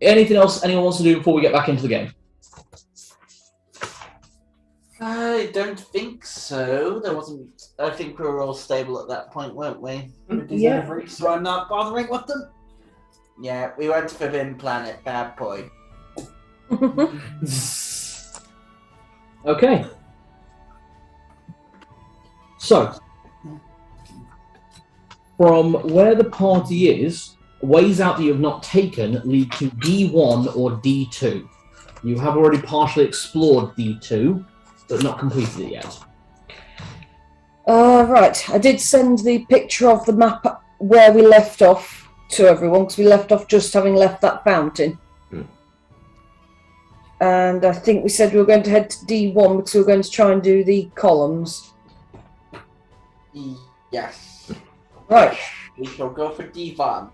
Anything else anyone wants to do before we get back into the game? I don't think so. There wasn't. I think we were all stable at that point, weren't we? Yeah. So I'm not bothering with them. Yeah, we went to Forbidden Planet. Bad boy. Okay. So, from where the party is, ways out that you have not taken lead to D1 or D2. You have already partially explored D2, but not completed it yet. Right, I did send the picture of the map where we left off to everyone, because we left off just having left that fountain. And I think we said we were going to head to D1 because we were going to try and do the columns. Yes. Right. We shall go for D1.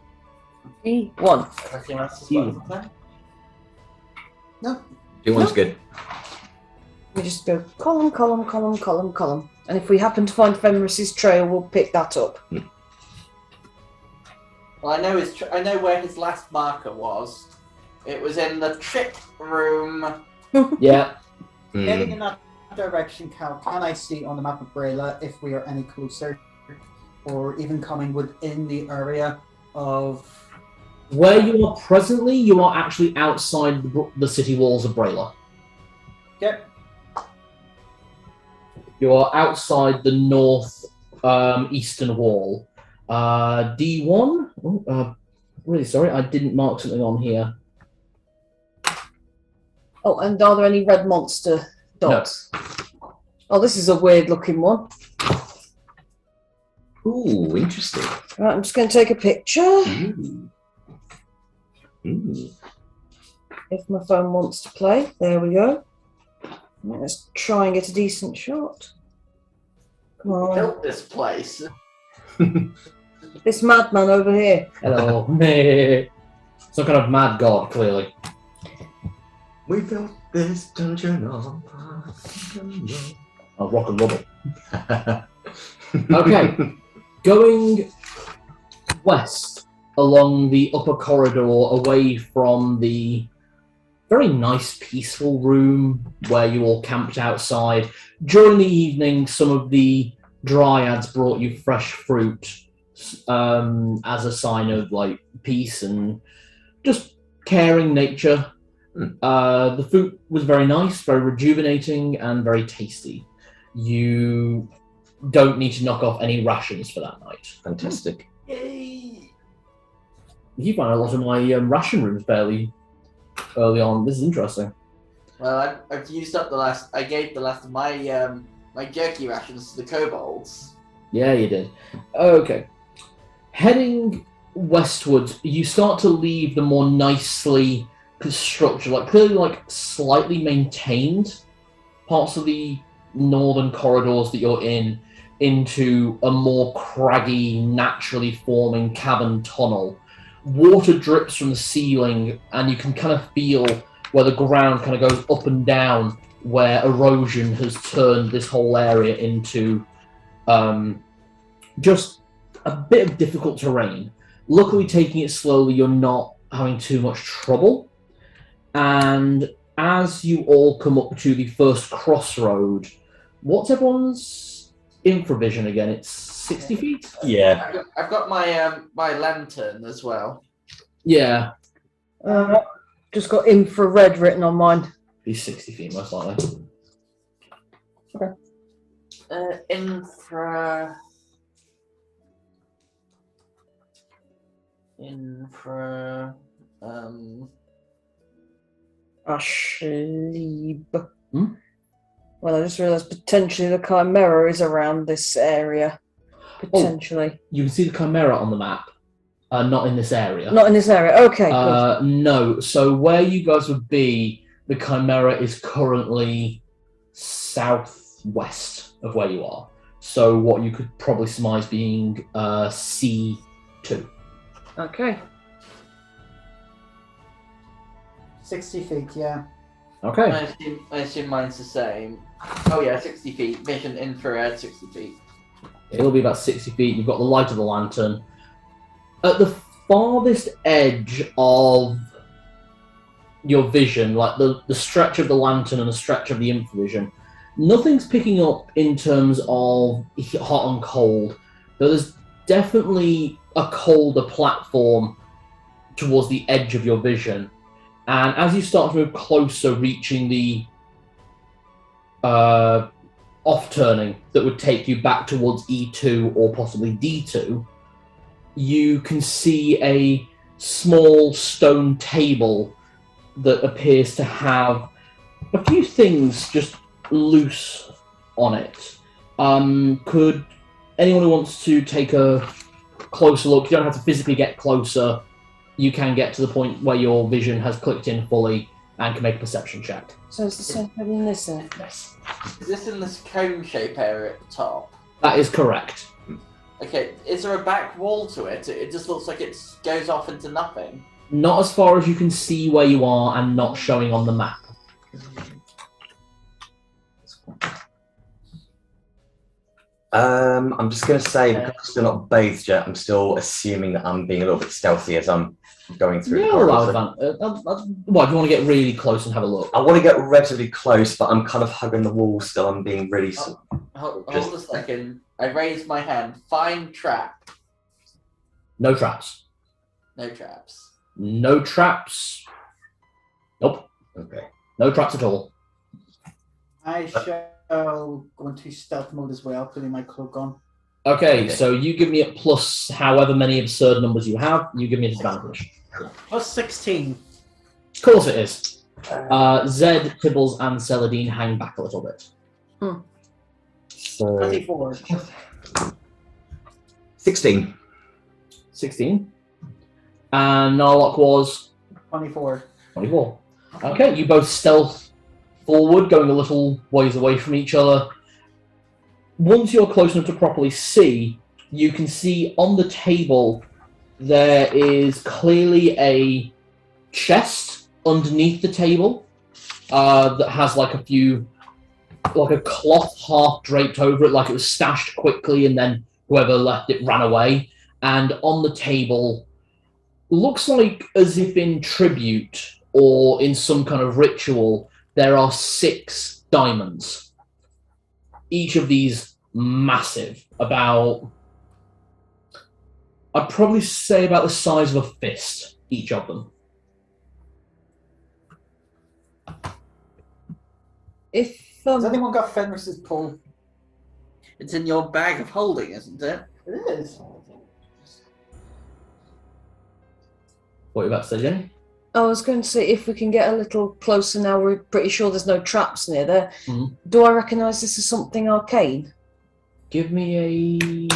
D1. Anything else as well as the plan? No. D1's good. We just go column, column, column, column, column. And if we happen to find Fenris's trail, we'll pick that up. Well, I know I know where his last marker was. It was in the trick room. Yeah. Heading in that direction, Cal, can I see on the map of Brayla if we are any closer, or even coming within the area of... Where you are presently, you are actually outside the city walls of Brayla. Okay. You are outside the north eastern wall. D1? Really sorry, I didn't mark something on here. Oh, and are there any red monster dots? No. Oh, this is a weird looking one. Ooh, interesting. Right, I'm just going to take a picture. Ooh. Ooh. If my phone wants to play. There we go. Let's try and get a decent shot. Come on. Built this place. This madman over here. Hello. Some kind of mad god, clearly. We built this dungeon on rock and rubble. Okay. Going west along the upper corridor away from the very nice, peaceful room where you all camped outside. During the evening, some of the dryads brought you fresh fruit as a sign of like peace and just caring nature. The food was very nice, very rejuvenating, and very tasty. You don't need to knock off any rations for that night. Fantastic. Yay! You found a lot of my ration rooms fairly early on. This is interesting. Well, I've used up the last. I gave the last of my my jerky rations to the kobolds. Yeah, you did. Okay. Heading westwards, you start to leave the more nicely constructed, like clearly like slightly maintained parts of the northern corridors that you're in into a more craggy, naturally forming cavern tunnel. Water drips from the ceiling, and you can kind of feel where the ground kind of goes up and down, where erosion has turned this whole area into just a bit of difficult terrain. Luckily, taking it slowly, you're not having too much trouble. And as you all come up to the first crossroad, what's everyone's infravision again? It's 60 feet? Yeah. I've got my my lantern as well. Yeah. Just got infrared written on mine. He's 60 feet, most likely. Okay. Infra. Ashleeb. Well, I just realised potentially the Chimera is around this area. Potentially. Oh, you can see the Chimera on the map. Not in this area. Not in this area. Okay. Good. No. So where you guys would be, the Chimera is currently southwest of where you are. So what you could probably surmise being C2. Okay. 60 feet, yeah. Okay. I assume mine's the same. Oh yeah, 60 feet. Vision infrared, 60 feet. It'll be about 60 feet. You've got the light of the lantern. At the farthest edge of your vision, like the stretch of the lantern and the stretch of the infravision, nothing's picking up in terms of hot and cold, but there's definitely a colder platform towards the edge of your vision. And as you start to move closer, reaching the off-turning that would take you back towards E2 or possibly D2, you can see a small stone table that appears to have a few things just loose on it. Could anyone who wants to take a closer look, you don't have to physically get closer, you can get to the point where your vision has clicked in fully and can make a perception check. So it's the same thing in this then? Is this in this cone shape area at the top? That is correct. Okay, is there a back wall to it? It just looks like it goes off into nothing. Not as far as you can see where you are and not showing on the map. I'm just going to say, because I'm still not bathed yet, I'm still assuming that I'm being a little bit stealthy as I'm going through the Yeah, corridors. what, do you want to get really close and have a look? I want to get relatively close, but I'm kind of hugging the wall still. I'm being really... Hold a second. I raised my hand. Find trap. No traps. No traps. No traps. Nope. Okay. No traps at all. I shall go into stealth mode as well, putting my cloak on. Okay, so you give me a plus however many absurd numbers you have, you give me an advantage. Plus 16. Of course it is. Zed, Tibbles, and Celadine hang back a little bit. So, 24. 16. 16. And Narlock was 24. 24. Okay, you both stealth forward, going a little ways away from each other. Once you're close enough to properly see, you can see on the table there is clearly a chest underneath the table that has like a cloth half draped over it, like it was stashed quickly and then whoever left it ran away. And on the table, looks like as if in tribute or in some kind of ritual, there are 6 diamonds. Each of these massive, about, I'd probably say about the size of a fist, each of them. If Has anyone got Fenris's pull? It's in your bag of holding, isn't it? It is. What are you about to say, Jenny? I was going to say, if we can get a little closer now, we're pretty sure there's no traps near there. Mhm. Do I recognise this as something arcane? Give me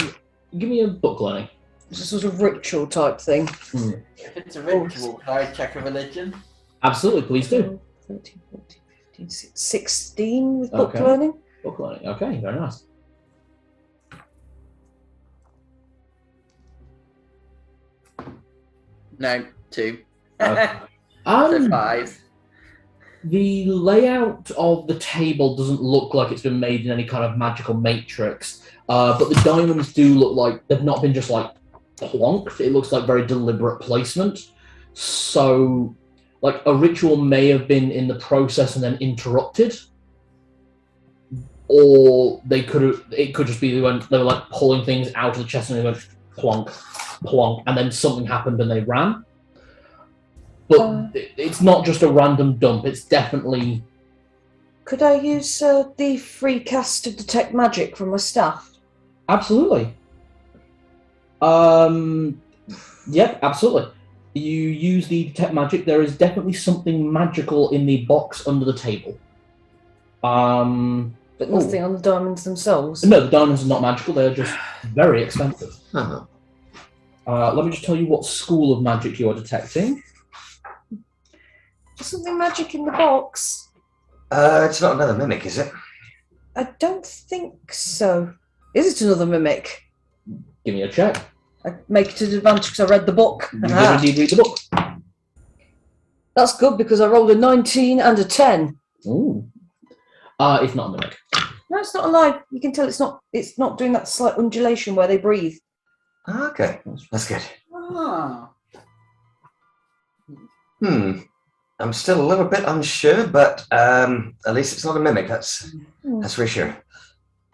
a book learning. It's a sort of ritual type thing. If it's a ritual, can I check a religion? Absolutely, please do. 13, 14, 15, 16 with book Okay. learning. Book learning. Okay, very nice. No, 2. Okay. So 5. The layout of the table doesn't look like it's been made in any kind of magical matrix, but the diamonds do look like they've not been just like plonked. It looks like very deliberate placement. So, like a ritual may have been in the process and then interrupted, or it could just be they were like pulling things out of the chest and they went plonk, plonk, and then something happened and they ran. But it's not just a random dump, it's definitely... Could I use the free cast to detect magic from my staff? Absolutely. Yep, absolutely. You use the detect magic, there is definitely something magical in the box under the table. But nothing on the diamonds themselves? No, the diamonds are not magical, they are just very expensive. Uh-huh. Let me just tell you what school of magic you are detecting. Is something magic in the box? It's not another mimic, is it? I don't think so. Is it another mimic? Give me a check. I make it an advantage because I read the book. You did Aha. indeed read the book. That's good because I rolled a 19 and a 10. Ooh. It's not a mimic. No, it's not alive. You can tell it's not doing that slight undulation where they breathe. Okay, that's good. Ah. I'm still a little bit unsure, but at least it's not a mimic. That's reassuring.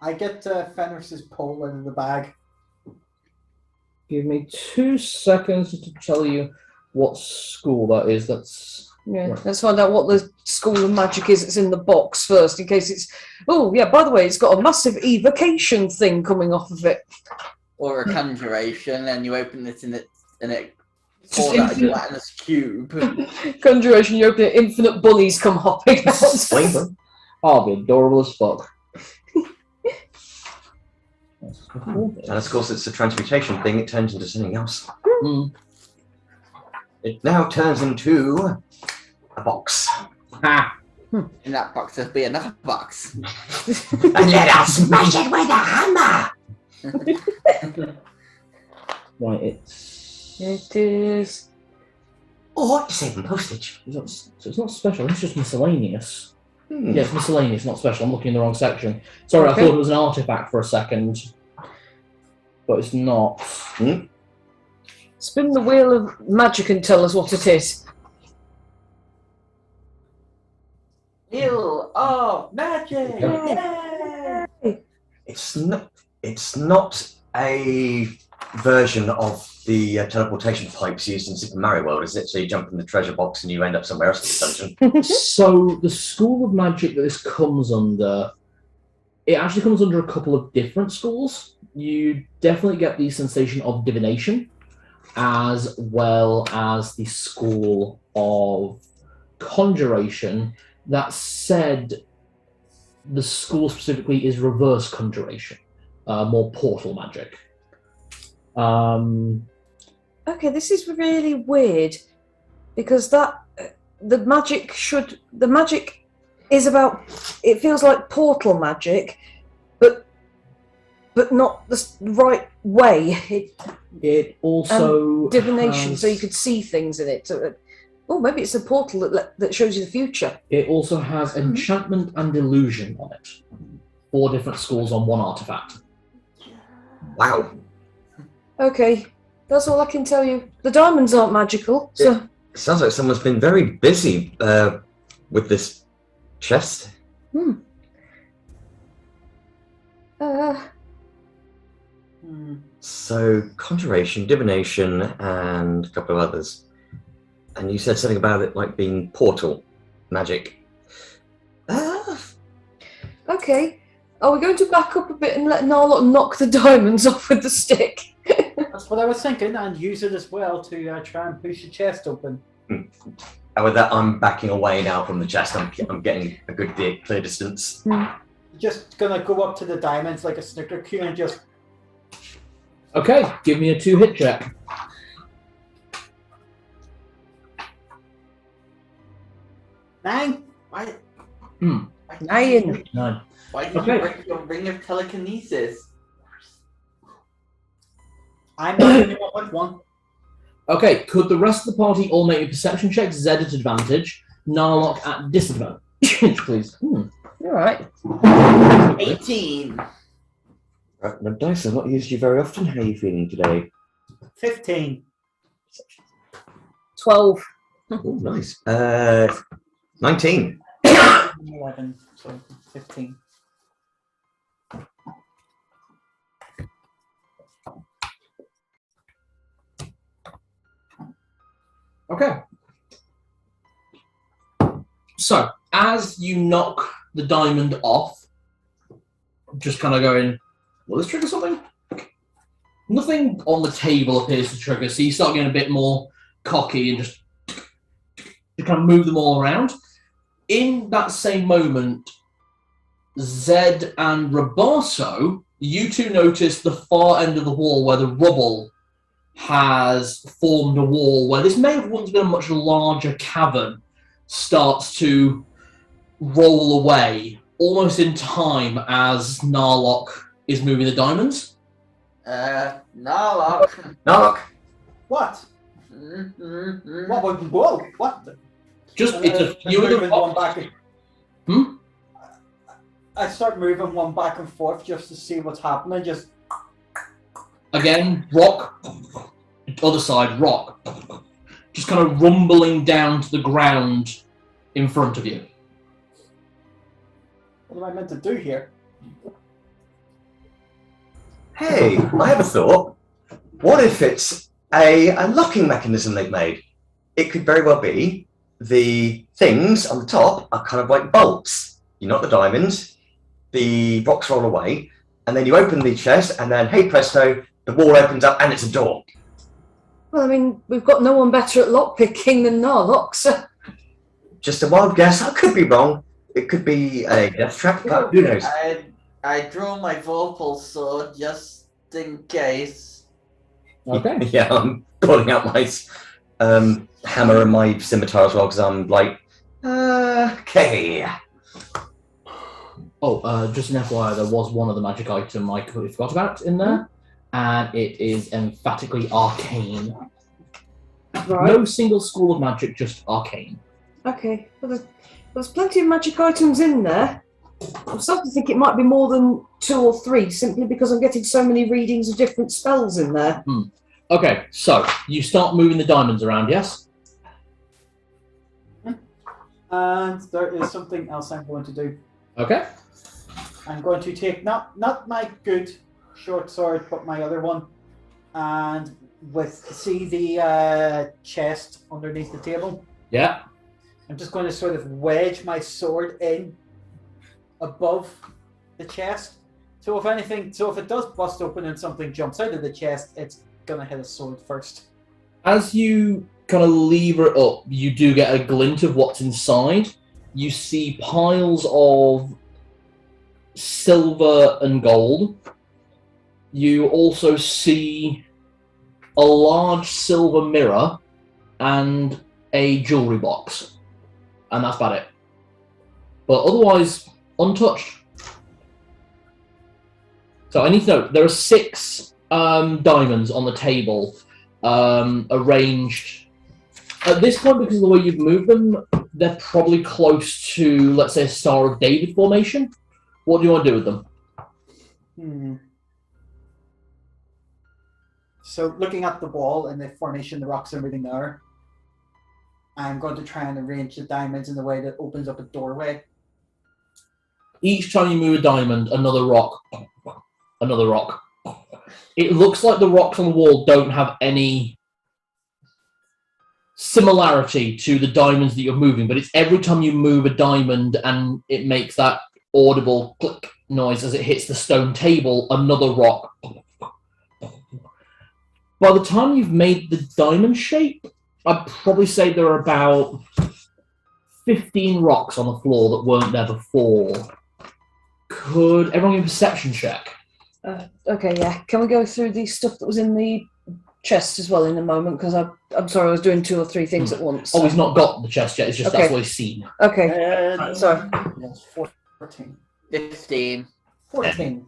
I get Fenris's pole out of the bag. Give me 2 seconds to tell you what school that is. Yeah, Right. let's find out what the School of Magic is that's in the box first, in case it's... Oh, yeah, by the way, it's got a massive evocation thing coming off of it. Or a conjuration, and you open it and it It's just falls out a infinite gelatinous cube. conjuration, you open it, infinite bunnies come hopping out. Swing. I'll be adorable as fuck. And of course, it's a transmutation thing. It turns into something else. Mm. It now turns into a box. Ha! In that box, there'll be another box. And let us smash it with a hammer. Right, it's... It is... Or saving postage. So it's not special, it's just miscellaneous. Hmm. Yeah, it's miscellaneous, not special. I'm looking in the wrong section. Sorry, Okay. I thought it was an artifact for a second. But it's not. Spin the wheel of magic and tell us what it is. Wheel of magic! Yeah. Yay! It's not a version of the teleportation pipes used in Super Mario World, is it? So you jump in the treasure box and you end up somewhere else in the dungeon. So the school of magic that this comes under, it actually comes under a couple of different schools. You definitely get the sensation of divination, as well as the school of conjuration. That said, the school specifically is reverse conjuration, more portal magic. Okay, this is really weird, because the magic is about, it feels like portal magic, but not the right way. It also Divination, has, so you could see things in it. So, oh, maybe it's a portal that shows you the future. It also has enchantment and illusion on it. 4 different schools on 1 artifact. Wow. Okay, that's all I can tell you. The diamonds aren't magical, so... It sounds like someone's been very busy with this chest. So, conjuration, divination, and a couple of others. And you said something about it like being portal magic. Okay. Are we going to back up a bit and let Narlock knock the diamonds off with the stick? That's what I was thinking, and use it as well to try and push the chest open. And with that, I'm backing away now from the chest. I'm getting a good clear distance. Just gonna go up to the diamonds like a snooker cue and just... Okay, give me a 2-hit check. 9. Why? Nine. Why did Okay. you break your ring of telekinesis? I'm not doing it with 1. Okay, could the rest of the party all make a perception check? Zed at advantage, Narlock at disadvantage, please. Alright. 18. Right, the dice have not used you very often. How are you feeling today? 15. 12. Oh, nice. 19. 11. So 15. Okay. So, as you knock the diamond off, just kind of going, will this trigger something? Nothing on the table appears to trigger, so you start getting a bit more cocky and just kind of move them all around. In that same moment, Zed and Roboso, you two notice the far end of the wall where the rubble has formed a wall where this may have once been a much larger cavern starts to roll away, almost in time as Narlock is moving the diamonds. Narlock. Narlock. What? Mm-hmm. Whoa, what? Just, it's a few of moving them. one back. I start moving one back and forth just to see what's happening. Just Again, rock, other side, rock. just kind of rumbling down to the ground in front of you. What am I meant to do here? Hey, I have a thought. What if it's a locking mechanism they've made? It could very well be the things on the top are kind of like bolts. You knock the diamonds, the rocks roll away, and then you open the chest, and then, hey presto, the wall opens up and it's a door. Well, I mean, we've got no one better at lockpicking than Narlock, so... Just a wild guess. I could be wrong. It could be a death trap, but who knows? I drew my Vorpal sword just in case. Okay. Yeah, I'm pulling out my hammer and my scimitar as well because I'm like, okay. Oh, just an FYI, there was one other magic item I completely forgot about in there, and it is emphatically arcane. Right. No single school of magic, just arcane. Okay. Well, there's plenty of magic items in there. I'm starting to think it might be more than 2 or 3, simply because I'm getting so many readings of different spells in there. Okay, so you start moving the diamonds around, yes? And there is something else I'm going to do. Okay. I'm going to take not my good short sword, but my other one, and see the chest underneath the table. Yeah. I'm just going to sort of wedge my sword in above the chest. So if it does bust open and something jumps out of the chest, it's gonna hit a sword first. As you kind of lever it up, you do get a glint of what's inside. You see piles of silver and gold. You also see a large silver mirror and a jewelry box. And that's about it. But otherwise, untouched. So I need to know, there are 6 diamonds on the table, arranged. At this point, because of the way you've moved them, they're probably close to, let's say, a Star of David formation. What do you want to do with them? So looking at the wall and the formation, the rocks and everything there, I'm going to try and arrange the diamonds in a way that opens up a doorway. Each time you move a diamond, another rock. Another rock. It looks like the rocks on the wall don't have any similarity to the diamonds that you're moving, but it's every time you move a diamond and it makes that audible click noise as it hits the stone table, another rock. By the time you've made the diamond shape, I'd probably say there are about 15 rocks on the floor that weren't there before. Could everyone give a perception check? Okay, yeah. Can we go through the stuff that was in the chest as well in a moment? Because I'm sorry, I was doing 2 or 3 things at once. Oh, he's not got the chest yet. It's just Okay. that's what he's seen. Okay, sorry. Yes, 14. 15. 14.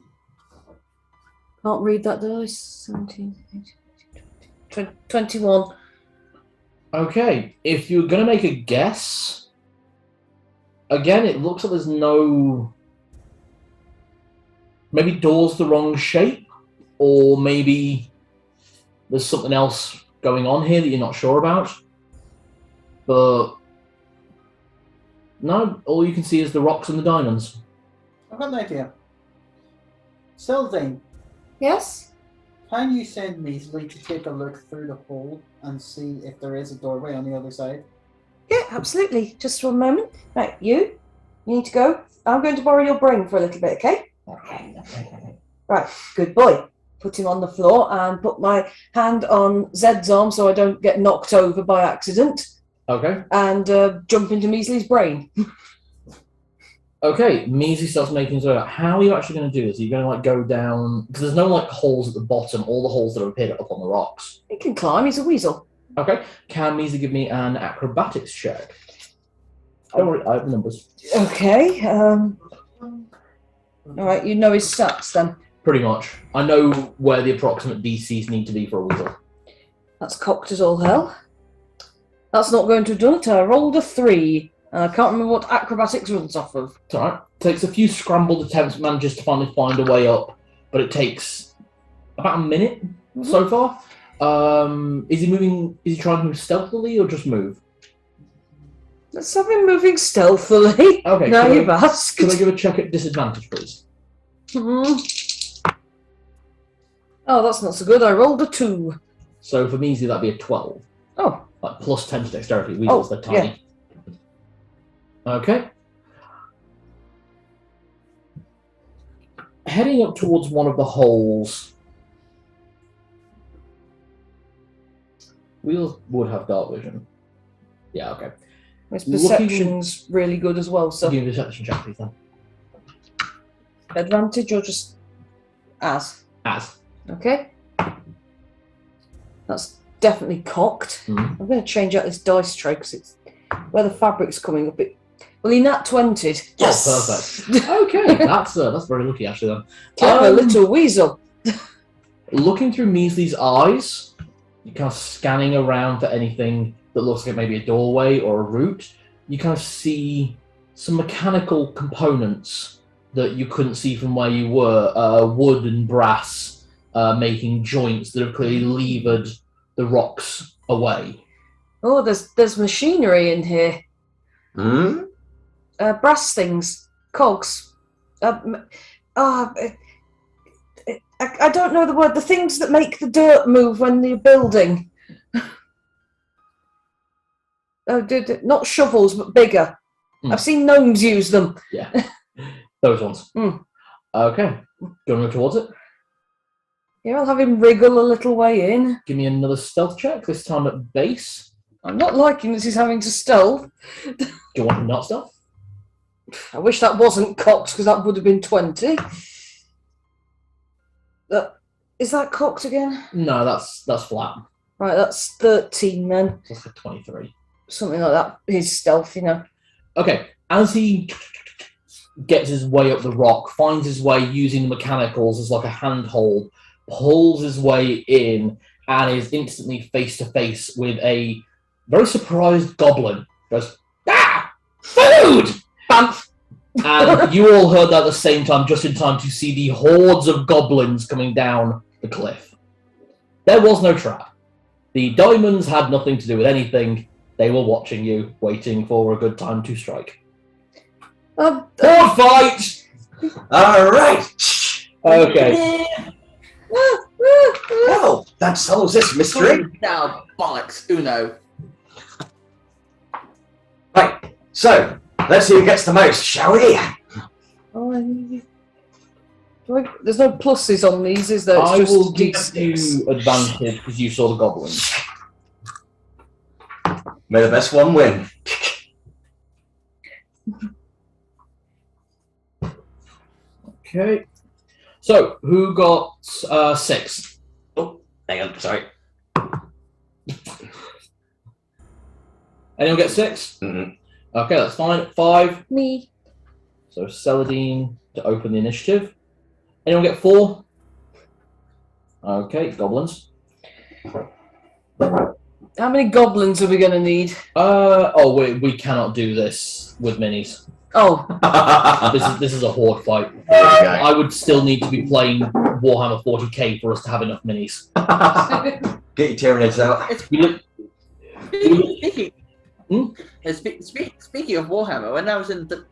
Can't read that dice. 17, 18, 21. Okay, if you're going to make a guess, again, it looks like there's no... Maybe door's the wrong shape, or maybe there's something else going on here that you're not sure about. But no, all you can see is the rocks and the diamonds. I've got an idea. Sylvain, Yes? can you send MiiBee to take a look through the hole and see if there is a doorway on the other side? Yeah, absolutely. Just for a moment. Right, you need to go. I'm going to borrow your brain for a little bit, okay? Right, good boy. Put him on the floor and put my hand on Zed's arm so I don't get knocked over by accident. Okay. And jump into Measly's brain. Okay, Measly starts making so. How are you actually going to do this? Are you going to like go down? Because there's no like holes at the bottom. All the holes that have appeared are up on the rocks. He can climb. He's a weasel. Okay. Can Measly give me an acrobatics check? Don't worry, I have the numbers. Okay. All right, you know his stats then. Pretty much. I know where the approximate DCs need to be for a weasel. That's cocked as all hell. That's not going to have done it. I rolled a 3. And I can't remember what acrobatics runs off of. It's alright. Takes a few scrambled attempts, manages to finally find a way up, but it takes about a minute so far. Is he moving? Is he trying to move stealthily or just move? Let's have him moving stealthily. Okay. Now can you've I, asked. can I give a check at disadvantage, please? Oh, that's not so good. I rolled a 2. So for Measly, that'd be a 12. Oh. Like plus 10 to dexterity. Weasels, they're tiny. Okay. Heading up towards one of the holes. Weasels would have dark vision. Yeah, okay. His perception's really good as well, so Give me a deception check, please, then. advantage or just as? As. Okay. That's definitely cocked. Mhm. I'm going to change out this dice tray because it's where the fabric's coming up. Well, he nat 20'd. Yes! Oh, perfect. Okay, that's very lucky, actually, then. Clever little weasel. Looking through Measly's eyes, you're kind of scanning around for anything that looks like maybe a doorway or a route. You kind of see some mechanical components that you couldn't see from where you were, wood and brass making joints that have clearly levered the rocks away. Oh, there's machinery in here. Hmm? Brass things, cogs. I don't know the word. The things that make the dirt move when you're building. Not shovels, but bigger. I've seen gnomes use them. Yeah, those ones. Okay, do you want to move towards it? Yeah, I'll have him wriggle a little way in. Give me another stealth check, this time at base. I'm not liking that he's having to stealth. Do you want not stealth? I wish that wasn't cocked because that would have been 20. Is that cocked again? No, that's flat. Right, that's 13 then. That's a 23. Something like that. His stealth, you know. Okay, as he gets his way up the rock, finds his way using the mechanicals as like a handhold, pulls his way in, and is instantly face to face with a very surprised goblin. Goes, ah! Food! Bamf! And you all heard that at the same time, just in time to see the hordes of goblins coming down the cliff. There was no trap. The diamonds had nothing to do with anything. They were watching you, waiting for a good time to strike. Horde fight! All right. Okay. Well, that solves this mystery. Now, bollocks, Uno. Right. So, let's see who gets the most, shall we? There's no pluses on these, is there? It's I just will give D6. you advantage because you saw the goblins. May the best one win. Okay. So, who got 6? Oh, hang on, sorry. Anyone get 6? Mm-mm. Okay, that's fine. 5. Me. So, Celadine to open the initiative. Anyone get 4? Okay, goblins. How many goblins are we going to need? We cannot do this with minis. Oh, This is a horde fight. Okay. I would still need to be playing Warhammer 40k for us to have enough minis. Get your Tyranids out. We look, Speaking, Hmm? speaking of Warhammer, when I was in the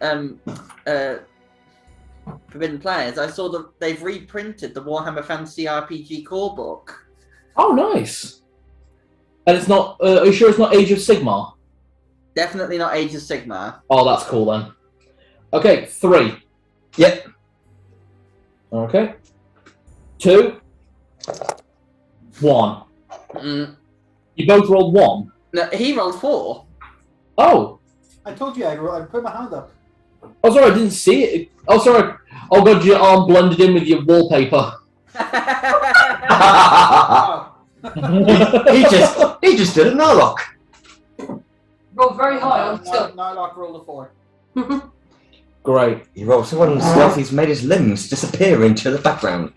Forbidden Planet, I saw that they've reprinted the Warhammer Fantasy RPG core book. oh, nice. And it's not. Are you sure it's not Age of Sigmar? Definitely not Age of Sigmar. Oh, that's cool then. Okay, 3. Yep. Okay. 2. 1. Mm. You both rolled 1. No, he rolled 4. Oh. I told you I put my hand up. Oh, sorry, I didn't see it. Oh, sorry. Oh, God, your arm blended in with your wallpaper. Oh. he just did a Narlock. rolled very high on still. Narlock rolled a 4. Great. He rolled so on stealth, he's made his limbs disappear into the background.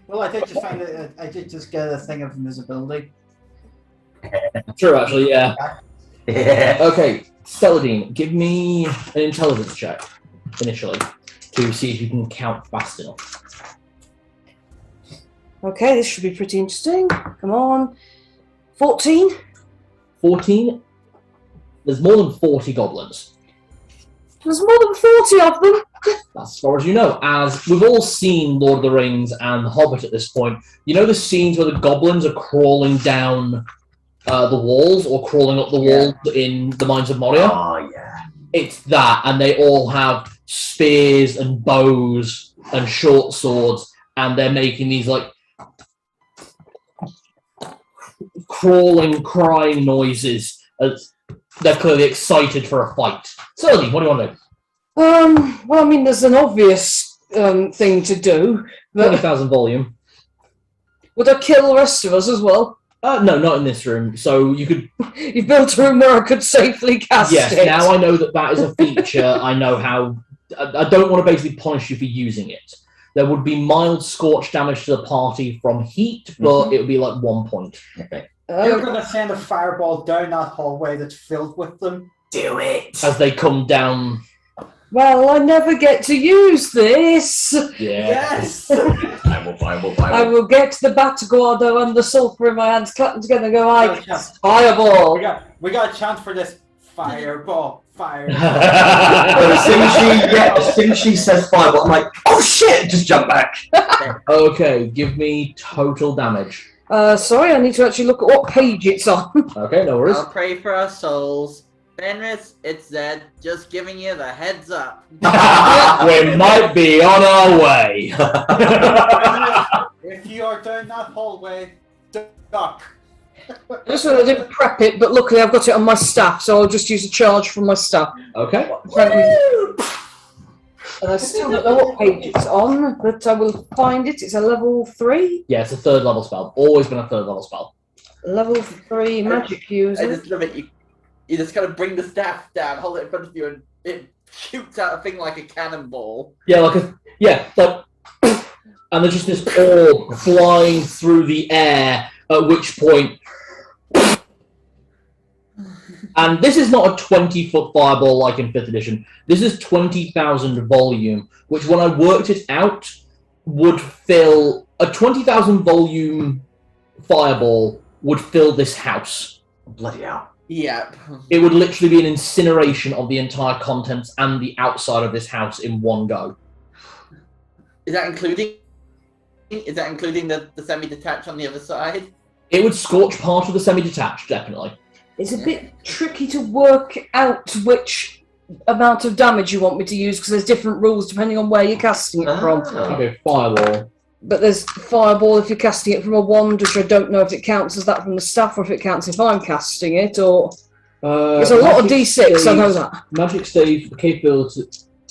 Well, I did just find that I did just get a thing of invisibility. True, actually, yeah. Yeah. Okay, Celadine, give me an intelligence check initially to see if you can count fast enough. Okay, this should be pretty interesting. Come on. 14. 14. There's more than 40 goblins. There's more than 40 of them. That's as far as you know. As we've all seen Lord of the Rings and The Hobbit at this point, you know the scenes where the goblins are crawling down the walls or crawling up the walls in the Mines of Moria? Oh, yeah. It's that, and they all have spears and bows and short swords, and they're making these, like, crawling, crying noises. As they're clearly excited for a fight. Sully, what do you want to do? Well, I mean, there's an obvious thing to do. But 20,000 volume. would I kill the rest of us as well? No, not in this room. So you could. You built a room where I could safely cast Yes, it. now I know that is a feature. I know how. I don't want to basically punish you for using it. There would be mild scorch damage to the party from heat, but it would be like 1 point. You're going to send a fireball down that hallway that's filled with them. Do it. As they come down. Well, I never get to use this. Yeah. Yes! I will get the Bataguardo and the sulphur in my hands, clap them together and go, fireball. We got a chance for this. Fireball. Fireball. As soon as she says fireball, I'm like, oh shit, just jump back. Okay, give me total damage. Sorry, I need to actually look at what page it's on. Okay, no worries. I'll pray for our souls. Fenris, it's Zed, just giving you the heads up. We might be on our way. If you are down that hallway, duck. Just I didn't prep it, but luckily I've got it on my staff, so I'll just use a charge from my staff. Okay. And I still don't know what page it's on, but I will find it. It's a level 3. Yeah, it's a 3rd level spell. Always been a 3rd level spell. Level 3 magic I user. just love it. You just gotta bring the staff down, hold it in front of you, and it shoots out a thing like a cannonball. Yeah, like, and there's just this orb flying through the air, at which point, and this is not a 20-foot fireball like in 5th edition, this is 20,000 volume, which when I worked it out, would fill, a 20,000 volume fireball would fill this house. Bloody hell. Yep. It would literally be an incineration of the entire contents and the outside of this house in one go. Is that including the semi-detached on the other side? It would scorch part of the semi-detached, definitely. It's a bit tricky to work out which amount of damage you want me to use, because there's different rules depending on where you're casting it from. Okay, firewall. But there's fireball if you're casting it from a wand, which I don't know if it counts as that from the staff or if it counts if I'm casting it, or it's a lot of D6, I know that. Magic save capability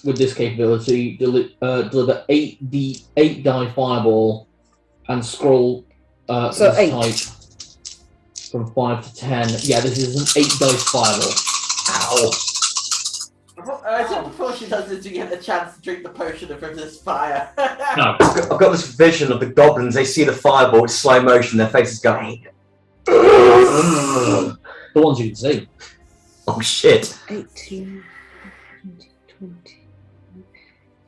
with this capability deliver 8 die fireball and scroll So this 8. type from 5 to 10. Yeah, this is an 8 dice fireball. Ow. I said before she does this, you get the chance to drink the potion of resist fire. No. I've got this vision of the goblins. They see the fireball, it's slow motion, their faces go, The ones you can see. oh shit. 18, 20.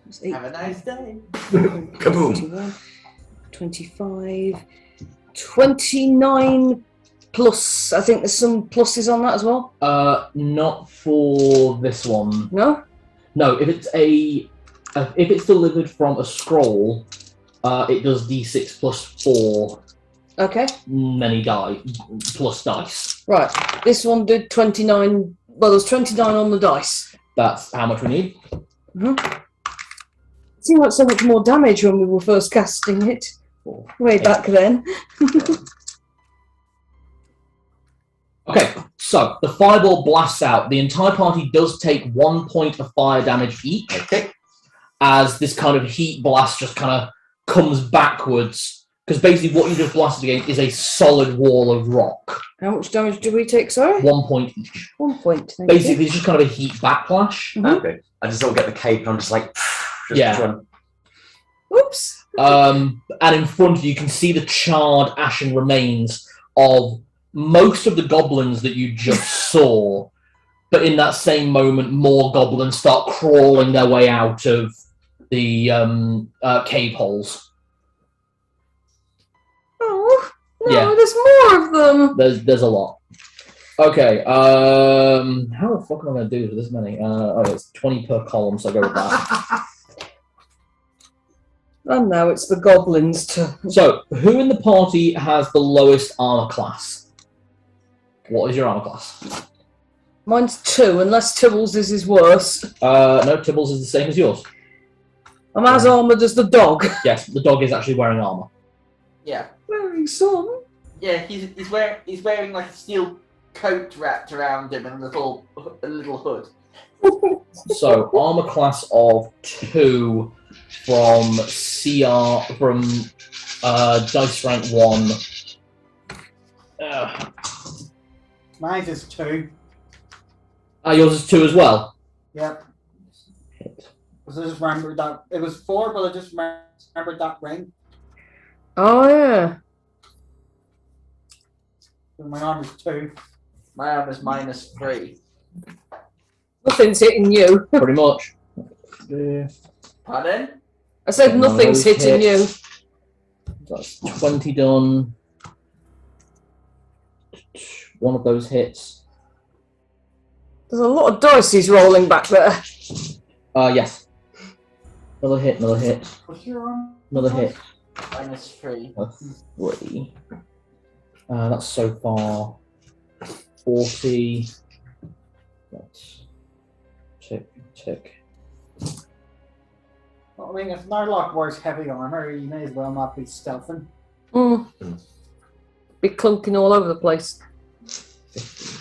That's 8, Have a nice day. Kaboom. 25, 29 plus. I think there's some pluses on that as well. Not for this one. No? No, if it's delivered from a scroll, it does d6 plus 4 Okay. many plus dice. Right. This one did 29. Well, there's 29 on the dice. That's how much we need. It seemed like so much more damage when we were first casting it. Way back then. Okay, so the fireball blasts out. The entire party does take 1 point of fire damage each, Okay. as this kind of heat blast just kind of comes backwards. Because basically what you just blasted against is a solid wall of rock. How much damage do we take, sorry? 1 point each. 1 point. Thank Basically, it's just kind of a heat backlash. Mhm. Okay. I just don't get the cape and I'm just like, just Yeah. run. you. Oops. And in front of you, you can see the charred, ashen remains of most of the goblins that you just saw. But in that same moment, more goblins start crawling their way out of the cave holes. Yeah. there's more of them. There's a lot. Okay. How the fuck am I going to do this many? It's 20 per column, so I'll go with that. And now it's the goblins to. So, who in the party has the lowest armor class? What is your armor class? Mine's 2, unless Tibbles is worse. No, Tibbles is the same as yours. I'm as armoured as the dog. Yes, the dog is actually wearing armor. Yeah. Wearing some. Yeah, he's wearing like a steel coat wrapped around him and a little hood. So, armor class of 2 from CR, from Dice Rank 1. Mine is 2. Yours is 2 as well? Yep. I just remembered that it was 4, but I just remembered that ring. Oh, yeah. So my arm is 2. My arm is -3. Nothing's hitting you. Pretty much. Pardon? I said nothing's Those hitting you. hits. That's 20 done. One of those hits. There's a lot of dice he's rolling back there. Yes. Another hit, another hit. What's your arm? Another hit. -3. 3. That's so far 40. Let's tick. Well, I mean, if Narlock wears heavy armor, he may as well not be stealthing. Be clunking all over the place. 50.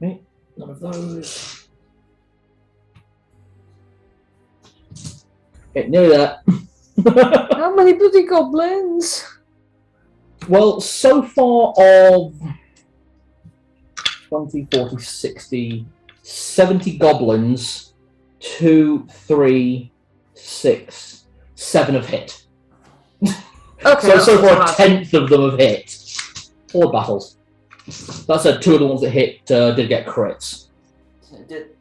Okay, none of those. Okay, nearly there. How many bloody goblins? Well, so far of 20, 40, 60, 70 goblins, 2, 3, 6, 7 have hit. Okay. So far, that's a tenth of them have hit. 4 battles. That said, 2 of the ones that hit did get crits. Did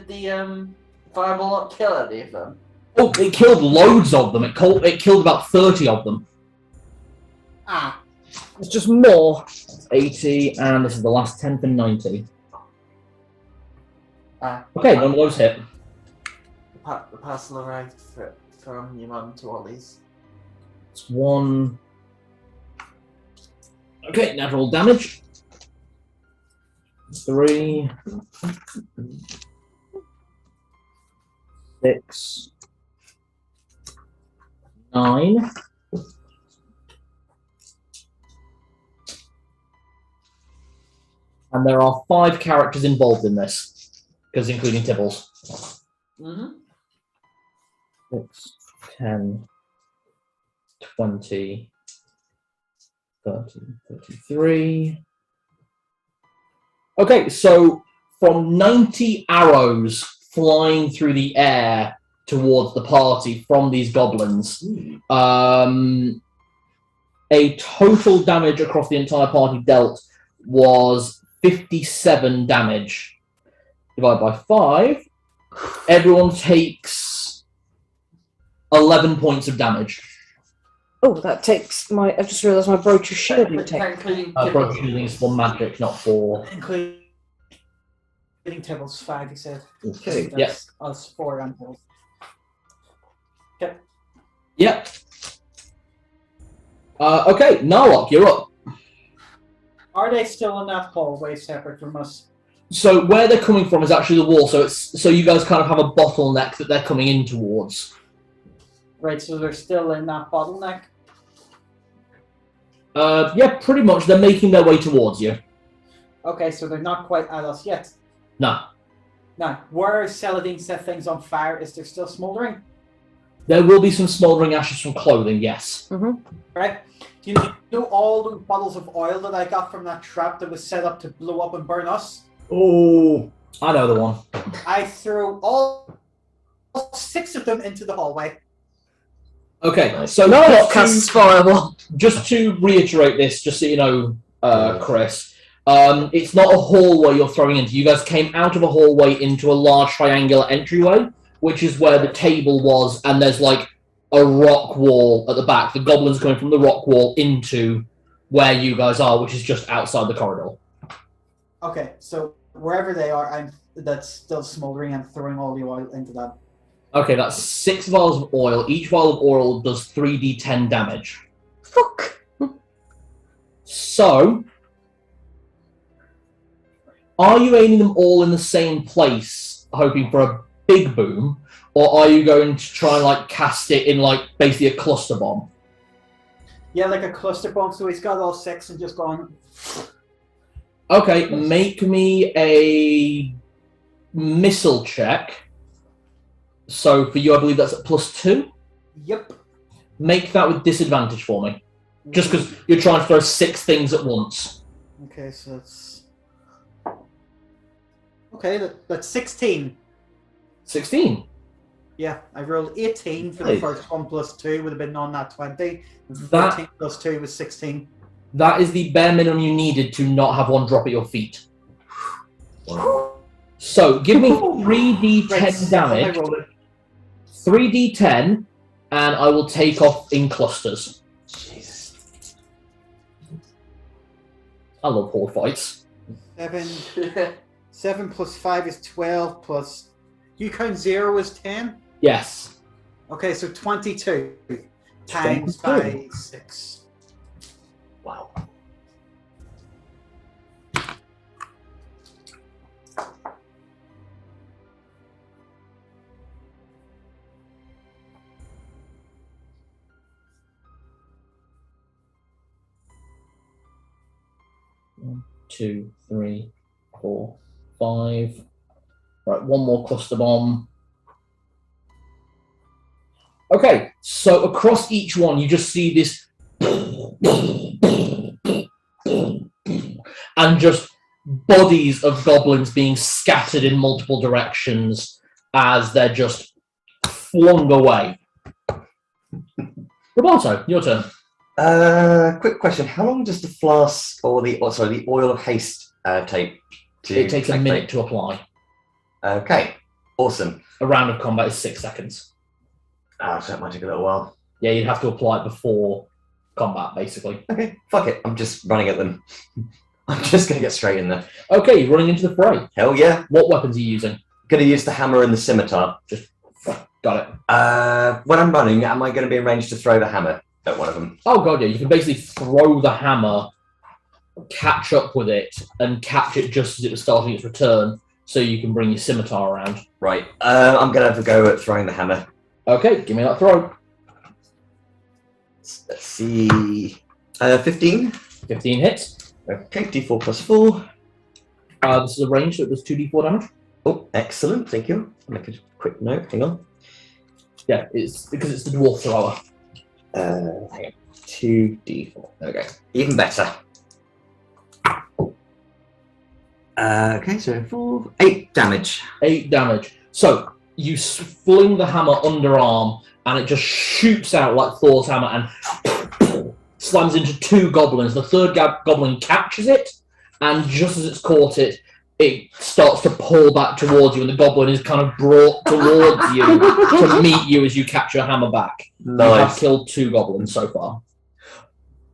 the fireball not kill any of them? Oh, it killed loads of them. It killed about 30 of them. Ah. It's just more. 80, and this is the last 10 for 90. Ah. Okay, none of those hit. The parcel arrived from your mum to Ollie's. It's 1. Okay, natural damage. 3. 6. 9. And there are 5 characters involved in this, because including Tibbles. 6, 10, 20, 30, 33. Okay, so from 90 arrows flying through the air towards the party from these goblins, a total damage across the entire party dealt was 57 damage. Divided by 5, everyone takes 11 points of damage. Oh, that takes my. I just realised my brooch of shielding take. Including Broken shielding is for magic, not for. Including Tibbles 5, he said. Okay. That's us 4 and Tibbles. Okay. Yep. Okay, Narlock, you're up. Are they still in that hallway separate from us? So where they're coming from is actually the wall. So you guys kind of have a bottleneck that they're coming in towards. Right, so they're still in that bottleneck? Yeah, pretty much. They're making their way towards you. Okay, so they're not quite at us yet. No. Now, where Celadine set things on fire, is there still smouldering? There will be some smouldering ashes from clothing, yes. Right? Do you know all the bottles of oil that I got from that trap that was set up to blow up and burn us? Oh, I know the one. I threw all 6 of them into the hallway. Okay, so Narlock casts fireball. just to reiterate this, just so you know, Chris, It's not a hallway you're throwing into. You guys came out of a hallway into a large triangular entryway, which is where the table was, and there's like a rock wall at the back. The goblins are coming from the rock wall into where you guys are, which is just outside the corridor. Okay, so wherever they are, that's still smoldering. I'm throwing all the oil into that. Okay, that's 6 vials of oil. Each vial of oil does 3d10 damage. Fuck. So, are you aiming them all in the same place, hoping for a big boom, or are you going to try and like cast it in like basically a cluster bomb? Yeah, like a cluster bomb. So he's got all 6 and just gone. Okay, make me a missile check. So for you, I believe that's at +2. Yep. Make that with disadvantage for me, just because you're trying to throw 6 things at once. Okay, so it's. Okay, that's 16. 16. Yeah, I rolled 18 for Hey. the first one, +2 would have been on that 20. That 14 +2 was 16. that is the bare minimum you needed to not have one drop at your feet. Wow. So give me Right, 3d10 I damage. rolled it. 3d10, and I will take off in clusters. Jesus. I love horde fights. 7 plus 5 is 12 plus. You count 0 as 10? Yes. Okay, so 22 times by 6. Wow. One, 2, 3, 4, 5. Right, one more cluster bomb. Okay, so across each one, you just see this, and just bodies of goblins being scattered in multiple directions as they're just flung away. Roberto, your turn. Quick question: how long does the flask or the oil of haste take? It takes a activate? minute to apply. Okay, awesome. A round of combat is 6 seconds. So that might take a little while. Yeah, you'd have to apply it before combat, basically. Okay, fuck it. I'm just running at them. I'm just gonna get straight in there. Okay, running into the fray. Hell yeah! What weapons are you using? Gonna use the hammer and the scimitar. Got it. When I'm running, am I going to be in range to throw the hammer at one of them? Oh god, yeah, you can basically throw the hammer, catch up with it, and catch it just as it was starting its return, so you can bring your scimitar around. Right. I'm going to have a go at throwing the hammer. Okay, give me that throw. Let's see. 15. 15 hits. Okay, d4 plus 4. This is a range, so it does 2d4 damage. Oh, excellent. Thank you. I'll make a quick note. Hang on. Yeah, it's because it's the dwarf thrower. Hang on. 2d4. Okay. Even better. Okay, so 8 damage. 8 damage. So, you fling the hammer underarm, and it just shoots out like Thor's hammer and slams into 2 goblins. The third goblin catches it, and just as it's caught it, it starts to pull back towards you, and the goblin is kind of brought towards you to meet you as you catch your hammer back. You have Nice. killed 2 goblins so far.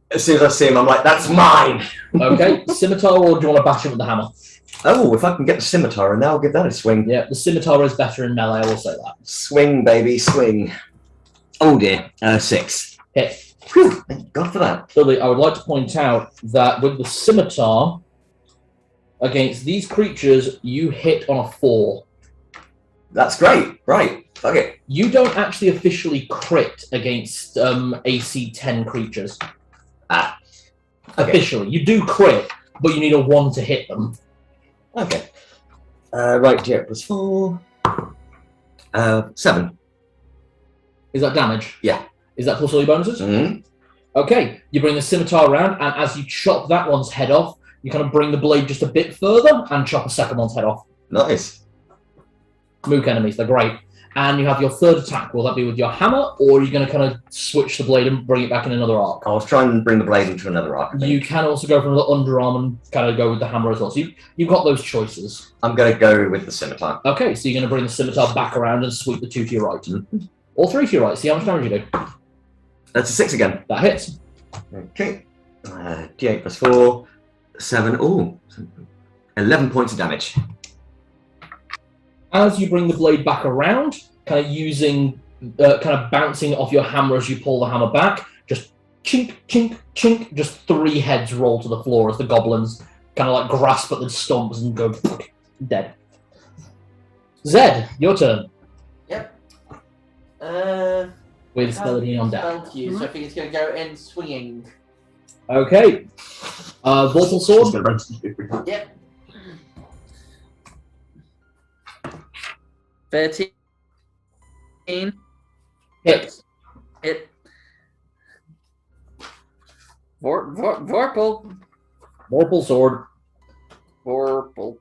As soon as I see him, I'm like, that's mine! Okay, scimitar, or do you want to bash him with the hammer? Oh, if I can get the scimitar, and I'll give that a swing. Yeah, the scimitar is better in melee, I will say that. Swing, baby, swing. Oh dear. 6. Hit. Phew, thank God for that. Lily, I would like to point out that with the scimitar, against these creatures, you hit on a 4. That's great. Right. Fuck it. You don't actually officially crit against AC 10 creatures. Ah. Okay. Officially. You do crit, but you need a 1 to hit them. Okay. Right, yeah, plus 4. 7. Is that damage? Yeah. Is that plus all your bonuses? Mm-hmm. Okay, you bring the scimitar around, and as you chop that one's head off, you kind of bring the blade just a bit further and chop a second one's head off. Nice. Mook enemies, they're great. and you have your third attack. Will that be with your hammer, or are you going to kind of switch the blade and bring it back in another arc? I'll try and bring the blade into another arc. You can also go for another underarm and kind of go with the hammer as well. So you've got those choices. I'm going to go with the scimitar. Okay, so you're going to bring the scimitar back around and sweep the 2 to your right. Or 3 to your right. See how much damage you do. That's a 6 again. That hits. Okay. D8 plus 4, 7. Ooh, 11 points of damage. As you bring the blade back around, kind of using, kind of bouncing off your hammer as you pull the hammer back, just chink, chink, chink, just 3 heads roll to the floor as the goblins kind of like grasp at the stumps and go dead. Zed, your turn. Yep. With Celadine on deck. Thank you. So I think it's going to go in swinging. Okay. Vorpal Sword. Yep. 13. Hit. Hit. Vorpal. Vorpal Sword. Vorpal.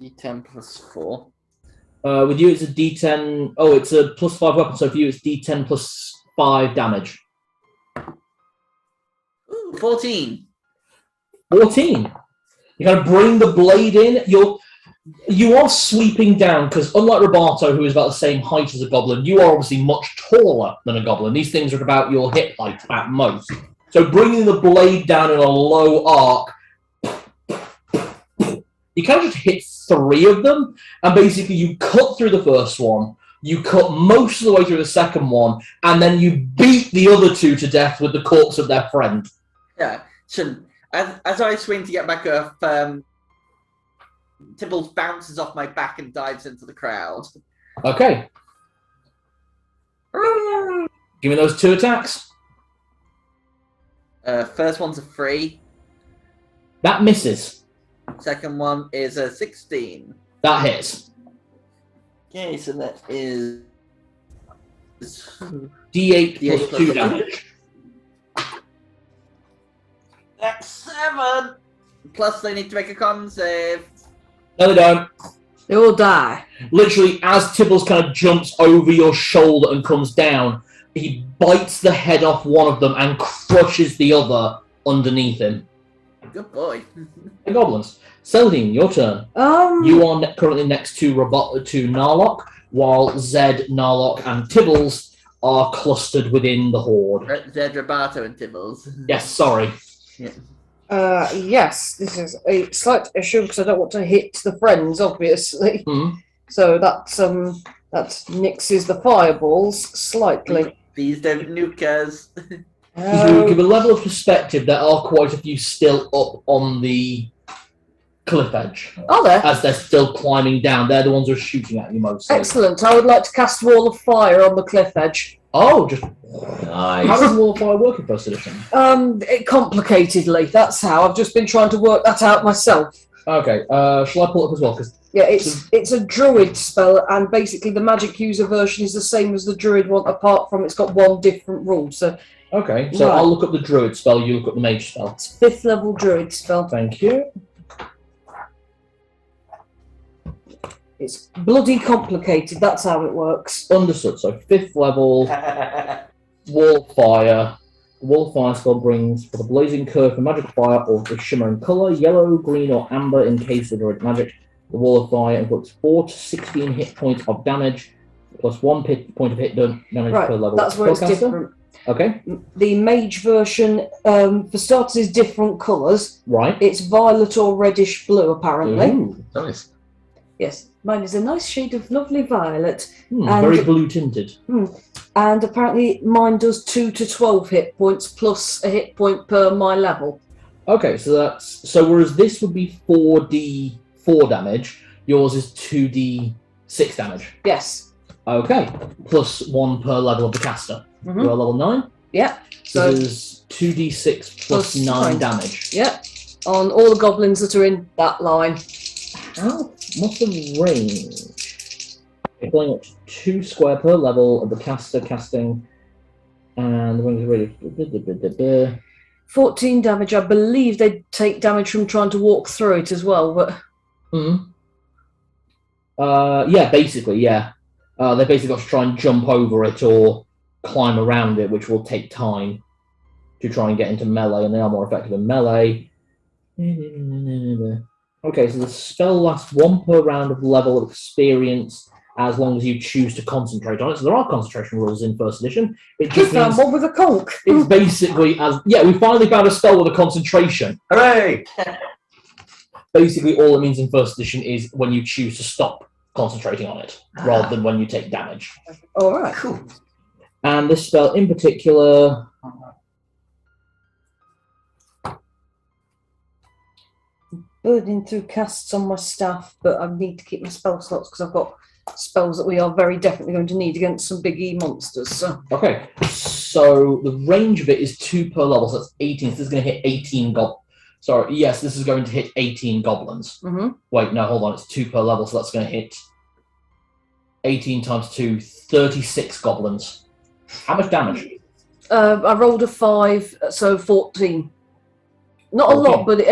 D10 plus 4. With you, it's a D10. Oh, it's a plus 5 weapon, so for you, it's D10 plus 5 damage. Ooh, 14. 14. You kind of bring the blade in. You are sweeping down, because unlike Roberto, who is about the same height as a goblin, you are obviously much taller than a goblin. These things are about your hip height at most. So bringing the blade down in a low arc, you kind of just hit 3 of them, and basically you cut through the first one, you cut most of the way through the second one, and then you beat the other 2 to death with the corpse of their friend. Yeah. So as I swing to get back up, Tibbles bounces off my back and dives into the crowd. Okay. Give me those 2 attacks. First one's a 3. That misses. Second one is a 16. That hits. Okay, so that is D8 D8 plus plus 2 2. damage. That's 7. Plus, they need to make a con save. No, they don't. They all die. Literally, as Tibbles kind of jumps over your shoulder and comes down, he bites the head off one of them and crushes the other underneath him. Good boy. The goblins. Celadine, your turn. You are currently next to Narlock, while Zed, Narlock, and Tibbles are clustered within the horde. Zed, Roberto, and Tibbles. Yes, sorry. Yeah. Yes, this is a slight issue because I don't want to hit the friends, obviously. Mm. So that nixes the fireballs slightly. These don't nuke us. To give a level of perspective, there are quite a few still up on the cliff edge. Are there? As they're still climbing down. They're the ones who are shooting at you mostly. Excellent. I would like to cast Wall of Fire on the cliff edge. Oh, just... Nice. How does Wall of Fire work in first edition? Complicatedly, that's how. I've just been trying to work that out myself. Okay, shall I pull it up as well? Cause Yeah, it's a druid spell, and basically the magic user version is the same as the druid one, apart from it's got one different rule. So okay, so Right. I'll look up the druid spell, you look up the mage spell. it's 5th level druid spell. Thank you. It's bloody complicated, that's how it works. Understood. So 5th level, Wall of Fire. The Wall of Fire spell brings for the blazing curve of magic fire or the shimmering colour, yellow, green, or amber in case of druid magic. The Wall of Fire inflicts 4 to 16 hit points of damage, plus 1 point of hit damage Right, per level. that's where it's Spellcaster. different. Okay, The mage version, for starters, is different colours. right. It's violet or reddish blue, apparently. Ooh. Nice. Yes, mine is a nice shade of lovely violet. And- Very blue tinted. And apparently mine does 2 to 12 hit points plus a hit point per my level. Okay, so whereas this would be 4d4 damage, yours is 2d6 damage. Yes. Okay, plus 1 per level of the caster. Mhm. You're level 9. Yeah. So So, this is 2d6 plus Plus 9 9. damage. yeah. On all the goblins that are in that line. What's the range? It's going up to 2 square per level of the caster casting, and the range is really 14 damage. I believe they take damage from trying to walk through it as well, but yeah, basically, yeah. They basically got to try and jump over it or climb around it, which will take time to try and get into melee, and they are more effective in melee. Okay, so the spell lasts 1 per round of level of experience as long as you choose to concentrate on it. So there are concentration rules in first edition. It just means one with a conch. it's basically as we finally found a spell with a concentration. Hooray! Basically, all it means in first edition is when you choose to stop concentrating on it, rather than when you take damage. All right. Cool. And this spell in particular. Burning through casts on my staff, but I need to keep my spell slots because I've got spells that we are very definitely going to need against some big E monsters. So Okay, so the range of it is 2 per level, so that's 18. So this is going to hit 18 Sorry, yes, this is going to hit 18 goblins. Mm-hmm. Wait, no, hold on, it's 2 per level, so that's going to hit 18 times 2, 36 goblins. How much damage? I rolled a 5, so 14. Not a 14. lot, but it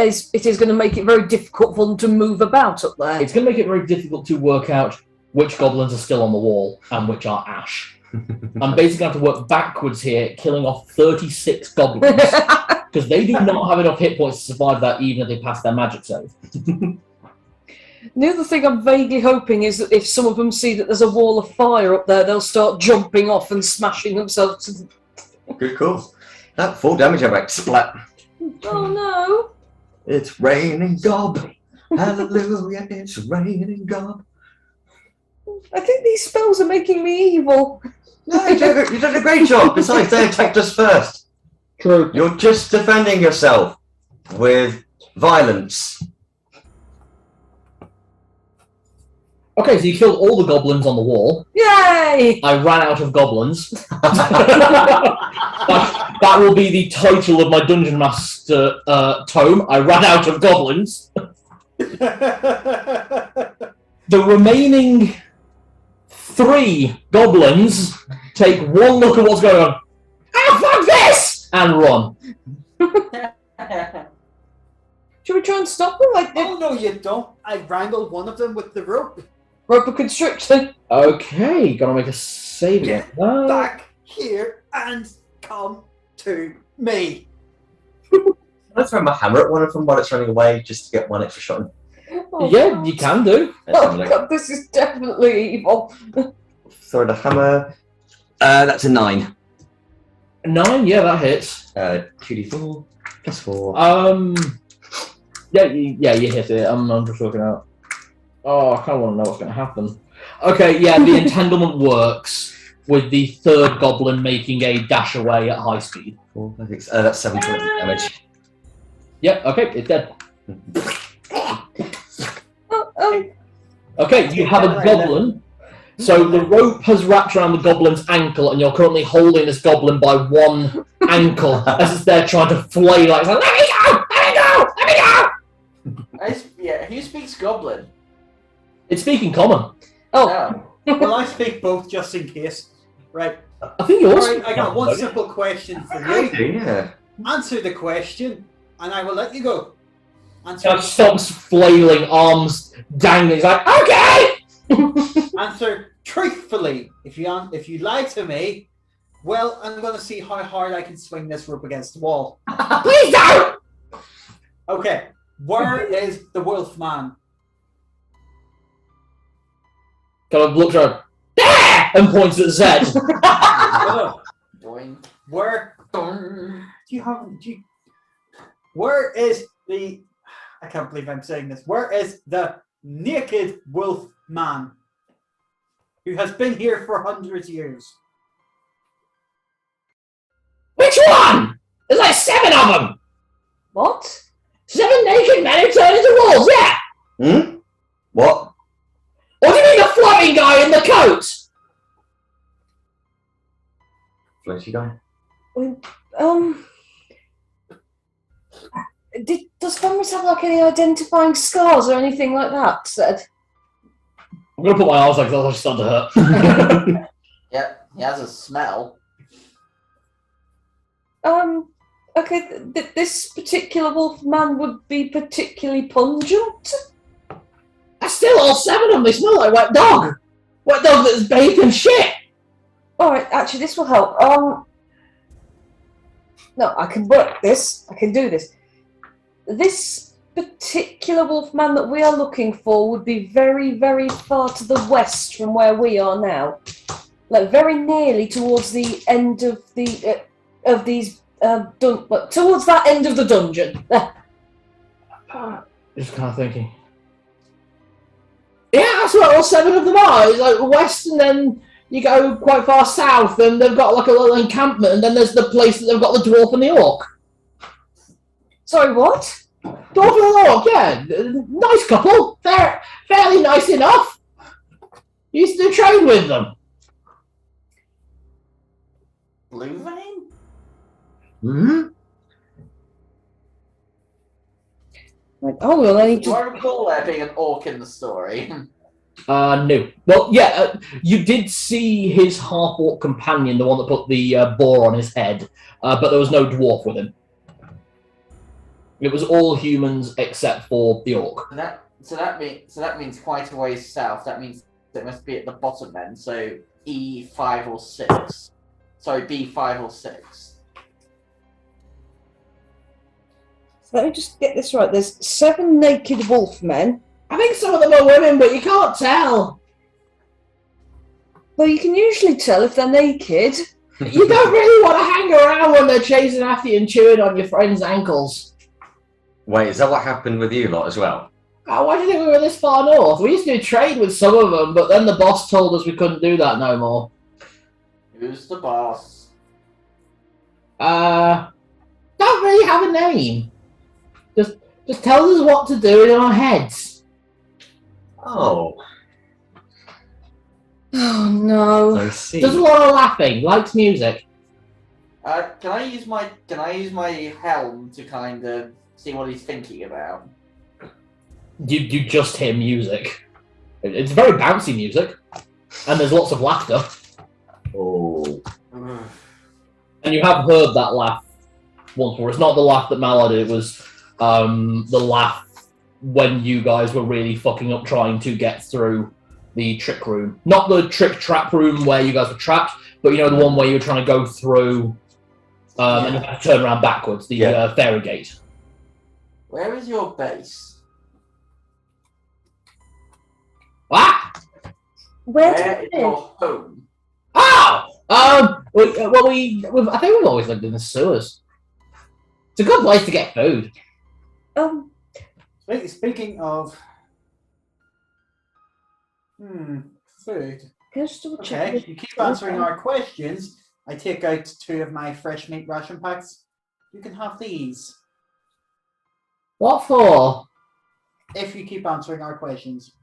is going to make it very difficult for them to move about up there. It's going to make it very difficult to work out which goblins are still on the wall and which are ash. I'm basically going to have to work backwards here, killing off 36 goblins, because they do not have enough hit points to survive that even if they pass their magic save. The other thing I'm vaguely hoping is that if some of them see that there's a wall of fire up there, they'll start jumping off and smashing themselves to the... Good call. That 4 damage effect. Splat. Oh no! It's raining gob. Hallelujah, it's raining gob. I think these spells are making me evil. No, you did a great job. Besides, they attacked us first. True. You're just defending yourself with violence. Okay, so you killed all the goblins on the wall. Yay! I ran out of goblins. that will be the title of my Dungeon Master tome. I ran out of goblins. The remaining 3 goblins take one look at what's going on. Ah, fuck this! And run. Should we try and stop them? Oh no, you don't. I wrangled one of them with the rope. Rope of constriction. Okay, gotta make a save again. Back here and come to me. I throw my hammer at one of them while it's running away, just to get one extra shot. Oh, Yeah, God. you can do. Oh God, this is definitely evil. Throw the hammer. That's a 9. 9, yeah, that hits. 2d4 plus 4. Yeah, you hit it. I'm just working out. Oh, I kind of want to know what's going to happen. Okay, yeah, the entanglement works with the 3rd goblin making a dash away at high speed. 4, 5, 6. That's 7 points of damage. Yep, okay, it's dead. Okay, you have a goblin. So the rope has wrapped around the goblin's ankle, and you're currently holding this goblin by one ankle as it's there trying to flay like, let me go! Let me go! Let me go! Yeah, who speaks Goblin? It's speaking common. Oh. Well, I speak both just in case. Right. I think yours. Alright, I got one simple question for you. Yeah. Answer the question, and I will let you go. Answer, Kind of stops flailing, arms dangling. He's like, okay! answer truthfully. If you lie to me, well, I'm going to see how hard I can swing this rope against the wall. Please don't! Okay. Where is the wolf man? Kind of looks around, there! And points at Zed. Oh, Doing. where? Where is the? I can't believe I'm saying this. Where is the naked wolf man who has been here for hundreds of years? Which one? There's like 7 of them! What? 7 naked men who turn into wolves, yeah! Hmm? What? What do you mean the floating guy in the coat? Floaty guy? Does Fenris have like any identifying scars or anything like that? Said. I'm gonna put my arms like that, I'll start to hurt. Yeah, he has a smell. Okay, this particular wolf man would be particularly pungent. That's still all 7 of them, they smell like wet dog! What dog that's bathed in shit? Alright, actually, this will help. No, I can work this. I can do this. This particular wolfman that we are looking for would be very, very far to the west from where we are now. Like, very nearly towards the end of the, towards that end of the dungeon. Just kind of thinking. Yeah, that's where all 7 of them are. It's like west, and then you go quite far south, and they've got like a little encampment, and then there's the place that they've got the dwarf and the orc. Sorry, what? Dwarf and the orc, yeah. Nice couple. They're fairly nice enough. Used to train with them. Blue vein? Hmm? Like, oh, well, I need Do I to... recall there being an orc in the story? No. Well, yeah, you did see his half-orc companion, the one that put the boar on his head, but there was no dwarf with him. It was all humans except for the orc. So that means quite a ways south. That means it must be at the bottom then. So E5 or 6. Sorry, B5 or 6. So let me just get this right. There's 7 naked wolf men. I think some of them are women, but you can't tell. Well, you can usually tell if they're naked. You don't really want to hang around when they're chasing after you and chewing on your friend's ankles. Wait, is that what happened with you lot as well? Oh, why do you think we were this far north? We used to trade with some of them, but then the boss told us we couldn't do that no more. Who's the boss? Don't really have a name. Just tell us what to do in our heads. Oh, Oh, no. I see. Does a lot of laughing, likes music. Can I use my helm to kind of see what he's thinking about? You just hear music. It's very bouncy music, and there's lots of laughter. Oh. And you have heard that laugh once before. It's not the laugh that Mallow did, it was the laugh when you guys were really fucking up trying to get through the trick room. Not the trick trap room where you guys were trapped, but you know the one where you were trying to go through and you had to turn around backwards, the fairy gate. Where is your base? Ah! Where Where do is you your live? home? Oh! I think we've always lived in the sewers. It's a good place to get food. Speaking of food. Can I just double check? Okay, you keep answering our questions. I take out 2 of my fresh meat ration packs. You can have these What for? if you keep answering our questions.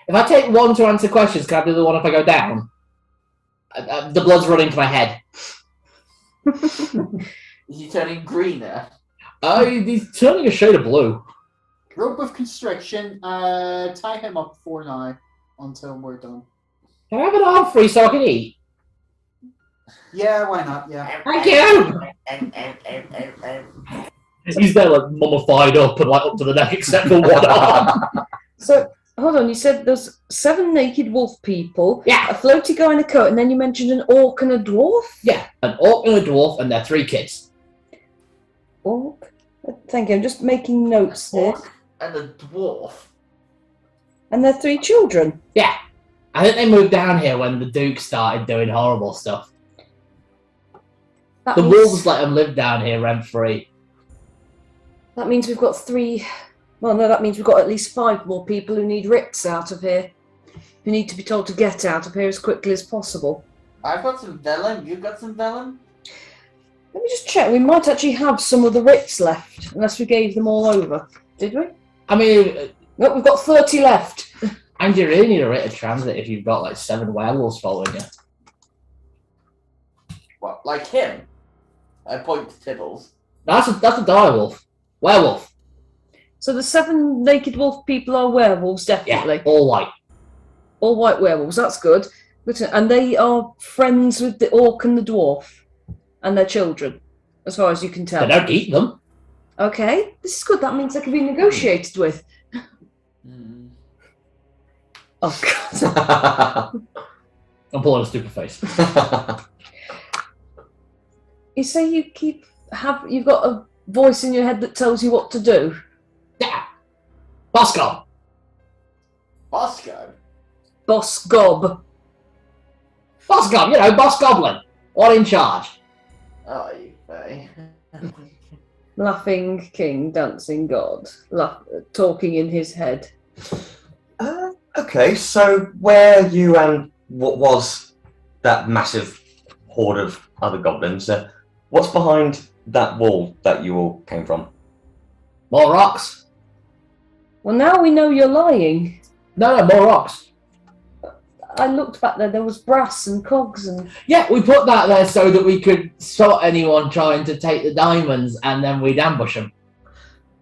If I take one to answer questions, can I do the one if I go down? The blood's running to my head. Is he turning greener? He's turning a shade of blue. Rope of constriction. Tie him up for now until we're done. Can I have an arm free so I can eat? Yeah, why not? Yeah. Thank you! He's there like mummified up and like up to the neck except for one arm. So, hold on, you said there's 7 naked wolf people, Yeah. a floaty guy in a coat, and then you mentioned an orc and a dwarf? Yeah, an orc and a dwarf and their 3 kids. Orc? Thank you, I'm just making notes here. Orc and a dwarf. And their 3 children. Yeah. I think they moved down here when the Duke started doing horrible stuff. That The means, wolves let them live down here rent-free. That means we've got 3... Well, no, that means we've got at least 5 more people who need writs out of here. Who need to be told to get out of here as quickly as possible. I've got some vellum. You've got some vellum? Let me just check. We might actually have some of the writs left, unless we gave them all over. Did we? I mean, No, we've got 30 left. and you really need a writ of transit if you've got like 7 werewolves following you. What, like him? I point to Tibbles. That's a direwolf. Werewolf. So the 7 naked wolf people are werewolves, definitely. Yeah, all white. All white werewolves, that's good. And they are friends with the orc and the dwarf. And their children, as far as you can tell. They don't eat them. Okay, this is good. That means they can be negotiated with. Oh God! I'm pulling a stupid face. You say you've got a voice in your head that tells you what to do. Yeah. Bosco. Bosco. Boss Gob. Bosco, Boss Goblin. What in charge? Oh, you say. Laughing king, dancing god, talking in his head. Okay, so where you and what was that massive horde of other goblins, what's behind that wall that you all came from? More rocks? Well, now we know you're lying. No, more rocks. I looked back there was brass and cogs and... Yeah, we put that there so that we could spot anyone trying to take the diamonds and then we'd ambush them.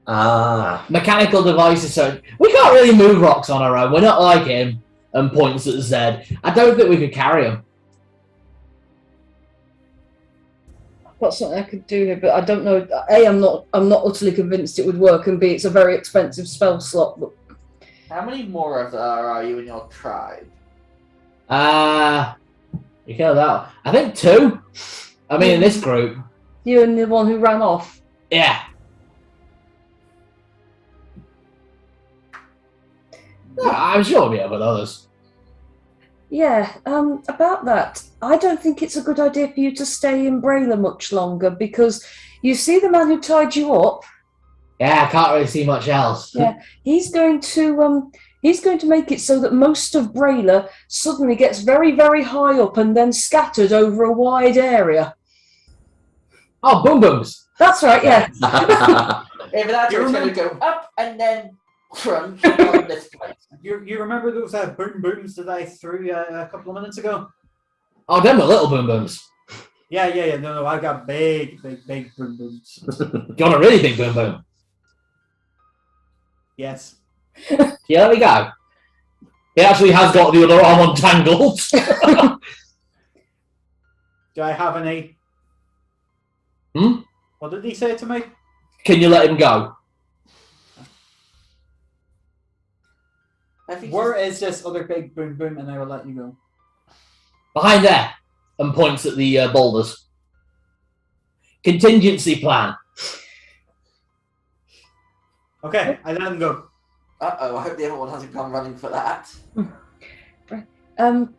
Ah. Mechanical devices, so we can't really move rocks on our own. We're not like him. And points at Zed. I don't think we could carry him. I've got something I could do here, but I don't know. A, I'm not utterly convinced it would work, and B, it's a very expensive spell slot. But... How many more of there are you in your tribe? You killed that. I think 2. I mean, in this group. You and the one who ran off. Yeah. No, I'm sure we'll be able with others. Yeah, about that, I don't think it's a good idea for you to stay in Brayla much longer, because you see the man who tied you up. Yeah, I can't really see much else. Yeah, he's going to make it so that most of Brayla suddenly gets very, very high up and then scattered over a wide area. Oh, boom booms. That's right, yeah. If that's You it's going to remember- go up and then crunch on this place. You remember those boom booms that I threw a couple of minutes ago? Oh, them were little boom booms. Yeah. No, I got big boom booms. You want a really big boom boom? Yes. Yeah, there we go. He actually has got the other arm untangled. Do I have any? Hmm? What did he say to me? Can you let him go? I think Where is this other big boom boom? And I will let you go. Behind there. And points at the boulders. Contingency plan. Okay, I let him go. Uh-oh, I hope the other one hasn't gone running for that.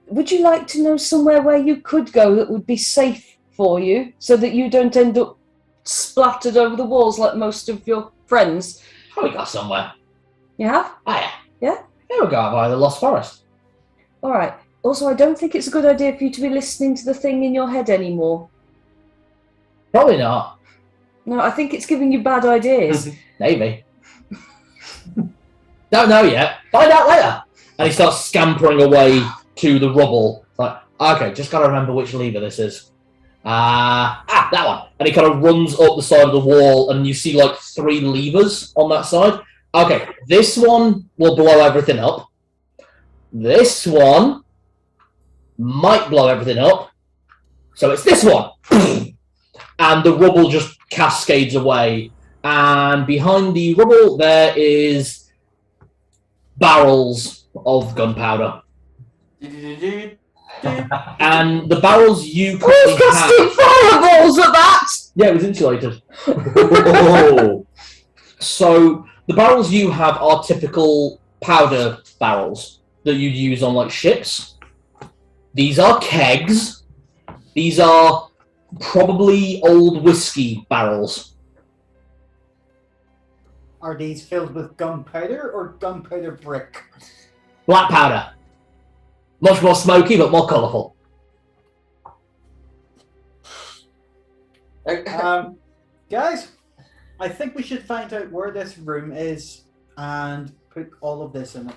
Would you like to know somewhere where you could go that would be safe for you, so that you don't end up splattered over the walls like most of your friends? Oh, we got somewhere. You have? Oh, yeah. Yeah? Yeah, we'll go out by the Lost Forest. All right. Also, I don't think it's a good idea for you to be listening to the thing in your head anymore. Probably not. No, I think it's giving you bad ideas. Maybe. Don't know yet. Find out later. And he starts scampering away to the rubble. Like, okay, just gotta remember which lever this is. That one. And he kind of runs up the side of the wall, and you see like 3 levers on that side. Okay, this one will blow everything up. This one might blow everything up. So it's this one. And the rubble just cascades away. And behind the rubble, there is barrels of gunpowder. And the barrels you currently Who's casting fireballs at that? Yeah, it was insulated. Oh. So the barrels you have are typical powder barrels that you'd use on like ships. These are kegs. These are probably old whiskey barrels. Are these filled with gunpowder or gunpowder brick? Black powder. Much more smoky, but more colourful. Guys, I think we should find out where this room is and put all of this in it.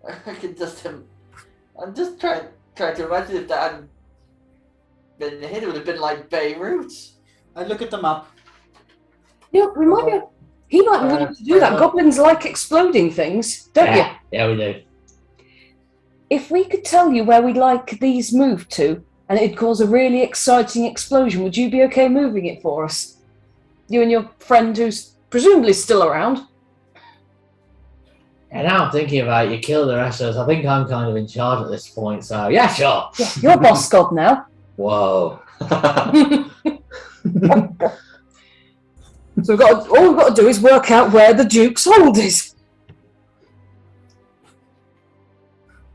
I can just I'm just trying to imagine if that hadn't been hit, it would have been like Beirut. I look at the map. Yeah, remind me. He might be willing to do that. Goblins like exploding things, don't you? Yeah, we do. If we could tell you where we'd like these moved to, and it'd cause a really exciting explosion, would you be okay moving it for us? You and your friend who's presumably still around. And now I'm thinking about it, you kill the rest of us. I think I'm kind of in charge at this point, so yeah, sure. Yeah, you're boss god now. Whoa. So all we've got to do is work out where the Duke's hold is.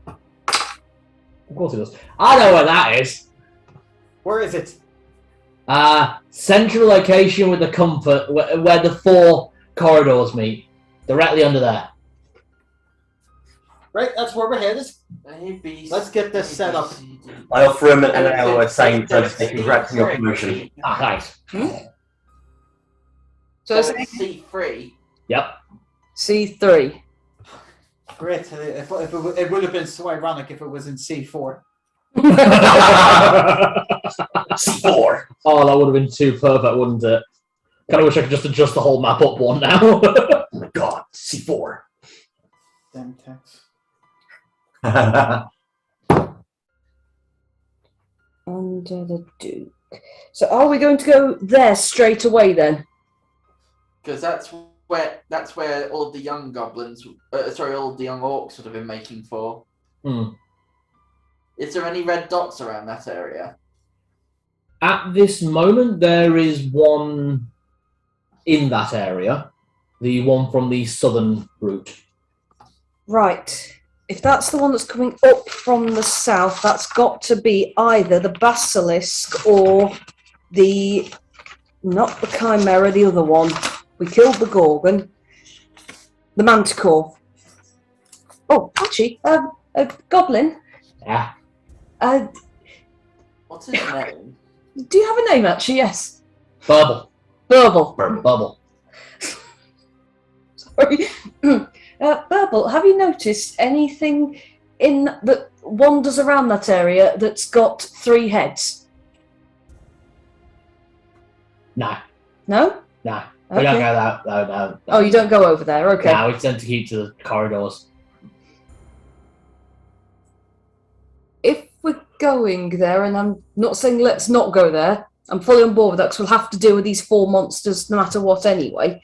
Of course it does. I know where that is. Where is it? Central location with the comfort, where the 4 corridors meet. Directly under there. Right, that's where we're headed. Maybe. Let's get this set up. I offer him an hour saying so to congrats on your promotion. Ah, thanks. So So it's C3. Yep. C3. Great. If it would have been so ironic if it was in C4. C4. Oh, that would have been too perfect, wouldn't it? Kind of wish I could just adjust the whole map up one now. Oh my god, C4. Damn text. Under the Duke. So are we going to go there straight away then? Because that's where all of the young goblins, all of the young orcs would have been making for. Hmm. Is there any red dots around that area? At this moment, there is one in that area. The one from the southern route. Right. If that's the one that's coming up from the south, that's got to be either the Basilisk or the... Not the Chimera, the other one. We killed the Gorgon. The Manticore. Oh, actually, a Goblin. Yeah. What's his name? Do you have a name, actually? Yes. Bubble. Burble. Bubble. Sorry. Burble, have you noticed anything in that wanders around that area that's got 3 heads? No. No? No. We don't Okay. go that. No. Oh, you don't go over there. Okay. No, we tend to keep to the corridors. If we're going there, and I'm not saying let's not go there, I'm fully on board with that because we'll have to deal with these 4 monsters no matter what anyway.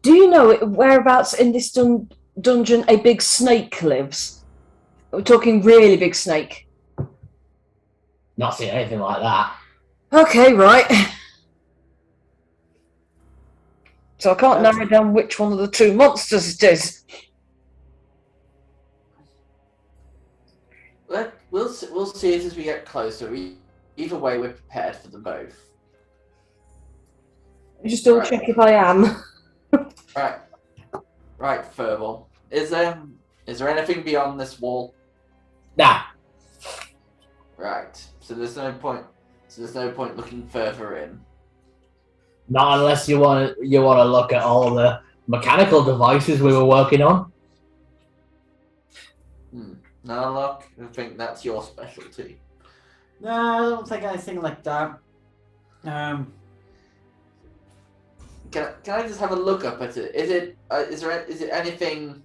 Do you know whereabouts in this dungeon a big snake lives? We're talking really big snake. Not seeing anything like that. Okay, right. So I can't narrow down which one of the 2 monsters it is. We'll see it as we get closer. Either way, we're prepared for them both. Just double check if I am. Right, Furball. Is there anything beyond this wall? Nah. Right. So there's no point looking further in. Not unless you want to look at all the mechanical devices we were working on. No, look. I think that's your specialty. No, I don't think anything like that. Can I just have a look up at it? Is it anything?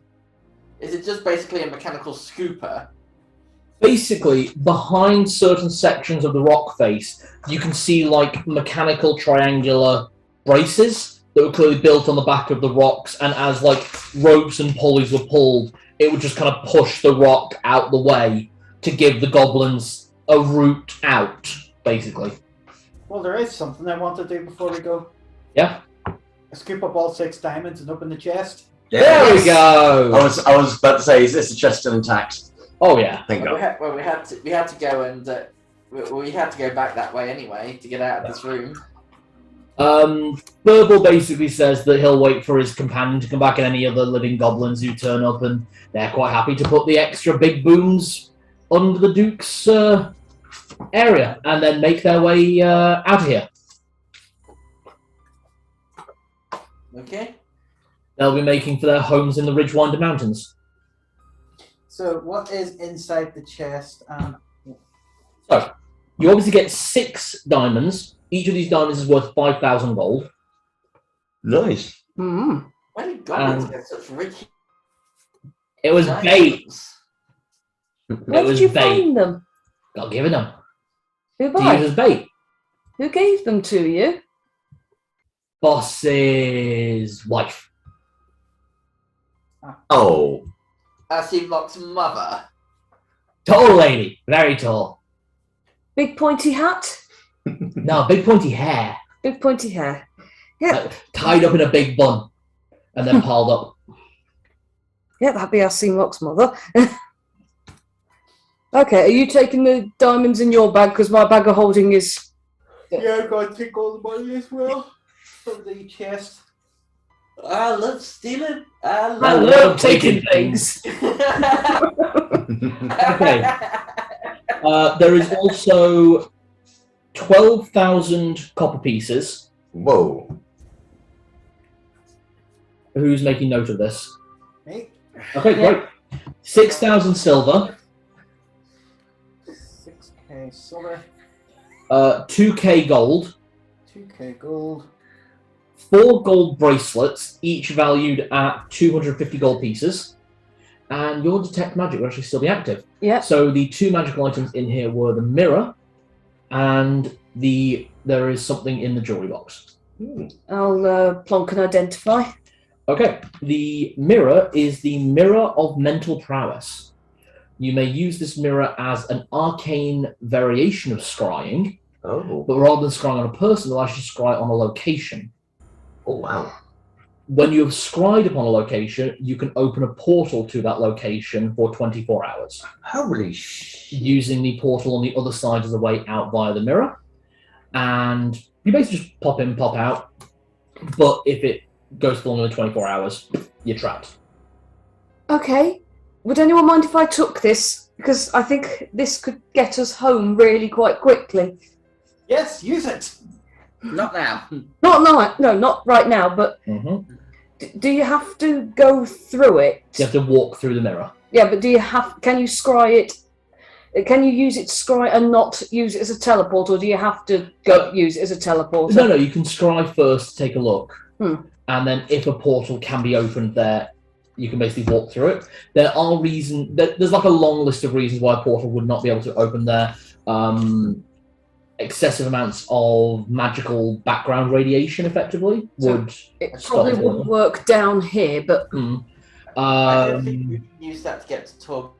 Is it just basically a mechanical scooper? Basically, behind certain sections of the rock face, you can see like mechanical triangular braces that were clearly built on the back of the rocks, and as like ropes and pulleys were pulled, it would just kind of push the rock out the way to give the goblins a route out, basically. Well, there is something I want to do before we go. Yeah. Scoop up all 6 diamonds and open the chest. There we go. I was about to say, is this the chest still intact? Oh yeah. Thank God. We had to go and we had to go back that way anyway to get out of this room. Burble basically says that he'll wait for his companion to come back and any other living goblins who turn up, and they're quite happy to put the extra big booms under the Duke's area and then make their way out of here. Okay. They'll be making for their homes in the Ridgewinder Mountains. So, what is inside the chest? So, you obviously get 6 diamonds. Each of these diamonds is worth 5,000 gold. Nice. Hmm. Why did goblins get such rich? It was bait. Where It was did you bait. find them? Got given them. Who To use by? as bait. Who gave them to you? Boss's wife. Oh, Asimlock's mother. Tall lady, very tall. Big pointy hat, No, big pointy hair, big pointy hair. Yeah, like, tied up in a big bun, and then piled up. yeah, that'd be our Seamlock's mother. Okay, are you taking the diamonds in your bag? Because my bag of holding is. Yeah, I've got to take all the money as well from the chest. I love stealing. I I love. love taking things. Okay. There is also 12,000 copper pieces. whoa. Who's making note of this? Me? Okay, great. 6,000 silver. 6k silver, 2k gold. 2k gold. 4 gold bracelets, each valued at 250 gold pieces. And your detect magic will actually still be active. Yeah. So the 2 magical items in here were the mirror, and there is something in the jewelry box. I'll plonk and identify. Okay, the mirror is the mirror of mental prowess. You may use this mirror as an arcane variation of scrying, Oh. but rather than scrying on a person, it allows you to scry on a location. Oh, wow. When you have scried upon a location, you can open a portal to that location for 24 hours, Holy shit. using the portal on the other side as a way out via the mirror. And you basically just pop in, pop out, but if it goes for longer than 24 hours, you're trapped. Okay. Would anyone mind if I took this? Because I think this could get us home really quite quickly. Yes, use it. Not now. Not right now, but Mm-hmm. do you have to go through it? You have to walk through the mirror. Yeah, but can you scry it? Can you use it to scry and not use it as a teleport, or do you have to go use it as a teleport? No, you can scry first to take a look. And then if a portal can be opened there, you can basically walk through it. There are there's like a long list of reasons why a portal would not be able to open there. Excessive amounts of magical background radiation effectively would It stop probably it. wouldn't work down here, but I don't think we can use that to get to talk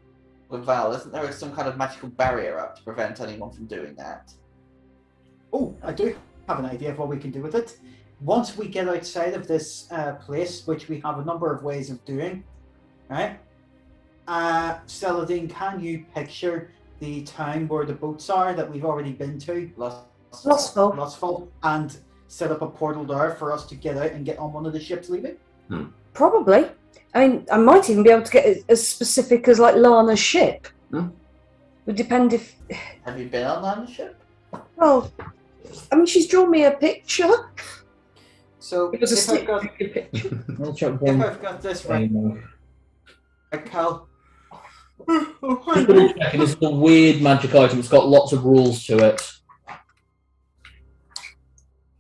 with Val. Isn't there some kind of magical barrier up to prevent anyone from doing that? Oh, I do have an idea of what we can do with it. Once we get outside of this place, which we have a number of ways of doing, right? Celadine, can you picture the town where the boats are that we've already been to? Lustful, and set up a portal there for us to get out and get on one of the ships leaving? probably. I mean, I might even be able to get it as specific as like Lana's ship. Would depend if. Have you been on Lana's ship? Well, I mean, she's drawn me a picture. So It was a if stick I've got, picture. I'll check if one I've got this right, thing. Cal. Just double checking, this is a weird magic item. It's got lots of rules to it.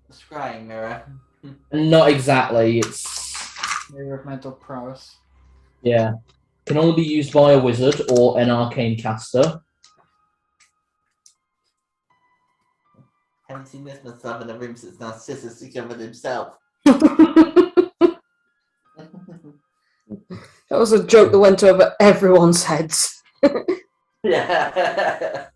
The scrying mirror. Not exactly. It's Mirror of mental prowess. yeah. Can only be used by a wizard or an arcane caster. Haven't seen this myself in the room since Narcissus discovered himself. That was a joke that went over everyone's heads. Yeah.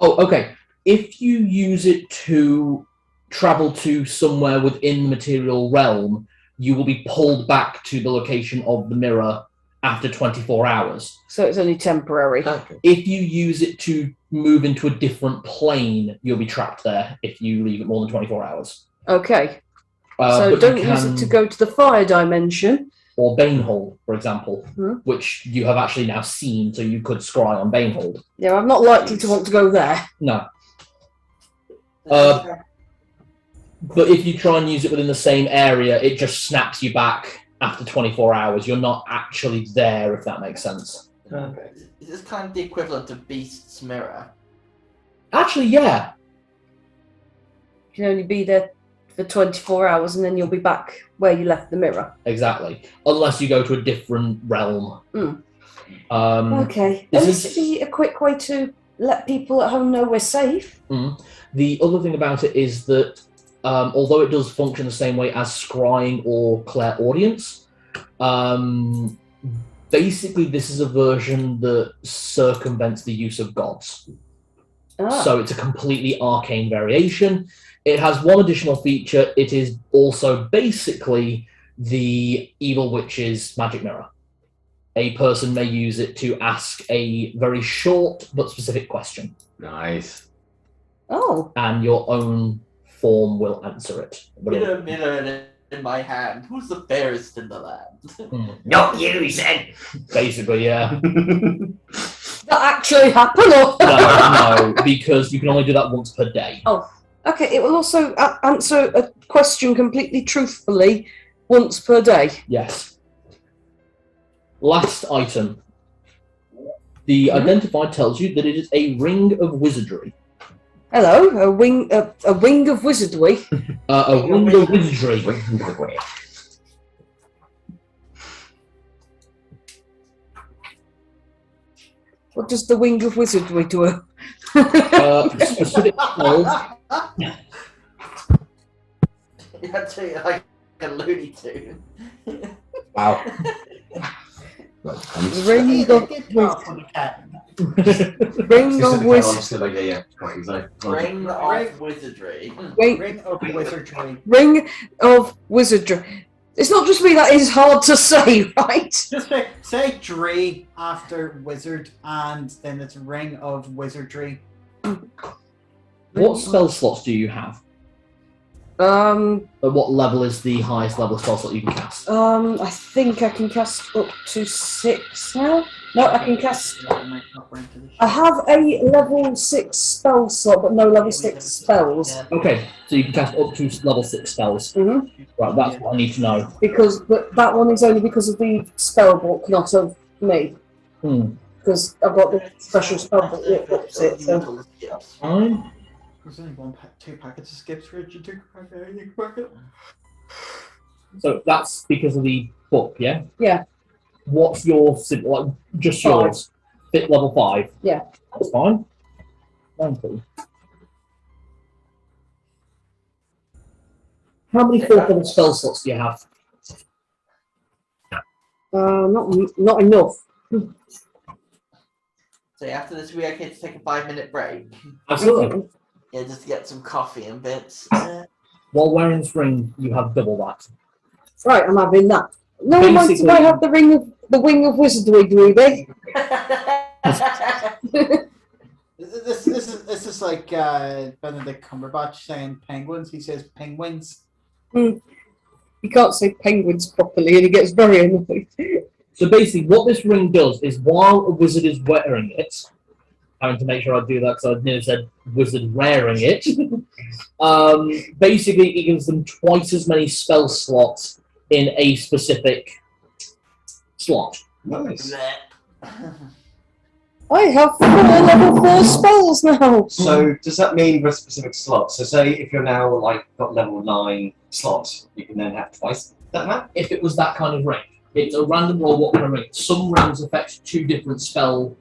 Oh, okay. If you use it to travel to somewhere within the material realm, you will be pulled back to the location of the mirror after 24 hours. So it's only temporary. Okay. If you use it to move into a different plane, you'll be trapped there if you leave it more than 24 hours. Okay. But So you don't use it to go to the fire dimension. Or Banehold, for example, Hmm. which you have actually now seen, so you could scry on Banehold. Yeah, I'm not likely to want to go there. No. But if you try and use it within the same area, it just snaps you back after 24 hours. You're not actually there, if that makes sense. Okay. Is this kind of the equivalent of Beast's mirror? Actually, yeah. You can only be there for 24 hours and then you'll be back where you left the mirror. Exactly. Unless you go to a different realm. Okay. this This is- would be a quick way to let people at home know we're safe. The other thing about it is that although it does function the same way as scrying or clairaudience, Basically, this is a version that circumvents the use of gods. Ah. So it's a completely arcane variation. It has one additional feature. It is also basically the Evil Witch's magic mirror. A person may use it to ask a very short but specific question, Nice. Oh. and your own form will answer it. With a mirror in my hand, who's the fairest in the land? Not you, he said. Basically, yeah. That actually happened? Or? No, because you can only do that once per day. Oh. Okay, it will also answer a question completely truthfully once per day. Yes. Last item. The identifier tells you that it is a ring of wizardry. Hello, a wing of wizardry. A ring of wizardry. What does the wing of wizardry do? Specific spells. You had to like a Looney Tune. Wow. Ring of Ring of wizardry. Ring of wizardry. Ring of wizardry. Ring of wizardry. It's not just me that is hard to say, right? Just say Dre after wizard, and then it's ring of wizardry. What spell slots do you have? At what level is the highest level spell slot you can cast? I think I can cast up to 6 now. No, I can cast. I have a level 6 spell slot, but no level 6 spells. Okay, so you can cast up to level 6 spells. Mm-hmm. Right, that's what I need to know. But that one is only because of the spell book, not of me. Because I've got the special spell book that ups it. So. Fine. There's only 2 packets of skips for each packet. So that's because of the book, yeah? Yeah. What's your like just 5. yours? Fit level 5. Yeah. That's fine. Thank you. How many 4th level spell slots do you have? Not enough. So after this, we are okay to take a 5-minute break. Absolutely. Yeah, just to get some coffee and bits. While wearing this ring, you have double that. Right, I'm having that. No one minds if I have the wing of wizardry, do they? This is like Benedict Cumberbatch saying penguins. He says penguins. You can't say penguins properly, and he gets very annoyed. So basically, what this ring does is, while a wizard is wearing it, having to make sure I do that because I nearly said wizard wearing it. Basically, it gives them twice as many spell slots in a specific slot. Nice. I have 4 level 4 spells now. So does that mean for a specific slot? So say if you're now like got level 9 slots, you can then have twice that amount? If it was that kind of ring, it's a random roll. What kind of ring? Some rings affect 2 different spell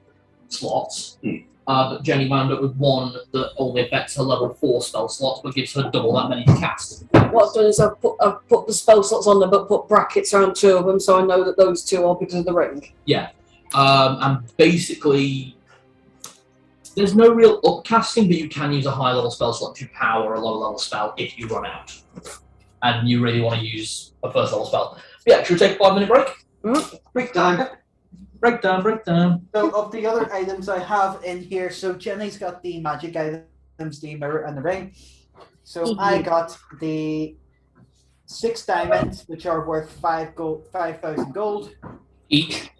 slots. But Jenny wound up with one that only affects her level 4 spell slots, but gives her double that many to cast. What I've done is I've put the spell slots on them, but put brackets around 2 of them, so I know that those 2 are because of the ring. Yeah. And basically, there's no real upcasting, but you can use a high level spell slot to power a low level spell if you run out. And you really want to use a first level spell. But yeah, should we take a 5-minute break? Break time. Breakdown. So of the other items I have in here, so Jenny's got the magic items, the mirror and the ring. So I got the 6 diamonds, which are worth 5,000 gold Each.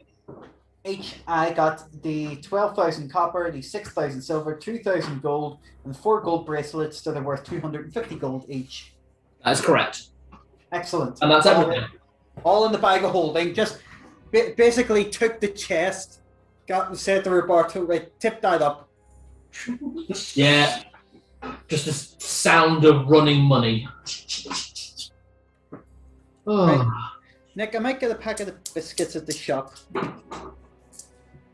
I got the 12,000 copper, the 6,000 silver, 2,000 gold, and 4 gold bracelets that are worth 250 gold each. That's correct. Excellent. And that's everything. All in the bag of holding. Just basically took the chest, said to Roberto, right, tip that up. Yeah. Just the sound of running money. Oh. Right. Nick, I might get a packet of biscuits at the shop.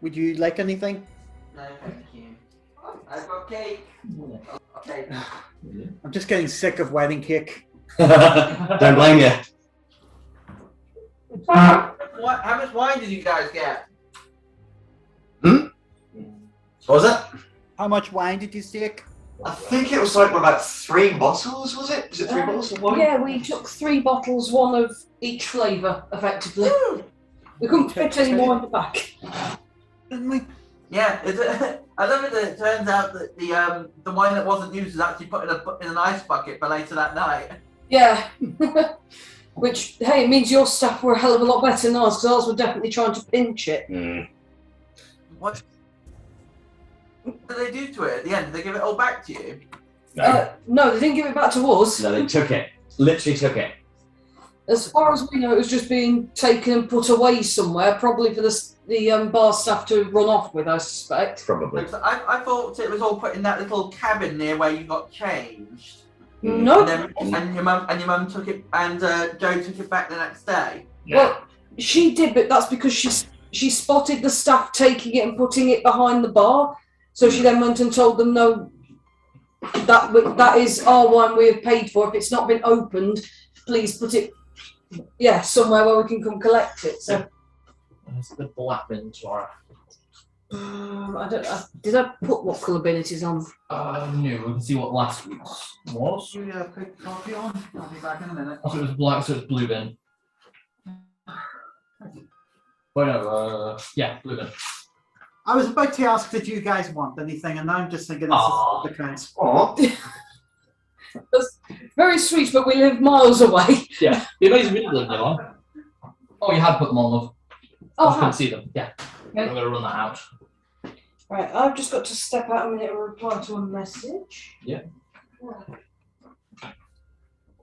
Would you like anything? No, thank you. I've got cake. Okay. I'm just getting sick of wedding cake. Don't blame you. How much wine did you guys get? What was that? How much wine did you take? I think it was like about 3 bottles, was it? Was it 3 bottles of wine? Yeah, we took 3 bottles, one of each flavour, effectively. We couldn't fit any more in the back. Didn't we? Yeah, I love it that it turns out that the wine that wasn't used was actually put in an ice bucket for later that night. Yeah. Which, hey, it means your staff were a hell of a lot better than ours, because ours were definitely trying to pinch it. What did they do to it at the end? Did they give it all back to you? No, they didn't give it back to us. No, they took it. Literally took it. As far as we know, it was just being taken and put away somewhere, probably for the bar staff to run off with, I suspect. Probably. I thought it was all put in that little cabin near where you got changed. No. And your mum took it, and Joe took it back the next day. Well, she did, but that's because she spotted the staff taking it and putting it behind the bar. So she then went and told them, no, that is our wine we have paid for. If it's not been opened, please put it, somewhere where we can come collect it. So It's the black bin, Laura. I don't know. Did I put what colour bin it is on? No, we can see what last week's was. You put coffee on? I'll be back in a minute. So it was black, so it's blue bin. Wait, no, blue bin. I was about to ask, did you guys want anything? And now I'm just thinking this is the counts. That's very sweet, but we live miles away. Yeah, the amazing we live near. Oh, you had put them on, love. Oh, I couldn't see them. Yeah, Okay. I'm gonna run that out. Right, I've just got to step out a minute and reply to a message. Yeah.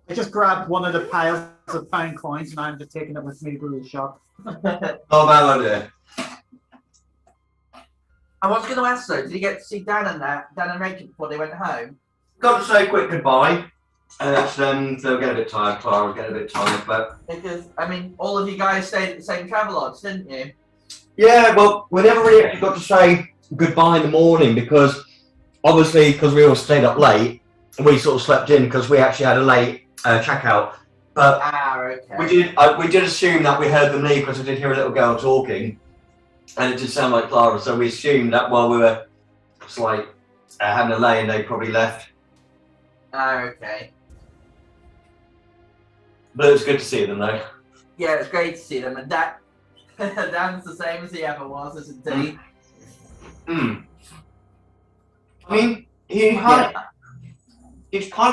I just grabbed one of the piles of pound coins and I'm just taking it with me to the shop. Oh, bad idea. I was going to ask though, did you get to see Dan and Rachel before they went home? Got to say a quick goodbye. They'll get a bit tired. Clara will get a bit tired, but Because, I mean, all of you guys stayed at the same travel lodge, didn't you? yeah, well, we never really actually got to say goodbye in the morning because obviously, because we all stayed up late, we sort of slept in because we actually had a late checkout. But Okay. we did assume that we heard them leave because we did hear a little girl talking, and it did sound like Clara. So we assumed that while we were just like having a lay, and they probably left. Okay. But it was good to see them though. Yeah, it's great to see them, and Dan's the same as he ever was, isn't he? I mean, he's kind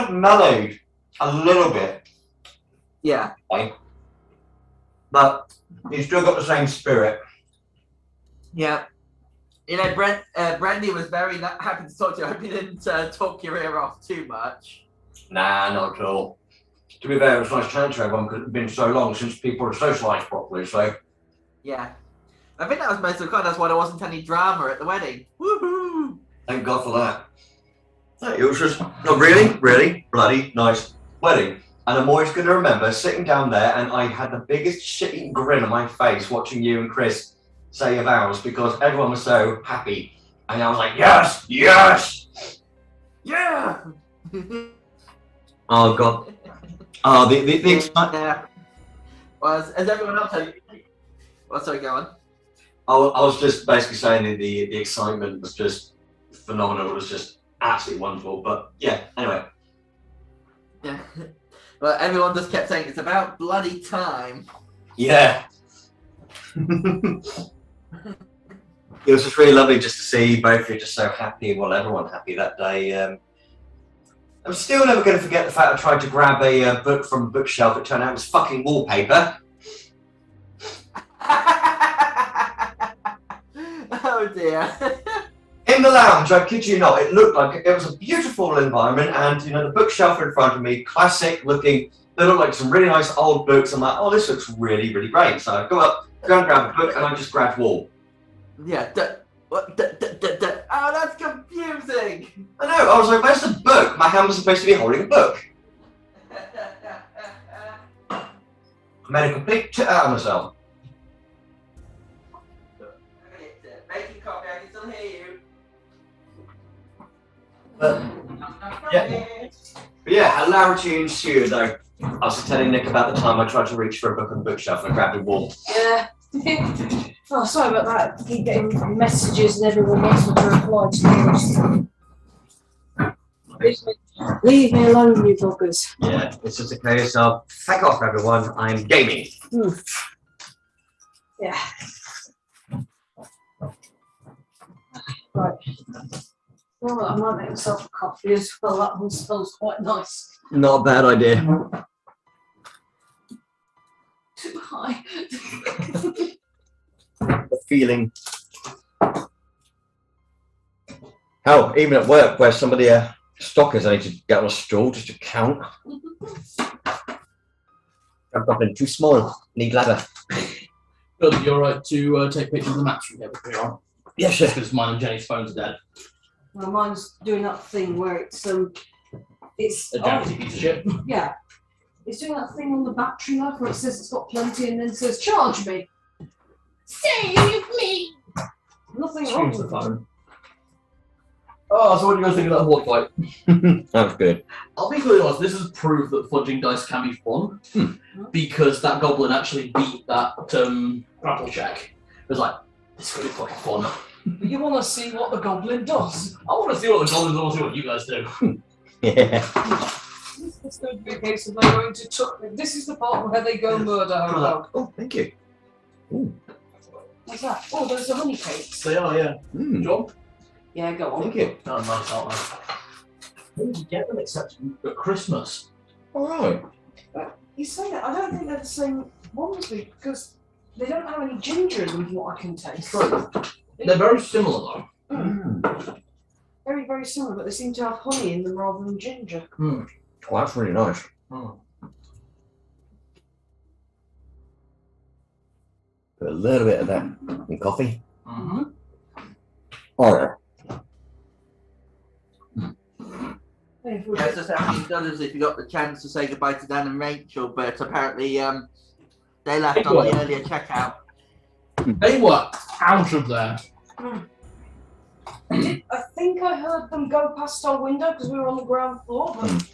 of mellowed a little bit, Yeah. but he's still got the same spirit. Yeah. You know, Brandy was very happy to talk to you. I hope you didn't talk your ear off too much. Nah, not at all. To be fair, it was nice chatting to everyone because it's been so long since people had socialised properly, so. Yeah. I think that was most of the time. That's why there wasn't any drama at the wedding. Woohoo! Thank God for that. No, it was just a really, really bloody nice wedding. And I'm always going to remember sitting down there and I had the biggest shitty grin on my face watching you and Chris say your vows because everyone was so happy. And I was like, yes, yes! Yeah! Oh, God. Oh, the excitement. Yeah. Well, as everyone else had... Well, sorry, go on. I was just basically saying that the excitement was just phenomenal. It was just absolutely wonderful. But yeah, anyway. Yeah. Well, everyone just kept saying it's about bloody time. Yeah. It was just really lovely just to see both of you just so happy, well, everyone happy that day. I'm still never going to forget the fact I tried to grab a book from a bookshelf. It turned out it was fucking wallpaper. Oh dear. In the lounge, I kid you not, it looked like it was a beautiful environment, and you know the bookshelf in front of me, classic looking. They look like some really nice old books. I'm like, oh, this looks really, really great. So I go and grab a book, and I just grabbed wall. Yeah. Oh, that's confusing. I know. I was like, where's the book? My hand was supposed to be holding a book. I made a complete tit out of myself. Making coffee, I can still hear you. But yeah, hilarity ensued though. I was telling Nick about the time I tried to reach for a book on the bookshelf and I grabbed a wall. Yeah. Oh, sorry about that. I keep getting messages and everyone wants me to reply to you. Leave me alone, you buggers. Yeah, it's just a case of thank off everyone, I'm gaming. Yeah. Right. Well, I might make myself a coffee as well. That one smells quite nice. Not a bad idea. Too high. The feeling. Hell, even at work where some of the stockers I need to get on a stool just to count. I've got been too small. Need ladder. Bill, you're right to take pictures of the maps from here if you're on. Yeah, sure. Because mine and Jenny's phones are dead. Well, mine's doing that thing where it's A janky piece of shit. yeah. It's doing that thing on the battery life where it says it's got plenty and then says charge me. Save me. Nothing wrong Screams the with that. phone. Oh, so what do you guys think of that horde fight? That was good. I'll be completely honest, this is proof that fudging dice can be fun. Because that goblin actually beat that grapple check. It was like, this is going to be fucking fun. You want to see what the goblin does? I want to see what the goblins do, I want to see what you guys do. Yeah. It's going to be a case of they're going to this is the part where they go murder her. Oh, thank you. Ooh. What's that? Oh, there's the honey cakes. They are, yeah. John, Yeah, go on. thank you. Oh, nice, aren't they? When did you get them except at Christmas? All right. You say that, I don't think they're the same ones because they don't have any ginger in them from what I can taste. True. They're very similar though. Very, very similar, but they seem to have honey in them rather than ginger. Oh, that's really nice. Put a little bit of that in coffee. All right. Yeah, just having done as if you got the chance to say goodbye to Dan and Rachel, but apparently they left on the earlier checkout. They were out of there. I think I heard them go past our window because we were on the ground floor, but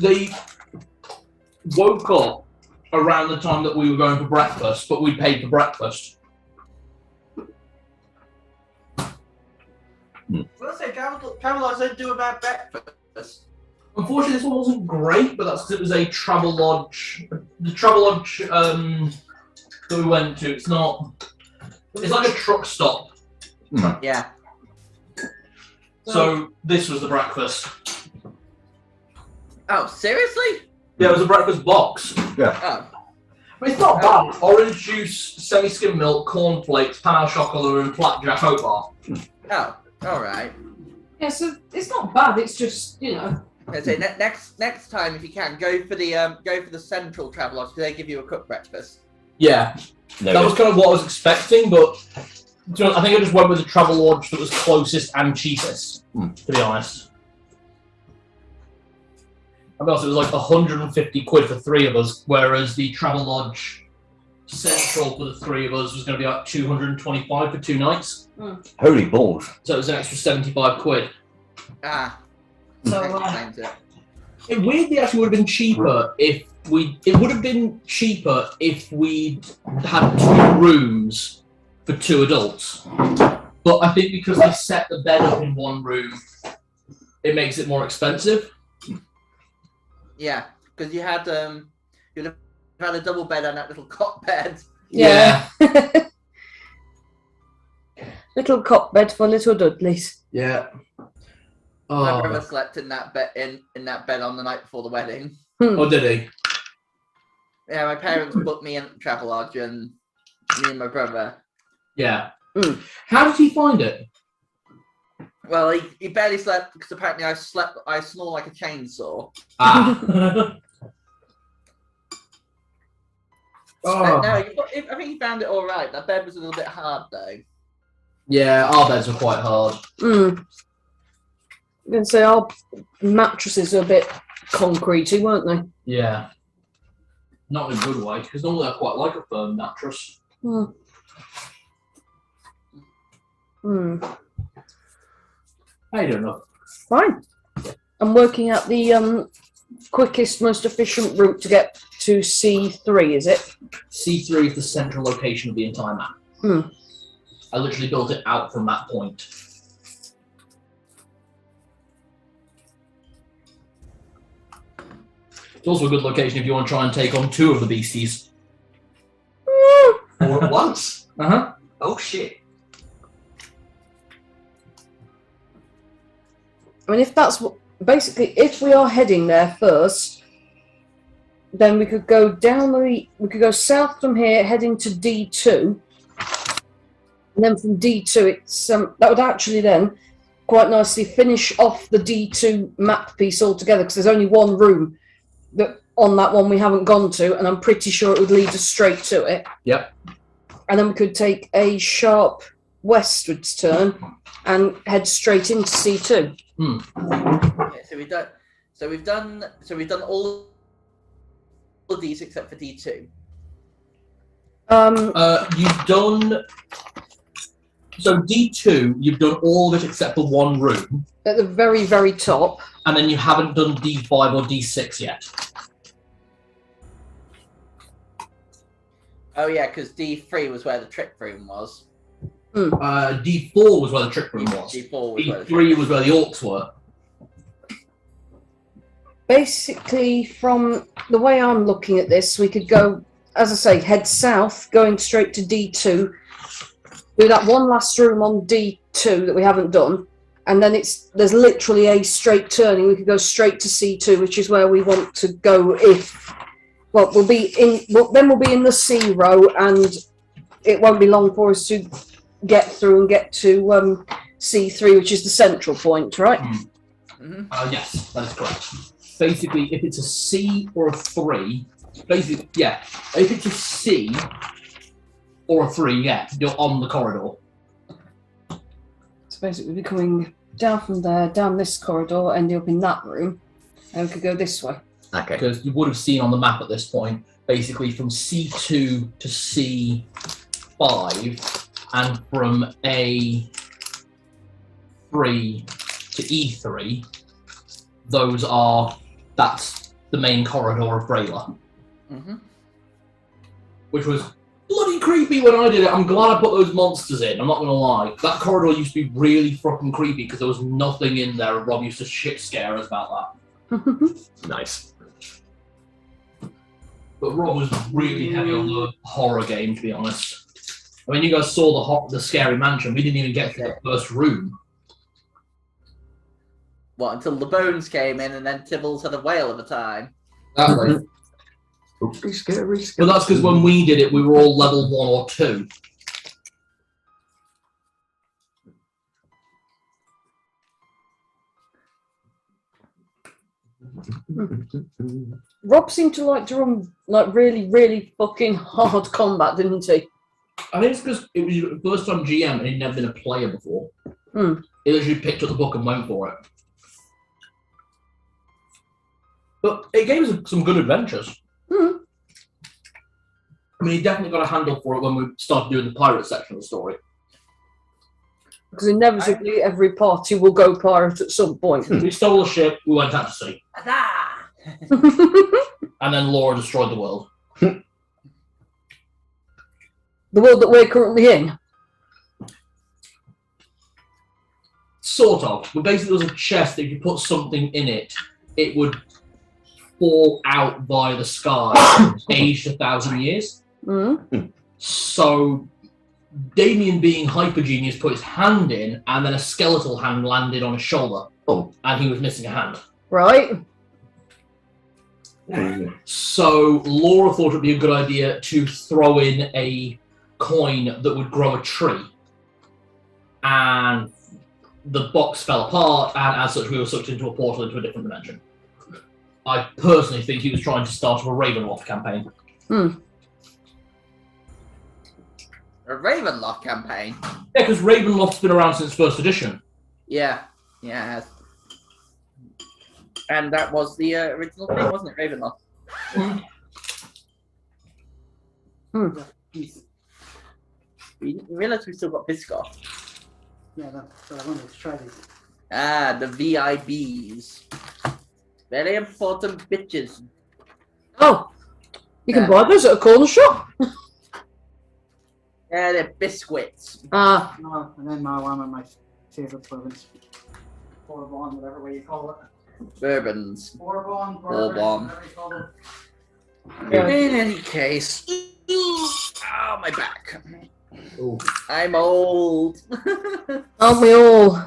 They woke up around the time that we were going for breakfast, but we paid for breakfast. Well, I say Travelodge don't do a bad breakfast. Unfortunately, this one wasn't great, but that's because it was a travel lodge. The travel lodge that we went to, it's not. It's like a truck stop. Yeah. So this was the breakfast. Oh, seriously? Yeah, it was a breakfast box. Oh. But it's not bad. Orange juice, semi-skim milk, cornflakes, pan au chocolat, and flapjack oat bar. Oh, all right. yeah, so it's not bad. It's just I say next time if you can go for the central Travelodge because they give you a cooked breakfast. Yeah, that was kind of what I was expecting, but to be honest, I think I just went with the travel lodge that was closest and cheapest. To be honest. I mean, it was like 150 quid for 3 of us, whereas the travel lodge central for the 3 of us was going to be like 225 for 2 nights. Holy balls. So it was an extra 75 quid. Ah. so. Explains it. It weirdly actually would have been cheaper if it would have been cheaper if we'd had 2 rooms for 2 adults. But I think because they set the bed up in 1 room, it makes it more expensive. Yeah, because you'd have had a double bed and that little cot bed. Yeah. Little cot bed for little Dudleys. Yeah. My brother slept in that bed in that bed on the night before the wedding. Oh, did he? Yeah, my parents booked me in Travelodge and me and my brother. Yeah. How did he find it? Well, he barely slept because apparently I snore like a chainsaw. Ah. No, I think he found it all right. That bed was a little bit hard though. Yeah, our beds were quite hard. I'm going to say our mattresses are a bit concretey, weren't they? Yeah. Not in a good way, because normally I quite like a firm mattress. I don't know. Fine. I'm working out the quickest, most efficient route to get to C3, is it? C3 is the central location of the entire map. I literally built it out from that point. It's also a good location if you want to try and take on 2 of the beasties. All at once. Uh-huh. Oh shit. I mean, if that's what... Basically, if we are heading there first, then we could go down the... We could go south from here, heading to D2. And then from D2, it's that would actually then quite nicely finish off the D2 map piece altogether, because there's only one room that on that one we haven't gone to, and I'm pretty sure it would lead us straight to it. Yep. And then we could take a sharp westwards turn and head straight into C2. Yeah, so we've done all of these except for D2. You've done... So D2, you've done all of it except for one room. At the very, very top. And then you haven't done D5 or D6 yet. Oh yeah, because D3 was where the trick room was. D4 was where the trick room was. D4 was where the D3 was where the orcs were. Basically, from the way I'm looking at this, we could go, as I say, head south, going straight to D2, do that one last room on D2 that we haven't done, and then there's literally a straight turning. We could go straight to C2, which is where we want to go. We'll be in the C row, and it won't be long for us to get through and get to C3, which is the central point, right? Yes, that is correct. Basically, if it's a C or a 3, basically, yeah. If it's a C or a 3, yeah, you're on the corridor. So basically, we'll be coming down from there, down this corridor, ending up in that room, and we could go this way. Okay. Because you would have seen on the map at this point, basically from C2 to C5, and from A3 to E3, that's the main corridor of Brayla. Which was bloody creepy when I did it. I'm glad I put those monsters in, I'm not going to lie. That corridor used to be really fucking creepy because there was nothing in there, and Rob used to shit scare us about that. Nice. But Rob was really heavy on the horror game, to be honest. I mean, you guys saw the scary mansion. We didn't even get to the first room. What, until the bones came in, and then Tibbles had a whale of a time. Exactly. Oops, scary. But that's because when we did it, we were all level 1 or 2. Rob seemed to like to run like really, really fucking hard combat, didn't he? I think it's because it was the first time GM and he'd never been a player before. He literally picked up the book and went for it. But it gave us some good adventures. I mean, he definitely got a handle for it when we started doing the pirate section of the story. Because inevitably every party will go pirate at some point. We stole a ship, we went out to sea. And then Laura destroyed the world. The world that we're currently in. Sort of. But basically there was a chest that if you put something in it, it would fall out via the sky, aged 1,000 years. So Damien, being hyper genius, put his hand in, and then a skeletal hand landed on his shoulder. And he was missing a hand. Right. So Laura thought it'd be a good idea to throw in a coin that would grow a tree. And the box fell apart, and as such we were sucked into a portal into a different dimension. I personally think he was trying to start a Ravenloft campaign. A Ravenloft campaign? Yeah, because Ravenloft's been around since first edition. Yeah, it has. And that was the original thing, wasn't it, Ravenloft? We realised we still got Biscoff. Yeah, that's what I wanted to try these. Ah, the VIBs. Very important bitches. Oh, you can Yeah. buy those at a corner shop. Yeah, they're biscuits. Ah, Oh, and then Malama, my favorite province. Bourbon, whatever way you call it. Bourbons. Bourbon, Bourbon. whatever you call it. yeah. In any case, oh my back. Ooh. I'm old. Aren't we all?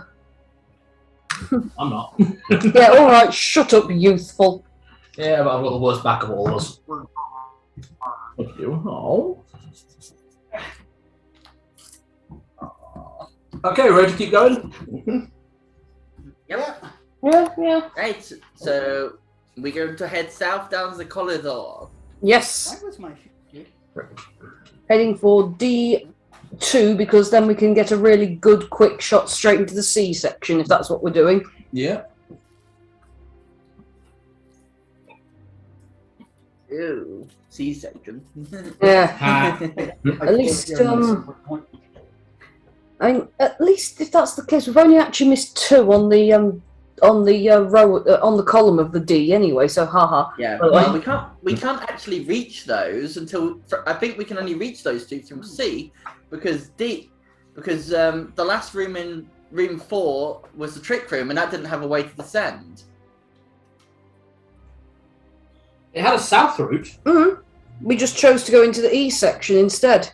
I'm not. Yeah, all right. Shut up, youthful. Yeah, but I've got the worst back of all of us. Thank you. Oh. Okay, ready to keep going? Yep. Yeah. Right, so we're going to head south down the corridor. Yes. Why was my shoe? Heading for D2 because then we can get a really good quick shot straight into the C section if that's what we're doing. Yeah. Ew, C-section. Yeah. Ah. At least, I mean, at least if that's the case, we've only actually missed 2 on the row on the column of the D anyway. So haha. Yeah, Oh, well, we can't actually reach those until I think we can only reach those 2 from C because the last room in room 4 was the trick room and that didn't have a way to descend. It had a south route. Mm-hmm. We just chose to go into the E section instead.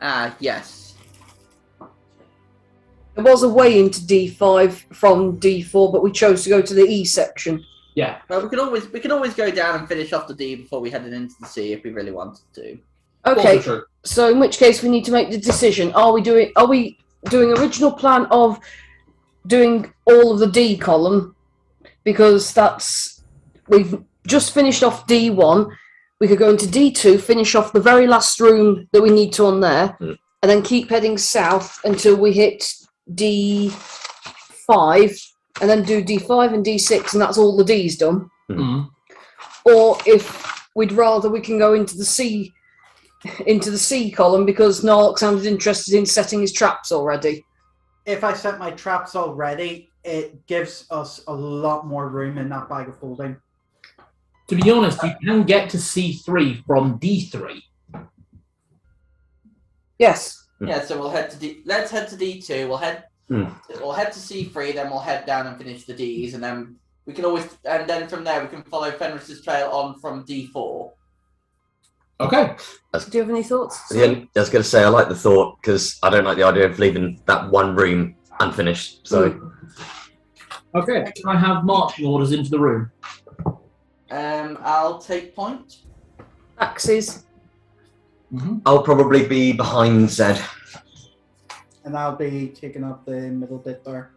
Ah, yes. There was a way into D5 from D4, but we chose to go to the E section. Yeah. Well, we can always go down and finish off the D before we headed into the C if we really wanted to. Okay, Also true. so in which case we need to make the decision. Are we doing original plan of doing all of the D column? Because we've just finished off D1. We could go into D2, finish off the very last room that we need to on there, and then keep heading south until we hit D5, and then do D5 and D6, and that's all the D's done. Mm. Or if we'd rather, we can go into the C column because Narlock sounded interested in setting his traps already. If I set my traps already, it gives us a lot more room in that bag of holding. To be honest, you can get to C3 from D3. Yes. Yeah, so we'll head to let's head to D2. We'll head to C3, then we'll head down and finish the Ds, and then we can always then from there we can follow Fenris's trail on from D4. Okay. Do you have any thoughts? Yeah, I was going to say I like the thought because I don't like the idea of leaving that one room unfinished. So Okay. Can I have marching orders into the room? I'll take point. Axes. I'll probably be behind Zed. And I'll be taking up the middle bit there.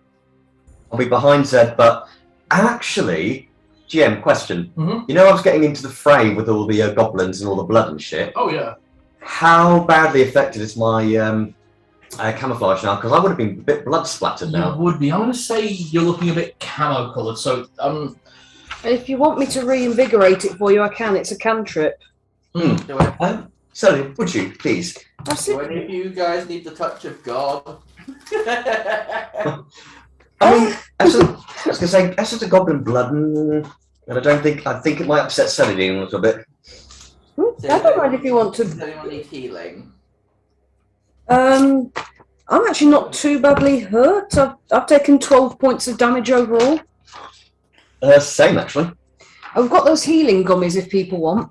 I'll be behind Zed, but actually, GM, question. Mhm. You know I was getting into the fray with all the goblins and all the blood and shit. Oh, yeah. How badly affected is my camouflage now? Because I would have been a bit blood splattered You now. would be. I'm going to say you're looking a bit camo coloured, so If you want me to reinvigorate it for you, I can. It's a cantrip. Do So, would you, please? any of you guys need the touch of God? I mean, I was going to say, as a goblin blood, and I think it might upset Celadine a little bit. I don't mind if you want Does to. anyone need healing? I'm actually not too badly hurt. I've taken 12 points of damage overall. Same, actually. I've got those healing gummies if people want.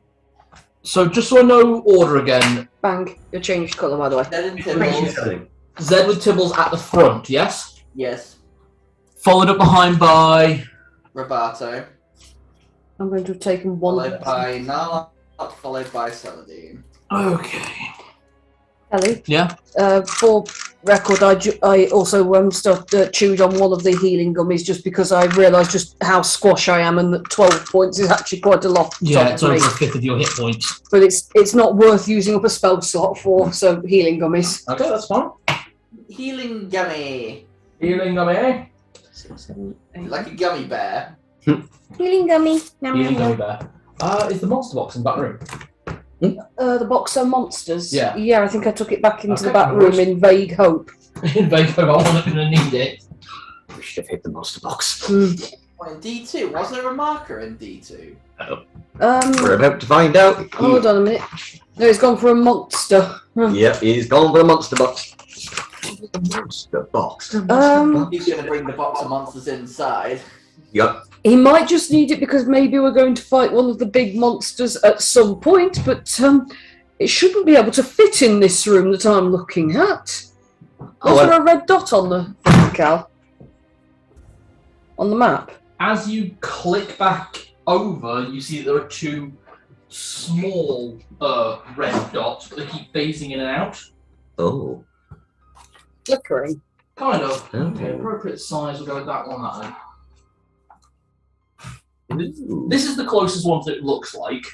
So just so I know order again, Bang, you changed colour by the way. Dead and Tibbles. Zed with Tibbles at the front, yes? Yes. Followed up behind by... Robato. I'm going to have taken one. Followed by Nala. Followed by Celadine. Okay. Ellie. Yeah? For record, I also chewed on one of the healing gummies just because I realised just how squash I am and that 12 points is actually quite a lot. Yeah, it's for over me. a fifth of your hit points. But it's not worth using up a spell slot for, so healing gummies. Okay, that's fine. Healing gummy. Healing gummy. 6, 7, 8. Like a gummy bear. Healing gummy. Nom, Healing nom, gummy bear. Is the monster box in the back room? The box of monsters. Yeah. Yeah, I think I took it back into the Okay, back no room worries. in vague hope. In Vaco, I wasn't going to need it. We should have hit the monster box. Hmm. What, in D2? Was there a marker in D2? We're about to find out. Hold on a minute. No, he's gone for a monster. Yep, he's gone for the monster box. Monster box. He's going to bring the box of monsters inside. Yep. He might just need it because maybe we're going to fight one of the big monsters at some point, but it shouldn't be able to fit in this room that I'm looking at. Was there a red dot on the Cal? On the map? As you click back over, you see that there are two small red dots, but they keep phasing in and out. Oh. Flickering. Kind of. Okay. Appropriate size, we'll go with that one, that way. Ooh. This is the closest one that it looks like,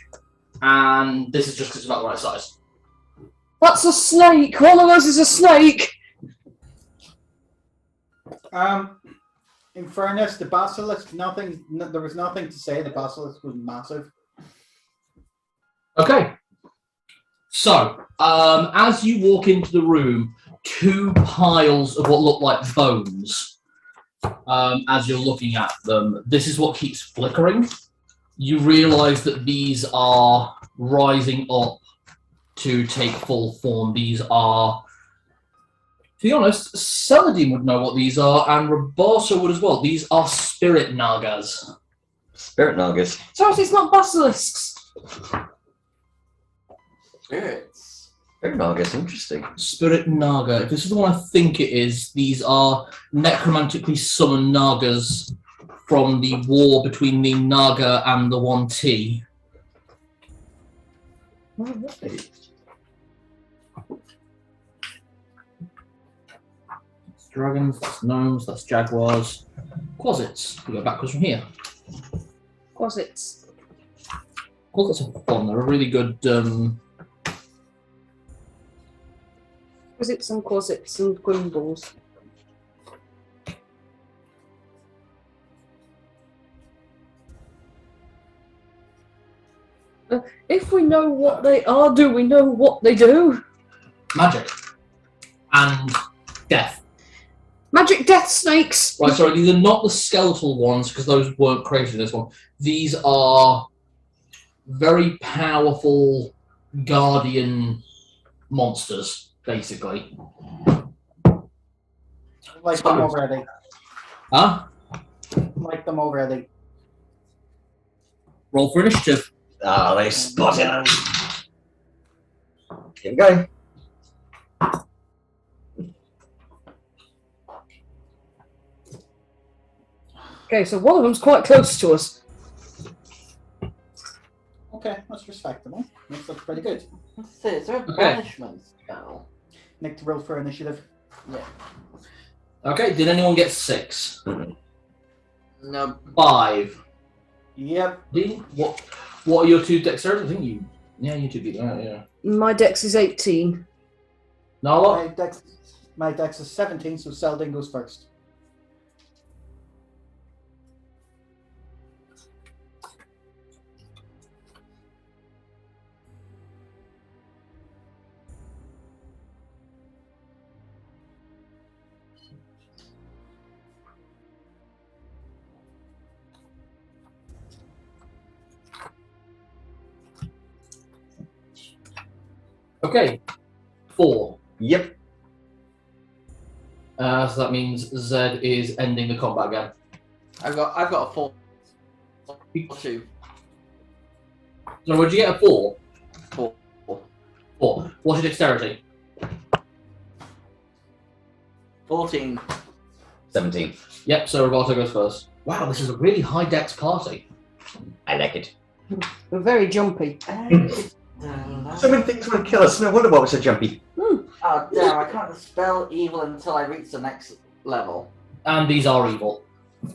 and this is just because it's about the right size. That's a snake! One of us is a snake! In fairness, the basilisk, there was nothing to say. The basilisk was massive. Okay. So, as you walk into the room, two piles of what look like bones, as you're looking at them, this is what keeps flickering. You realise that these are rising up to take full form. These are, to be honest, Saladin would know what these are, and Robosa would as well. These are spirit nagas. Spirit Nagas. So it's not basilisks. Spirits. Spirit Nagas, interesting. Spirit Naga. If this is the one I think it is, these are necromantically summoned Nagas from the war between the Naga and the 1T. That's dragons, that's gnomes, that's jaguars. Quasits. We go backwards from here. Quasits. Quasits are fun. They're a really good... Quasits and Quimbles. If we know what they are, do we know what they do? magic. And death. Magic death snakes! Right, sorry, these are not the skeletal ones, because those weren't created in this one. These are very powerful guardian monsters, basically. Like them already. Huh? Like them already. Roll for initiative. Ah, they spotted us. Here we go. Okay, so one of them's quite close to us. Okay, that's respectable. That's pretty good. Let's see, is there a Okay. banishment spell? Nick to roll for initiative. Yeah. Okay, did anyone get 6? No. 5. Yep. Dean, what are your two dexterity? I think you... Yeah, you two beat that, yeah. My dex is 18. Nala? My dex is 17, so Seldin goes first. Okay. 4. Yep. So that means Zed is ending the combat again. I've got a 4. 2. So would you get a 4? 4. 4. What's your dexterity? 14. 17. Yep, so Roboto goes first. Wow, this is a really high dex party. I like it. We're very jumpy. So many things want to kill us. No wonder why we're so jumpy. Oh damn, I can't dispel evil until I reach the next level. And these are evil.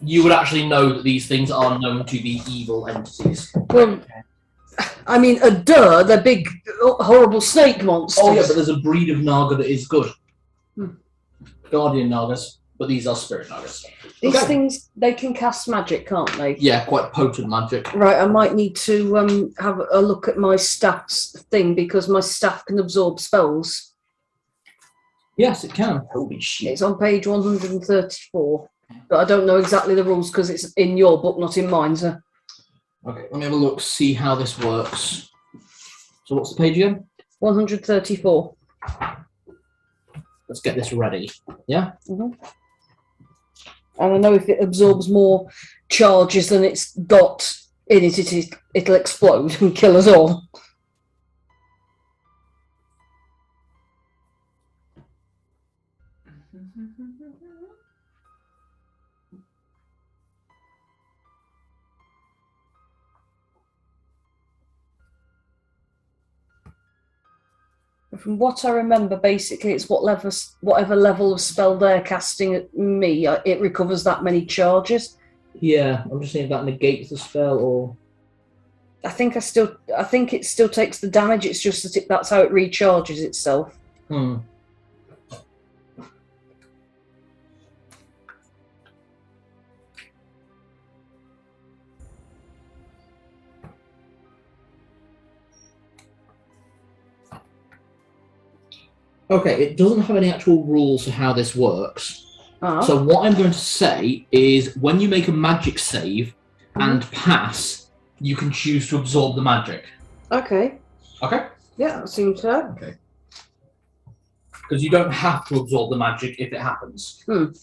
You would actually know that these things are known to be evil entities. Well, I mean, they're big, horrible snake monsters. Oh yeah, but there's a breed of Naga that is good. Hmm. Guardian Nagas, but these are spirit Nagas. These Okay. things, they can cast magic, can't they? Yeah, quite potent magic. Right, I might need to have a look at my staff's thing because my staff can absorb spells. Yes, it can. Holy shit. It's on page 134. But I don't know exactly the rules because it's in your book, not in mine. So Okay, let me have a look, see how this works. So what's the page again? 134. Let's get this ready. Yeah? And I know if it absorbs more charges than it's got in it, it'll explode and kill us all. From what I remember, basically, it's whatever level of spell they're casting at me, it recovers that many charges. Yeah, I'm just seeing if that negates the spell or... I think it still takes the damage. It's just that that's how it recharges itself. Okay, it doesn't have any actual rules for how this works. Ah. So what I'm going to say is when you make a magic save and pass, you can choose to absorb the magic. Okay. Okay? Yeah, that seems fair. Okay. Because you don't have to absorb the magic if it happens. Okay,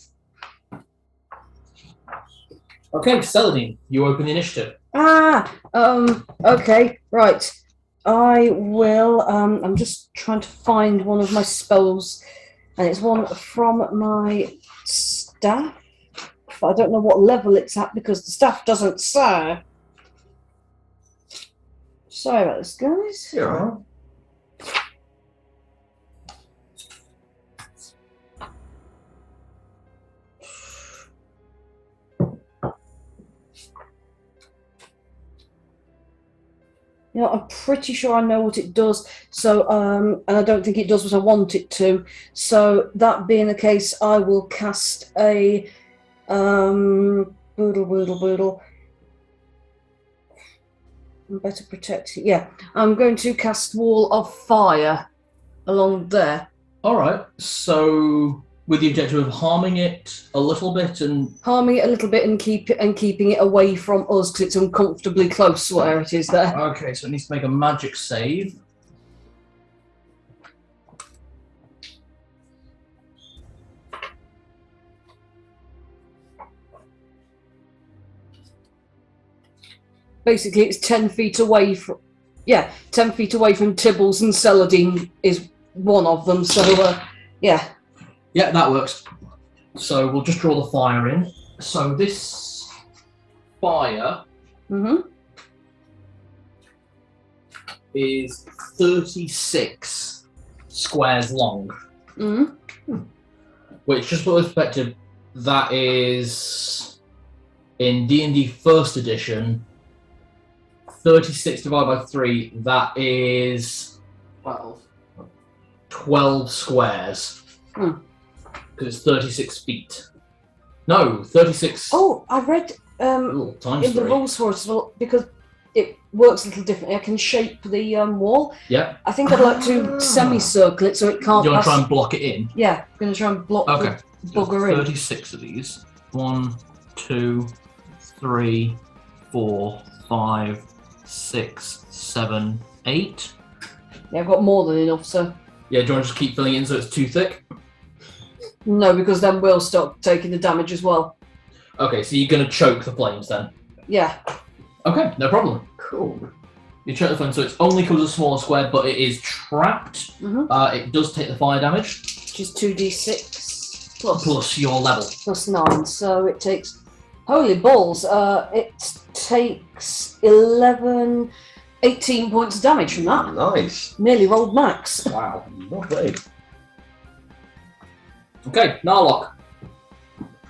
Celadine, you open the initiative. Okay, right. I will, I'm just trying to find one of my spells, and it's one from my staff, but I don't know what level it's at because the staff doesn't say. Sorry about this, guys. You're all right. You know, I'm pretty sure I know what it does. So, and I don't think it does what I want it to. So, that being the case, I will cast a boodle. I'm better protected. Yeah, I'm going to cast Wall of Fire along there. All right. So with the objective of harming it a little bit and harming it a little bit and keeping it away from us because it's uncomfortably close where it is there. Okay, so it needs to make a magic save. Basically, it's 10 feet away from. Yeah, 10 feet away from Tibbles, and Celadine is one of them. So, yeah. Yeah, that works. So we'll just draw the fire in. So this fire is 36 squares long. Which, just for perspective, that is in D&D First Edition. 36 divided by 3, that is 12 squares. Because it's 36 feet. No, 36. Oh, I read times in the 3. rules for it as well, because it works a little differently. I can shape the wall. Yeah. I think I'd like to semicircle it so it can't. You want to try and block it in? Yeah, I'm going to try and block the bugger in. 36 of these. 1, 2, 3, 4, 5, 6, 7, 8. Yeah, I've got more than enough, so. Yeah, do you want to just keep filling it in so it's too thick? No, because then we'll start taking the damage as well. Okay, so you're going to choke the flames then? Yeah. Okay, no problem. Cool. You choke the flames, so it only covers a smaller square, but it is trapped. It does take the fire damage. Which is 2d6 plus your level. Plus 9, so it takes... Holy balls, it takes 18 points of damage from that. Nice. Nearly rolled max. Wow. Lovely. Okay, Narlock.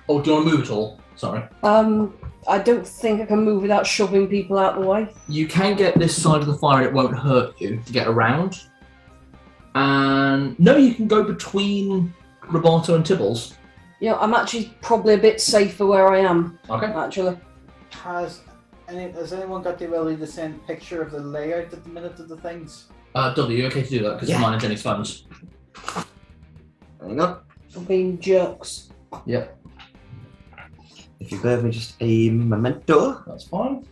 Oh, do you want to move at all? Sorry. I don't think I can move without shoving people out the way. You can get this side of the fire, it won't hurt you to get around. And no, you can go between Roboto and Tibbles. Yeah, I'm actually probably a bit safer where I am. Okay. Actually. Has anyone got the ability to send a picture of the layout at the minute of the things? W, you okay to do that? Because it's mine and Jenny's phones. Hang on. For being jerks. Yep. If you bear with me just a memento. That's fine.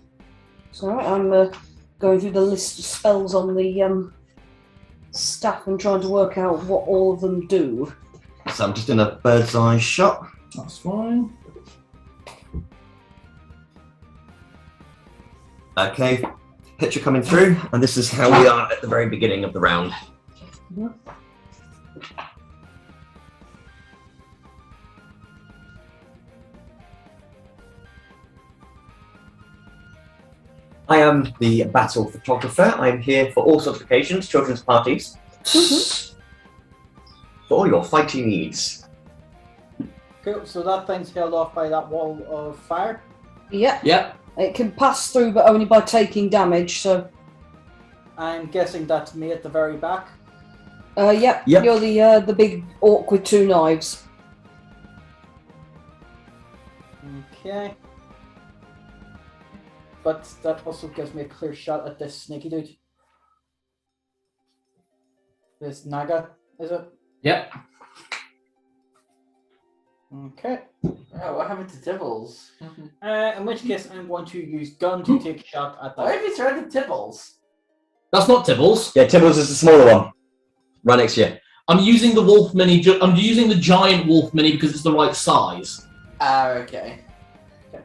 It's alright, I'm going through the list of spells on the staff and trying to work out what all of them do. So I'm just in a bird's eye shot. That's fine. Okay, picture coming through, and this is how we are at the very beginning of the round. Mhm. I am the battle photographer. I'm here for all sorts of occasions, children's parties, for all your fighting needs. Cool. So that thing's held off by that wall of fire. Yep. Yep. It can pass through, but only by taking damage. So, I'm guessing that's me at the very back. yep. Yep. You're the big orc with two knives. Okay. But that also gives me a clear shot at this snaky dude. This Naga, is it? Yep. Okay. Oh, what happened to Tibbles? In which case, I'm going to use gun to take a shot at Why that. have you threatened Tibbles? That's not Tibbles. Yeah, Tibbles is the smaller one. Right next to you. I'm using the wolf mini. I'm using the giant wolf mini because it's the right size. Ah, okay.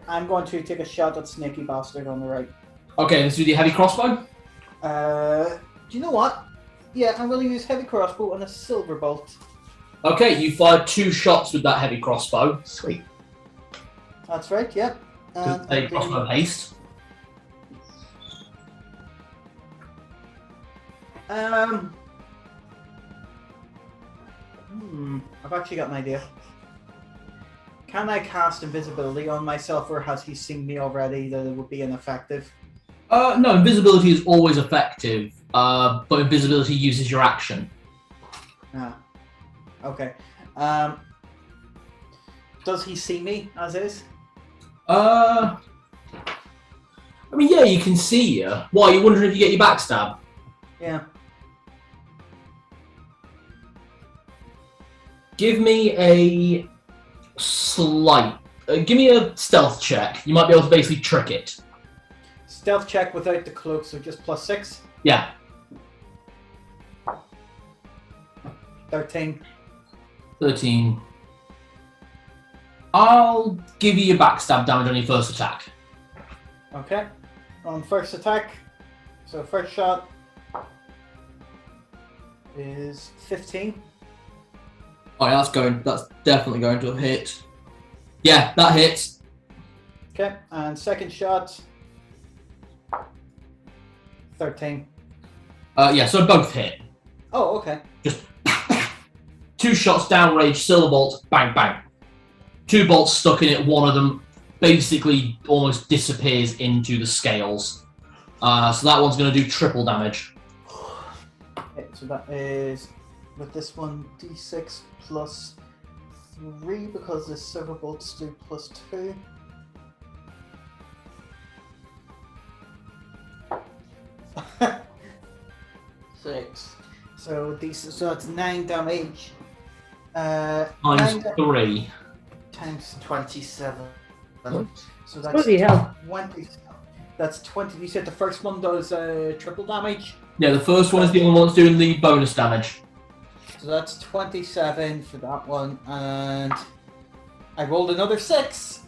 I'm going to take a shot at Snaky Bastard on the right. Okay, let's do the heavy crossbow. Do you know what? Yeah, I'm going to use heavy crossbow and a silver bolt. Okay, you fired 2 shots with that heavy crossbow. Sweet. That's right. Yep. And Heavy crossbow haste. I've actually got an idea. Can I cast invisibility on myself, or has he seen me already that it would be ineffective? No, invisibility is always effective, but invisibility uses your action. Ah. Okay. Does he see me as is? I mean, yeah, you can see you. Why, you wondering if you get your backstab? Yeah. Give me a slight... give me a stealth check. You might be able to basically trick it. Stealth check without the cloak, so just +6. Yeah. 13. 13. I'll give you your backstab damage on your first attack. Okay. On first attack, so first shot is 15. Oh yeah, that's definitely going to hit. Yeah, that hits. Okay, and second shot, 13. Yeah, so both hit. Oh, okay. Just 2 shots downrange, silver bolt, bang, bang. 2 bolts stuck in it, one of them basically almost disappears into the scales. So that one's going to do triple damage. Okay, so that is, with this one, d6 plus 3, because the silver bolts do +2. Six. So that's 9 damage. Times 9 3. times 27. So that's Bloody hell. 20. That's 20. You said the first one does triple damage. Yeah, the first one is the only one that's doing the bonus damage. So that's 27 for that one, and I rolled another 6.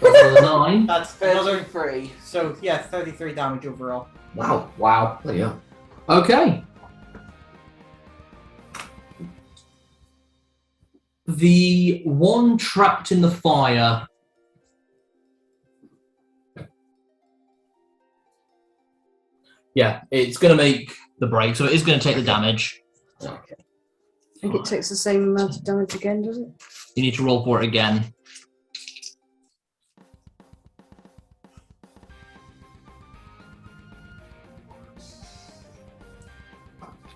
Another 9. That's another 33. So yeah, 33 damage overall. Wow. Wow. There you are. Okay. The one trapped in the fire. Yeah, it's going to make the break, so it is going to take the damage. I think it takes the same amount of damage again, does it? You need to roll for it again.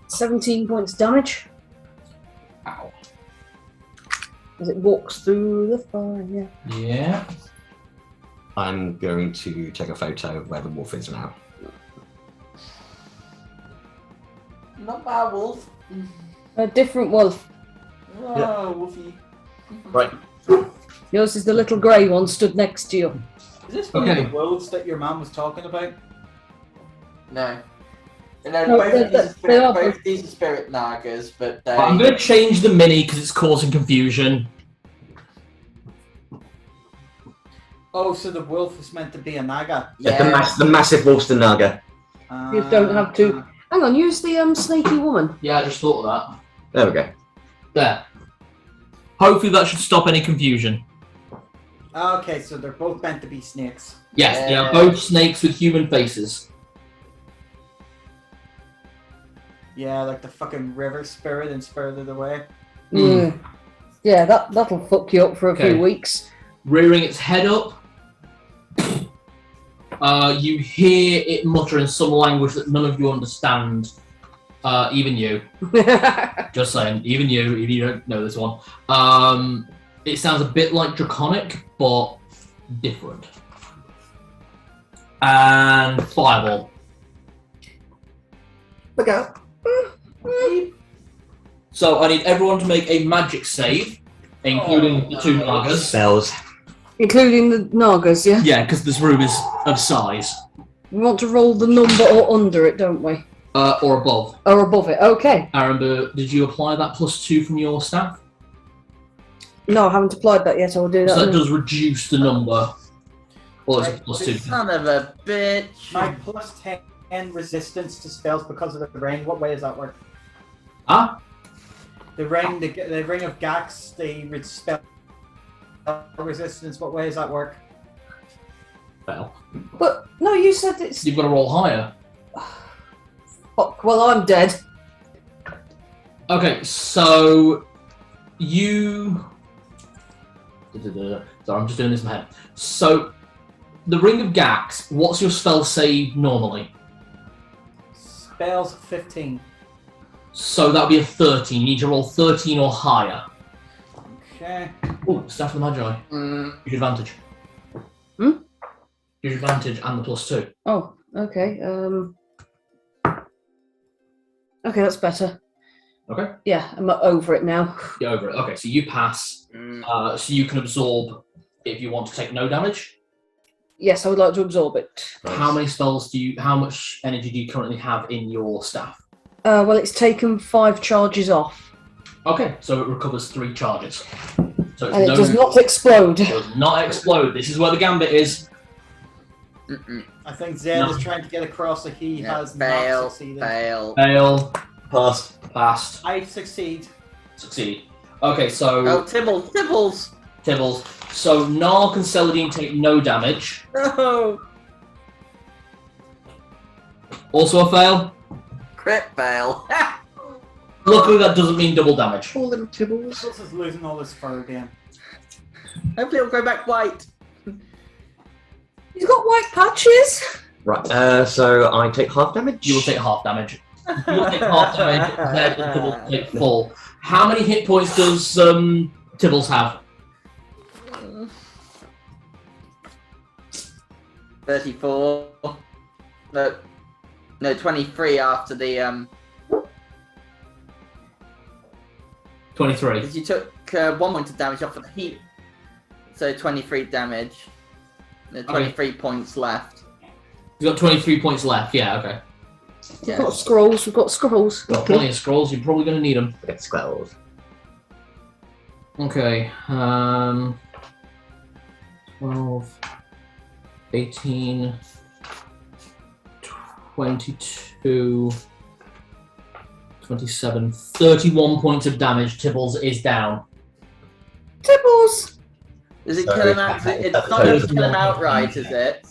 £17 points damage Ow. as it walks through the fire. Yeah. I'm going to take a photo of where the wolf is now. Not bad, Wolf. A different wolf. Oh, Wolfie. Right. Yours is the little grey one stood next to you. Is this one Okay. of the wolves that your mum was talking about? No. No, No, both these are spirit nagas, but they... I'm going to change the mini because it's causing confusion. Oh, so the wolf is meant to be a naga. Yeah, the massive Wolfster Naga. You don't have to. Hang on, use the snaky woman. Yeah, I just thought of that. There we go. There. Hopefully that should stop any confusion. Okay, so they're both meant to be snakes. Yes, they are both snakes with human faces. Yeah, like the fucking river spirit in Spirited Away. Mm. Yeah, that'll fuck you up for a Okay. few weeks. Rearing its head up, you hear it mutter in some language that none of you understand. Even you. Just saying, even you don't know this one. It sounds a bit like Draconic, but different. And Fireball. Look out. So I need everyone to make a magic save, including the two Nagas. Spells. Including the Nagas, yeah? Yeah, because this room is of size. We want to roll the number or under it, don't we? Or above. Or above it, okay. Arenber, did you apply that +2 from your staff? No, I haven't applied that yet, I will do that. So that does reduce the number. Or it's a +2. Son of a bitch. My plus 10 resistance to spells because of the ring. What way does that work? Ah? The ring, the ring of Gax, the spell resistance. What way does that work? Fail. But, no, you said it's... You've got to roll higher. Fuck, well, I'm dead. Okay, so you... Sorry, I'm just doing this in my head. So, the Ring of Gax, what's your spell save normally? Spells 15. So that would be a 13. You need to roll 13 or higher. Okay. Oh, Staff of the Magi. Use advantage. Use advantage and the +2. Oh, okay. Okay, that's better. Okay. Yeah, I'm over it now. Get over it. Okay, so you pass. So you can absorb if you want to take no damage. Yes, I would like to absorb it. How many spells do you... How much energy do you currently have in your staff? Well, it's taken 5 charges off. Okay, so it recovers 3 charges. So And it does not explode. It does not explode. This is where the gambit is. I think Zed No. is trying to get across that he has fail, not succeeded. Fail. Pass. Passed. I succeed. Succeed. Okay, so... Oh, Tibbles. Tibbles. So Nark and Celadine take no damage. No. Also a fail. Crit fail. Luckily that doesn't mean double damage. Poor little Tibbles. This is losing all his fur again. Hopefully it'll go back white. He's got white patches. Right, so I take half damage. You will take half damage. You will take half damage, Zed and Tibbles will take full. How many hit points does Tibbles have? 34. No, 23 after the 23. because you took 1 point of damage off of the heat, so 23 damage. There's 23 points left. You've got 23 points left. Yeah, okay. We've got scrolls. We've got scrolls. Got plenty of scrolls. You're probably going to need them. Get squells. Okay. 12, 18, 22, 27, 31 points of damage. Tibbles is down. Tibbles. Is it So, kill him out? It's not enough to kill him outright, is it?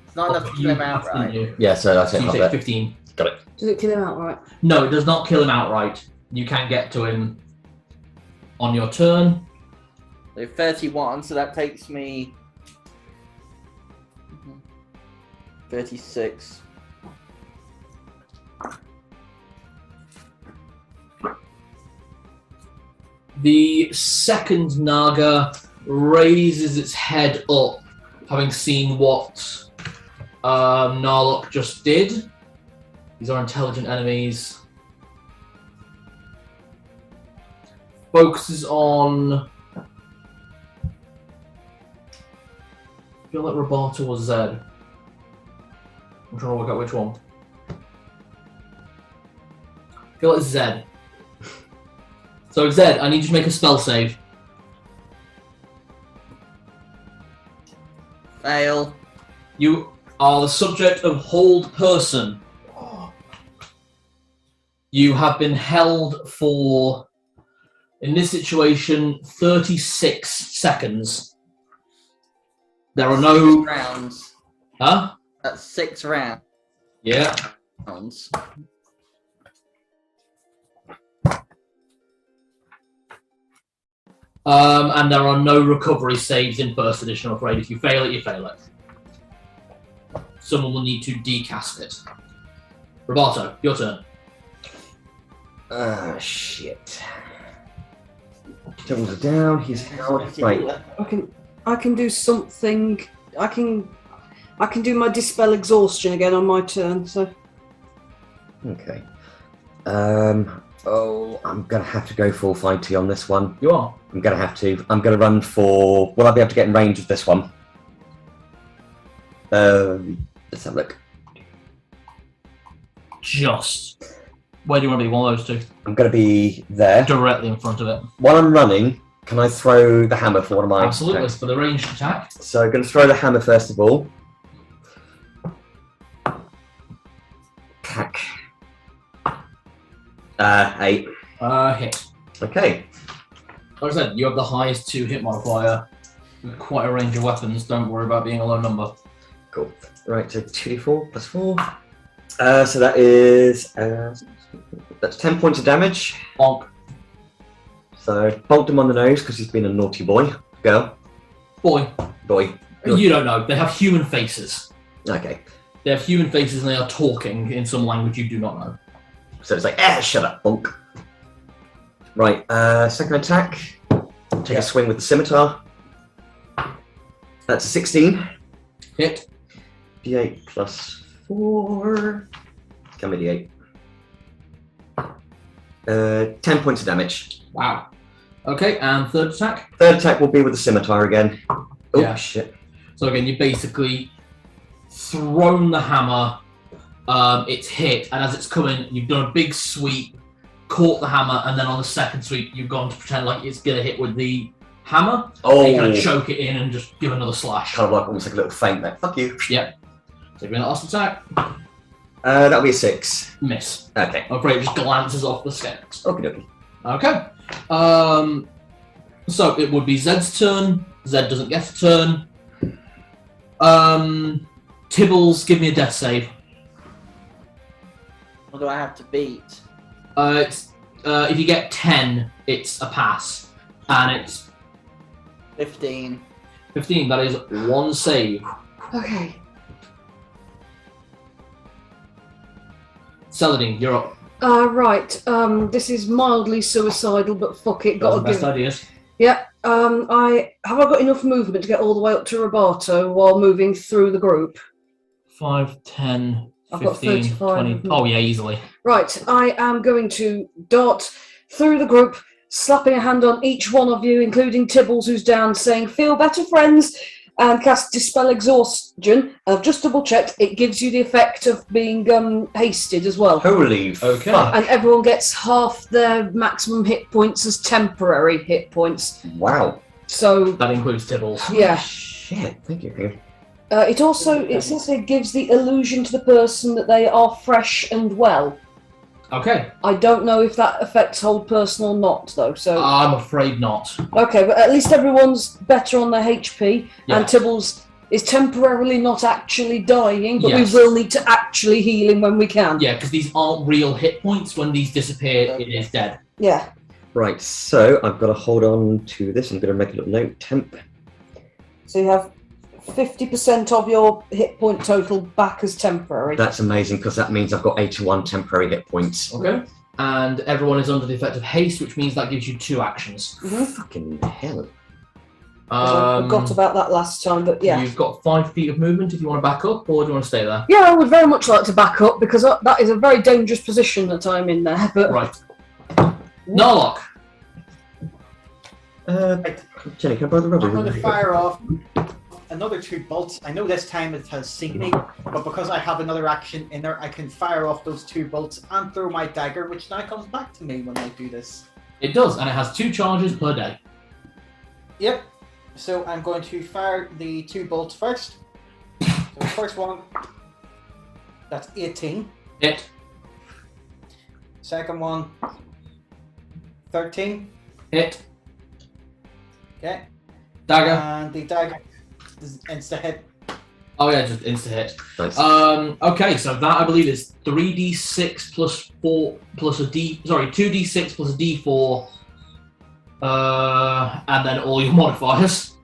It's not enough to kill him Didn't outright. you? Yeah, so I So take you half take that. 15. Got it. Does it kill him outright? No, it does not kill him outright. You can get to him on your turn. So 31, so that takes me 36. The second Naga raises its head up, having seen what Narlock just did. These are intelligent enemies. Focuses on feel like Roboto or Zed. I'm trying to work out which one. I feel like Zed. So Zed, I need you to make a spell save. Fail. You are the subject of Hold Person. You have been held for, in this situation, 36 seconds. There are no... rounds. Huh? That's 6 rounds. Yeah. And there are no recovery saves in first edition, I'm afraid. If you fail it, you fail it. Someone will need to decast it. Roboto, your turn. Shit. Doubles are down, he's held. Right. I can do something. I can do my dispel exhaustion again on my turn. So Okay. Oh, I'm gonna have to go full fighty on this one. You are. I'm gonna have to. I'm gonna run for. Will I be able to get in range of this one? Let's have a look. Just. Where do you want to be? One of those two. I'm gonna be there. Directly in front of it. While I'm running, can I throw the hammer for one of my Absolutely, attacks? for the ranged attack. So I'm gonna throw the hammer first of all. Attack. 8. Hit. Okay. Like I said, you have the highest 2 hit modifier. With quite a range of weapons. Don't worry about being a low number. Cool. Right, so 2d4 plus 4. So that is that's 10 points of damage. Bonk. So bonked him on the nose because he's been a naughty boy. Girl. Boy. Boy. You don't know. They have human faces. Okay. They have human faces and they are talking in some language you do not know. So it's like, shut up, bonk. Right, second attack. Take a swing with the scimitar. That's a 16. Hit. D8 plus 4. Give me D8. 10 points of damage. Wow. Okay, and third attack. Third attack will be with the scimitar again. Oh, Yeah. shit. So again, you basically thrown the hammer. It's hit, and as it's coming, you've done a big sweep, caught the hammer, and then on the second sweep, you've gone to pretend like it's gonna hit with the hammer. Oh, And you kind of choke it in and just give another slash. kind of like almost like a little feint there. Fuck you. Yep. So give me an last attack. That'll be a 6. Miss. Okay. I'm afraid it just glances off the scales. Okie dokie. Okay. So it would be Zed's turn. Zed doesn't get a turn. Tibbles, give me a death save. What do I have to beat? It's if you get 10, it's a pass, and it's 15. 15. That is 1 save. okay. Saladin, you're up. Right. This is mildly suicidal, but fuck it. Got Got the to best give. ideas. Yeah. I got enough movement to get all the way up to Roboto while moving through the group. 5, 10, I've got 15, 35 20. movement. Oh yeah, easily. Right, I am going to dart through the group, slapping a hand on each one of you, including Tibbles, who's down, saying, "Feel better, friends," and cast Dispel Exhaustion. I've just double-checked, it gives you the effect of being hasted as well. Holy Okay. fuck. And everyone gets half their maximum hit points as temporary hit points. Wow. So, That includes Tibbles. yeah. Shit. Thank you. It says it gives the illusion to the person that they are fresh and well. Okay. I don't know if that affects Hold Person or not, though. So I'm afraid not. okay, but at least everyone's better on their HP, Yeah. and Tibbles is temporarily not actually dying, but Yes. we will need to actually heal him when we can. Yeah, because these aren't real hit points. When these disappear, it is dead. Yeah. Right, so I've got to hold on to this. I'm going to make a little note. Temp. So you have 50% of your hit point total back as temporary. That's amazing because that means I've got 81 temporary hit points. Okay. And everyone is under the effect of haste, which means that gives you 2 actions. Fucking hell. I forgot about that last time, but yeah. You've got 5 feet of movement if you want to back up, or do you want to stay there? Yeah, I would very much like to back up because that is a very dangerous position that I'm in there. But Right. Narlock. Jenny, can I borrow the rubber? I'm going to fire off another 2 bolts. I know this time it has seen me, but because I have another action in there, I can fire off those 2 bolts and throw my dagger, which now comes back to me when I do this. It does, and it has 2 charges per day. Yep. So I'm going to fire the 2 bolts first. So the first one, that's 18. Hit. Second one, 13. Hit. Okay. Dagger. And the dagger is insta hit. Oh yeah, just insta hit. Nice. Okay, so that I believe is 3d6 plus 4 plus a d. Sorry, 2d6 plus a d4. And then all your modifiers.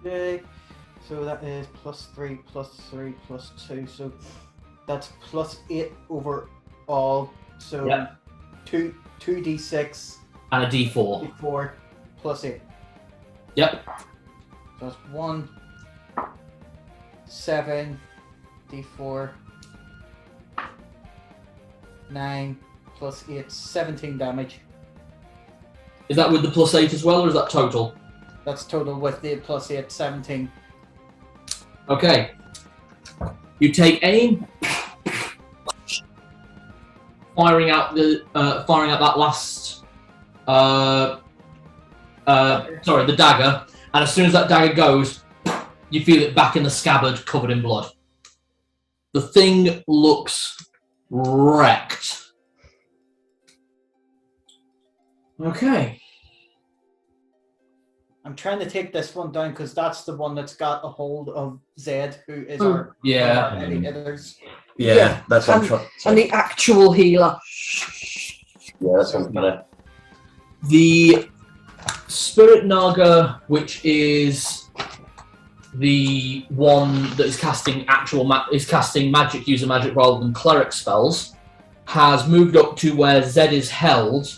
Okay. So that is +3, +3, +2. So that's +8 overall. So Yep. 2d6 And a d4. d4 +8. Yep. So that's 1, 7, d4, 9 +8, 17 damage. Is that with the +8 as well, or is that total? That's total with the +8, 17. Okay. You take aim, firing out that last. Sorry, the dagger, and as soon as that dagger goes, you feel it back in the scabbard, covered in blood. The thing looks wrecked. Okay. I'm trying to take this one down because that's the one that's got a hold of Zed, who is our Yeah. our heavy hitters. Yeah, that's what I'm trying. And the actual healer. Yeah, that's what I'm trying to. The Spirit Naga, which is the one that is casting casting magic, user magic rather than cleric spells, has moved up to where Zed is held,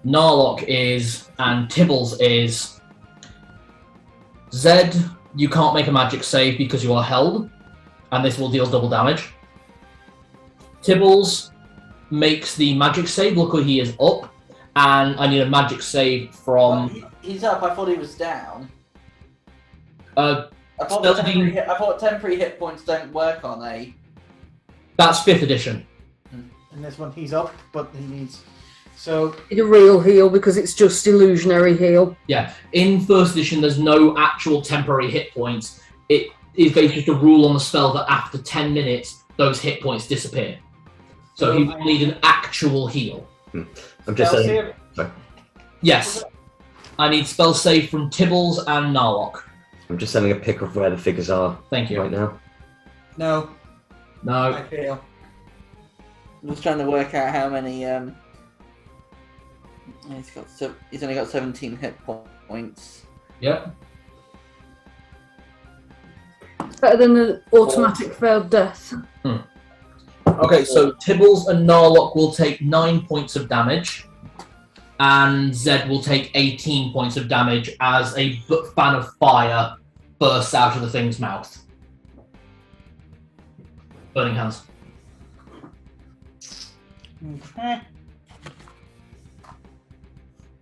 Narlock is, and Tibbles is. Zed, you can't make a magic save because you are held, and this will deal double damage. Tibbles makes the magic save. Luckily, he is up, and I need a magic save from. He's up. I thought he was down. Uh, I thought, temporary hit points don't work on a. that's 5th edition. In this one, he's up, but he needs. So It's a real heal because it's just illusionary heal. Yeah, in 1st edition, there's no actual temporary hit points. It is basically just a rule on the spell that after 10 minutes, those hit points disappear. So you will need an actual heal. I'm just spell saying. save. Yes, I need spell save from Tibbles and Narlock. I'm just sending a pic of where the figures are Thank you. right now. No, No, I fail. I'm just trying to work out how many. He's only got 17 hit points. yep. Better than an automatic failed death. Okay, so Tibbles and Narlock will take 9 points of damage, and Zed will take 18 points of damage as a fan of fire bursts out of the thing's mouth. Burning hands. Okay.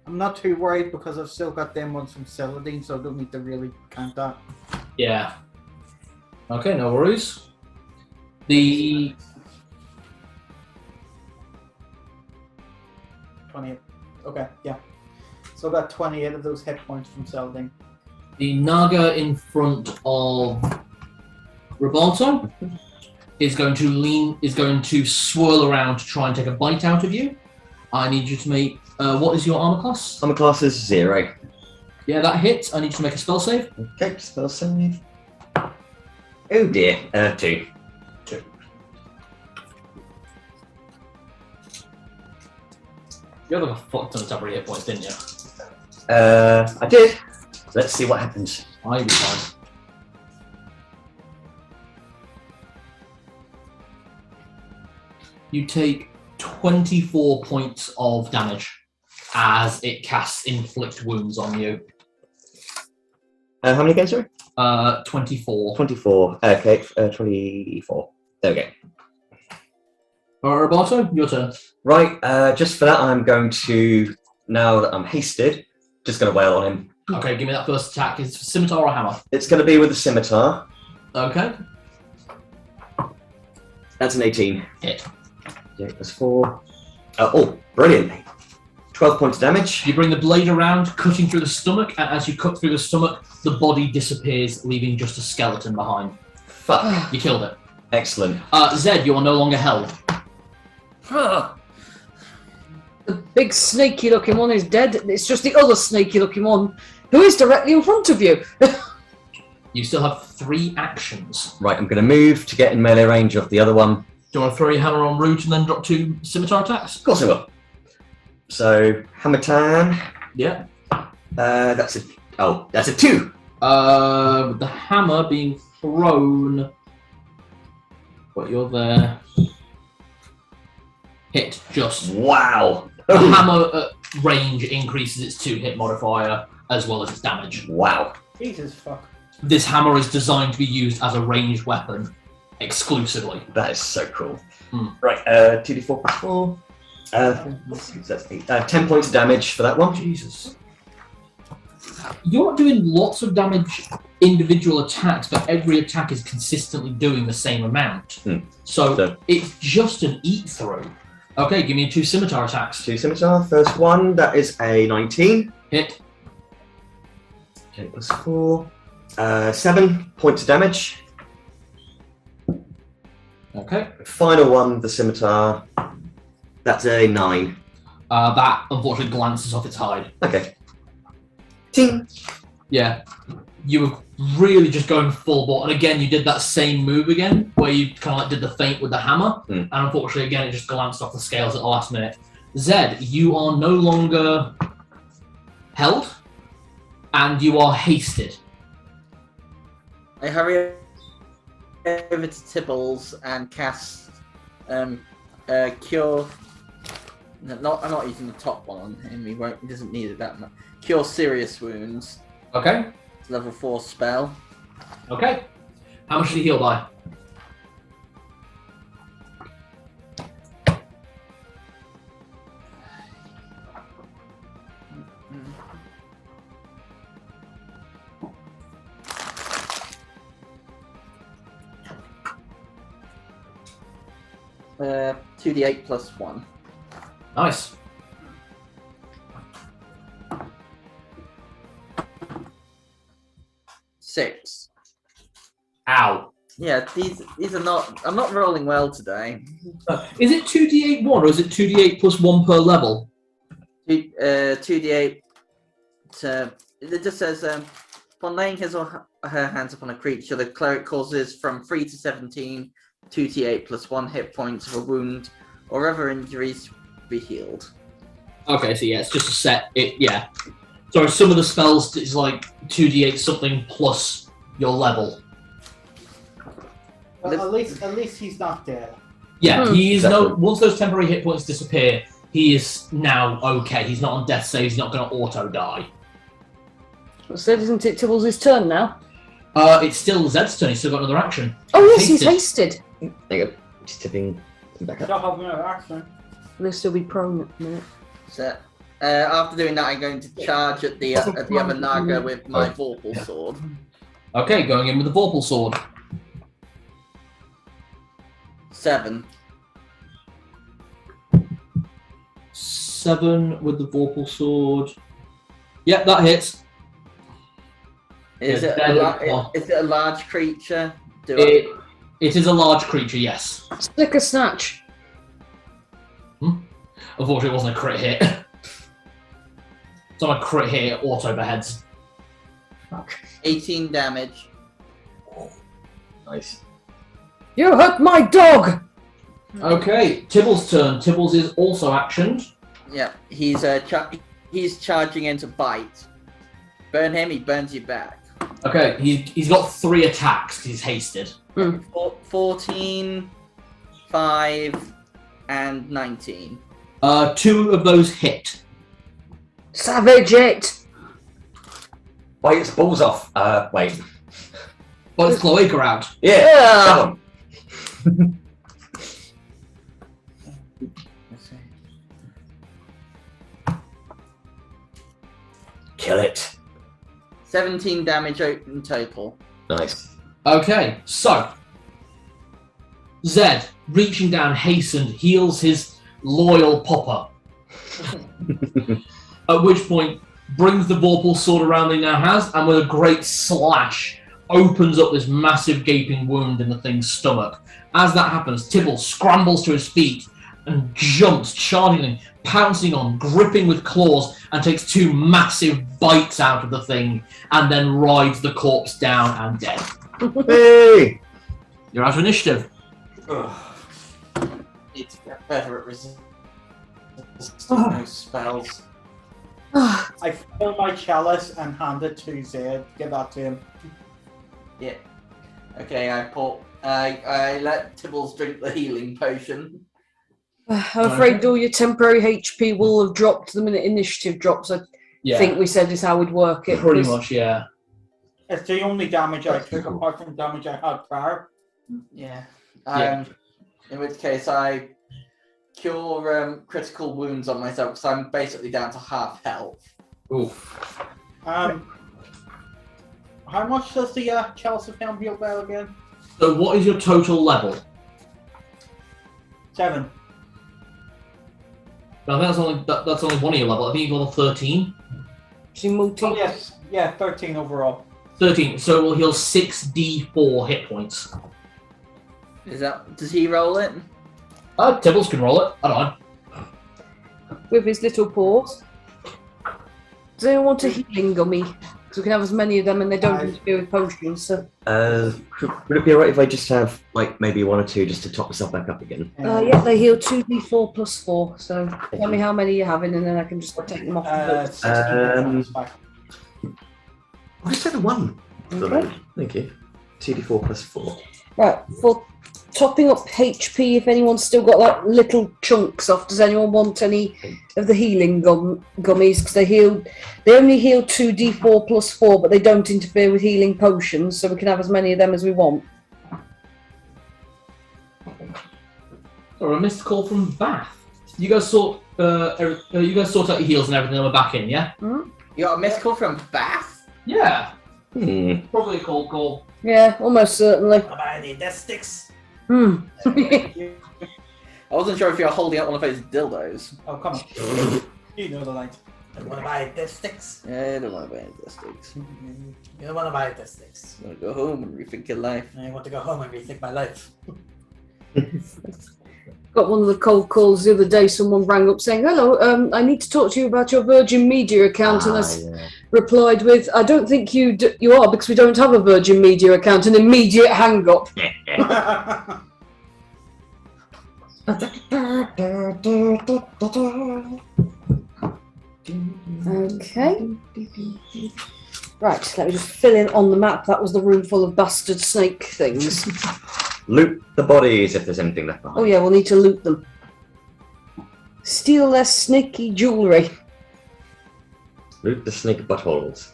I'm not too worried because I've still got them ones from Celadine, so I don't need to really count that. Yeah. Okay, no worries. The 28. Okay, yeah. So I got 28 of those hit points from Celadine. The Naga in front of Roberto is going to swirl around to try and take a bite out of you. I need you to make. What is your armor class? Armor class is 0. Yeah, that hits. I need you to make a spell save. Okay, spell save. Oh dear, 2. You had like a fuck ton of temporary hit points, didn't you? I did. Let's see what happens. I'll be fine. You take 24 points of damage as it casts inflict wounds on you. How many again, sorry? 24. 24. Okay, 24. There we go. All right, Roberto, your turn. Right, just for that, I'm going to, now that I'm hasted, just going to wail on him. Okay, give me that first attack. Is it scimitar or hammer? It's going to be with the scimitar. Okay. That's an 18. Hit. 8 plus 4. Oh, brilliant. 12 points of damage. You bring the blade around, cutting through the stomach, and as you cut through the stomach, the body disappears, leaving just a skeleton behind. Fuck. You killed it. Excellent. Zed, you are no longer held. The big snaky looking one is dead. It's just the other snaky looking one who is directly in front of you. You still have 3 actions. Right, I'm going to move to get in melee range of the other one. Do you want to throw your hammer on root and then drop 2 scimitar attacks? Of course I will. So, hammer time. Yeah. That's a 2. With the hammer being thrown. But you're there. Hit just. Wow. The hammer at range increases its 2 hit modifier as well as its damage. Wow. Jesus fuck. This hammer is designed to be used as a ranged weapon exclusively. That is so cool. Hmm. Right, 2d4 plus 4. That's 8. 10 points of damage for that one. Jesus. You're not doing lots of damage individual attacks, but every attack is consistently doing the same amount. So it's just an eat through. Okay, give me 2 scimitar attacks. 2 scimitar. First one, that is a 19. Hit. 8 plus 4. 7 points of damage. Okay. Final one, the scimitar. That's a 9. That unfortunately glances off its hide. Okay. Ting. Yeah. You were really just going full bore. And again, you did that same move again, where you kind of like did the feint with the hammer. And unfortunately, again, it just glanced off the scales at the last minute. Zed, you are no longer held, and you are hasted. I hurry over to Tibbles and cast Cure. No, I'm not using the top one on him. He doesn't need it that much. Cure Serious Wounds. Okay. It's level 4 spell. Okay. How much did he heal by? Uh, 2d8 plus 1. Nice. Six. Ow. Yeah, these are not. I'm not rolling well today. Is it 2d8 1 or is it 2d8 plus 1 per level? 2d8. It just says upon laying his or her hands upon a creature, the cleric causes from 3 to 17 2d8 plus 1 hit points of a wound or other injuries to be healed. Okay, so yeah, it's just a set. Yeah. Sorry, some of the spells is like 2d8 something plus your level. Well, at least he's not dead. Yeah, he is Exactly. no. Once those temporary hit points disappear, he is now okay. He's not on death save. He's not going to auto die. So isn't it Tibbles' turn now? It's still Zed's turn. He's still got another action. Oh yes, he's hasted. There you go. Just tipping him back up. Don't have another action. He'll still be prone at the minute. So after doing that, I'm going to charge at the other Naga with my Vorpal sword. Okay, going in with the Vorpal sword. 7. 7 with the Vorpal sword. Yep, that hits. Is Yeah, it a large creature? It is a large creature, yes. Stick a snatch. Unfortunately, it wasn't a crit hit. It's not a crit hit, it auto beheads. 18 damage. Nice. You hurt my dog. Okay, Tibble's turn. Tibbles is also actioned. Yeah, he's charging in to bite. Burn him, he burns you back. Okay, he's got 3 attacks 'cause he's hasted. 14, 5, and 19. 2 of those hit. Savage it. Bite its balls off. Wait. But it's cloaca out. Yeah. Yeah. That one. Kill it. 17 damage in total. Nice. Okay, so Zed, reaching down, hastened, heals his loyal popper. At which point, brings the vorpal sword around that he now has, and with a great slash, opens up this massive gaping wound in the thing's stomach. As that happens, Tibble scrambles to his feet and jumps, charging, pouncing on, gripping with claws, and takes 2 massive bites out of the thing, and then rides the corpse down and dead. Hey! You're out of initiative. Need to get better at resisting those spells. I fill my chalice and hand it to Zed. Give that to him. Yeah. Okay, I let Tibbles drink the healing potion. I'm afraid all your temporary HP will have dropped the minute initiative drops. I think we said is how we'd work it. Pretty much, yeah. It's the only damage I took apart from damage I had prior. Yeah. Yeah. In which case, I cure critical wounds on myself because I'm basically down to half health. Oof. How much does the chalice of Helm heal well again? So what is your total level? 7. I think that's only one of your level. I think you're level 13. Oh yes, yeah, 13 overall. 13. So it will heal 6d4 hit points. Does he roll it? Tibbles can roll it. I don't know. With his little paws. Does anyone want a healing gummy? Because we can have as many of them and they don't interfere with potions. So. Would it be alright if I just have, like, maybe 1 or 2 just to top myself back up again? Yeah, they heal 2d4 plus 4. So tell me how many you're having and then I can just take them off the book. I'll just have the 1. Okay. Thank you. 2d4 plus 4. Right, for topping up HP, if anyone's still got like little chunks off, does anyone want any of the healing gummies? Because they only heal 2d4 plus 4, but they don't interfere with healing potions, so we can have as many of them as we want. Or a missed call from Bath. You guys sort out your heals and everything, and we're back in, yeah? Mm-hmm. You got a missed call from Bath? Yeah. Hmm. Probably a cold call. Yeah, almost certainly. I need death sticks. I wasn't sure if you were holding up one of those dildos. Oh, come on. You know the lines. I want to buy death sticks. Yeah, I don't want to buy any death sticks. You don't want to buy death sticks. I want to go home and rethink your life. I want to go home and rethink my life. Got one of the cold calls the other day. Someone rang up saying, "Hello, I need to talk to you about your Virgin Media account." And I replied with, "I don't think you are because we don't have a Virgin Media account." An immediate hang up. Okay. Right, let me just fill in on the map. That was the room full of bastard snake things. Loot the bodies if there's anything left behind. Oh yeah, we'll need to loot them. Steal their snaky jewellery. Loot the snake buttholes.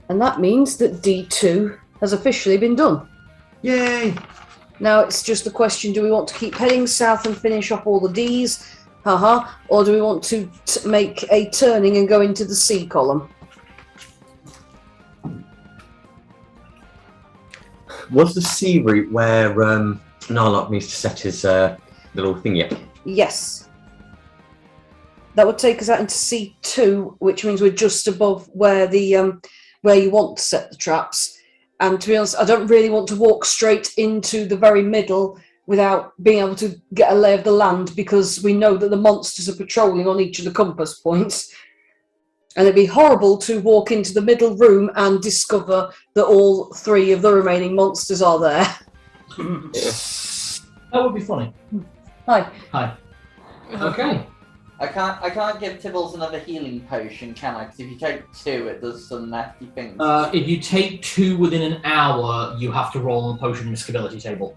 And that means that D2 has officially been done. Yay! Now it's just the question, do we want to keep heading south and finish off all the Ds? Or do we want to make a turning and go into the C column? Was the C route where Narlock needs to set his little thing yet? Yes. That would take us out into C2, which means we're just above where the where you want to set the traps. And to be honest, I don't really want to walk straight into the very middle without being able to get a lay of the land, because we know that the monsters are patrolling on each of the compass points. And it'd be horrible to walk into the middle room and discover that all 3 of the remaining monsters are there. That would be funny. Hi. Okay. I can't give Tibbles another healing potion, can I? Because if you take 2, it does some nasty things. If you take 2 within an hour, you have to roll on the potion riskability table.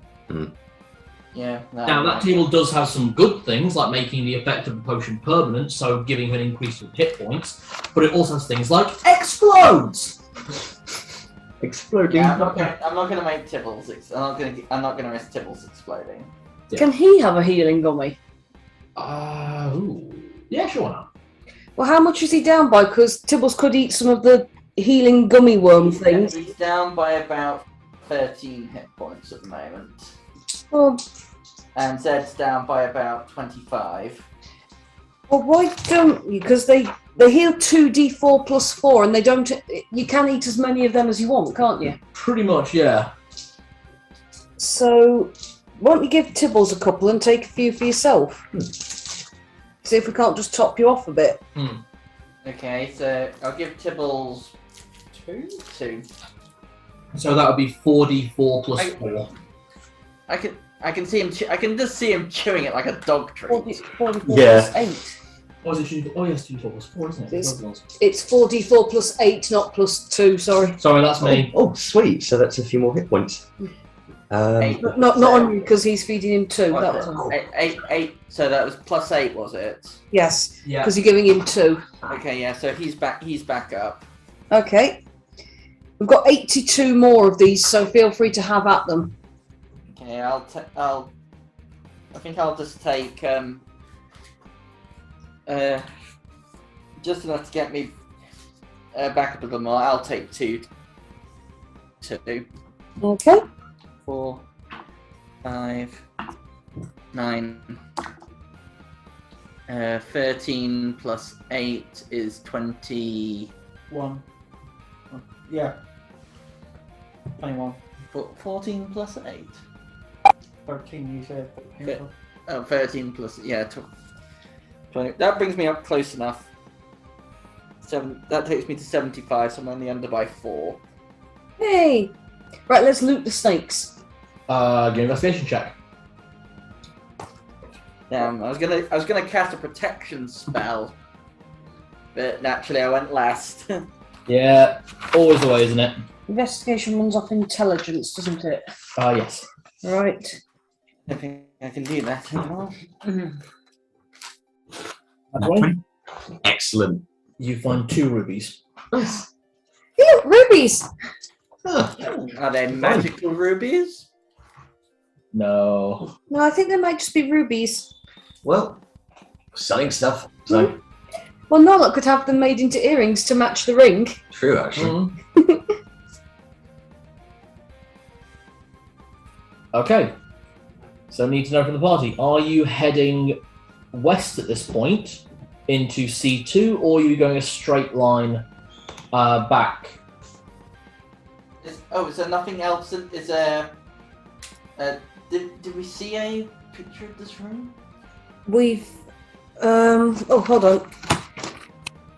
Yeah. Now, that table does have some good things, like making the effect of the potion permanent, so giving an increase in hit points, but it also has things like explodes! Exploding. Yeah, I'm not gonna make Tibbles. I'm not gonna risk Tibbles exploding. Yeah. Can he have a healing gummy? Yeah, sure, why not? Well, how much is he down by? Because Tibbles could eat some of the healing gummy worm things. He's down by about 13 hit points at the moment. Well, And Zed's down by about 25. well, why don't you? Because they heal 2d4 plus 4, and they don't. You can eat as many of them as you want, can't you? Pretty much, yeah. So, why don't you give Tibbles a couple and take a few for yourself? See if we can't just top you off a bit. Okay, so I'll give Tibbles 2. So that would be 4d4 plus 4. I can see him. I can just see him chewing it like a dog treat. 44 Yeah. plus 8. Oh, is it? Oh, yes, 2d4 plus 4, isn't it? It's 4d4 plus 8, not plus 2. Sorry. Sorry, that's me. Oh, sweet. So that's a few more hit points. Eight. Not on you because he's feeding him 2. What That was was it? Eight. So that was plus 8, was it? yes, Yeah. because you're giving him 2. Okay, yeah. So he's back. He's back up. Okay. We've got 82 more of these, so feel free to have at them. Okay, I think I'll just take just enough to get me back up a little more. I'll take 2. Okay. 4, 5, 9. 13 plus 8 is 20. 1. Yeah. 21. 14 plus 8. 13, you said. Yeah. Oh, 13 plus, yeah, 20. That brings me up close enough. That takes me to 75, so I'm only under by 4. Hey! Right, let's loot the snakes. Give me an investigation check. Damn, I was gonna cast a protection spell, but naturally I went last. Yeah, always the way, isn't it? Investigation runs off intelligence, doesn't it? Yes. Right. I think I can do that. That's one. Excellent. You find 2 rubies. Nice. Hey, look, rubies! Ah, Are they magical rubies? No. No, I think they might just be rubies. well, selling stuff. So Well, Nala could have them made into earrings to match the ring. true, actually. Okay. So I need to know from the party, are you heading west at this point into C2, or are you going a straight line back? Is there nothing else? Is there? Did we see a picture of this room? We've. Oh, hold on.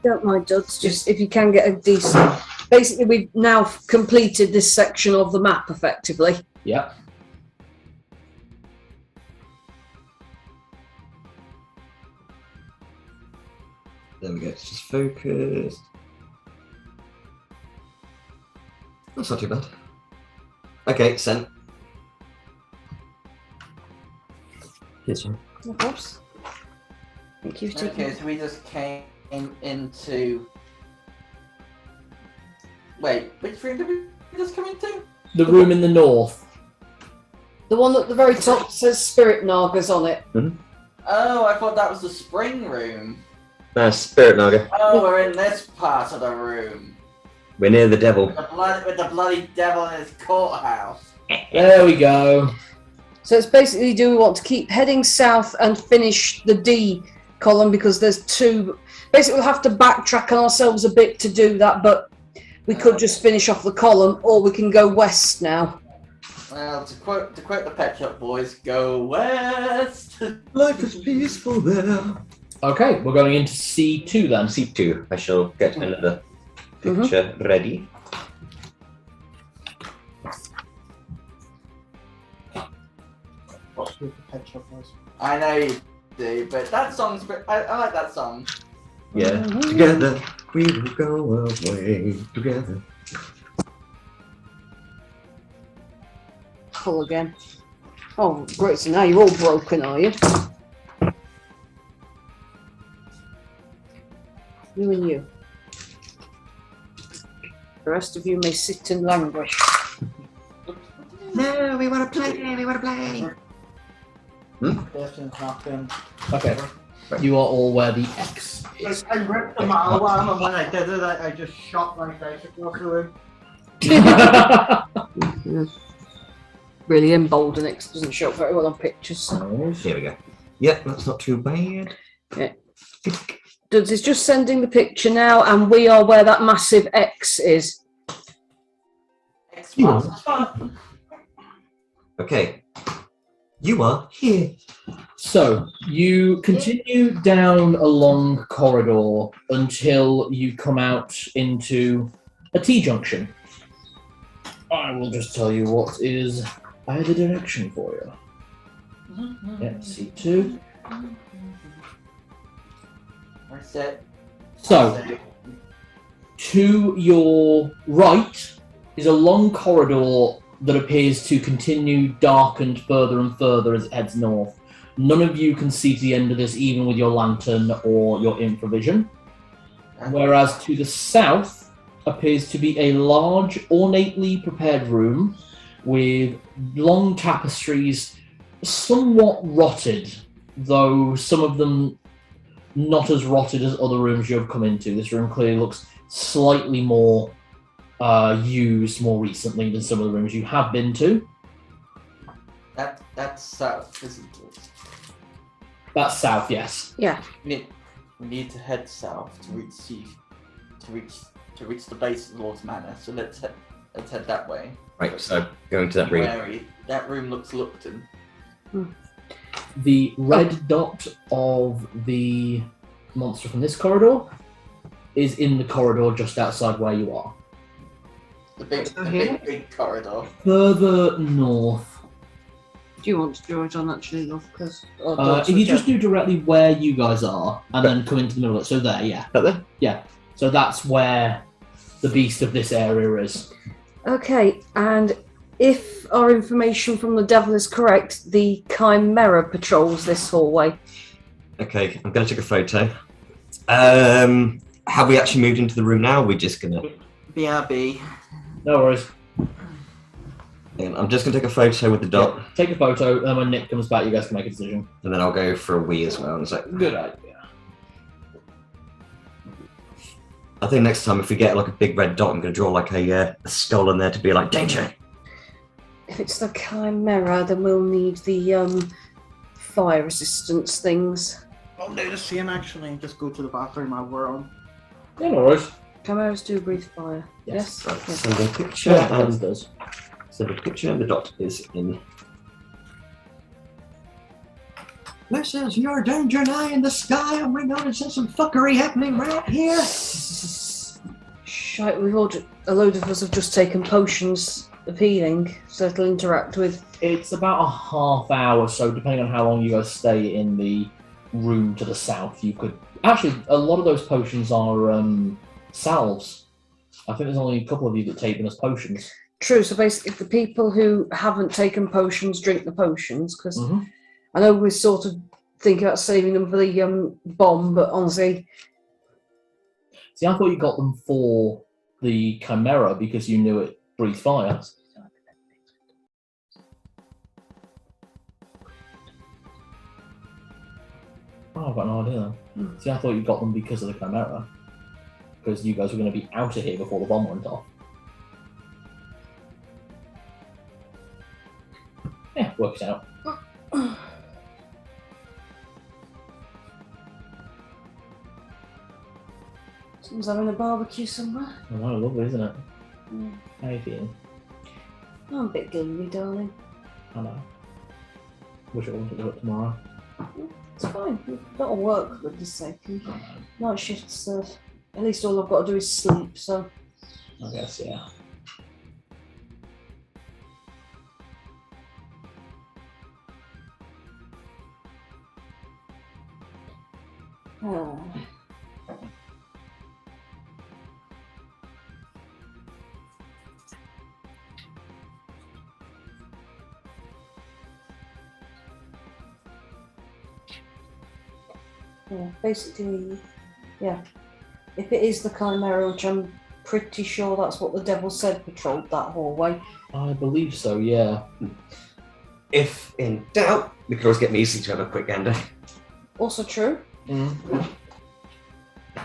Don't mind, Duds. Just if you can get a decent. Basically, we've now completed this section of the map effectively. Yep. There we go. It's just focused. That's not too bad. Okay, sent. Here's one. No problems. Thank you for taking Okay, so we just came into. Wait, which room did we just come into? The room in the north. the one at the very top says Spirit Nagas on it. Oh, I thought that was the spring room. No, Spirit Naga. Oh, we're in this part of the room. We're near the devil. With the bloody devil in his courthouse. There we go. So it's basically, do we want to keep heading south and finish the D column because there's two. Basically, we'll have to backtrack on ourselves a bit to do that, but we could just finish off the column, or we can go west now. Well, to quote the Pet Shop Boys, go west. Life is peaceful there. Okay, we're going into C2 then. C2. I shall get another picture ready. With the Pet Shop Boys. I know you do, but that song's. I like that song. Yeah. Together we will go away. Together. Full again. Oh, great. So now you're all broken, are you? You and you. The rest of you may sit and languish. No, we want to play. We want to play. Destin's not been. Okay. You are all where the X It's I ripped the malwam, and when I did it, I just shot my face across the room. Really emboldening. It doesn't show up very well on pictures. Here we go. Yeah, that's not too bad. Yeah. It's just sending the picture now, and we are where that massive X is. Okay. You are here. So you continue down a long corridor until you come out into a T-junction. I will just tell you what is either direction for you. Yeah, C2. That's it. So, to your right is a long corridor that appears to continue darkened further and further as it heads north. None of you can see to the end of this, even with your lantern or your infravision. Whereas to the south appears to be a large, ornately prepared room with long tapestries, somewhat rotted, though some of them not as rotted as other rooms you have come into. This room clearly looks slightly more used more recently than some of the rooms you have been to. That's south, isn't it? That's south, yes. Yeah. We need to head south to reach the base of the Lord's Manor. So let's head that way. Right, so going to that room. Wary. That room looks looked in. The red dot of the monster from this corridor is in the corridor just outside where you are. The big corridor. Further north. Do you want to draw it on actually, love? Because If you just do directly where you guys are and then come into the middle of it, so there, yeah. That there? Yeah. So that's where the beast of this area is. Okay, and if our information from the devil is correct, the Chimera patrols this hallway. Okay, I'm going to take a photo. Have we actually moved into the room now? Or are we just going to... BRB. No worries. I'm just going to take a photo with the dot, Take a photo, and when Nick comes back, you guys can make a decision. and then I'll go for a wee as well. It's like, Good idea. I think next time if we get like a big red dot, I'm going to draw like a skull in there to be like, danger. If it's the Chimera, then we'll need the fire resistance things. I'll do the same actually and just go to the bathroom while we're on. Yeah, no worries. Chimeras do breathe fire. Yes. Yes. Right, Yes. send a picture, and does. send a picture, and the dot is in. This is your danger eye in the sky, and we notice some fuckery happening right here. Shite, a load of us have just taken potions of healing, so it'll interact with. It's about a half hour, so depending on how long you guys stay in the room to the south, you could... Actually, a lot of those potions are salves. I think there's only a couple of you that take them as potions. True, so basically the people who haven't taken potions drink the potions, because I know we're sort of thinking about saving them for the bomb, but honestly... See, I thought you got them for the Chimera because you knew it breathed fire. Oh, I've got no idea then. See, I thought you got them because of the Chimera. Because you guys were going to be out of here before the bomb went off. Yeah, works out. Someone's having a barbecue somewhere. I know, lovely, isn't it? Mm. How are you feeling? I'm a bit gloomy, darling. I know. Wish I wanted to do it tomorrow. It's fine. We've got to work for goodness sake. Night shifts, at least all I've got to do is sleep, so... I guess, yeah. Yeah, basically, yeah. If it is the Chimera, which I'm pretty sure that's what the devil said patrolled that hallway. I believe so, yeah. If in doubt, we could always get MiiBee to have a quick gander. Also true.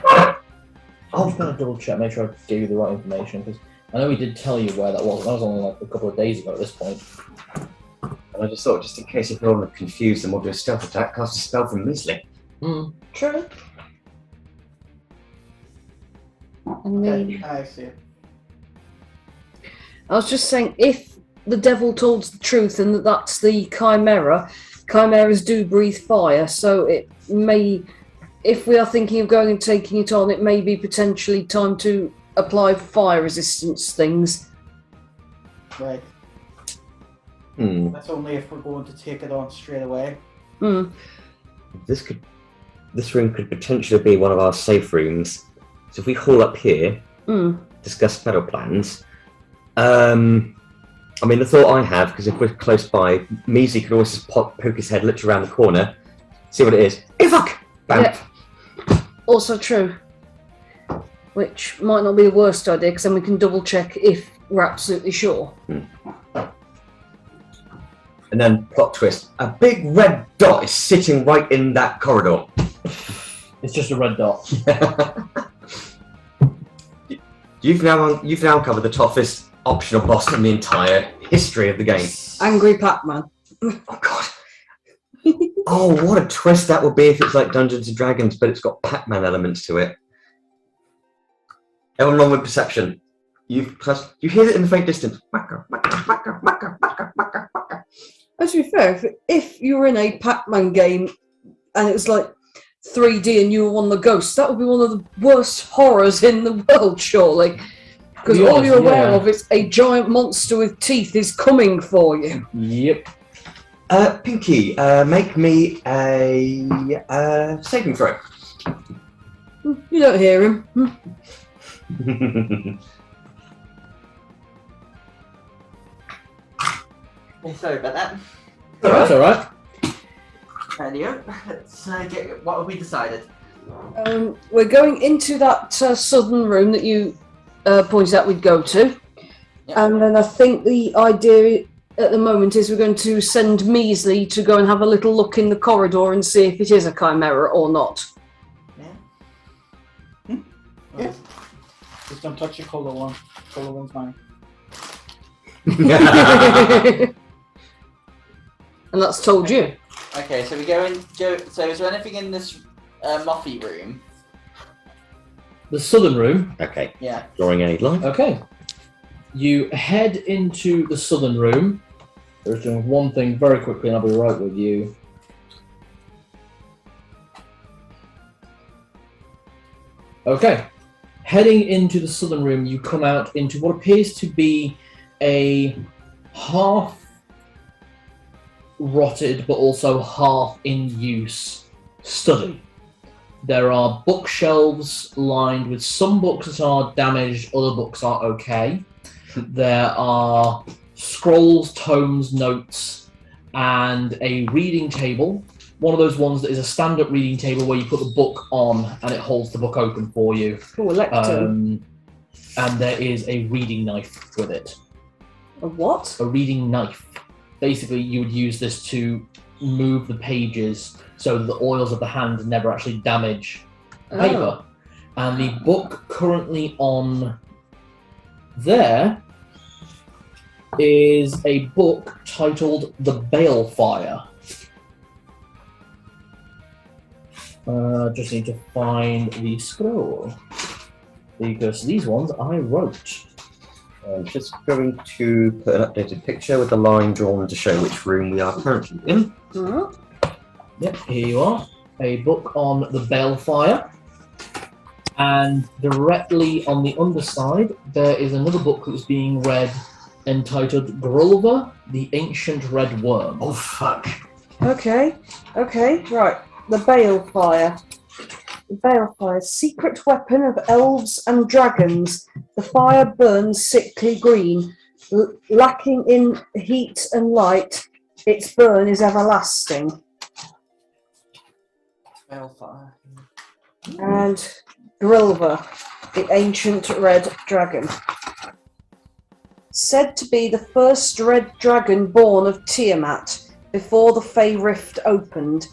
I'm just going to double check, make sure I gave you the right information, because I know we did tell you where that was. That was only like a couple of days ago at this point. And I just thought, just in case if you're all confused, then we'll do a stealth attack, cast a spell from Measley. True. And Okay, then I see. I was just saying, if the devil told the truth and that's the chimera, chimeras do breathe fire, so it may, if we are thinking of going and taking it on, it may be potentially time to apply fire resistance things. Right. That's only if we're going to take it on straight away. This room could potentially be one of our safe rooms. So if we haul up here, discuss metal plans. I mean, the thought I have, because if we're close by, Measy could always just poke his head literally around the corner, see what it is. Hey, fuck! Bam! Yeah. Also true. Which might not be the worst idea, because then we can double check if we're absolutely sure. And then, plot twist, a big red dot is sitting right in that corridor. It's just a red dot. You've now covered the toughest optional boss in the entire history of the game. Angry Pac-Man. Oh god. Oh, what a twist that would be if it's like Dungeons and Dragons, but it's got Pac-Man elements to it. Everyone wrong with perception. You hear it in the faint distance. To be fair, if you were in a Pac-Man game and it was like 3D and you were one of the ghosts, that would be one of the worst horrors in the world, surely. Because all you're aware of is a giant monster with teeth is coming for you. Yep. Pinky, make me a saving throw. You don't hear him. Sorry about that. That's alright. Anyway, let's get what have we decided? We're going into that southern room that you pointed out we'd go to. Yep. And then I think the idea at the moment is we're going to send Measley to go and have a little look in the corridor and see if it is a chimera or not. Yeah. Just don't touch your colour one. Colour one's mine. And that's told you. Okay, so we go in. So is there anything in this Moffy room? The southern room. Okay, Yeah. drawing a line. Okay. You head into the southern room. There's doing one thing very quickly and I'll be right with you. Okay. Heading into the southern room, you come out into what appears to be a half rotted but also half in use study. There are bookshelves lined with some books that are damaged, other books are okay. There are scrolls, tomes, notes, and a reading table. One of those ones that is a stand-up reading table where you put the book on and it holds the book open for you. Oh, a lectern. And there is a reading knife with it. A what? A reading knife. Basically, you would use this to move the pages so that the oils of the hand never actually damage the paper. And the book currently on there is a book titled The Balefire. Just need to find the scroll because these ones I wrote. I'm just going to put an updated picture with the line drawn to show which room we are currently in. Yep, here you are. A book on the Balefire. And directly on the underside, there is another book that's being read entitled Grulva, the Ancient Red Worm. Oh, fuck. Okay, right. The Balefire. The Balefire, secret weapon of elves and dragons. The fire burns sickly green, lacking in heat and light. Its burn is everlasting. Balefire. And Grulva, the ancient red dragon. Said to be the first red dragon born of Tiamat before the Fey Rift opened.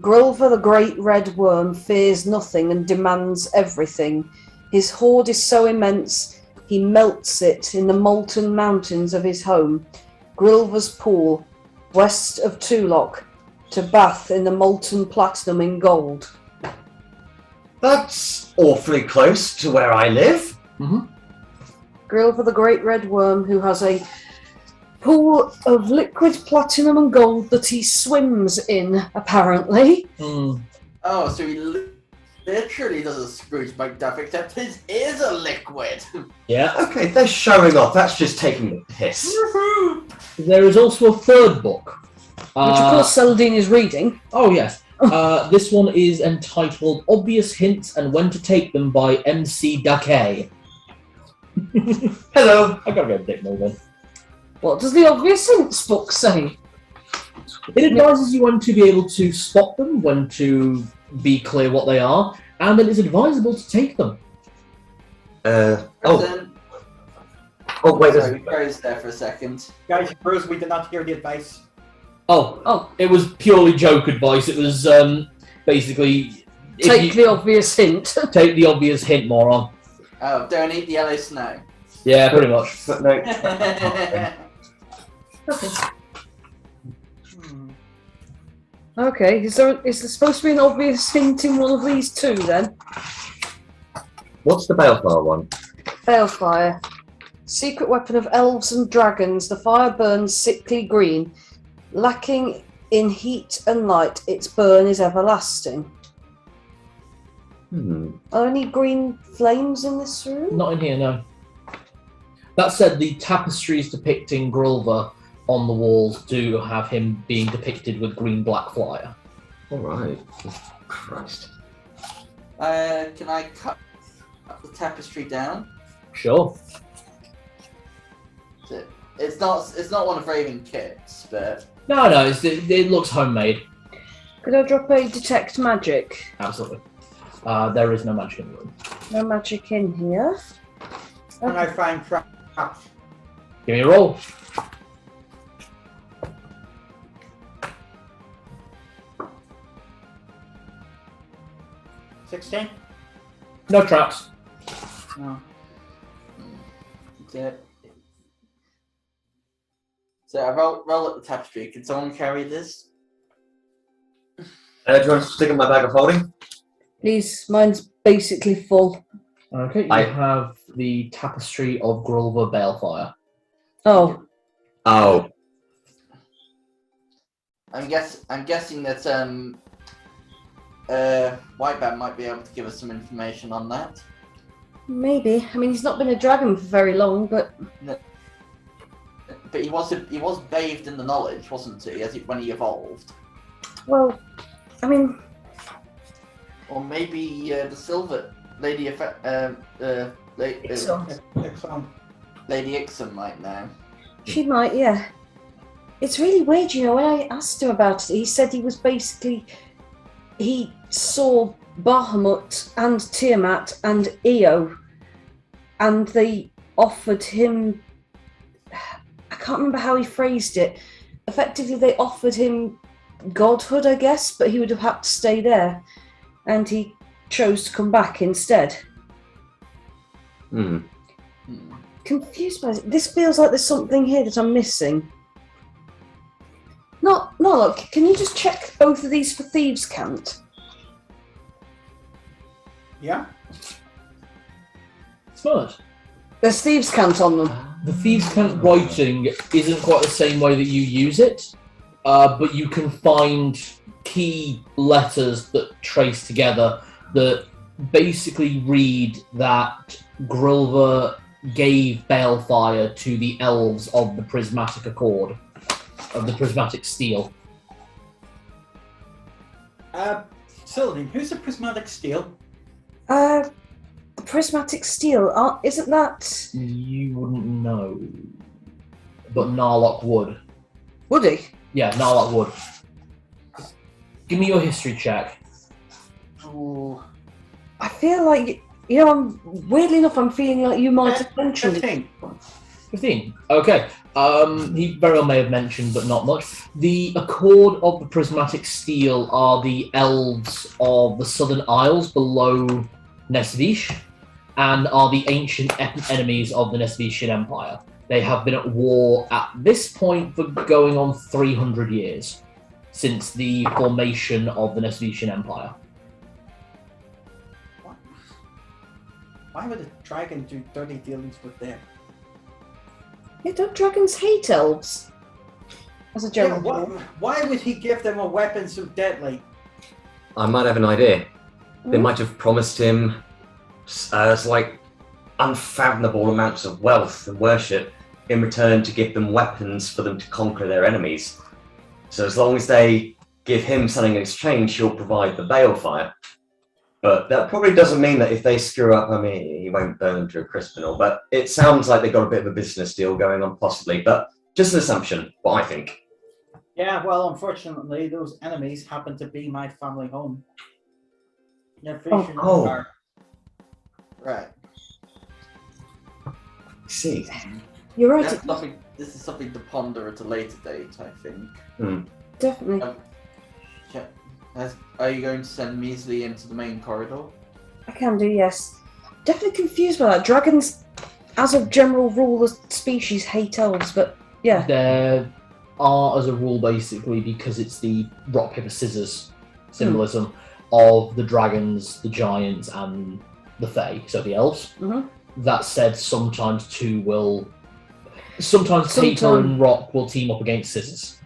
Grilver the great red worm fears nothing and demands everything. His hoard is so immense he melts it in the molten mountains of his home. Grilver's pool, west of Tulok, to bath in the molten platinum in gold. That's awfully close to where I live. Grilver the great red worm, who has a pool of liquid platinum and gold that he swims in, apparently. Oh, so he literally does a Scrooge McDuck, except his is a liquid. Yeah. Okay, they're showing off. That's just taking the piss. There is also a third book. Which, of course, Celadine is reading. Oh, yes. This one is entitled Obvious Hints and When to Take Them by MC Dake. Hello. I gotta get a bit more then. What does the Obvious Hints book say? It advises you when to be able to spot them, when to be clear what they are, and that it's advisable to take them. Wait, Sorry, we froze there for a second. Guys, Bruce, we did not hear the advice. Oh, it was purely joke advice. It was basically Take the obvious hint. take the obvious hint, moron. Oh, don't eat the yellow snow. Yeah, pretty much. Footnote. Okay, is there supposed to be an obvious hint in one of these two then? What's the balefire one? Balefire. Secret weapon of elves and dragons. The fire burns sickly green. Lacking in heat and light, its burn is everlasting. Are any green flames in this room? Not in here, no. That said, the tapestries depicting Grilver on the walls do have him being depicted with green-black fire. All right. Christ. Can I cut the tapestry down? Sure. It's not one of Raven Kit's, but No, it looks homemade. Could I drop a detect magic? Absolutely. There is no magic in the room. No magic in here. And I find traps. Give me a roll. $16? No traps. No. So I roll up the tapestry. Can someone carry this? Do you want to stick in my bag of holding? Please, mine's basically full. Okay, you I- have the tapestry of Grilver Balefire. Oh, Oh. I'm guessing that Whitebat might be able to give us some information on that. maybe. I mean, he's not been a dragon for very long, but But he was bathed in the knowledge, wasn't he? When he evolved, well, I mean, or maybe the Silver Lady Excellent. Lady Ixon might know. she might. Yeah. It's really weird, you know. When I asked him about it, he said he saw Bahamut and Tiamat and Io, and they offered him. I can't remember how he phrased it. Effectively, they offered him godhood, I guess, but he would have had to stay there, and he chose to come back instead. Confused by it. This feels like there's something here that I'm missing. No, look, can you just check both of these for thieves' cant? Yeah? Smart. There's thieves' cant on them. The Thieves' Cant writing isn't quite the same way that you use it, but you can find key letters that trace together that basically read that Grilver gave balefire to the elves of the Prismatic Accord, of the Prismatic Steel. Sylvain, who's the prismatic steel? The prismatic steel, isn't that... You wouldn't know, but Narlock would. Would he? Yeah, Narlock would. Give me your history check. Ooh. I feel like, weirdly enough, I'm feeling like you might have mentioned it. 15. 15. Okay. He very well may have mentioned, but not much. The Accord of the Prismatic Steel are the elves of the Southern Isles below Nesvish, and are the ancient enemies of the Nesvishian Empire. They have been at war at this point for going on 300 years, since the formation of the Nesvishian Empire. Why would a dragon do dirty dealings with them? Yeah, don't dragons hate elves? As a Yeah, general rule. why would he give them a weapon so deadly? I might have an idea. They Hmm? might have promised him unfathomable amounts of wealth and worship in return to give them weapons for them to conquer their enemies. So as long as they give him something in exchange, he'll provide the balefire. But that probably doesn't mean that if they screw up, I mean, he won't burn them to a crisp and all, but it sounds like they've got a bit of a business deal going on, possibly. But just an assumption, what I think. Yeah, well, unfortunately, those enemies happen to be my family home. Yeah, Oh. Right. See. You're right, That's something. This is something to ponder at a later date, I think. definitely. Are you going to send MiiBee into the main corridor? I can do, yes. Definitely confused by that. Dragons, as a general rule, the species hate elves, but yeah. There are, as a rule, basically, because it's the rock, paper, scissors symbolism of the dragons, the giants, and the fae, so the elves. Mhm. That said, sometimes paper and rock will team up against scissors.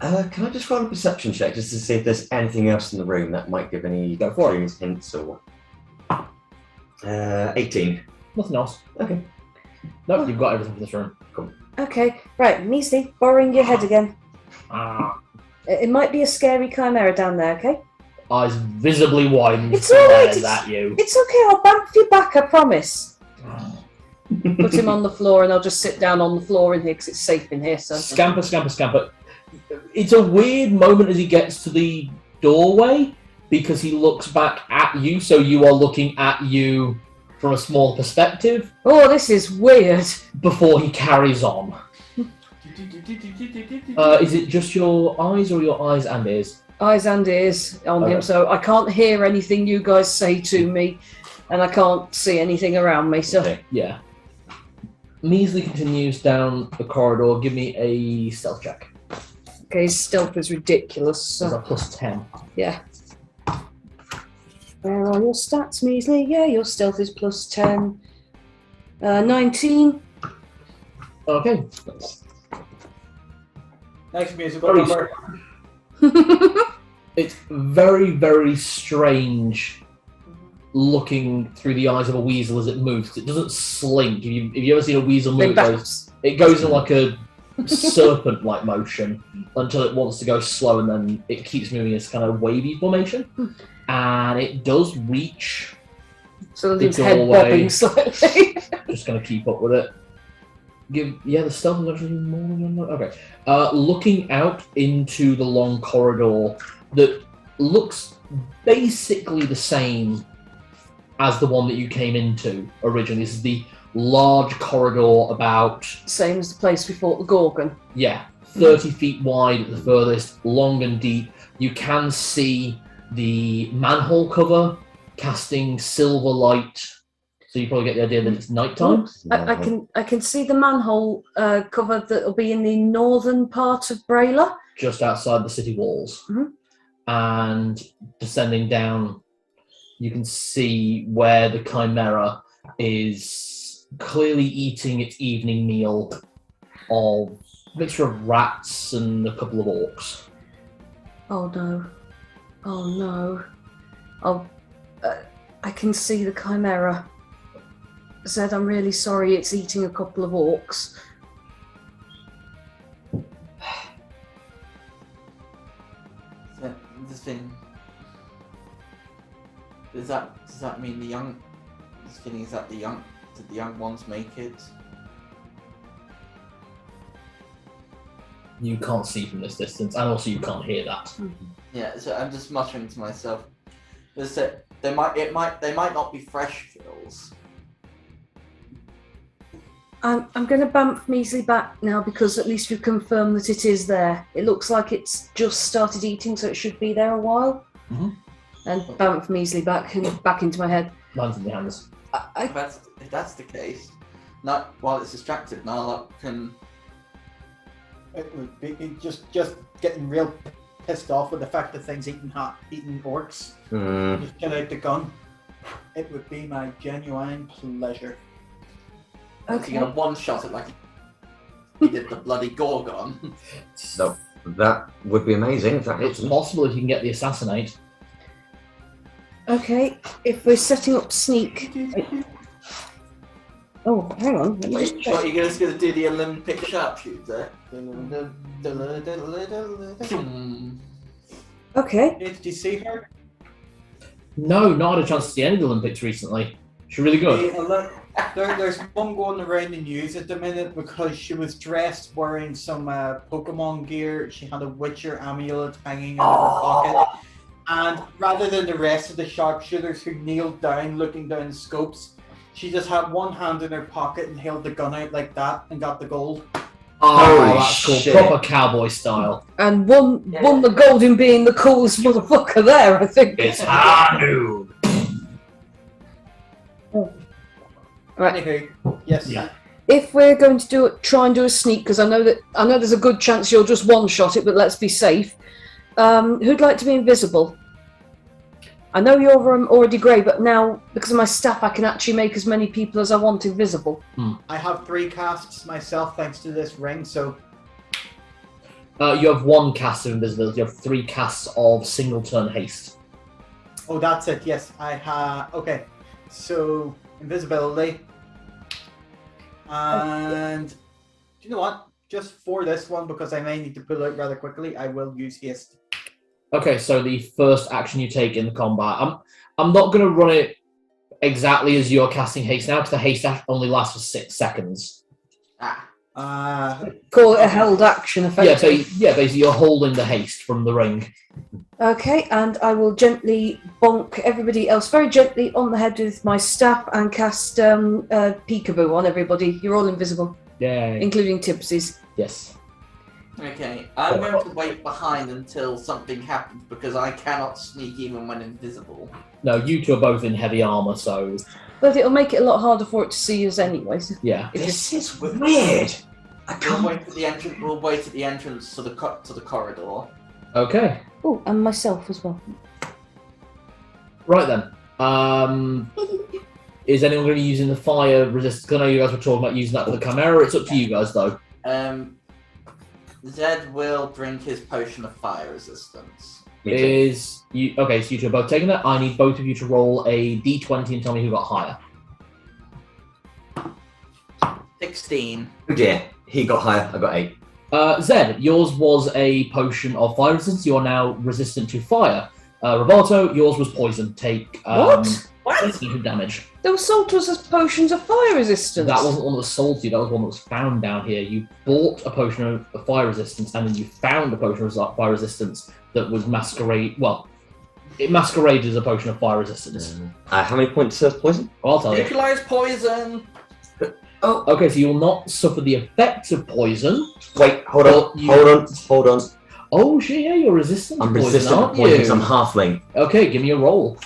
Can I just roll a perception check just to see if there's anything else in the room that might give any Go for it. clues, hints, or 18. Nothing else. Okay. Nope, you've got everything for this room. Cool. Okay, right, MiiBee, borrowing your head again. Ah. It might be a scary chimera down there, okay? Eyes visibly widened, It's all right, stares it's- at you. It's okay, I'll bump you back, I promise. Put him on the floor and I'll just sit down on the floor in here because it's safe in here, so. Scamper, scamper, scamper. It's a weird moment as he gets to the doorway because he looks back at you, so you are looking at you from a small perspective Oh, this is weird. before he carries on. Is it just your eyes or your eyes and ears? Eyes and ears on him, Okay. so I can't hear anything you guys say to me, and I can't see anything around me, so. Okay. Yeah. MiiBee continues down the corridor. Give me a stealth check. Okay, his stealth is ridiculous, There's so. a plus 10. Yeah. Where are your stats, MiiBee? Yeah, your stealth is plus 10. 19. Okay. Nice musical Very number. It's very, very strange looking through the eyes of a weasel as it moves. It doesn't slink. If you ever seen a weasel move, it goes in like a serpent-like motion until it wants to go slow, and then it keeps moving in this kind of wavy formation. And it does reach. So The his head doorway. bobbing slightly. Just going to keep up with it. The stealth is actually more than that. Okay. Looking out into the long corridor that looks basically the same as the one that you came into originally. This is the large corridor about, Same as the place we fought the Gorgon. 30 feet wide at the furthest, long and deep. You can see the manhole cover casting silver light, so you probably get the idea that it's nighttime. I can see the manhole cover that will be in the northern part of Brayla. Just outside the city walls. Mhm. And descending down, you can see where the Chimera is clearly eating its evening meal of a mixture of rats and a couple of orcs. Oh no. Oh no. I can see the Chimera. Zed, I'm really sorry it's eating a couple of orcs. This thing. Does that mean the young? This feeling is that did the young ones make it? You can't see from this distance, and also you can't hear that. Yeah, so I'm just muttering to myself. They might not be fresh fills. I'm going to bump Measly back now because at least we've confirmed that it is there. It looks like it's just started eating, so it should be there a while. Mm-hmm. And bump Measly back and back into my head. Lands in your hands. If that's the case, not while it's distracted, Narlock can. It would be just getting real pissed off with the fact that things eating orcs. Just get out the gun. It would be my genuine pleasure. Okay. You're gonna one-shot it like he did the bloody Gorgon. So that would be amazing if that It's happens. possible if you can get the assassinate. Okay, if we're setting up sneak. Oh, hang on. Let me just check. What, you're just gonna do the Olympic sharpshooter? Okay. Did you see her? No, not had a chance to see any of the Olympics recently. She's really good. There's one going around the news at the minute because she was dressed wearing some Pokemon gear. She had a Witcher amulet hanging out of her pocket. And rather than the rest of the sharpshooters who kneeled down looking down the scopes, she just had one hand in her pocket and held the gun out like that and got the gold. Oh, Holy that's cool. shit. Proper cowboy style. And won the golden being the coolest motherfucker there, I think. It's Hanu. Right. Anywho, yes. Yeah. If we're going to try and do a sneak, because I know there's a good chance you'll just one-shot it, but let's be safe. Who'd like to be invisible? I know you're already grey, but now, because of my staff, I can actually make as many people as I want invisible. I have 3 casts myself thanks to this ring, so You have 1 cast of invisibility. You have 3 casts of single turn haste. oh, that's it. Yes, I have. Okay, so invisibility, and do you know what? Just for this one, because I may need to pull out rather quickly, I will use haste. Okay, so the first action you take in the combat. I'm not going to run it exactly as you're casting haste now, because the haste only lasts for 6 seconds. Call it a held action, effectively. Basically you're holding the haste from the ring. Okay, and I will gently bonk everybody else very gently on the head with my staff and cast peekaboo on everybody. You're all invisible, Yay. including Tipsies. Yes. Okay, I'm going to wait behind until something happens because I cannot sneak even when invisible. No, you two are both in heavy armor, so But it'll make it a lot harder for it to see us anyway. So yeah. This is weird. I We'll can't. wait at the entrance. We'll wait at the entrance to the corridor. Okay. oh, and myself as well. Right then. Is anyone going to be using the fire resistance? I know you guys were talking about using that for the Chimera. It's up to you guys, though. Zed will drink his potion of fire resistance. Me too. Okay, so you two are both taking that. I need both of you to roll a d20 and tell me who got higher. 16. Oh dear, he got higher. I got 8. Zed, yours was a potion of fire resistance. You are now resistant to fire. Roberto, yours was poison. Take What? 20 damage. They were sold to us as potions of fire resistance. That wasn't one that was sold to you. That was one that was found down here. You bought a potion of fire resistance, and then you found a potion of fire resistance that was masquerade. Well, it masqueraded as a potion of fire resistance. How many points of poison? I'll tell you. Neutralize poison. Oh, Okay, so you will not suffer the effects of poison. wait, hold Well, on. Hold on. Oh, shit, yeah, you're resistant to I'm poison, resistant to aren't poison you? because I'm halfling. Okay, give me a roll.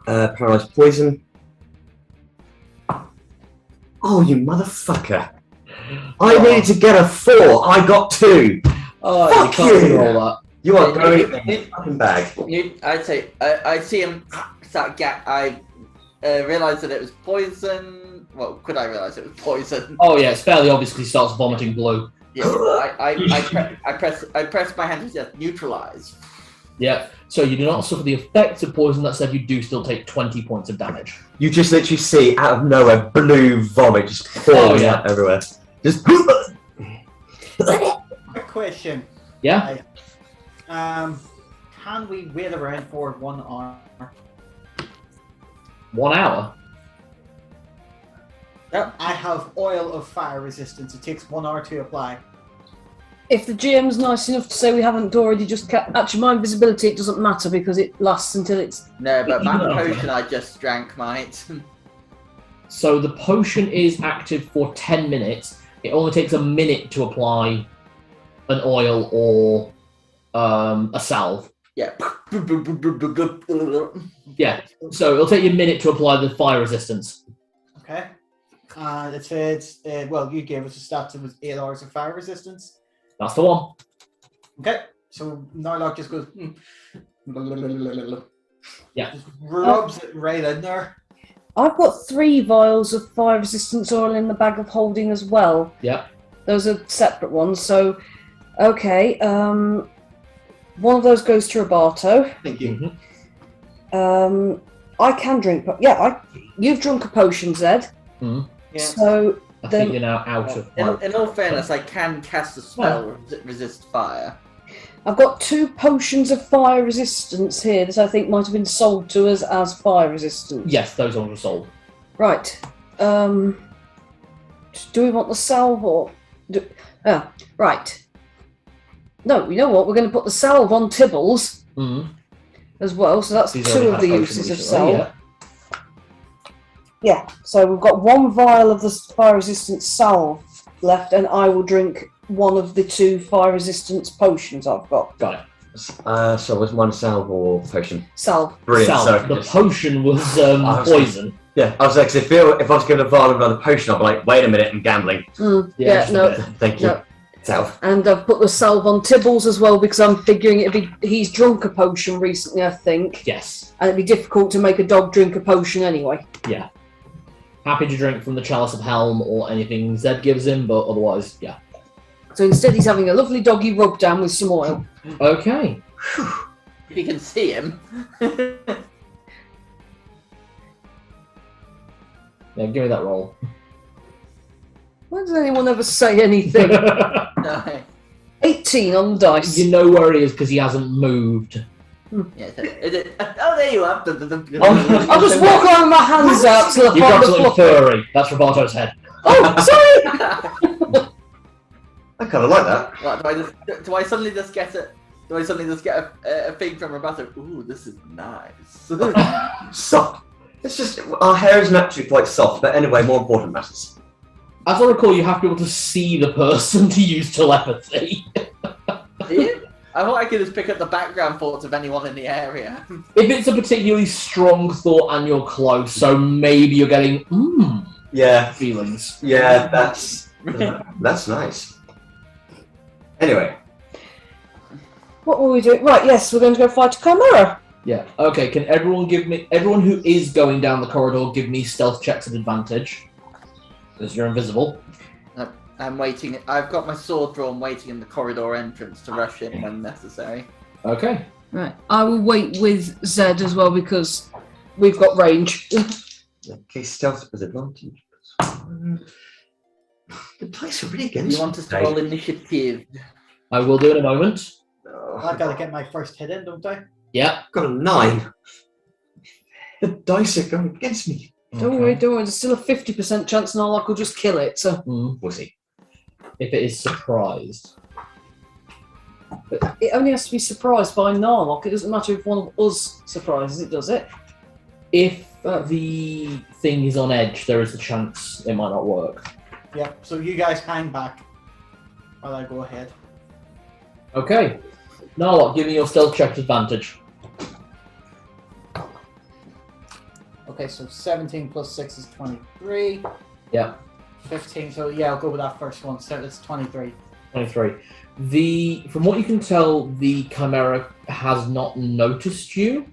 Paralyzed poison. Oh, you motherfucker. I needed to get a 4. I got 2. Oh, Fuck you can't you. roll that. You are Yeah, going you- in the fucking bag. I'd say I see him start I realized that it was poison. Well, could I realize it was poison? Oh, yeah, it's fairly obvious because he starts vomiting blue. Yeah, I press my hand to just neutralize. Yeah, so you do not suffer the effects of poison. That said, you do still take 20 points of damage. You just literally see out of nowhere blue vomit just falling out everywhere. Just. Quick question. Yeah? Can we wait around for 1 hour? 1 hour? I have oil of fire resistance. It takes 1 hour to apply. If the GM's nice enough to say we haven't already just actually my invisibility, it doesn't matter because it lasts until it's. No, but my potion I just drank might. So the potion is active for 10 minutes. It only takes a minute to apply an oil or a salve. Yeah. Yeah. So it'll take you a minute to apply the fire resistance. Okay. And it says, well, you gave us a stat. It was 8 hours of fire resistance. That's the one. Okay. So Narlock just goes. Yeah. Just rubs it right in there. I've got 3 vials of fire resistance oil in the bag of holding as well. Yep. Those are separate ones. So, okay. One of those goes to Roberto. Thank you. I can drink. You've drunk a potion, Zed. Mhm. Yeah. So I then think you're now out of. In all fairness, I can cast a spell resist fire. I've got 2 potions of fire resistance here that I think might have been sold to us as fire resistance. Yes, those ones were sold. Right. Do we want the salve or? Right. No, you know what? We're going to put the salve on Tibbles as well. So that's These 2 already of have the potion uses of recently, salve. Yeah. So we've got 1 vial of the fire resistance salve left, and I will drink 1 of the 2 fire resistance potions I've got. Got it. So was one salve or potion? Salve. Brilliant. Salve. So The potion was poison. yeah, I was like, 'cause if I was given a vial of another potion, I'd be like, wait a minute, I'm gambling. Yeah, Yeah, no. Thank you. No. Salve. And I've put the salve on Tibbles as well because I'm figuring he's drunk a potion recently, I think. Yes. And it'd be difficult to make a dog drink a potion anyway. Yeah. Happy to drink from the Chalice of Helm or anything Zed gives him, but otherwise, yeah. So instead he's having a lovely doggy rub down with some oil. Okay. If you can see him. Yeah, give me that roll. Why does anyone ever say anything? No. 18 on the dice. You know where he is because he hasn't moved. Yeah, oh, there you are. I'll just walk around with my hands out till I You've find got the something fluff. furry. That's Roberto's head. Oh, sorry! I kind of like that. What, do I suddenly just get a thing from Roberto? Ooh, this is nice. Soft. It's just, our hair is naturally quite soft, but anyway, more important matters. As I recall, you have to be able to see the person to use telepathy. Yeah? I thought I could just pick up the background thoughts of anyone in the area. If it's a particularly strong thought and you're close, so maybe you're getting Yeah, feelings. yeah, that's nice. Anyway, What were we doing? Right, yes, we're going to go fight a chimera. Yeah. Okay. Can everyone who is going down the corridor give me stealth checks at advantage? Because you're invisible. I'm waiting. I've got my sword drawn, waiting in the corridor entrance to rush in when necessary. Okay. Right, I will wait with Zed as well because we've got range. okay, stealth with advantage. The dice are really against You want us to me roll today. initiative? I will do in a moment. Oh, I've got to get my first hit in, don't I? Yeah. I've got a 9. The dice are going against me. Don't worry, there's still a 50% chance Narlock will just kill it, so... We'll see. If it is surprised. But it only has to be surprised by Narlock. It doesn't matter if one of us surprises it, does it? If the thing is on edge, there is a chance it might not work. Yeah, so you guys hang back while I go ahead. Okay. Now what? Give me your stealth check advantage. Okay, so 17 plus 6 is 23. Yeah. 15, so yeah, I'll go with that first one. So it's 23. 23. From what you can tell, the chimera has not noticed you.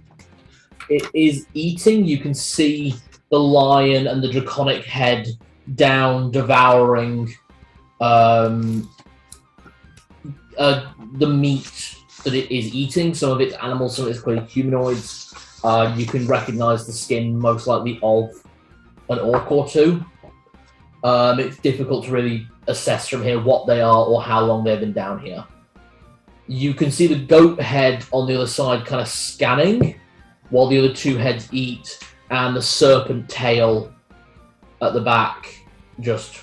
It is eating. You can see the lion and the draconic head down, devouring the meat that it is eating. Some of it's animals, some of it's clearly humanoids. You can recognize the skin most likely of an orc or two. It's difficult to really assess from here what they are or how long they've been down here. You can see the goat head on the other side kind of scanning while the other 2 heads eat, and the serpent tail at the back just...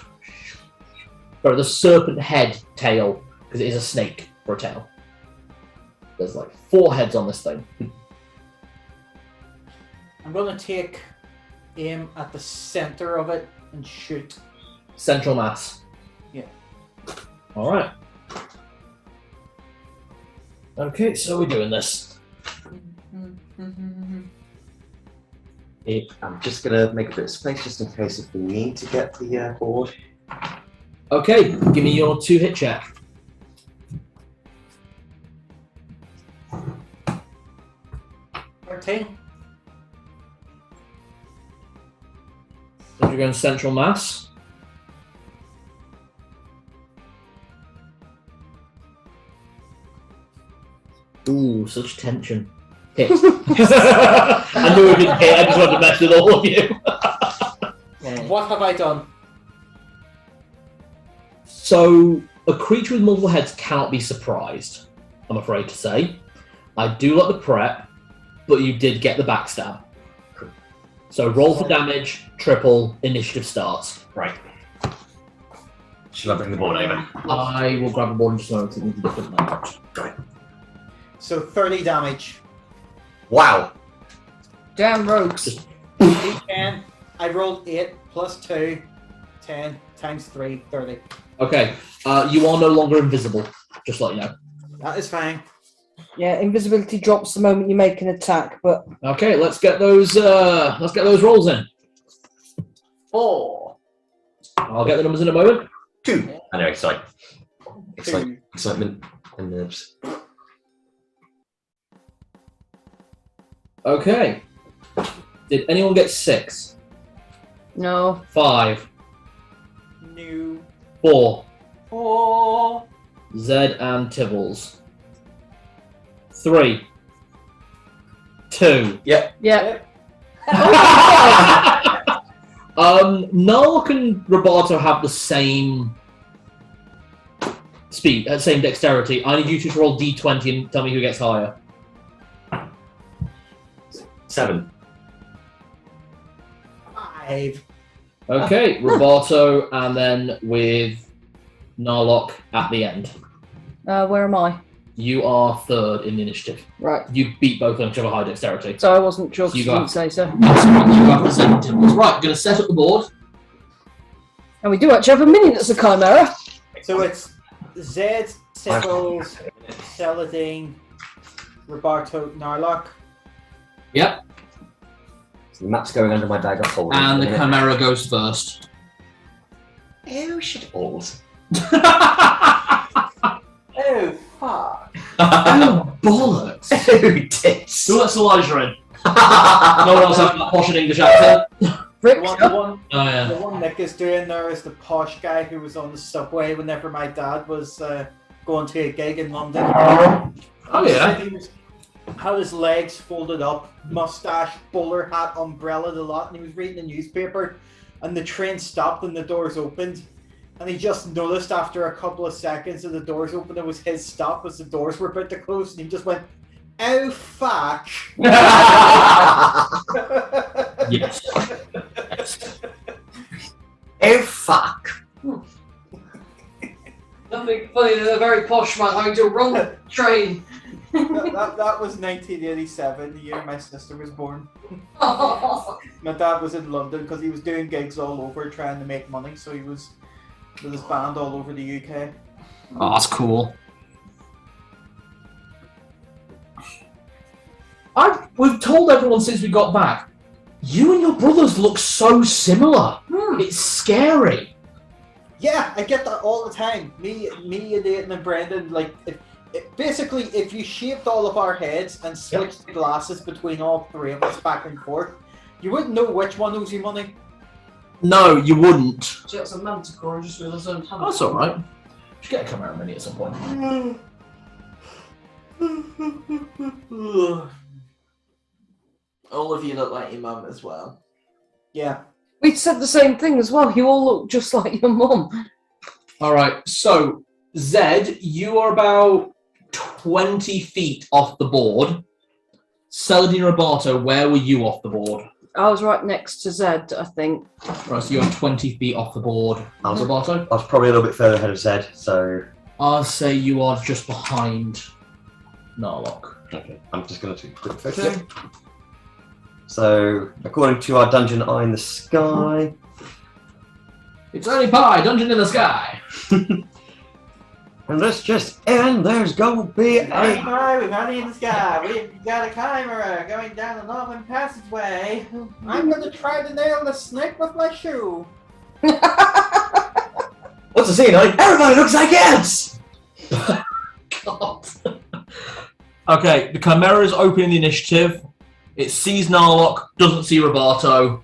Sorry, the serpent head tail, because it is a snake for a tail. There's like 4 heads on this thing. I'm going to take aim at the center of it and shoot. Central mass. Yeah. All right. Okay, so we're doing this. I'm just gonna make a bit of space just in case if we need to get the board. Okay, give me your 2-hit check. $13. If you're going central mass. Ooh, such tension. Hit. I knew it didn't hit, I just wanted to mess with all of you. What have I done? So, a creature with multiple heads cannot be surprised, I'm afraid to say. I do like the prep, but you did get the backstab. So roll for damage, triple, initiative starts. Right. Shall I bring the board over? I will grab a board and just note it with a different layout. So 30 damage. Wow. Damn rogues. D10. I rolled 8 plus 2. 10 times 3, 30. Okay, you are no longer invisible, just let you know. That is fine. Yeah, invisibility drops the moment you make an attack, but Okay, let's get those rolls in. 4. I'll get the numbers in a moment. 2. Anyway, sorry. 2. Excitement and nerves. Okay. Did anyone get 6? no. 5, New. 4, 4. Zed and Tibbles. 3, 2. Yeah. Narlock and Roboto have the same speed, same dexterity. I need you to roll d20 and tell me who gets higher. 7. 5. Okay, Roboto, and then with Narlock at the end. Where am I? You are 3rd in the initiative. Right. You beat both of them to have a high dexterity. So I wasn't sure 'cause You you got- didn't say so. That's right, you got representatives. Right, going to set up the board. And we do actually have a minion that's a chimera. So it's Zed, Sickles, Celadine, Roberto, Narlock. Yep, So the map's going under my bag of holding. and the Chimera goes first. Oh, shit balls. Oh, fuck. Oh, bollocks. Oh, tits. Who lets Elijah in? No one else has that posh and English accent. Rick, The one Oh, yeah. The one Nick is doing there is the posh guy who was on the subway whenever my dad was going to a gig in London. Oh, yeah. He had his legs folded up, mustache, bowler hat, umbrella, the lot, and he was reading the newspaper, and the train stopped and the doors opened. And he just noticed after a couple of seconds that the doors opened, it was his stop as the doors were about to close, and he just went, "Oh, fuck." Yes. Oh, fuck. Nothing funny than a very posh man having to run the train. that was 1987, the year my sister was born. My dad was in London because he was doing gigs all over trying to make money, so he was with his band all over the UK. Oh, that's cool. We've told everyone since we got back, you and your brothers look so similar. It's scary. Yeah, I get that all the time. Me and Aidan and Brendan, like, basically, if you shaved all of our heads and switched the glasses between all three of us back and forth, you wouldn't know which one owes you money. No, you wouldn't. So it's a manticore, I just realised I don't have That's alright. Should get a camera mini at some point. All of you look like your mum as well. Yeah. We said the same thing as well. You all look just like your mum. Alright, so Zed, you are about 20 feet off the board. Celadine Roboto, where were you off the board? I was right next to Zed, I think. Right, so you're 20 feet off the board. Roboto? I was probably a little bit further ahead of Zed, so... I'll say you are just behind Narlock. Okay, I'm just going to take a quick photo. So, according to our dungeon Eye in the Sky, It's only pie, dungeon in the sky. and let's just end. There's going to be We've only in the sky. We've got a chimera going down the northern passageway. I'm going to try to nail the snake with my shoe. What's the scene? Everybody looks like ants! God. Okay, the Chimera is opening the initiative. It sees Narlock, doesn't see Roberto.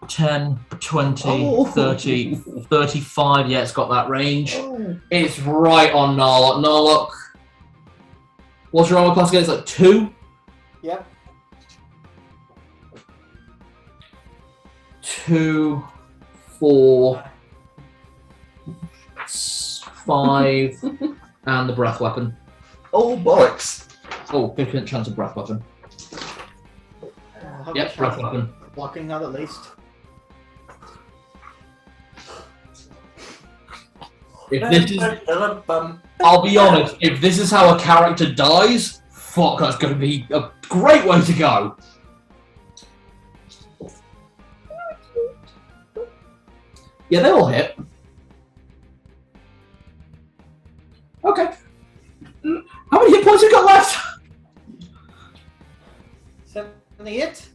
10, 20, 30, 35. Yeah, it's got that range. It's right on Narlock. Narlock, what's your armor class again? It's like 2? Yep. 2, 4, 5, and the breath weapon. Oh, bollocks. Oh, 50% chance of breath weapon. Yep, breath weapon. Blocking that at least. If this is, I'll be honest, if this is how a character dies, fuck, that's going to be a great way to go. Yeah, they all hit. Okay. How many hit points have you got left? 78?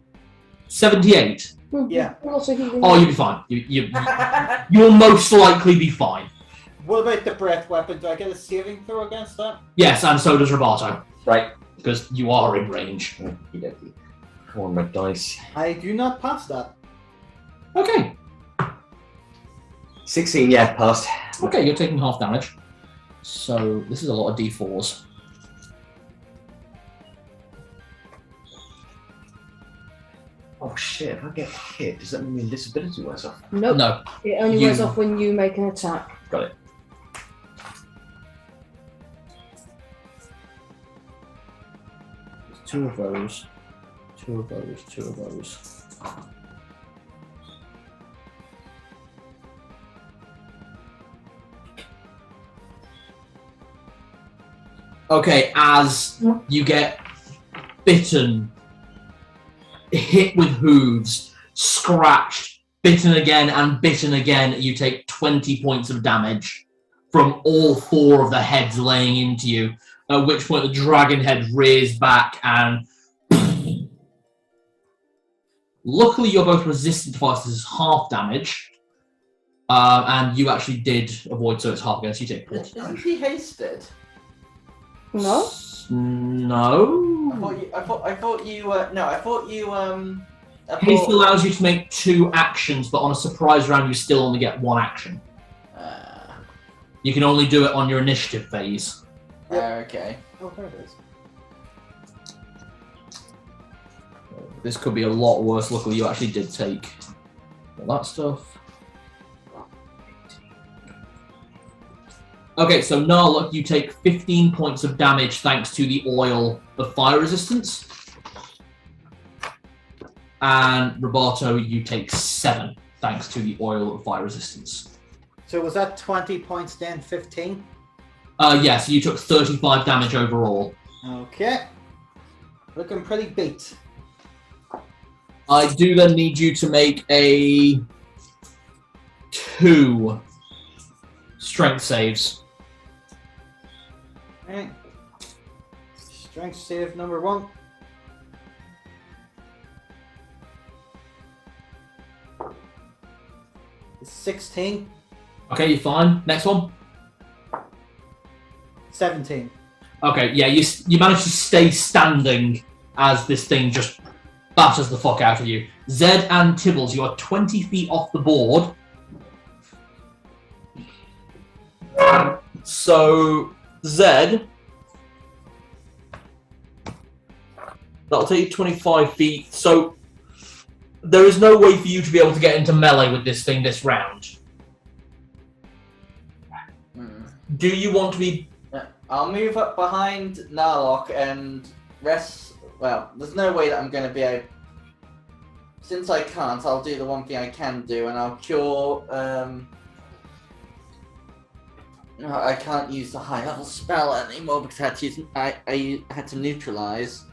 78. Yeah. Also healing. Oh, you'll be fine. You'll most likely be fine. What about the breath weapon? Do I get a saving throw against that? Yes, and so does Roberto, Right. because you are in range. Okey-dokey. Come on, my dice. I do not pass that. Okay. 16, yeah, passed. Okay, you're taking half damage. So this is a lot of d4s. Oh shit, if I get hit, does that mean my disability wears off? Nope. No. It only You- wears off when you make an attack. Got it. Two of those. Two of those. Two of those. Okay, as you get bitten, hit with hooves, scratched, bitten again, you take 20 points of damage from all 4 of the heads laying into you, at which point the dragon head rears back and... Luckily, you're both resistant to this is half damage, and you actually did avoid, so it's half against you take 40 Isn't damage. he hasted? No? No. I thought you. Haste allows you to make 2 actions, but on a surprise round, you still only get 1 action. You can only do it on your initiative phase. Okay. Oh, there it is. This could be a lot worse. Luckily, you actually did take all that stuff. Okay, so Narlock, you take 15 points of damage thanks to the oil of fire resistance. And Roberto, you take 7 thanks to the oil of fire resistance. So was that 20 points then? 15? Yeah, so you took 35 damage overall. Okay. Looking pretty beat. I do then need you to make a 2 strength saves. Alright. Strength save number 1. It's 16. Okay, you're fine. Next one. 17. Okay, yeah, you manage to stay standing as this thing just batters the fuck out of you. Zed and Tibbles, you are 20 feet off the board. So, Zed, that'll take you 25 feet. So, there is no way for you to be able to get into melee with this thing this round. Do you want to be... I'll move up behind Narlock and rest. Well, there's no way that I'm going to be able. Since I can't, I'll do the one thing I can do, and I'll cure. I can't use the high level spell anymore because I had to neutralize.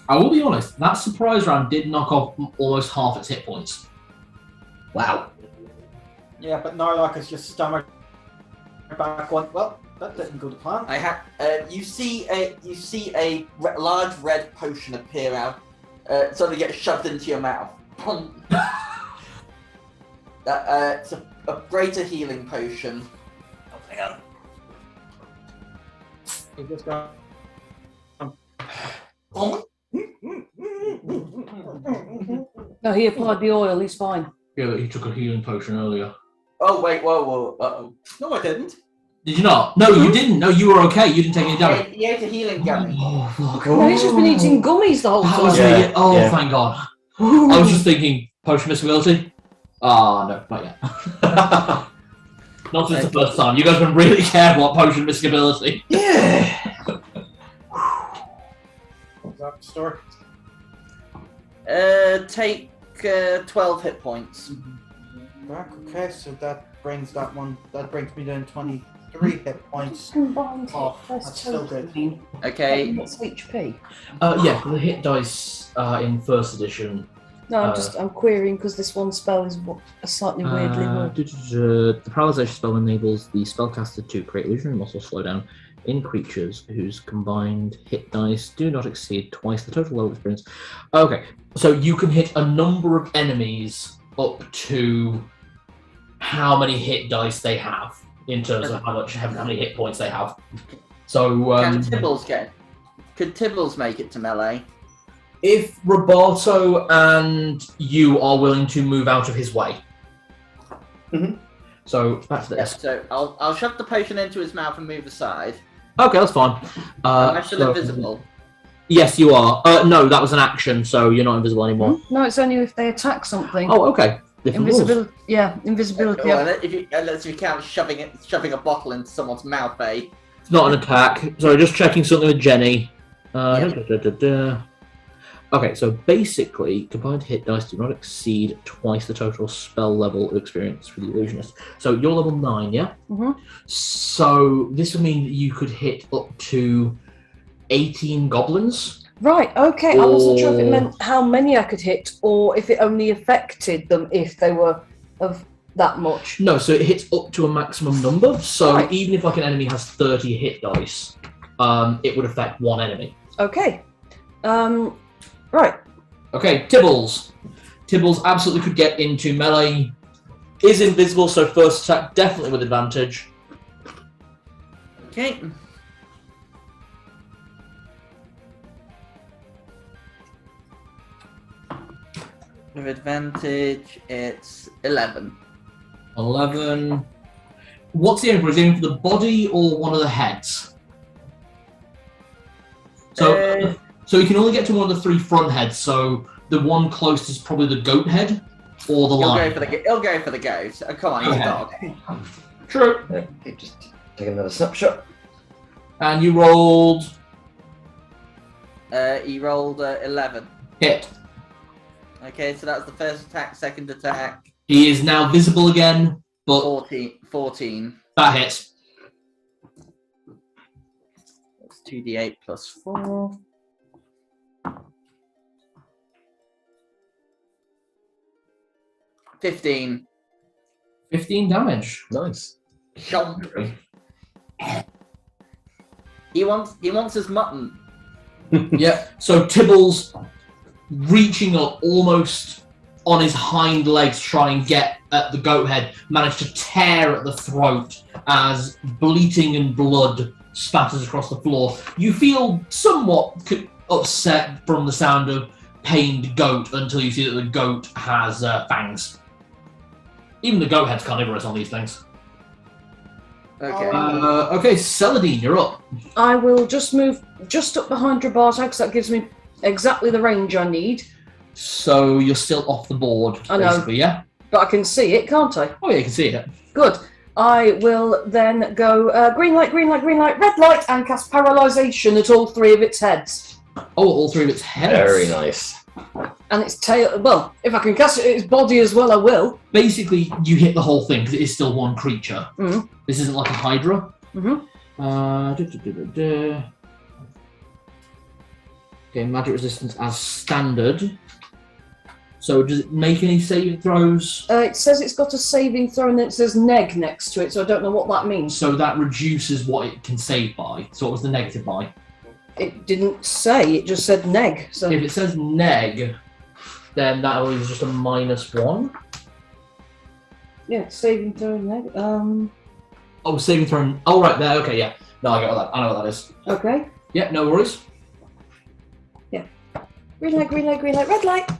I will be honest, that surprise round did knock off almost half its hit points. Wow. Yeah, but Narlock has just stammered back one. Well, that didn't go to plan. I have. You see a large red potion appear out. Sort of get shoved into your mouth. It's a greater healing potion. Oh, hang on. He just got. No, he applied the oil. He's fine. Yeah, but he took a healing potion earlier. Oh wait, whoa. Uh-oh. No, I didn't. Did you not? No, you didn't. No, you were okay. You didn't take any damage. He ate a healing gummy. Oh, fuck. No, he's just been eating gummies the whole That was time. Yeah, really, oh, yeah. thank God. I was just thinking, potion miscibility? Ah, no, not yet. Not since the first time. You guys have been really careful about potion miscibility. Yeah. What's that store? Take 12 hit points. Back. Okay, so that brings that one. That brings me down 23 hit points. Combined Oh, hit, that's still good. mean. Okay. What's HP? Yeah, the hit dice in first edition. No, I'm querying because this one spell is a slightly weirdly worded. The paralyzation spell enables the spellcaster to create illusionary muscle slowdown in creatures whose combined hit dice do not exceed twice the total level of experience. Okay, so you can hit a number of enemies up to how many hit dice they have in terms of how many hit points they have. So Could Tibbles make it to melee? if Roberto and you are willing to move out of his way. Mhm. So back to this. So I'll shove the potion into his mouth and move aside. Okay, that's fine. Am I still so- invisible? Yes, you are. No, that was an action, so you're not invisible anymore. No, it's only if they attack something. Oh, okay. Different rules. Invisibility. Yeah, invisibility. Well, unless you count shoving a bottle into someone's mouth, eh? It's not an attack. Sorry, just checking something with Jenny. Yeah. Okay, so basically, combined hit dice do not exceed twice the total spell level of experience for the illusionist. So you're level 9, yeah? Mhm. So this would mean that you could hit up to 18 goblins. Right, okay. I wasn't sure if it Or- meant how many I could hit or if it only affected them if they were of that much. No, so it hits up to a maximum number. So Right. even if like an enemy has 30 hit dice, it would affect one enemy. Okay. Right. Okay, Tibbles. Tibbles absolutely could get into melee. Is invisible, so first attack definitely with advantage. Okay. With advantage, it's 11. 11. What's the aim for? Is he aiming for the body or one of the heads? So, so you can only get to one of the three front heads. So the one closest is probably the goat head or the lion. He'll go for the goat. Oh, come on, he's a dog. True. Okay, just take another snapshot. And you rolled He rolled 11. hit. Okay, so that's the first attack, second attack, He is now visible again, but 14. that hits. That's 2d8 plus 4. 15. 15 damage. Nice. Shot. He wants his mutton. Yeah. So Tibbles reaching up almost on his hind legs, trying and get at the goat head, managed to tear at the throat as bleating and blood spatters across the floor. You feel somewhat upset from the sound of pained goat until you see that the goat has fangs. Even the goat head's carnivorous on these things. Okay. Okay, Celadine, you're up. I will just move just up behind Roberto because that gives me exactly the range I need. So you're still off the board, I know. basically, yeah? But I can see it, can't I? Oh, yeah, you can see it. Good. I will then go green light, green light, green light, red light, and cast paralysation at all three of its heads. Oh, all three of its heads. Very nice. And its tail. Well, if I can cast it at its body as well, I will. Basically, you hit the whole thing because it is still one creature. Mhm. This isn't like a Hydra. Mhm. Okay, magic resistance as standard. So does it make any saving throws? It says it's got a saving throw, and then it says neg next to it. So I don't know what that means. So that reduces what it can save by. So what was the negative by? It didn't say. It just said neg. So If it says neg, then that is just a -1. yeah, saving throw neg. Oh, saving throw. Oh, right there. Okay, yeah. No, I got that. I know what that is. Okay. Yeah, no worries. Green light, green light, green light, red light.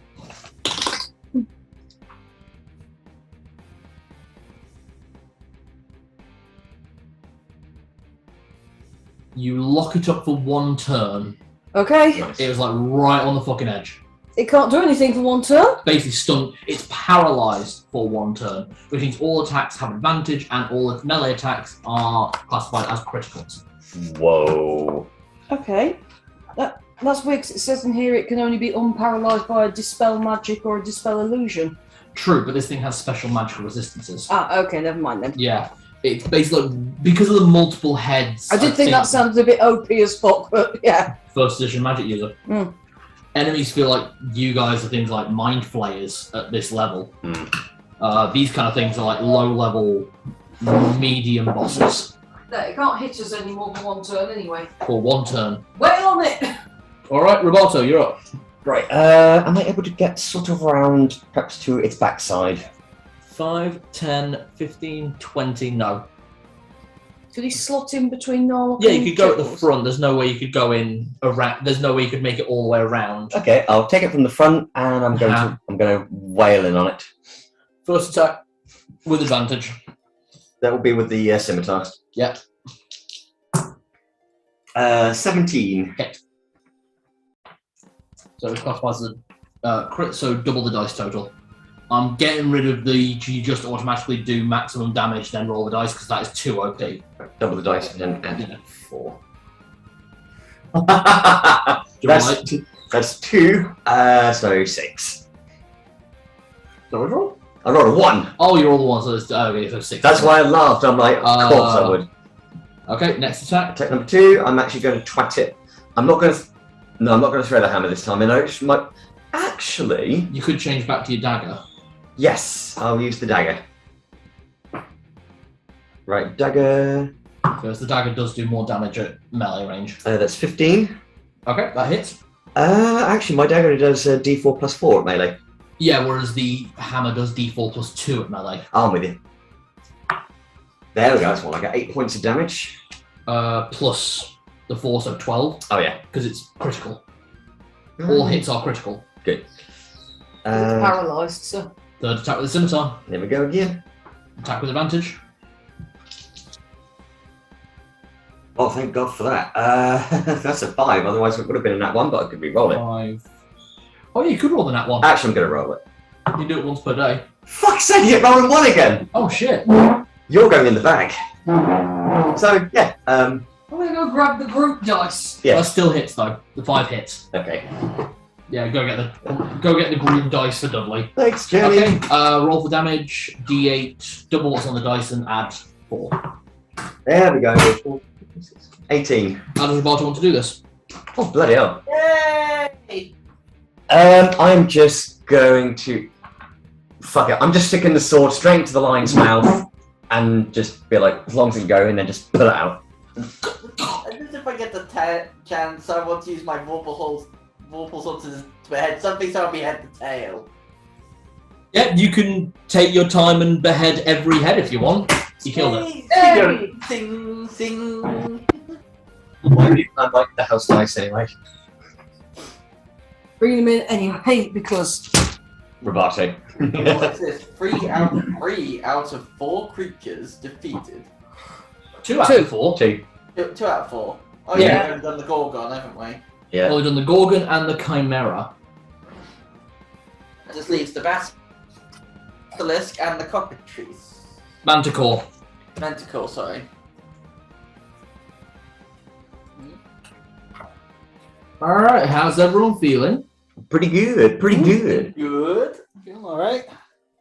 You lock it up for one turn. Okay. It was like right on the fucking edge. It can't do anything for one turn. Basically stunned. It's paralyzed for one turn, which means all attacks have advantage and all its melee attacks are classified as criticals. Whoa. Okay. That's weird 'cause it says in here it can only be unparalysed by a dispel magic or a dispel illusion. True, but this thing has special magical resistances. Ah, okay, never mind then. Yeah, it's basically because of the multiple heads. I did think that sounded a bit OP as fuck, but yeah. First edition magic user. Mm. Enemies feel like you guys are things like mind flayers at this level. These kind of things are like low level, medium bosses It can't hit us any more than one turn anyway. for one turn. Wait on it! All right, Roberto, you're up. Right. Am I able to get sort of around, perhaps to its backside? 5, 10, 15, 20, no. Could he slot in between normal? Yeah, you could go at the front. There's no way you could go in around. There's no way you could make it all the way around. Okay, I'll take it from the front, and I'm going to wail in on it. First attack with advantage. That will be with the scimitar. Yep. 17. So it's classified as a crit, so double the dice total. I'm getting rid of the you just automatically do maximum damage, then roll the dice, because that is too OP. Double the dice and Yeah. 4. That's, That's 2, so 6. so roll? I rolled a 1. Oh, you're all the ones, so it's okay, so 6. That's why I laughed. I'm like, of course I would. Okay, next attack. Attack number 2, I'm actually going to twat it. I'm not going to... No, I'm not going to throw the hammer this time. I know it might... Actually... You could change back to your dagger. Yes, I'll use the dagger. Right, dagger... Because the dagger does do more damage at melee range. That's 15. Okay, that hits. Actually, my dagger does D4 plus 4 at melee. Yeah, whereas the hammer does D4 plus 2 at melee. I'm with you. There we go, that's one. I got 8 points of damage. Plus the 4, so 12. Oh, yeah. Because it's critical. All hits are critical. Good. Paralysed, so. Third attack with the scimitar. There we go again. Attack with advantage. Oh, thank God for that. That's a 5, otherwise it would have been a nat 1, but I could re-roll it. 5. Oh, yeah, you could roll the nat 1. Actually, I'm going to roll it. You can do it once per day. Fuck's sake, you're rolling 1 again! Oh, shit. You're going in the bag. So, yeah. I'm gonna go grab the group dice. Yeah. That still hits, though. The 5 hits. Okay. Yeah, go get the green dice for Dudley. Thanks, Jenny. Okay, roll for damage, D8, double what's on the dice, and add 4. There we go. 18. How does Roberto want to do this? Oh, bloody hell. Yay! I'm just going to... Fuck it. I'm just sticking the sword straight into the lion's mouth and just be like, as long as it can go in, then just pull it out. And just if I get the chance, I want to use my Vorpal sword to behead something, so I'll behead the tail. Yeah, you can take your time and behead every head if you want. You killed it. Hey! Sing, sing. I like the house dice anyway. Bring them in anyway, because. Roboto. What's this? 3 out of 4 creatures defeated. 2 out of 4. 2. 2 out of 4. Oh Yeah. yeah, we've done the Gorgon, haven't we? Yeah. Well, we've done the Gorgon and the Chimera. That just leaves the Basilisk and the Cockatrice. Manticore. Manticore, sorry. Alright, how's everyone feeling? Pretty good. Pretty good. Good. Feeling all right.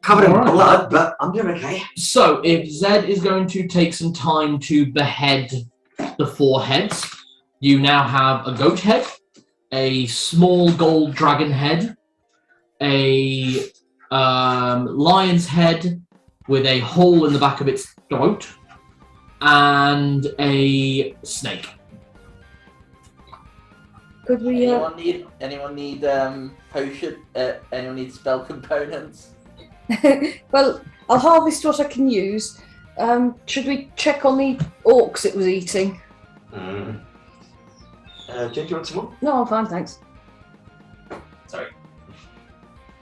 Covered in Alright. blood, but I'm doing okay. So, if Zed is going to take some time to behead the 4 heads, you now have a goat head, a small gold dragon head, a lion's head with a hole in the back of its throat, and a snake. Could we? Anyone need potion? Anyone need spell components? Well, I'll harvest what I can use. Should we check on the orcs it was eating? Jen, do you want some more? No, I'm fine, thanks.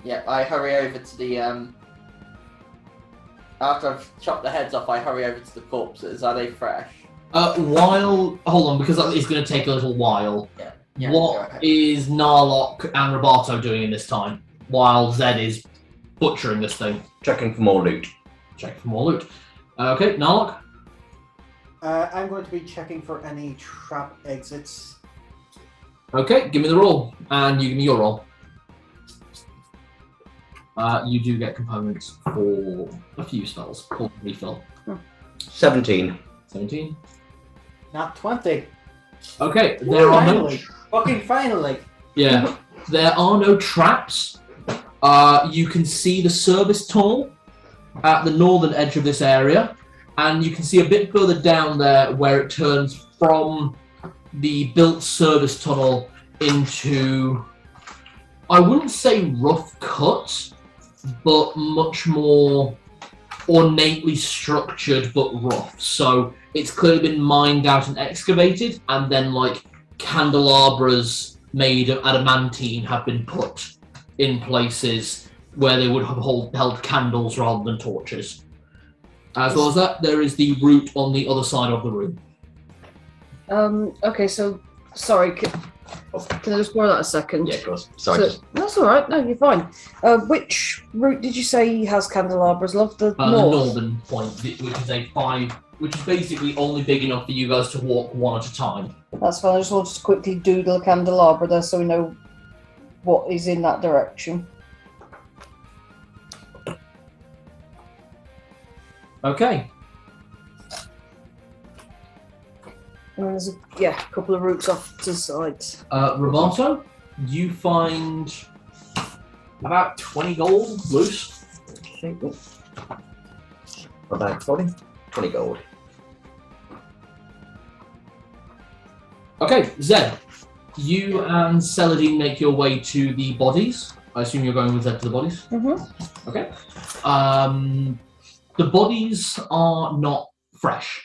Yeah, I hurry over to the after I've chopped the heads off, I hurry over to the corpses. Are they fresh? Hold on, because it's going to take a little while. Yeah, go What ahead. is Narlock and Roberto doing in this time while Zed is butchering this thing? Checking for more loot. Check for more loot. Okay, Narlock. I'm going to be checking for any trap exits. Okay, give me the roll, and you give me your roll. You do get components for a few spells called refill. 17. 17. Not 20. Okay, there are no. Finally. Fucking finally. Yeah, there are no traps. You can see the service tunnel at the northern edge of this area, and you can see a bit further down there where it turns from the built service tunnel into, I wouldn't say rough cut, but much more ornately structured but rough. So it's clearly been mined out and excavated, and then like candelabras made of adamantine have been put in places where they would have held candles rather than torches. As well as that, there is the route on the other side of the room. Okay, so sorry, can I just borrow that a second? Yeah, of course. Sorry. So, that's all right. No, you're fine. Which route did you say has candelabras? Love the The north. northern point, which is a 5, which is basically only big enough for you guys to walk one at a time. That's fine. I just wanted to quickly doodle a candelabra there so we know what is in that direction. Okay. And there's a couple of routes off to the sides. Roberto, you find about 20 gold loose. About 40? 20 gold. Okay, Zed, you and Celadine make your way to the bodies. I assume you're going with Zed to the bodies? Mm-hmm. Okay. The bodies are not fresh.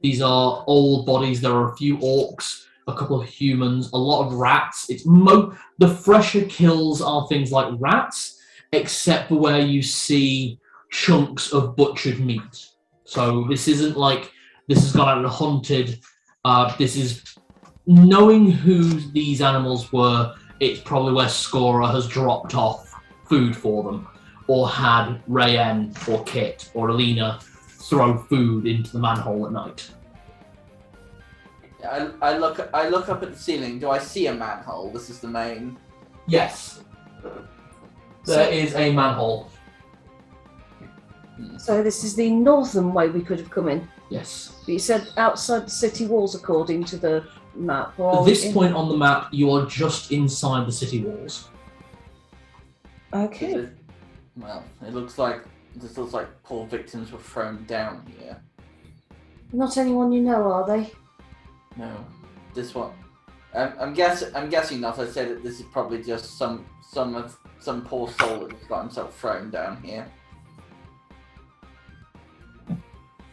These are old bodies. There are a few orcs, a couple of humans, a lot of rats. The fresher kills are things like rats, except for where you see chunks of butchered meat. So this isn't like this has gone out and hunted. This is knowing who these animals were. It's probably where Scora has dropped off food for them, or had Rayen or Kit or Alina throw food into the manhole at night. I look up at the ceiling. Do I see a manhole? This is the main. Yes. There is a manhole. So this is the northern way we could have come in. Yes. But you said outside the city walls according to the map. Or At this in- point on the map, you are just inside the city walls. Okay. Well, this looks like poor victims were thrown down here. Not anyone you know, are they? No, this one. I'm guessing not. I say that this is probably just some poor soul that's got himself thrown down here.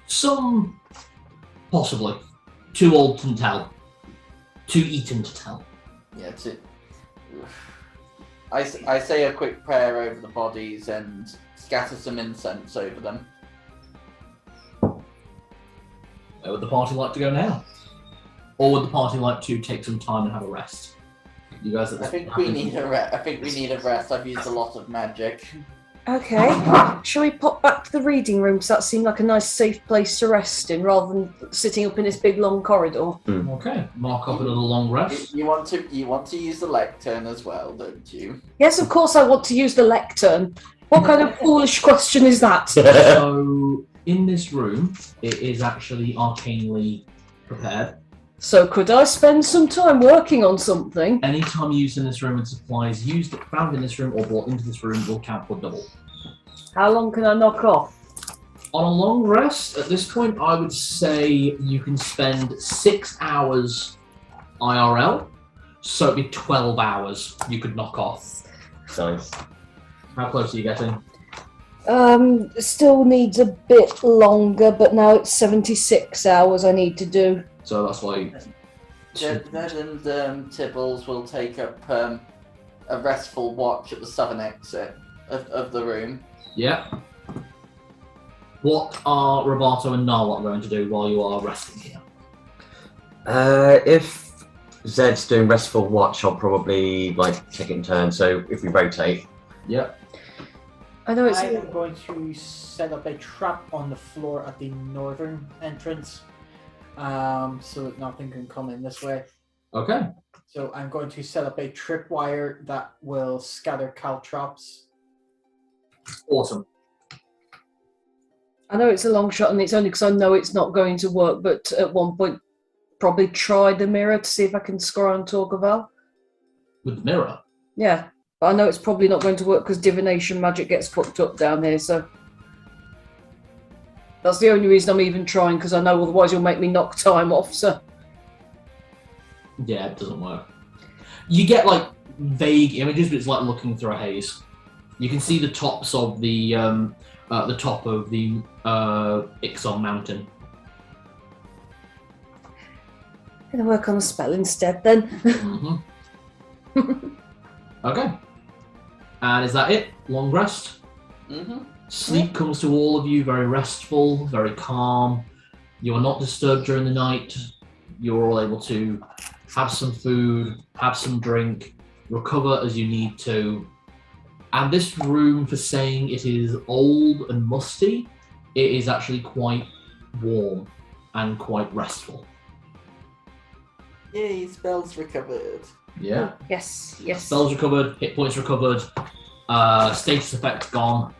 Some, possibly. Too old to tell. Too eaten to tell. Yeah, it's it. I say a quick prayer over the bodies and scatter some incense over them. Where would the party like to go now? Or would the party like to take some time and have a rest? You guys at I this think point we need a rest. I've used a lot of magic. Okay. Shall we pop back to the reading room? Because that seemed like a nice, safe place to rest in, rather than sitting up in this big, long corridor. Okay, mark up another long rest. You want to use the lectern as well, don't you? Yes, of course I want to use the lectern. What kind of foolish question is that? So, in this room, it is actually arcanely prepared. So could I spend some time working on something? Anytime used in this room and supplies used, found in this room, or brought into this room will count for double. How long can I knock off? On a long rest, at this point, I would say you can spend 6 hours IRL, so it'd be 12 hours you could knock off. Nice. How close are you getting? Still needs a bit longer, but now it's 76 hours I need to do. So that's why. Jed and Tibbles will take up a restful watch at the southern exit of the room. Yeah. What are Roberto and Narlock going to do while you are resting here? If Zed's doing restful watch, I'll probably take it in turn. So if we rotate. Yep. I know it's. I am going to set up a trap on the floor at the northern entrance, so that nothing can come in this way. Okay. So I'm going to set up a tripwire that will scatter caltrops. Awesome. I know it's a long shot, and it's only because I know it's not going to work. But at one point, probably try the mirror to see if I can score on Torgaval. With the mirror? Yeah, but I know it's probably not going to work because divination magic gets fucked up down here. So that's the only reason I'm even trying, because I know otherwise you'll make me knock time off. So Yeah, it doesn't work. You get vague images, but it's like looking through a haze. You can see the tops of the top of the Ixon mountain. I'm gonna work on a spell instead then. Mm-hmm. Okay. And is that it? Long rest? Mm-hmm. Sleep comes to all of you very restful, very calm. You are not disturbed during the night. You're all able to have some food, have some drink, recover as you need to. And this room, for saying it is old and musty, it is actually quite warm and quite restful. Yay, spells recovered. Yeah. Yes. Spells recovered, hit points recovered, status effects gone.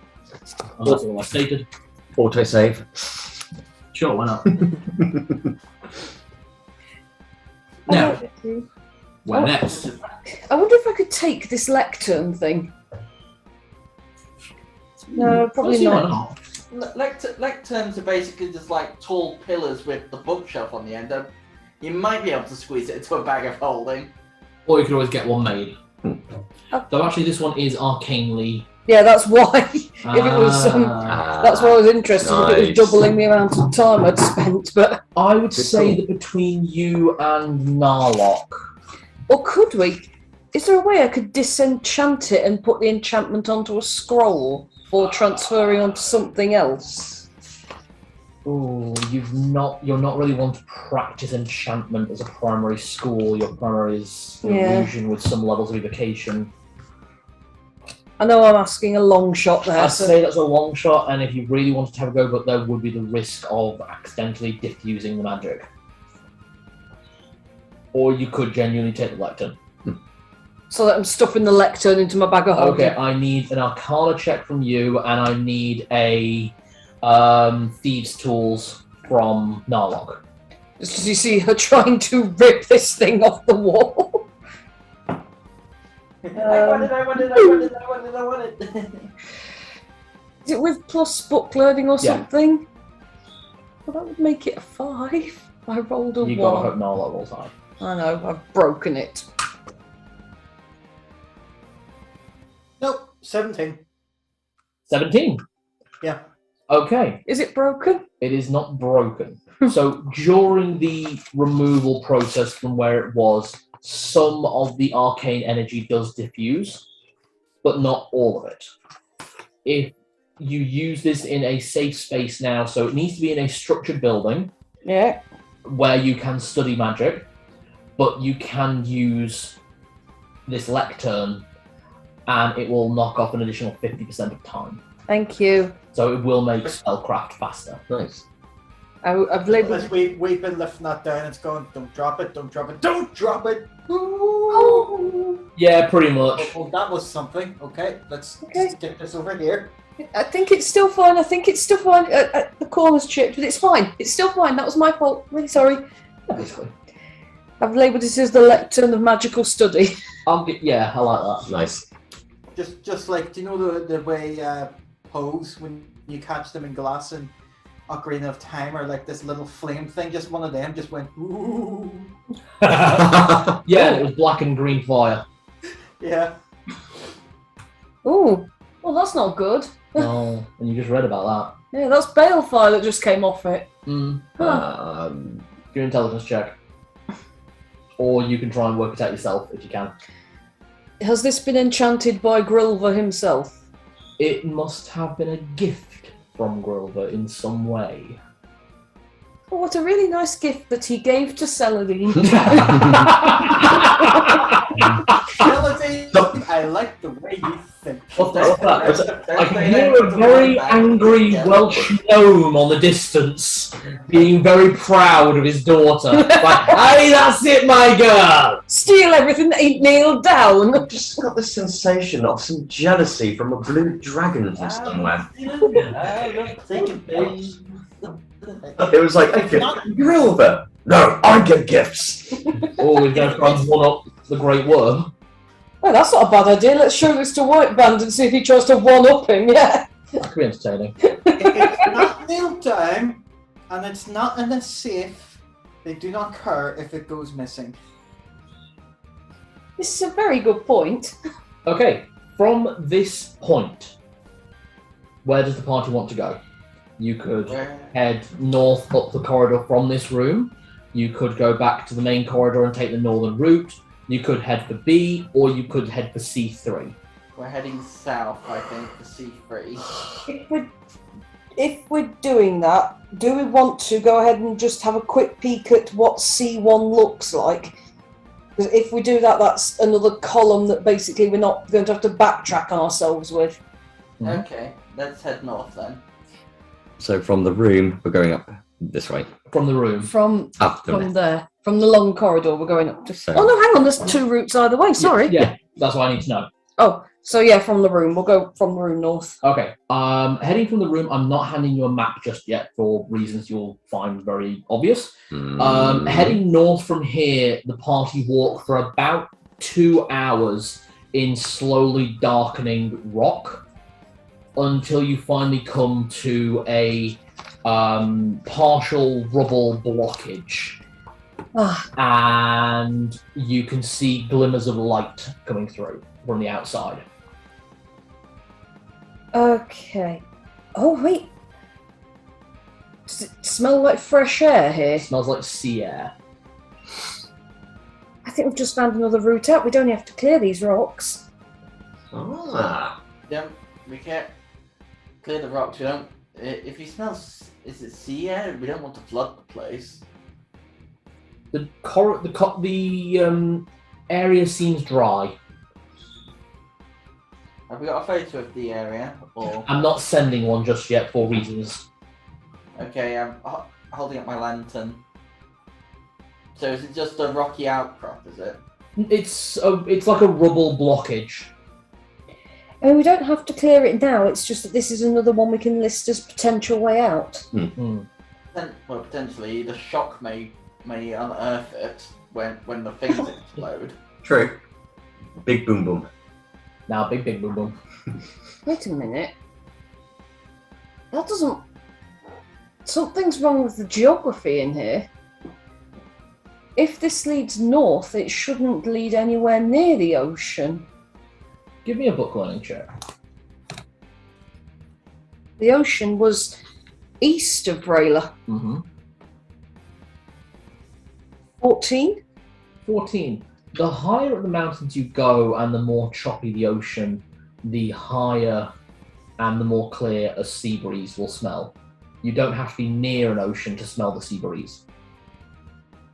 Unless otherwise stated. Auto save. Sure, why not? Now, where next? I wonder if I could take this lectern thing. No, probably Why not. Lecterns are basically just like tall pillars with the bookshelf on the end. You might be able to squeeze it into a bag of holding. Or you could always get one made. Though actually this one is arcanely. Yeah, that's why. If it was, that's why I was interested. If it was doubling the amount of time I'd spent, but I would say that between you and Narlock. or could we? Is there a way I could disenchant it and put the enchantment onto a scroll for transferring onto something else? Ooh, you're not really one to practice enchantment as a primary school. Your primary is illusion with some levels of evocation. I know I'm asking a long shot there. I'd say that's a long shot, and if you really wanted to have a go, but there would be the risk of accidentally diffusing the magic. Or you could genuinely take the lectern. So that I'm stuffing the lectern into my bag of holding. Okay, I need an Arcana check from you, and I need a Thieves' Tools from Narlock. Just as you see her trying to rip this thing off the wall. I want it. Is it with plus book learning or Yeah. something? Well, that would make it a 5. I rolled a You 1. gotta hope Narlock rolls high. I know, I've broken it. Nope, 17. 17. Yeah. Okay, Is it broken? it is not broken. So during the removal process from where it was, some of the arcane energy does diffuse, but not all of it. If you use this in a safe space now, so it needs to be in a structured building Yeah. where you can study magic, but you can use this lectern and it will knock off an additional 50% of time. Thank you. So it will make spellcraft faster. Nice. I've labelled. As we've been lifting that down, it's going, don't drop it, don't drop it, don't drop it! Yeah, pretty much. Oh, that was something. Okay, let's Okay. just get this over here. I think it's still fine. The corner's chipped, but it's fine. It's still fine. That was my fault. Really sorry. Basically. I've labelled it as the lectern of magical study. Yeah, I like that. Nice. Just like, do you know the way Pose, when you catch them in glass and Ocarina of Time, or like this little flame thing, just one of them just went, ooh. Yeah, it was black and green fire. Yeah. Ooh, well, that's not good. Oh, and you just read about Yeah, that's balefire that just came off it. that. Do Huh. your intelligence check. Or you can try and work it out yourself if you can. Has this been enchanted by Grilver himself? It must have been a gift from Grover in some way. Oh, what a really nice gift that he gave to Celadine. Melody, I like the way you think. What's that? I can hear a very angry Welsh gnome on the distance, being very proud of his daughter. Like, hey, that's it, my girl! Steal everything that ain't nailed down. I've just got the sensation of some jealousy from a blue dragon from somewhere. It was like, hey, Grilver. No, I get gifts. Oh, we're going to try and one up the Great Worm. Oh, that's not a bad idea. Let's show this to White Band and see if he tries to one-up him, yeah. That could be entertaining. It's not nail down, and it's not in a safe. They do not care if it goes missing. This is a very good point. Okay, from this point, where does the party want to go? You could head north up the corridor from this room. You could go back to the main corridor and take the northern route. You could head for B, or you could head for C3. We're heading south, I think, for C3. If we're doing that, do we want to go ahead and just have a quick peek at what C1 looks like? Because if we do that, that's another column that basically we're not going to have to backtrack on ourselves with. Mhm. Okay, let's head north then. So from the room, we're going up this way. From the room. From Up the there. From the long corridor, we're going up to... So- Oh, no, hang on. There's two routes either way. Sorry. Yeah, that's what I need to know. Oh, so yeah, from the room. We'll go from the room north. Okay. Heading from the room, I'm not handing you a map just yet for reasons you'll find very obvious. Heading north from here, the party walk for about 2 hours in slowly darkening rock until you finally come to a partial rubble blockage. And you can see glimmers of light coming through from the outside. Okay. Oh, wait. Does it smell like fresh air here? It smells like sea air. I think we've just found another route out. We don't have to clear these rocks. Ah. Yeah, we can't clear the rocks. We don't. If you smell, is it sea air? We don't want to flood the place. The area seems dry. Have we got a photo of the area? Or I'm not sending one just yet for reasons. okay, I'm holding up my lantern. So is it just a rocky outcrop? Is it? It's like a rubble blockage. I mean, we don't have to clear it now. It's just that this is another one we can list as potential way out. Well, potentially the shock may unearth it when the things explode. True. Big boom boom. Now, big boom boom. Wait a minute. That doesn't... Something's wrong with the geography in here. If this leads north, it shouldn't lead anywhere near the ocean. Give me a book learning check. The ocean was east of Brayla. 14? 14. The higher up the mountains you go and the more choppy the ocean, the higher and the more clear a sea breeze will smell. You don't have to be near an ocean to smell the sea breeze.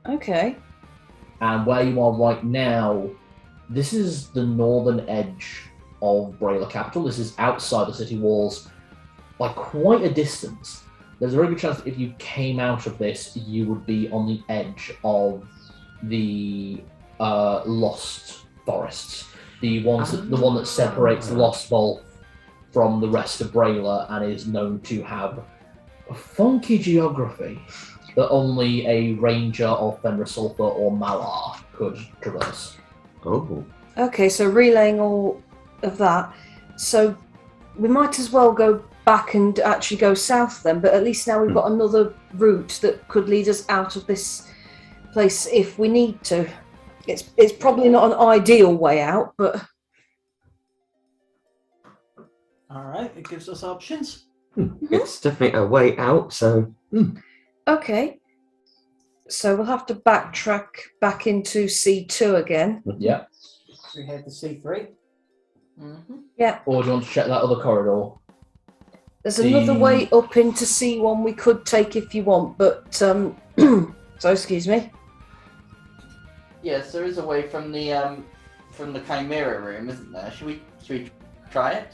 Okay. And where you are right now, this is the northern edge of Brayla Capital. This is outside the city walls by quite a distance. There's a very good chance that if you came out of this, you would be on the edge of the Lost Forests. The one that separates Lost Vault from the rest of Brayla and is known to have a funky geography that only a ranger of Fenrisulfur or Malar could traverse. Oh. Okay, so relaying all of that, so we might as well go back and actually go south then, but at least now we've got another route that could lead us out of this place if we need to. It's probably not an ideal way out, but... Alright, it gives us options. It's definitely a way out, so... Okay. So we'll have to backtrack back into C2 again. Yeah. We head to C3. Yeah. Or do you want to check that other corridor? There's another way up into C1 we could take if you want, but... so, excuse me. Yes, there is a way from the Chimera room, isn't there? Should we try it?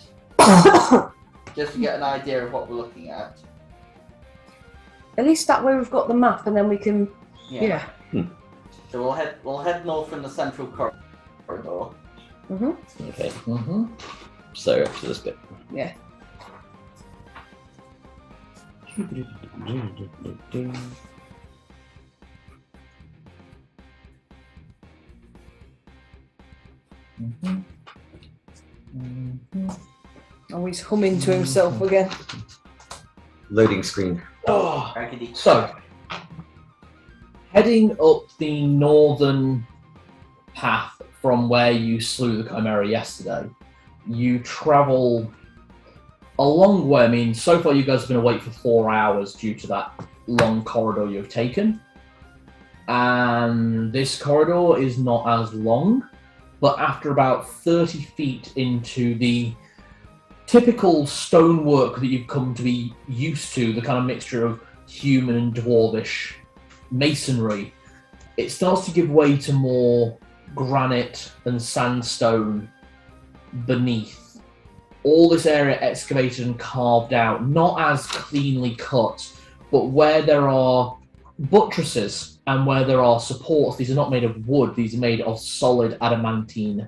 Just to get an idea of what we're looking at. At least that way we've got the map, and then we can... Yeah. So we'll head north from the central corridor. Okay. Mm-hmm. So, up to this bit. Yeah. Oh, he's humming to himself again. Loading screen. Oh, Raggedy. so, heading up the northern path from where you slew the Chimera yesterday, you travel a long way. I mean, so far you guys have been awake for 4 hours due to that long corridor you've taken. And this corridor is not as long, but after about 30 feet into the typical stonework that you've come to be used to, the kind of mixture of human and dwarvish masonry, it starts to give way to more granite and sandstone beneath. All this area excavated and carved out, not as cleanly cut, but where there are buttresses and where there are supports. These are not made of wood, these are made of solid adamantine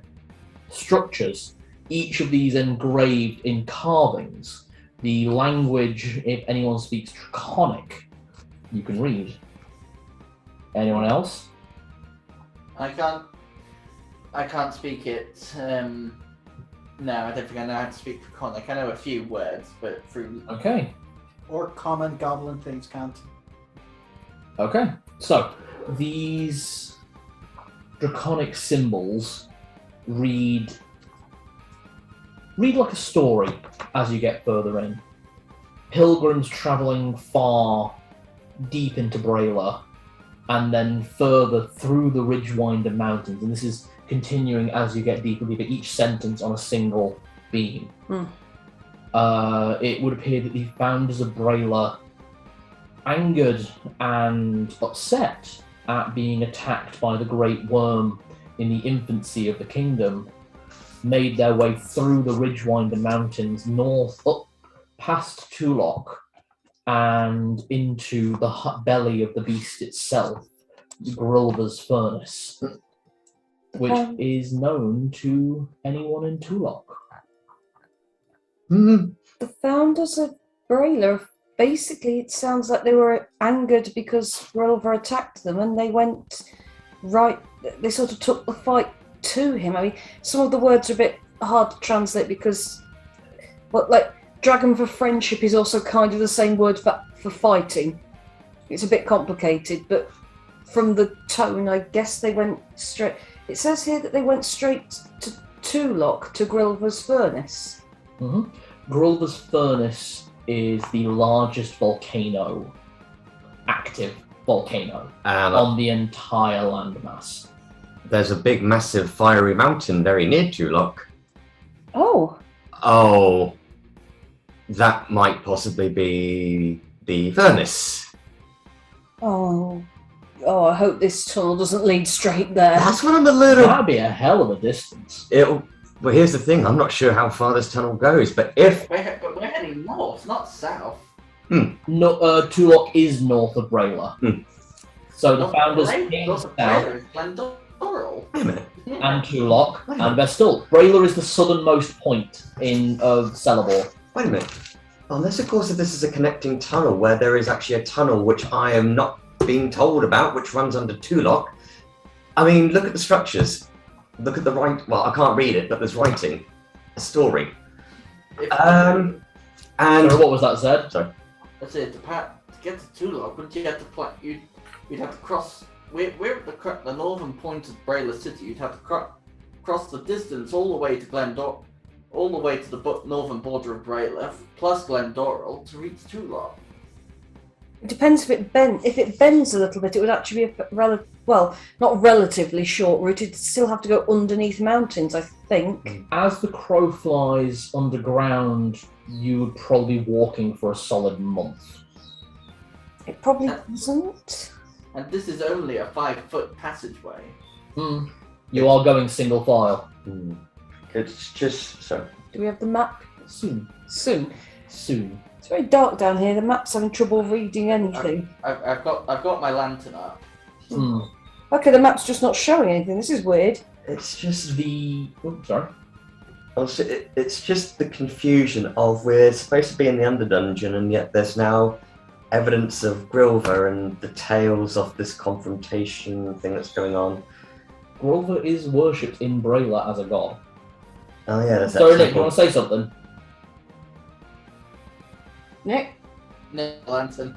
structures. Each of these engraved in carvings. The language, if anyone speaks Draconic, you can read. Anyone else? I can't speak it. No, I don't think I know how to speak Draconic. I know a few words, but through... Okay. Or common goblin things can't. Okay. So, these Draconic symbols read like a story as you get further in. Pilgrims travelling far deep into Brayla and then further through the Ridgewinder Mountains, and this is continuing as you get deeper, each sentence on a single beam. It would appear that the founders of Brayla, angered and upset at being attacked by the Great Worm in the infancy of the kingdom, made their way through the Ridgewinder Mountains north up past Tulok and into the belly of the beast itself, Grilver's Furnace, which is known to anyone in Tulok. The founders of Brayla, basically it sounds like they were angered because Grilver attacked them and they went right, they sort of took the fight to him. I mean, some of the words are a bit hard to translate because, well, like, dragon for friendship is also kind of the same word for fighting. It's a bit complicated, but from the tone, I guess they went straight. It says here that they went straight to Tulok, to Grilver's Furnace. Grilver's Furnace is the largest volcano, active volcano, on the entire landmass. There's a big, massive, fiery mountain very near Tulok. Oh. Oh, that might possibly be the furnace. Oh, I hope this tunnel doesn't lead straight there. That's what I'm a little... That'd be a hell of a distance. Well, here's the thing. I'm not sure how far this tunnel goes, but if But we're heading north, not south. No, Tulok is north of Brayla. So the founders North came of south Brayla is Glendoral. wait a minute. and Tulok and Vestal. Brayla is the southernmost point of Celebor. Wait a minute. Unless, of course, if this is a connecting tunnel where there is actually a tunnel which I am not being told about, which runs under Tulok. I mean, look at the structures. Look at the right. Well, I can't read it, but there's writing, a story. And Sorry, what was that, Zed? sorry. That's it. To get to Tulok, wouldn't you have to you'd have to cross. We're at the northern point of Brayla City. You'd have to cross the distance all the way to Glendor, all the way to the northern border of Brayla, plus Glendoral to reach Tulok. It depends if it bends. If it bends a little bit, it would actually be not relatively short route. It'd still have to go underneath mountains, I think. As the crow flies underground, you would probably be walking for a solid month. It probably doesn't. And this is only a 5-foot passageway. You are going single file. It's just so. Do we have the map? Soon. Soon. It's It's very dark down here. The map's having trouble reading anything. I've got my lantern up. Okay, the map's just not showing anything. This is weird. It's just Sorry. also, it's just the confusion of we're supposed to be in the Underdungeon, and yet there's now evidence of Grilver and the tales of this confrontation thing that's going on. Grover is worshipped in Brayla as a god. Oh yeah, that's Sorry, actually Nick, you want to say something? Nick? No lantern.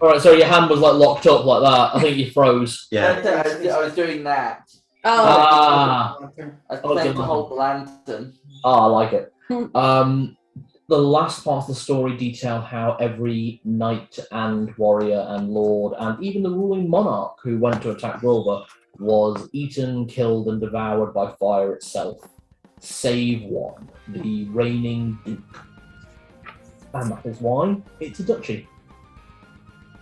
Alright, so your hand was like locked up like that. I think you froze. Yeah. I was doing that. Oh. Ah. I was trying to hold the lantern. I like it. The last part of the story detail how every knight and warrior and lord and even the ruling monarch who went to attack Grover was eaten, killed, and devoured by fire itself, save one, the reigning duke. And that is why it's a duchy.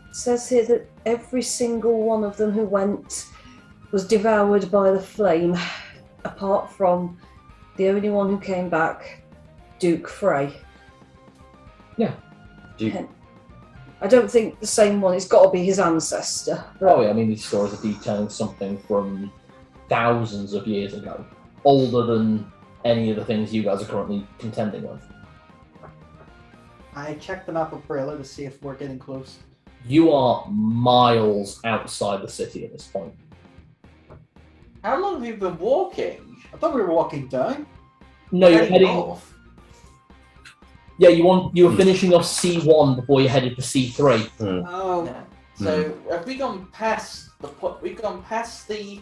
It says here that every single one of them who went was devoured by the flame, apart from the only one who came back, Duke Frey. Yeah. Duke. I don't think the same one. It's got to be his ancestor. Oh yeah, I mean these stories are detailing something from thousands of years ago, older than any of the things you guys are currently contending with. I checked the map of Brayla to see if we're getting close. You are miles outside the city at this point. How long have you been walking? I thought we were walking down. No, you're Heading heading. north. Yeah, you were finishing off C1 before you headed to C3. Oh. Yeah. So have we gone past the we've gone past the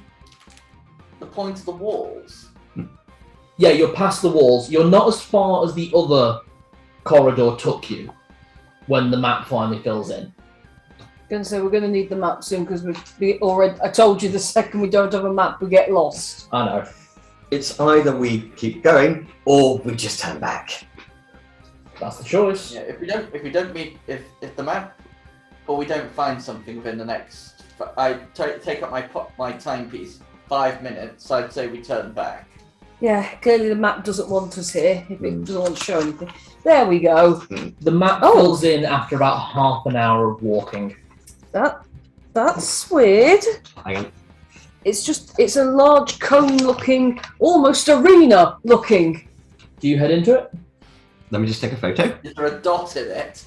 point of the walls? Yeah, you're past the walls. You're not as far as the other corridor took you when the map finally fills in. Gonna say we're gonna need the map soon because we already. I told you the second we don't have a map, we get lost. I know. It's either we keep going or we just turn back. That's the choice. Yeah. If we don't meet if the map or we don't find something within the next, take up my timepiece 5 minutes. I'd say we turn back. Yeah, clearly the map doesn't want us here if it doesn't want to show anything. There we go. The map fills in after about half an hour of walking. That's weird. Hang on. It's a large cone-looking, almost arena-looking. Do you head into it? Let me just take a photo. Is there a dot in it?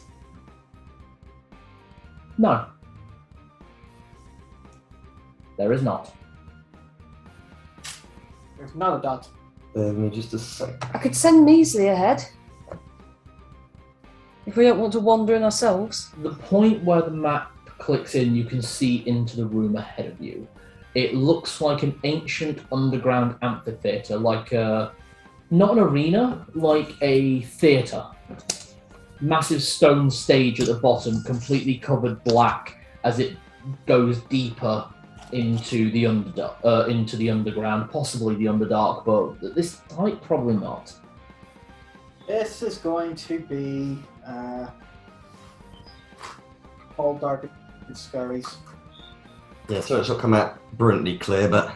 No. There is not. There's not a dot. Let me just a sec. I could send Measley ahead if we don't want to wander in ourselves. The point where the map clicks in, you can see into the room ahead of you. It looks like an ancient underground amphitheatre, like not an arena, like a theatre. Massive stone stage at the bottom, completely covered black as it goes deeper into the underground, possibly the Underdark, but at this height, probably not. This is going to be all dark and scurries. Yeah, so it's not come out brilliantly clear, but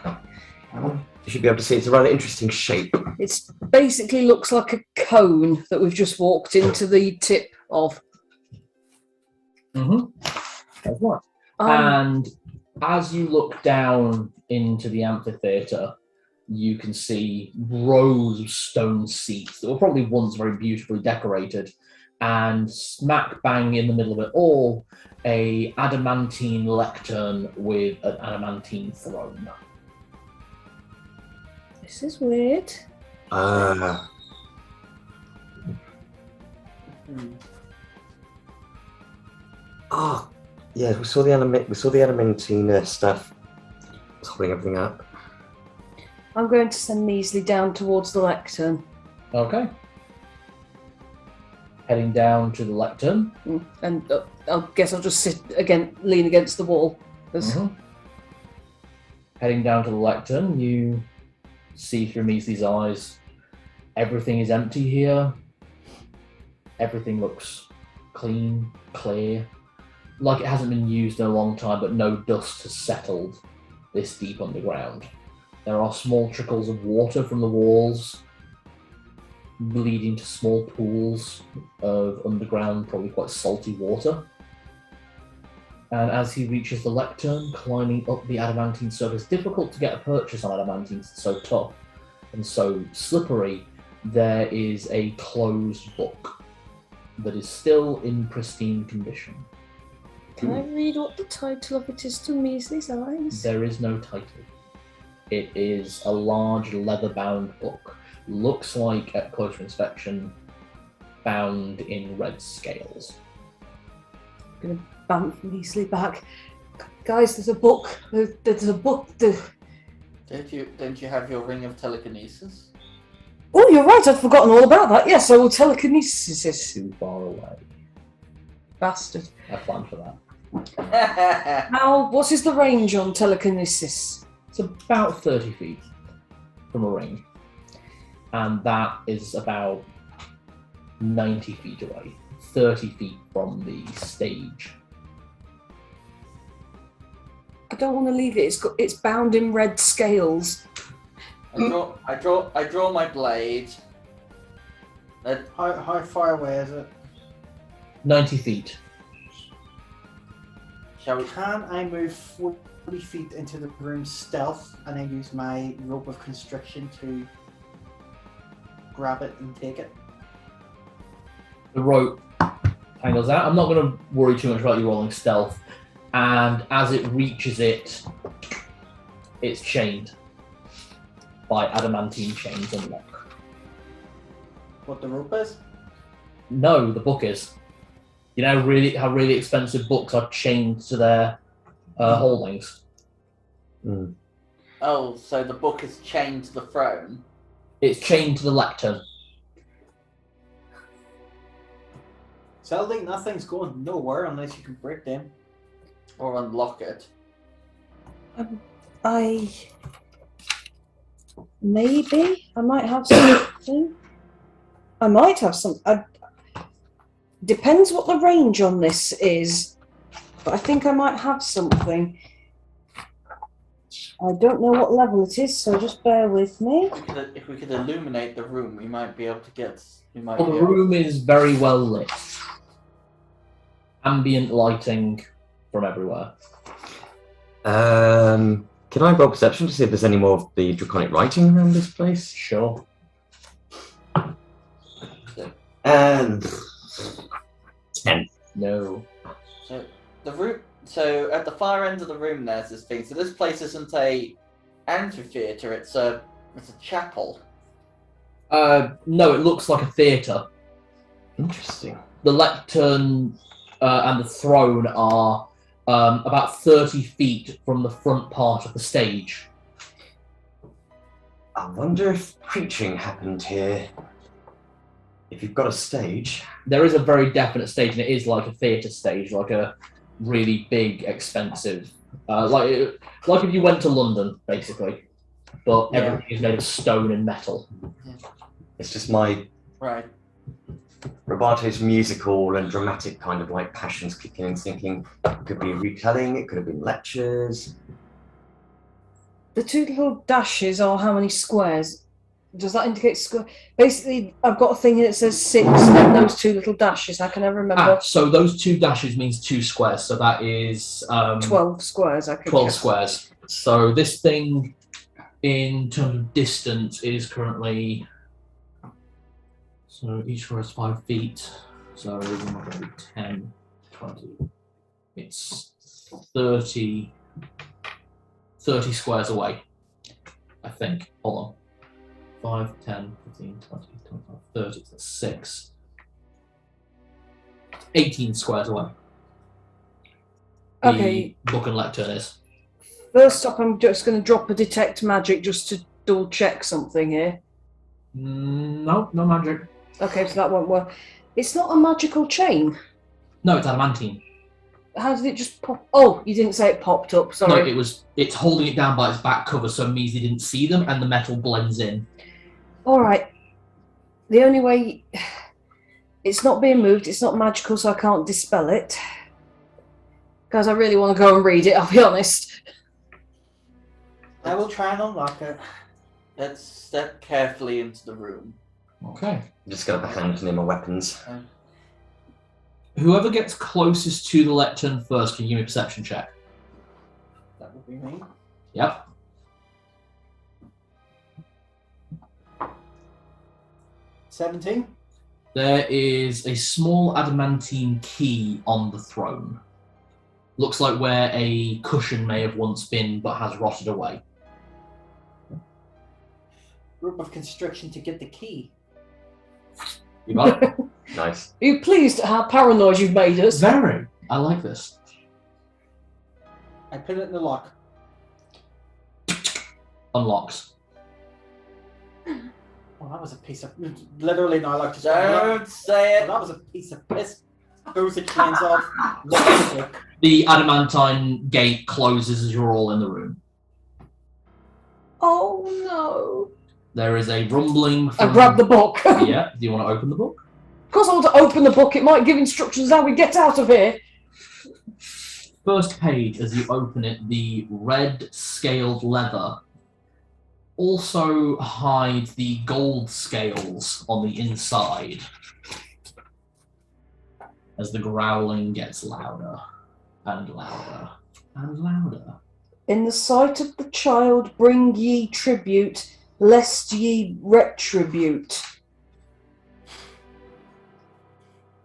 you should be able to see it's a rather interesting shape. It's basically looks like a cone that we've just walked into the tip of. That's right. Um, And as you look down into the amphitheatre, you can see rows of stone seats that were probably once very beautifully decorated, and smack bang in the middle of it all, a adamantine lectern with an adamantine throne. This is weird. Oh, yeah, we saw the adamantine stuff. It's holding everything up. I'm going to send Measley down towards the lectern. Okay. Heading down to the lectern. And I guess I'll just sit again, lean against the wall. 'Cause Heading down to the lectern, you see through Measley's eyes, everything is empty here. Everything looks clean, clear, like it hasn't been used in a long time, but no dust has settled this deep underground. There are small trickles of water from the walls, leading to small pools of underground, probably quite salty water. And as he reaches the lectern, climbing up the adamantine surface, difficult to get a purchase on adamantine, it's so tough and so slippery, there is a closed book that is still in pristine condition. Can I read what the title of it is to Measley's eyes? There is no title. It is a large leather-bound book. Looks like, at closer inspection, bound in red scales. I'm going to bump Measley back. Guys, there's a book. There's a book. Don't you have your ring of telekinesis? Oh, you're right. I'd forgotten all about that. Yes, I will telekinesis. Too far away. Bastard. I planned for that. Now, what is the range on telekinesis? It's about 30 feet from a ring. And that is about 90 feet away. 30 feet from the stage. I don't want to leave it. It's bound in red scales. I draw my blade. How far away is it? 90 feet. Shall we? Can I move 40 feet into the room stealth and then use my rope of constriction to grab it and take it? The rope tangles out. I'm not going to worry too much about you rolling stealth. And as it reaches it, it's chained by adamantine chains and lock. What the rope is? No, the book is. You know how really expensive books are chained to their holdings. Oh, so the book is chained to the throne. It's chained to the lectern. So I think nothing's going nowhere unless you can break them. Or unlock it. Maybe I might have something. I might have some. Depends what the range on this is, but I think I might have something. I don't know what level it is, so just bear with me. If we could illuminate the room, we might be able to get. The room is very well lit. Ambient lighting from everywhere. Can I roll perception to see if there's any more of the draconic writing around this place? Sure. And 10. No. So the room. So at the far end of the room, there's this thing. So this place isn't a amphitheater. It's a chapel. No, it looks like a theatre. Interesting. The lectern and the throne are about 30 feet from the front part of the stage. I wonder if preaching happened here. If you've got a stage. There is a very definite stage, and it is like a theatre stage, like a really big, expensive, like if you went to London, basically, but everything is made of stone and metal. It's just my Roberto's musical and dramatic kind of like passions kicking in, thinking it could be retelling, it could have been lectures. The two little dashes are how many squares? Does that indicate square? Basically, I've got a thing that says 6 and those 2 little dashes. I can never remember. So those 2 dashes means 2 squares. So that is 12 squares. I could 12 guess. squares. So this thing, in terms of distance, is currently. So each square is 5 feet. So 10, 20. It's 30 squares away, I think. Hold on. 5, 10, 15, 20, 25, 30. That's 6. 18 squares away. Okay. The book and lectern is. First up, I'm just going to drop a detect magic just to double check something here. No magic. Okay, so that won't work. It's not a magical chain. No, it's adamantine. How did it just pop? Oh, you didn't say it popped up. Sorry. No, it's holding it down by its back cover, so it means you didn't see them, and the metal blends in. All right. The only way it's not being moved, it's not magical, so I can't dispel it. Guys, I really want to go and read it. I'll be honest. I will try and unlock it. Let's step carefully into the room. Okay. I'm just going to hand near my weapons. Whoever gets closest to the lectern first can give me a perception check. That would be me. Yep. 17. There is a small adamantine key on the throne. Looks like where a cushion may have once been, but has rotted away. Group of construction to get the key. You got it? Nice. Are you pleased at how paranoid you've made us? Very. I like this. I put it in the lock. Unlocks. Oh, that was a piece of... Literally, no, I like to... Don't say Oh, it. that was a piece of piss. Throws the chains off. Look at the book. The adamantine gate closes as you're all in the room. Oh no. There is a rumbling from... I grabbed the book. Yeah. Do you want to open the book? Of course I want to open the book. It might give instructions how we get out of here. First page, as you open it, the red scaled leather also hides the gold scales on the inside as the growling gets louder and louder and louder. In the sight of the child bring ye tribute, lest ye retribute.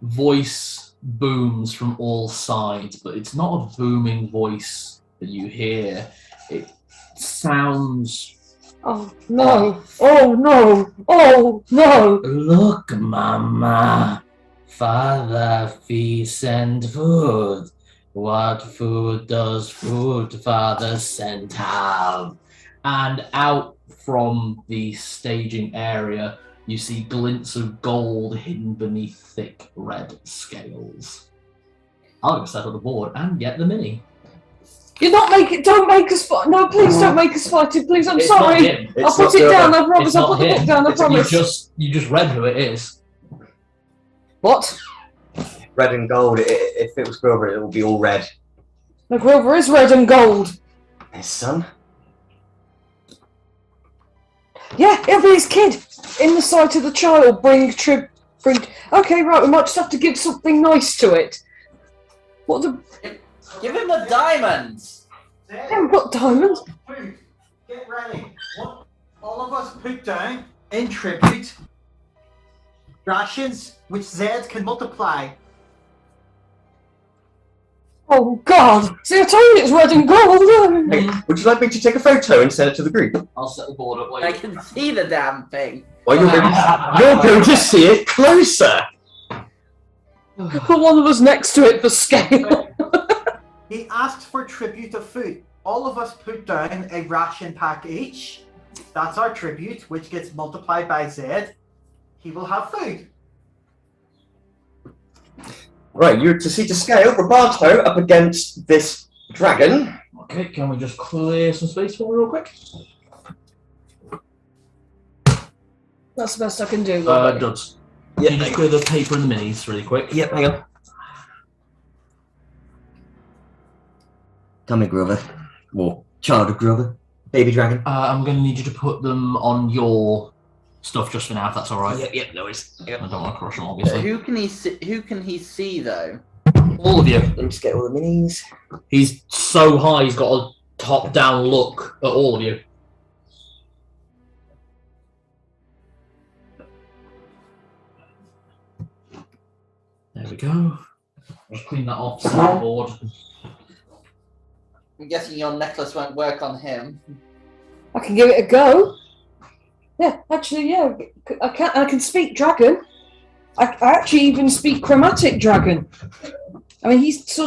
Voice booms from all sides, but it's not a booming voice that you hear. It sounds... Oh no! Oh no! Oh no! Look, Mama. Father feast and food. What food does food Father send have? And out from the staging area, you see glints of gold hidden beneath thick red scales. I'll go set up the board and get the mini. You're not making. Don't make us fight. No, please don't make us fight it. Please, I'm It's sorry. not him. I'll put it down. I promise. It's I'll not put the book him. down. I promise. You just read who it is. What? Red and gold. If it was Grover, it would be all red. The Grover is red and gold. His son? Yeah, it'll be his kid. In the sight of the child, bring. Okay, right. We might just have to give something nice to it. What the? Give him the diamonds. I haven't got diamonds. Food. Get ready. What all of us put down in tribute rations which Zed can multiply. Oh God! See, I told you it's red and gold. Hey, would you like me to take a photo and send it to the group? I'll set the board up. I Wait. can see the damn thing. Well, you're going to see it closer. Put one of us next to it for scale. He asked for tribute of food. All of us put down a ration pack each. That's our tribute, which gets multiplied by Zed. He will have food. Right, you're to see to scale Roberto up against this dragon. Okay, can we just clear some space for me real quick? That's the best I can do. Duds. Can you just clear the paper and the minis really quick? Yep, hang on. Come here, Grover. Or child of Grover. Baby dragon. I'm going to need you to put them on your stuff just for now, if that's alright. Yeah, no worries. I don't want to crush them, But obviously. who can he see? Who can he see though? All of you. Let me just get all the minis. He's so high, he's got a top-down look at all of you. There we go. I'll clean that off sideboard. I'm guessing your necklace won't work on him. I can give it a go. Yeah, actually, yeah. I can speak dragon. I actually even speak chromatic dragon. I mean, he's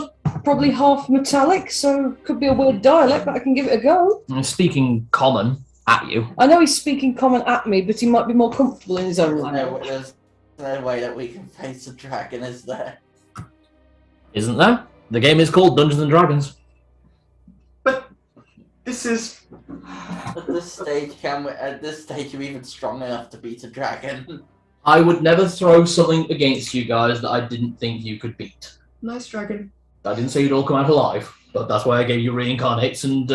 probably half metallic, so could be a weird dialect, but I can give it a go. I'm speaking common at you. I know he's speaking common at me, but he might be more comfortable in his own language. There's no way that we can face a dragon, is there? Isn't there? The game is called Dungeons and Dragons. But this is... At this stage, you're even strong enough to beat a dragon. I would never throw something against you guys that I didn't think you could beat. Nice dragon. I didn't say you'd all come out alive, but that's why I gave you reincarnates and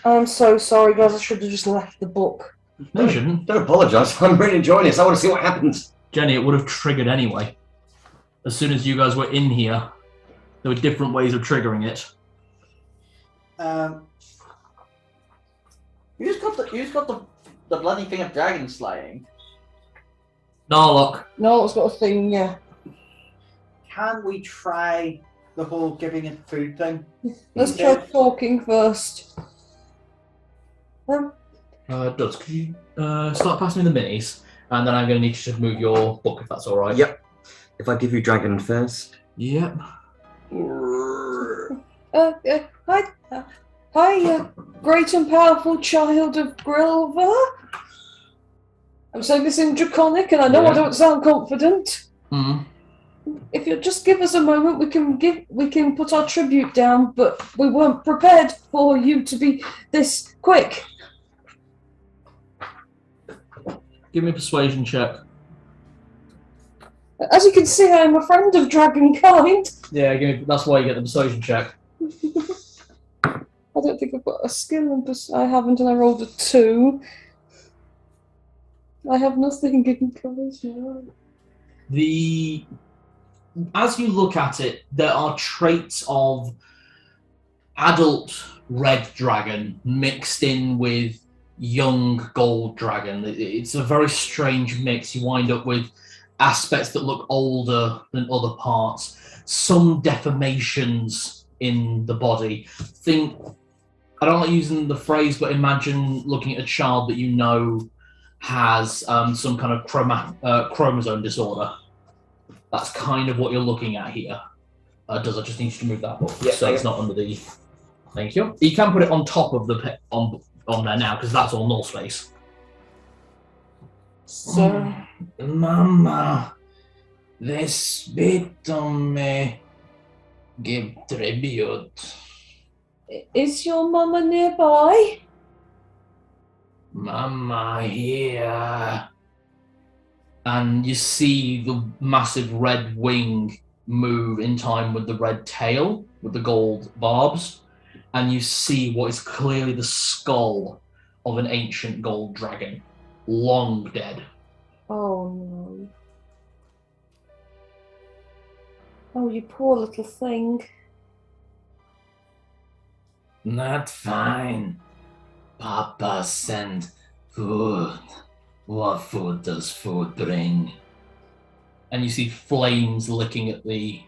I'm so sorry, guys. I should have just left the book. no, you shouldn't. Don't apologise. I'm really enjoying this. I want to see what happens. Jenny, it would have triggered anyway. As soon as you guys were in here, there were different ways of triggering it. Who's got the bloody thing of dragon slaying? Narlock. No, it's got a thing, yeah. Can we try the whole giving it food thing? Let's try talking first. Duds, could you start passing me the minis? And then I'm going to need you to move your book, if that's alright. Yep. If I give you dragon first. Yep. Hi, great and powerful child of Grilver. I'm saying this in Draconic, and I know I don't sound confident. Mm. If you'll just give us a moment, we can put our tribute down, but we weren't prepared for you to be this quick. Give me a persuasion check. As you can see, I am a friend of dragonkind. Yeah, that's why you get the persuasion check. I don't think I've got a skill in I haven't, and I rolled a 2. I have nothing in charisma. As you look at it, there are traits of adult red dragon mixed in with young gold dragon. It's a very strange mix. You wind up with aspects that look older than other parts. Some deformations in the body. I don't like using the phrase, but imagine looking at a child that you know has some kind of chromosome disorder. That's kind of what you're looking at here. I just need you to move that book, so it's not under the... Thank you. You can put it on top of the on there now, because that's all null space. So, Mama, me give tribute. is your mama nearby? Mama here. And you see the massive red wing move in time with the red tail, with the gold barbs. And you see what is clearly the skull of an ancient gold dragon, long dead. Oh no. Oh, you poor little thing. Not fine. Papa sent food. What food does food bring? And you see flames licking at the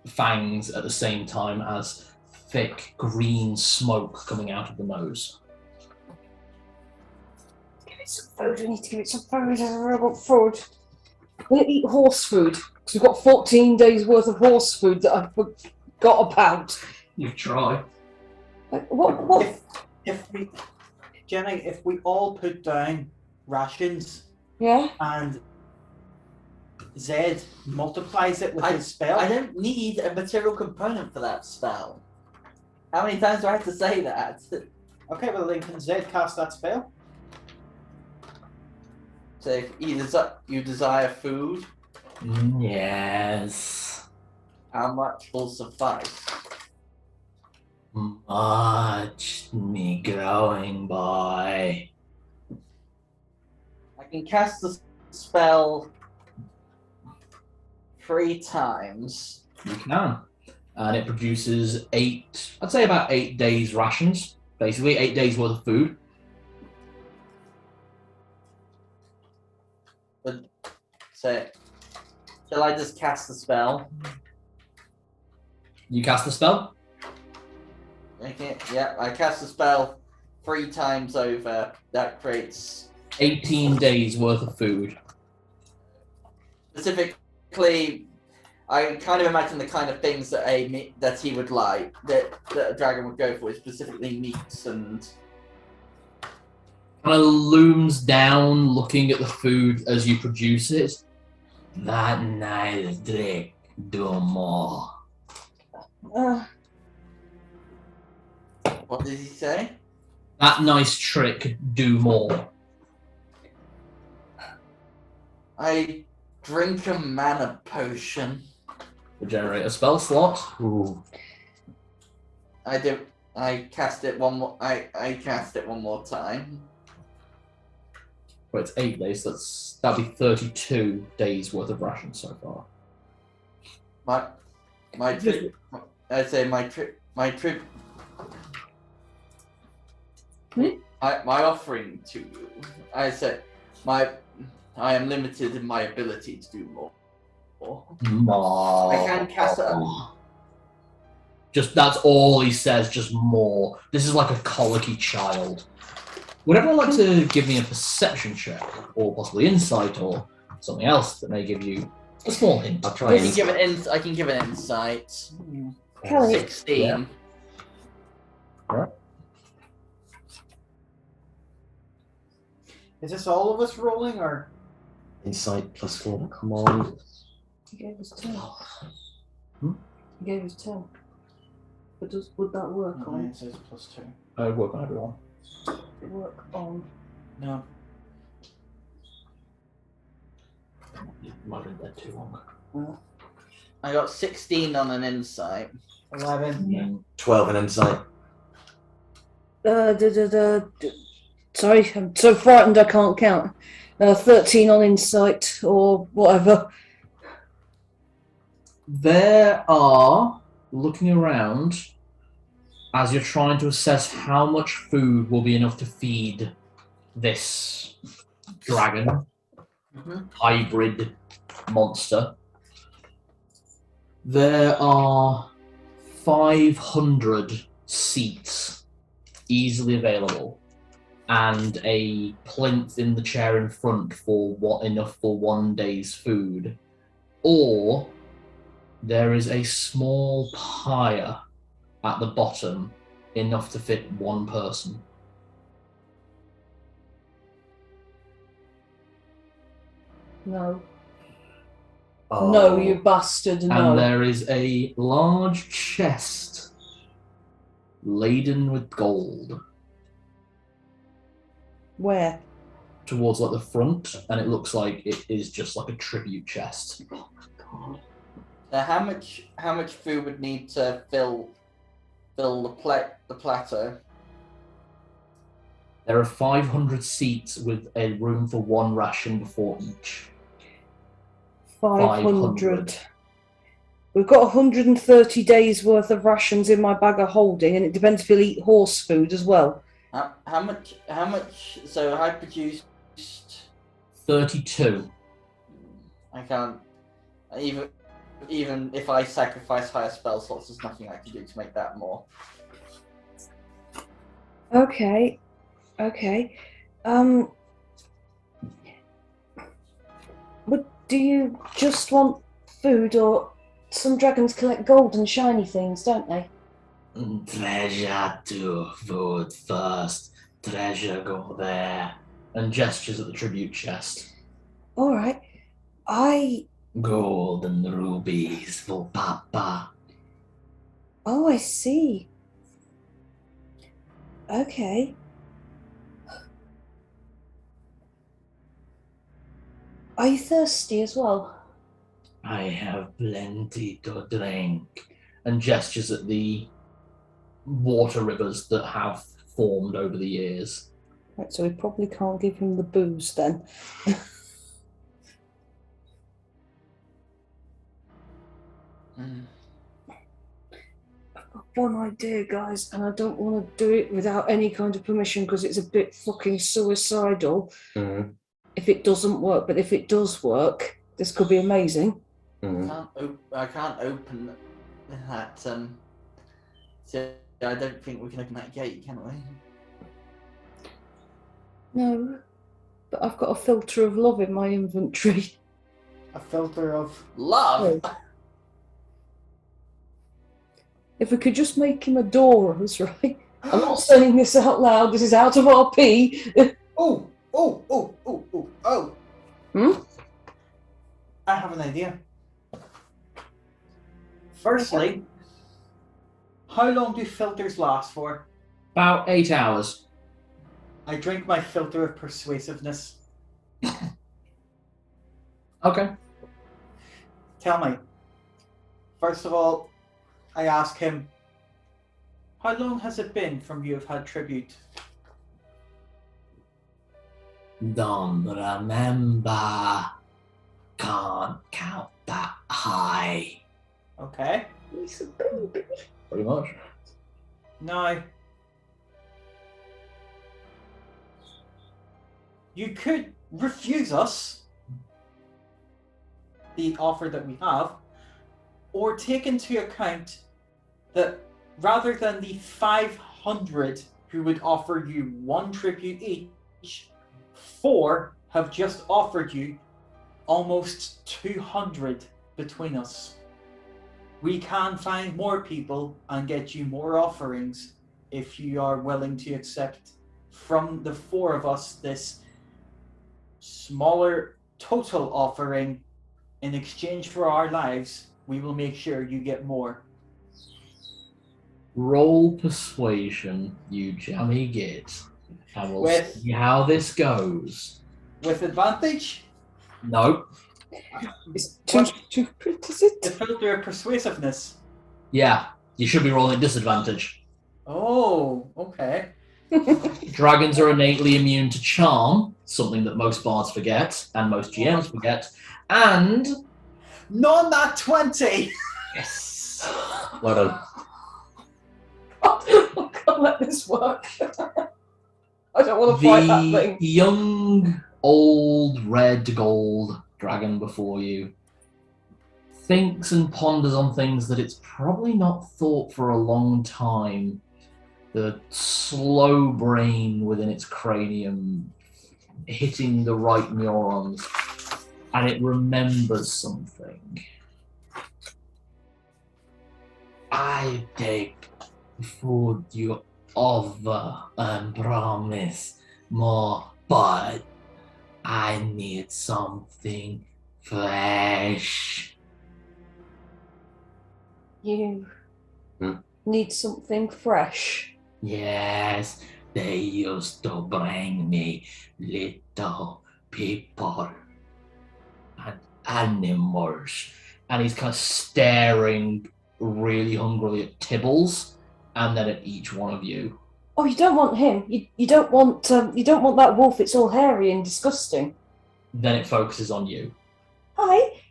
fangs at the same time as thick green smoke coming out of the nose. Give it some food. We need to give it some food. I want food. We'll eat horse food, because we've got 14 days worth of horse food that I forgot about. You try. Like, what? Jenny, if we all put down rations Yeah? and Zed multiplies it with his spell. I don't need a material component for that spell. How many times do I have to say that? Okay, well then can Zed cast that spell? So if you desire food, Yes. how much will suffice? Much, me growing boy. can cast the spell 3 times. You can. And it produces 8, I'd say about 8 days rations. Basically, 8 days worth of food. So, shall I just cast the spell? You cast the spell? Okay, yeah, I cast the spell 3 times over. That creates 18 days worth of food. specifically. I kind of imagine the kind of things that that he would like, that a dragon would go for, specifically meats and. Kind of looms down, looking at the food as you produce it. That nice drink, do more. What did he say? That nice trick, do more. I drink a mana potion. Regenerate a spell slot. Ooh. I cast it one more. I cast it one more time. Well, it's 8 days. That'll be 32 days worth of rations so far. My trip. I say my trip. My offering to you. I said I am limited in my ability to do more. More. I can cast it. Just that's all he says. Just more. This is like a colicky child. Would everyone like to give me a perception check, or possibly insight, or something else that may give you a small hint? I'll try I can and give an insight. Kelly, 16. Yeah. Is this all of us rolling, or insight +4. Come on. He gave us 10. Hmm? He gave us 10. But would that work no, on? it says +2. Work on everyone. Work on. No. Might have been there too long. I got 16 on an insight. 11. 12 in insight. Sorry, I'm so frightened I can't count. 13 on insight or whatever. There are, looking around, as you're trying to assess how much food will be enough to feed this dragon, hybrid monster, there are 500 seats easily available, and a plinth in the chair in front for enough for 1 day's food. Or there is a small pyre at the bottom, enough to fit 1 person. No. Oh. No, you bastard, no. And there is a large chest laden with gold Where? towards like the front, and it looks like it is just like a tribute chest. Oh my god. So how much food would need to fill the plateau? There are 500 seats with a room for 1 ration before each. 500. We've got 130 days worth of rations in my bag of holding, and it depends if you'll eat horse food as well. How much? So I produced. 32. I can't. Even if I sacrifice higher spell slots, there's nothing I can do to make that more. Okay. But do you just want food, or some dragons collect gold and shiny things, don't they? Treasure to food first. Treasure go there. And gestures at the tribute chest. All right. Gold and rubies for Papa. Oh, I see. Okay. Are you thirsty as well? I have plenty to drink. And gestures at the water rivers that have formed over the years. Right, so we probably can't give him the booze then. Mm. I've got one idea, guys, and I don't want to do it without any kind of permission because it's a bit fucking suicidal Mm. if it doesn't work. But if it does work, this could be amazing. Mm. I can't open that. So I don't think we can open that gate, can we? No, but I've got a filter of love in my inventory. A filter of. Love. If we could just make him adore us, right? I'm not saying this out loud. This is out of RP. Oh! Hmm? I have an idea. Firstly, how long do filters last for? About 8 hours. I drink my filter of persuasiveness. Okay. Tell me. First of all, I ask him, how long has it been from you have had tribute? Don't remember. Can't count that high. Okay. He's a baby. Pretty much. Now, you could refuse us the offer that we have, or take into account that rather than the 500 who would offer you 1 tribute each, 4 have just offered you almost 200 between us. We can find more people and get you more offerings if you are willing to accept from the 4 of us this smaller total offering. In exchange for our lives, we will make sure you get more. Roll persuasion, you jammy git. And we'll With- see how this goes. With advantage, Nope. It's too stupid, is the it? filter of persuasiveness. Yeah, you should be rolling at disadvantage. Oh, okay. Dragons are innately immune to charm, something that most bards forget, and most GMs forget. And Non that 20! yes, well done. I can't let this work. I don't want to fight that The thing. young, old, red gold dragon before you thinks and ponders on things that it's probably not thought for a long time. The slow brain within its cranium hitting the right neurons, and it remembers something. I take food you offer and promise more, but I need something fresh. You Hmm. need something fresh. Yes, they used to bring me little people and animals. And he's kind of staring really hungrily at Tibbles and then at each one of you. Oh, you don't want him. You don't want that wolf. It's all hairy and disgusting. Then it focuses on you. Hi.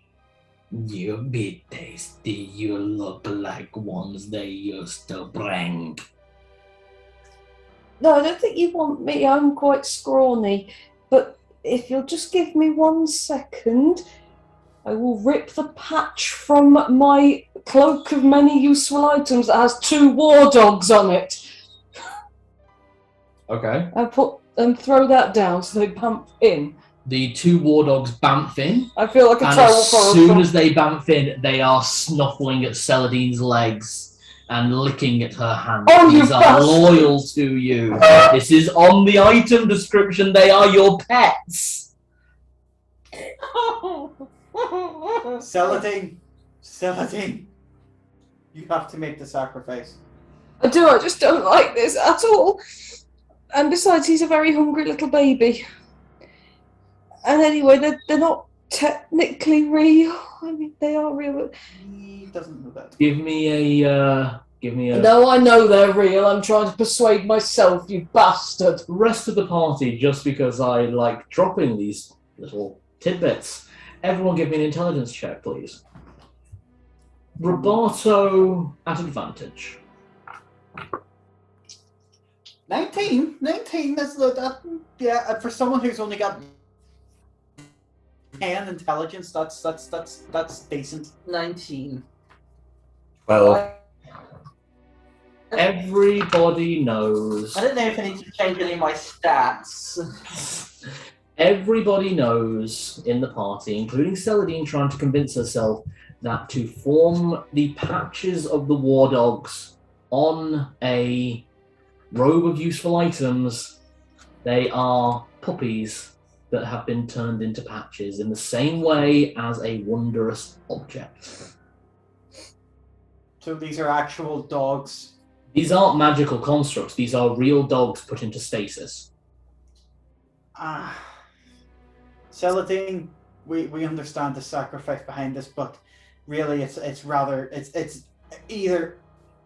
You be tasty, you look like ones they used to bring. No, I don't think you want me. I'm quite scrawny. But if you'll just give me 1 second, I will rip the patch from my cloak of many useful items that has 2 war dogs on it. Okay. And throw that down so they bump in. The 2 war dogs bamf in, I feel like a and terrible as forest. soon as they bamf in, they are snuffling at Celadine's legs and licking at her hands. Oh, you These are bastard. loyal to you. This is on the item description. They are your pets. Celadine! You have to make the sacrifice. I do. I just don't like this at all. And besides, he's a very hungry little baby. And anyway, they're not technically real. I mean, they are real. He doesn't know that. Give me Give me a... No, I know they're real. I'm trying to persuade myself, you bastard. Rest of the party, just because I like dropping these little tidbits. Everyone give me an intelligence check, please. Roboto at advantage. 19. That's yeah. For someone who's only got 10 intelligence, that's decent. 19. Well, Everybody knows. I don't know if I need to change any of my stats. Everybody knows in the party, including Celadine trying to convince herself that to form the patches of the war dogs on a robe of useful items, they are puppies that have been turned into patches in the same way as a wondrous object. So these are actual dogs. These aren't magical constructs, these are real dogs put into stasis. Celadine, we understand the sacrifice behind this, but really it's either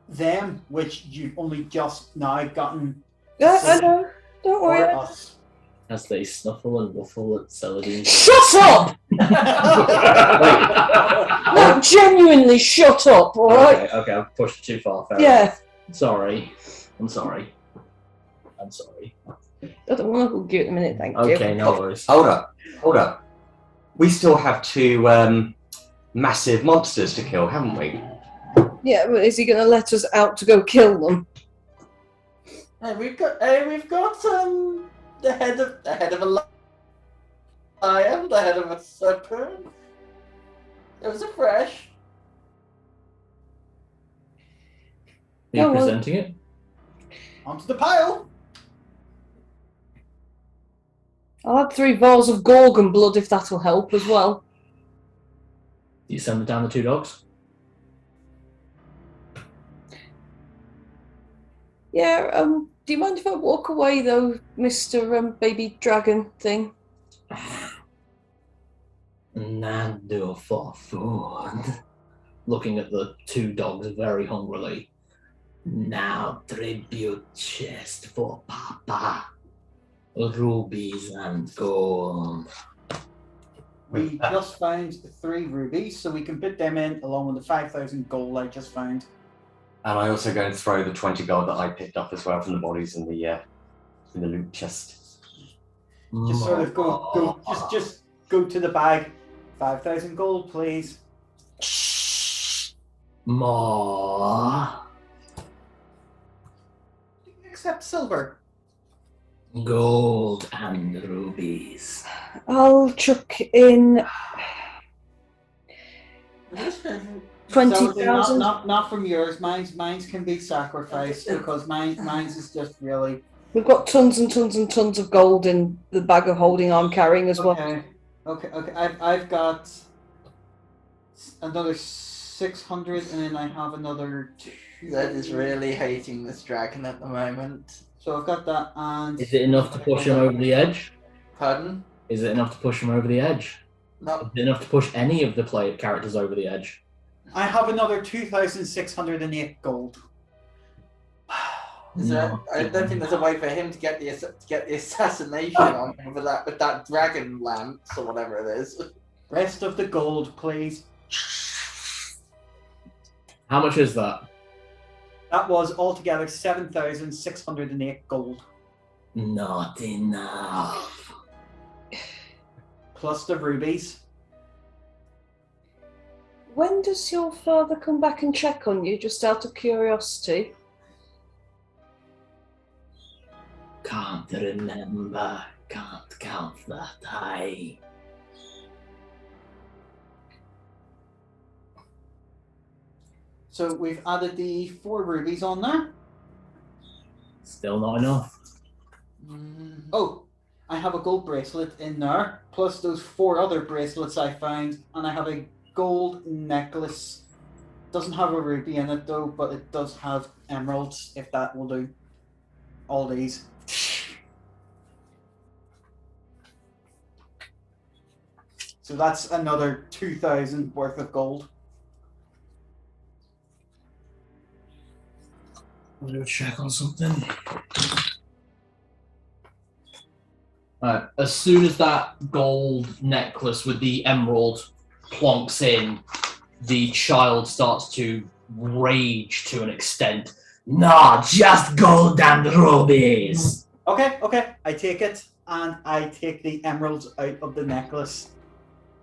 them, which you've only just now gotten, Yeah, I know. Don't or worry. us. As they snuffle and wuffle at Celadine. Shut up! No, genuinely shut up, alright? Okay, I've pushed too far. Fair Yeah. enough. Sorry. I'm sorry. I don't want to give it a minute, thank you. Okay, no worries. hold up. We still have two massive monsters to kill, haven't we? Yeah, but is he going to let us out to go kill them? Hey, we've got the head of a lion, the head of a serpent. It was a fresh. Are you No, well- presenting it? Onto the pile. I'll add 3 vials of Gorgon blood if that'll help as well. You send down the two dogs? Yeah, do you mind if I walk away though, Mr. Baby Dragon thing? Nando for food. Looking at the two dogs very hungrily. Now tribute chest for Papa. Rubies and gold. We just found 3 rubies, so we can put them in along with the 5,000 gold I just found. And I also go and throw the 20 gold that I picked up as well from the bodies in the loot chest. Just sort of go just go to the bag. 5,000 gold, please. More Except silver. gold and rubies. I'll chuck in 20,000. Not from yours. Mine's can be sacrificed because mine's is just really. We've got tons and tons and tons of gold in the bag of holding I'm carrying as well. Okay. I've got another 600, and then I have another 2. Zed is really hating this dragon at the moment. So I've got that, and Is it enough to push him over the edge? Pardon? Is it enough to push him over the edge? No. Is it enough to push any of the player characters over the edge? I have another 2,608 gold. Is there, No. I don't think there's a way for him to get the assassination on him with that dragon lance or whatever it is. Rest of the gold, please. How much is that? That was altogether 7,608 gold, Not enough. plus the rubies. When does your father come back and check on you, just out of curiosity? Can't remember. Can't count that high. So we've added the 4 rubies on there. Still not enough. Oh, I have a gold bracelet in there, plus those 4 other bracelets I found, and I have a gold necklace. Doesn't have a ruby in it though, but it does have emeralds, if that will do. All these. So that's another 2,000 worth of gold. I'll do a check on something. Alright, as soon as that gold necklace with the emerald plonks in, the child starts to rage to an extent. Nah, just gold and rubies! Okay, I take it, and I take the emeralds out of the necklace.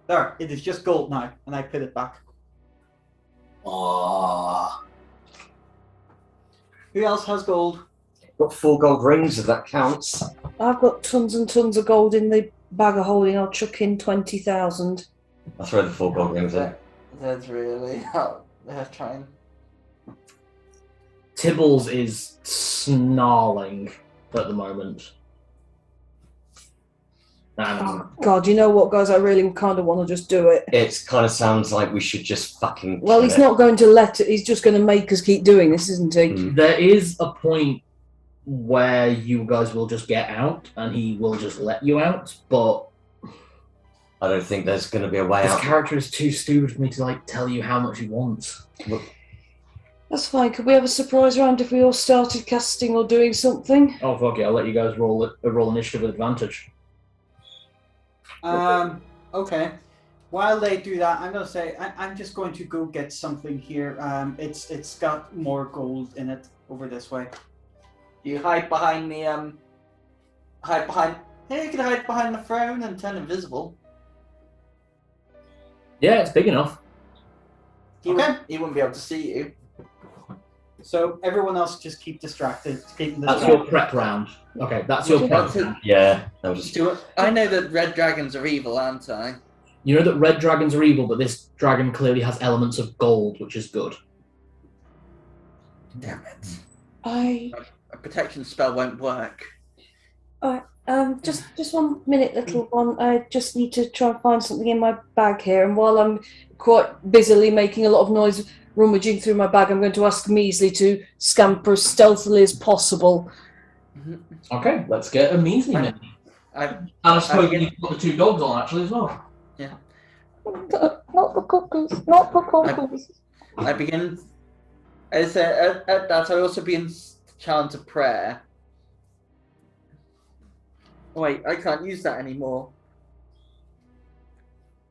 There, it is just gold now, and I put it back. Oh. Who else has gold? Got 4 gold rings, if that counts. I've got tons and tons of gold in the bag of holding. I'll chuck in 20,000. I'll throw the 4 gold rings in. That's really how they're trying. Tibbles is snarling at the moment. Oh, God, you know what, guys? I really kind of want to just do it. It kind of sounds like we should just fucking. Well, he's not going to let it. He's just going to make us keep doing this, isn't he? Mm. There is a point where you guys will just get out and he will just let you out, but I don't think there's going to be a way this out. character is too stupid for me to like tell you how much he wants. That's fine. Could we have a surprise round if we all started casting or doing something? Oh fuck it, I'll let you guys roll initiative with advantage. Okay. While they do that, I'm gonna say I'm just going to go get something here. It's got more gold in it over this way. You hide behind the hide behind. Yeah, you can hide behind the throne and turn invisible. Yeah, it's big enough. He Okay. he wouldn't be able to see you. So everyone else just keep distracted. Keep That's distracted. your prep round. Okay, that's your prep That's it. round. Yeah, I'm just. I know that red dragons are evil, aren't I? You know that red dragons are evil, but this dragon clearly has elements of gold, which is good. Damn it. A protection spell won't work. Just 1 minute, little one. I just need to try and find something in my bag here. And while I'm quite busily making a lot of noise, rummaging through my bag, I'm going to ask Measley to scamper as stealthily as possible. Okay, let's get a measly minute. And I suppose you need to put the 2 dogs on actually as well. Not the cookies. Not the cookies. I begin. At that, I also begin to chant a prayer. Oh, wait, I can't use that anymore.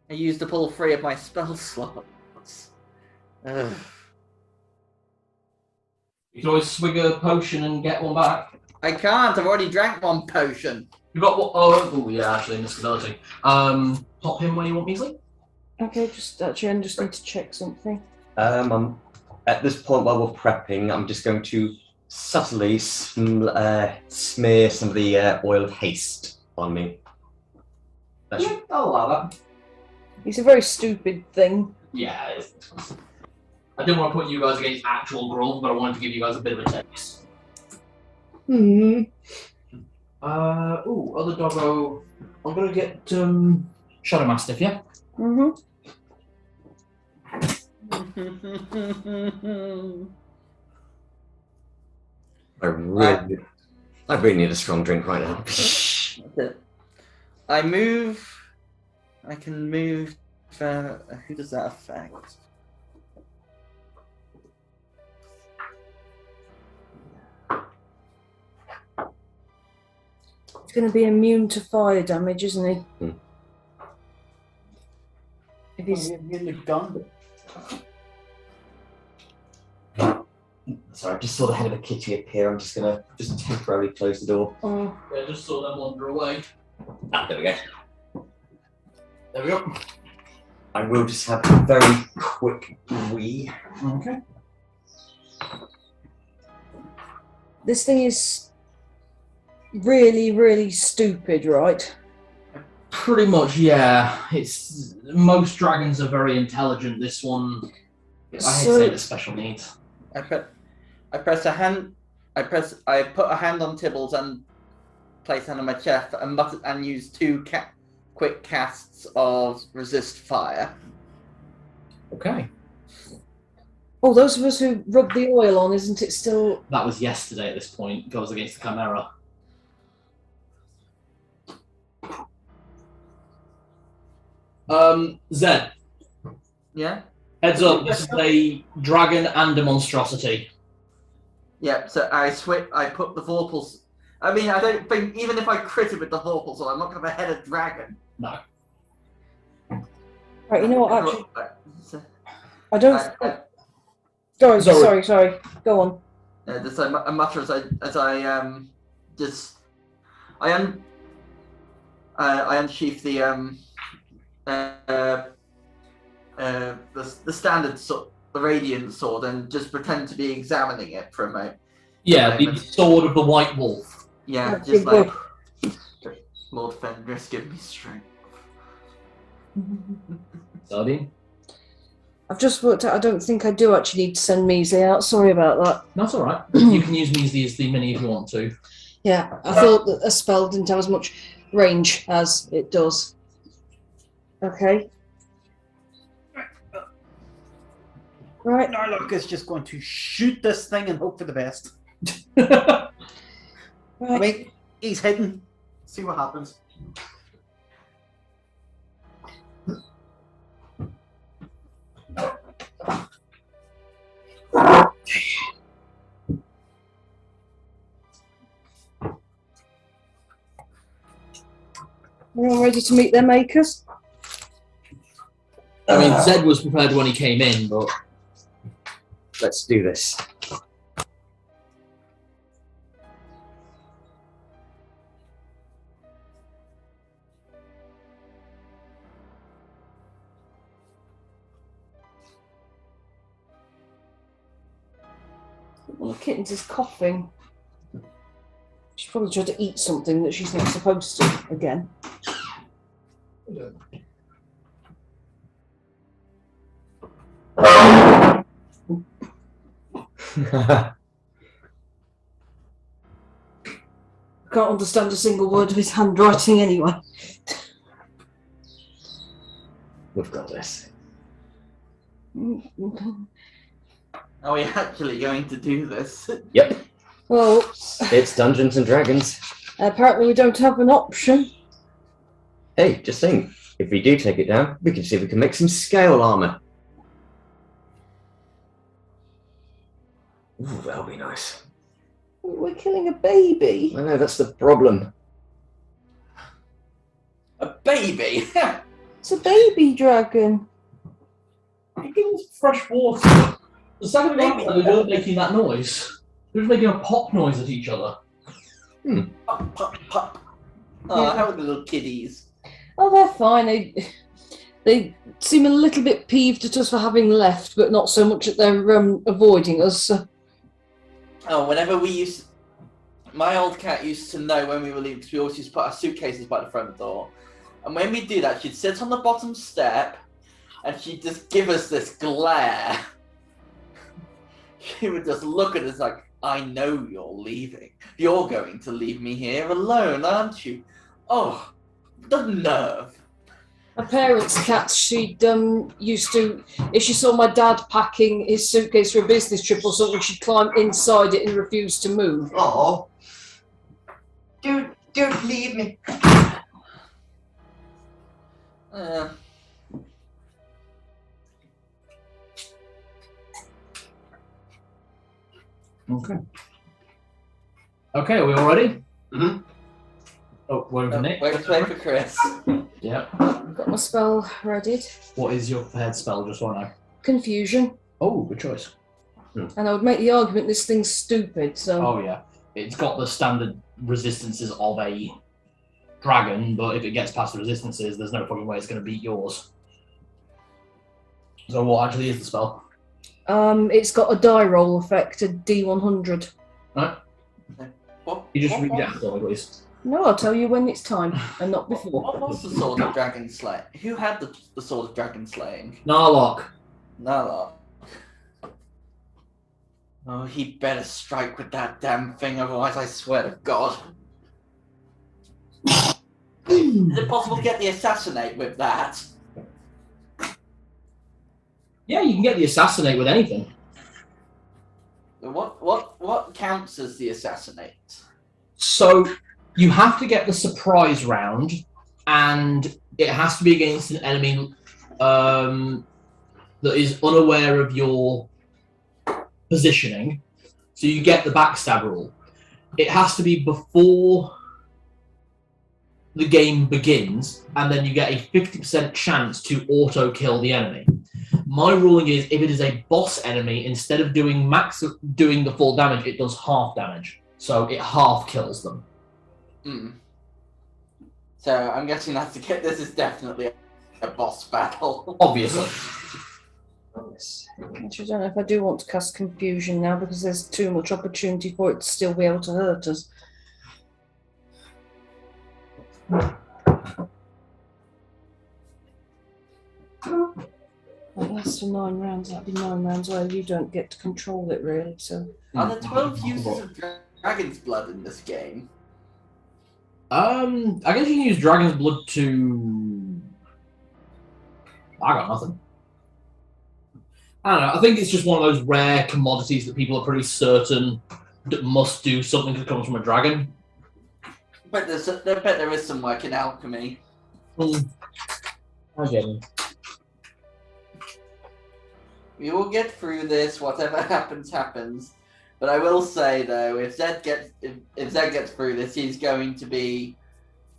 I used up all 3 of my spell slots. Ugh. You can always swig a potion and get one back. I can't. I've already drank 1 potion. You got what? Oh, yeah, actually, instability. Pop him when you want measly. Okay, I'm just going to check something. I'm at this point while we're prepping. I'm just going to subtly smear some of the oil of haste on me. That should- I'll allow that. It's a very stupid thing. Yeah, I didn't want to put you guys against actual growth, but I wanted to give you guys a bit of a taste. Other doggo. I'm gonna get Shadow Mastiff, yeah? I really need a strong drink right now. I move. I can move. Who does that affect? He's going to be immune to fire damage, isn't he? If he's in the gun. Sorry, I just saw the head of a kitty appear. I'm just gonna temporarily close the door. Yeah, just saw them wander away. Ah, there we go. There we go. I will just have a very quick wee. Okay. this thing is really, really stupid, right? Pretty much, yeah. It's most dragons are very intelligent. This one, I hate to say the special needs. I press a hand. I put a hand on Tibbles and place hand on my chest and use two quick casts of resist fire. Okay. Oh, those of us who rubbed the oil on, isn't it still? That was yesterday at this point. Goes against the Chimera. Zed. Yeah? Heads up, this is a dragon and a monstrosity. Yeah, so I put the Vorpals. I mean, I don't think, even if I crit it with the Vorpals, I'm not going to head a dragon. No. Right, you know what? Actually, So, I don't. Sorry. Go on. just a mutter as I unsheath the standard sword, the radiant sword, and just pretend to be examining it for a moment. Yeah, the sword of the White Wolf. Yeah, Oh, just good like Lord Fenris, give me strength. Sardine? I've just worked out. I don't think I do actually need to send Measly out. Sorry about that. That's alright. You can use Measly as the mini if you want to. Yeah, I thought that a spell didn't have as much range as it does. Okay. Right. Narlock is just going to shoot this thing and hope for the best. Right. I mean, he's hidden. See what happens. We're all ready to meet their makers. I mean, Zed was prepared when he came in, but Let's do this. Well, the kitten's is coughing. She's probably tried to eat something that she's not supposed to again. Can't understand a single word of his handwriting anyway. We've got this. Are we actually going to do this? Yep, Well, it's Dungeons and Dragons. apparently we don't have an option. Hey, just think, if we do take it down, we can see if we can make some scale armor. Ooh, that'll be nice. We're killing a baby. I know, that's the problem. A baby? It's a baby dragon. give us fresh water. The second time they weren't making that noise. They were making a pop noise at each other. Pop, pop, pop. Oh, Yeah. how are the little kiddies? Oh, they're fine. They seem a little bit peeved at us for having left, but not so much that they're avoiding us. Oh, whenever we used... My old cat used to know when we were leaving, because we always used to put our suitcases by the front door. And when we do that, she'd sit on the bottom step, and she'd just give us this glare. She would just look at us like, I know you're leaving. You're going to leave me here alone, aren't you? Oh, the nerve. My parents' cat, she'd used to, if she saw my dad packing his suitcase for a business trip or something, she'd climb inside it and refuse to move. Oh, don't leave me. Okay. Okay, are we all ready? Mhm. Oh, waiting for Nick. Wait for Chris. Yeah. I've got my spell readied. What is your prepared spell, just so I know? Confusion. Oh, good choice. And I would make the argument this thing's stupid, so... Oh, yeah. It's got the standard resistances of a dragon, but if it gets past the resistances, there's no fucking way it's going to beat yours. So what actually is the spell? It's got a die roll effect, a D100. Right? What, You just what, read what, it out for me, please. No, I'll tell you when it's time, and not before. what was the sword of dragon slaying? Who had the sword of dragon slaying? Narlock. Nala. Oh, he better strike with that damn thing, otherwise I swear to God. Is it possible to get the assassinate with that? Yeah, you can get the assassinate with anything. What counts as the assassinate? So you have to get the surprise round, and it has to be against an enemy that is unaware of your positioning. So So you get the backstab rule. It has to be before the game begins, and then you get a 50% chance to auto-kill the enemy. My ruling is if it is a boss enemy, instead of doing the full damage, it does half damage. So it half kills them. So I'm guessing this is definitely a boss battle. Obviously. Actually, I don't know if I do want to cast confusion now because there's too much opportunity for it to still be able to hurt us. Well, that's for 9 rounds. That'd be 9 rounds where you don't get to control it, really. So. Are there 12 uses of dragon's blood in this game? I guess you can use dragon's blood to. I got nothing. I don't know. I think it's just one of those rare commodities that people are pretty certain that must do something that comes from a dragon. But I bet there is some work in alchemy. I get it. We will get through this. Whatever happens, happens. But I will say though, if Zed gets through this, he's going to be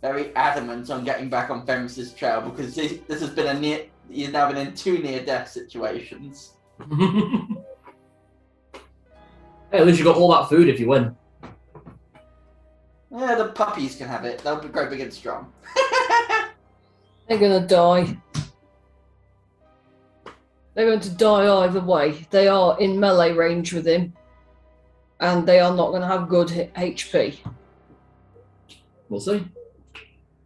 very adamant on getting back on Fenris's trail because this has been he's now been in 2 near-death situations. Hey, at least you got all that food if you win. Yeah, the puppies can have it. They'll grow big and strong. They're gonna die. They're going to die either way. They are in melee range with him, and they are not going to have good HP. We'll see.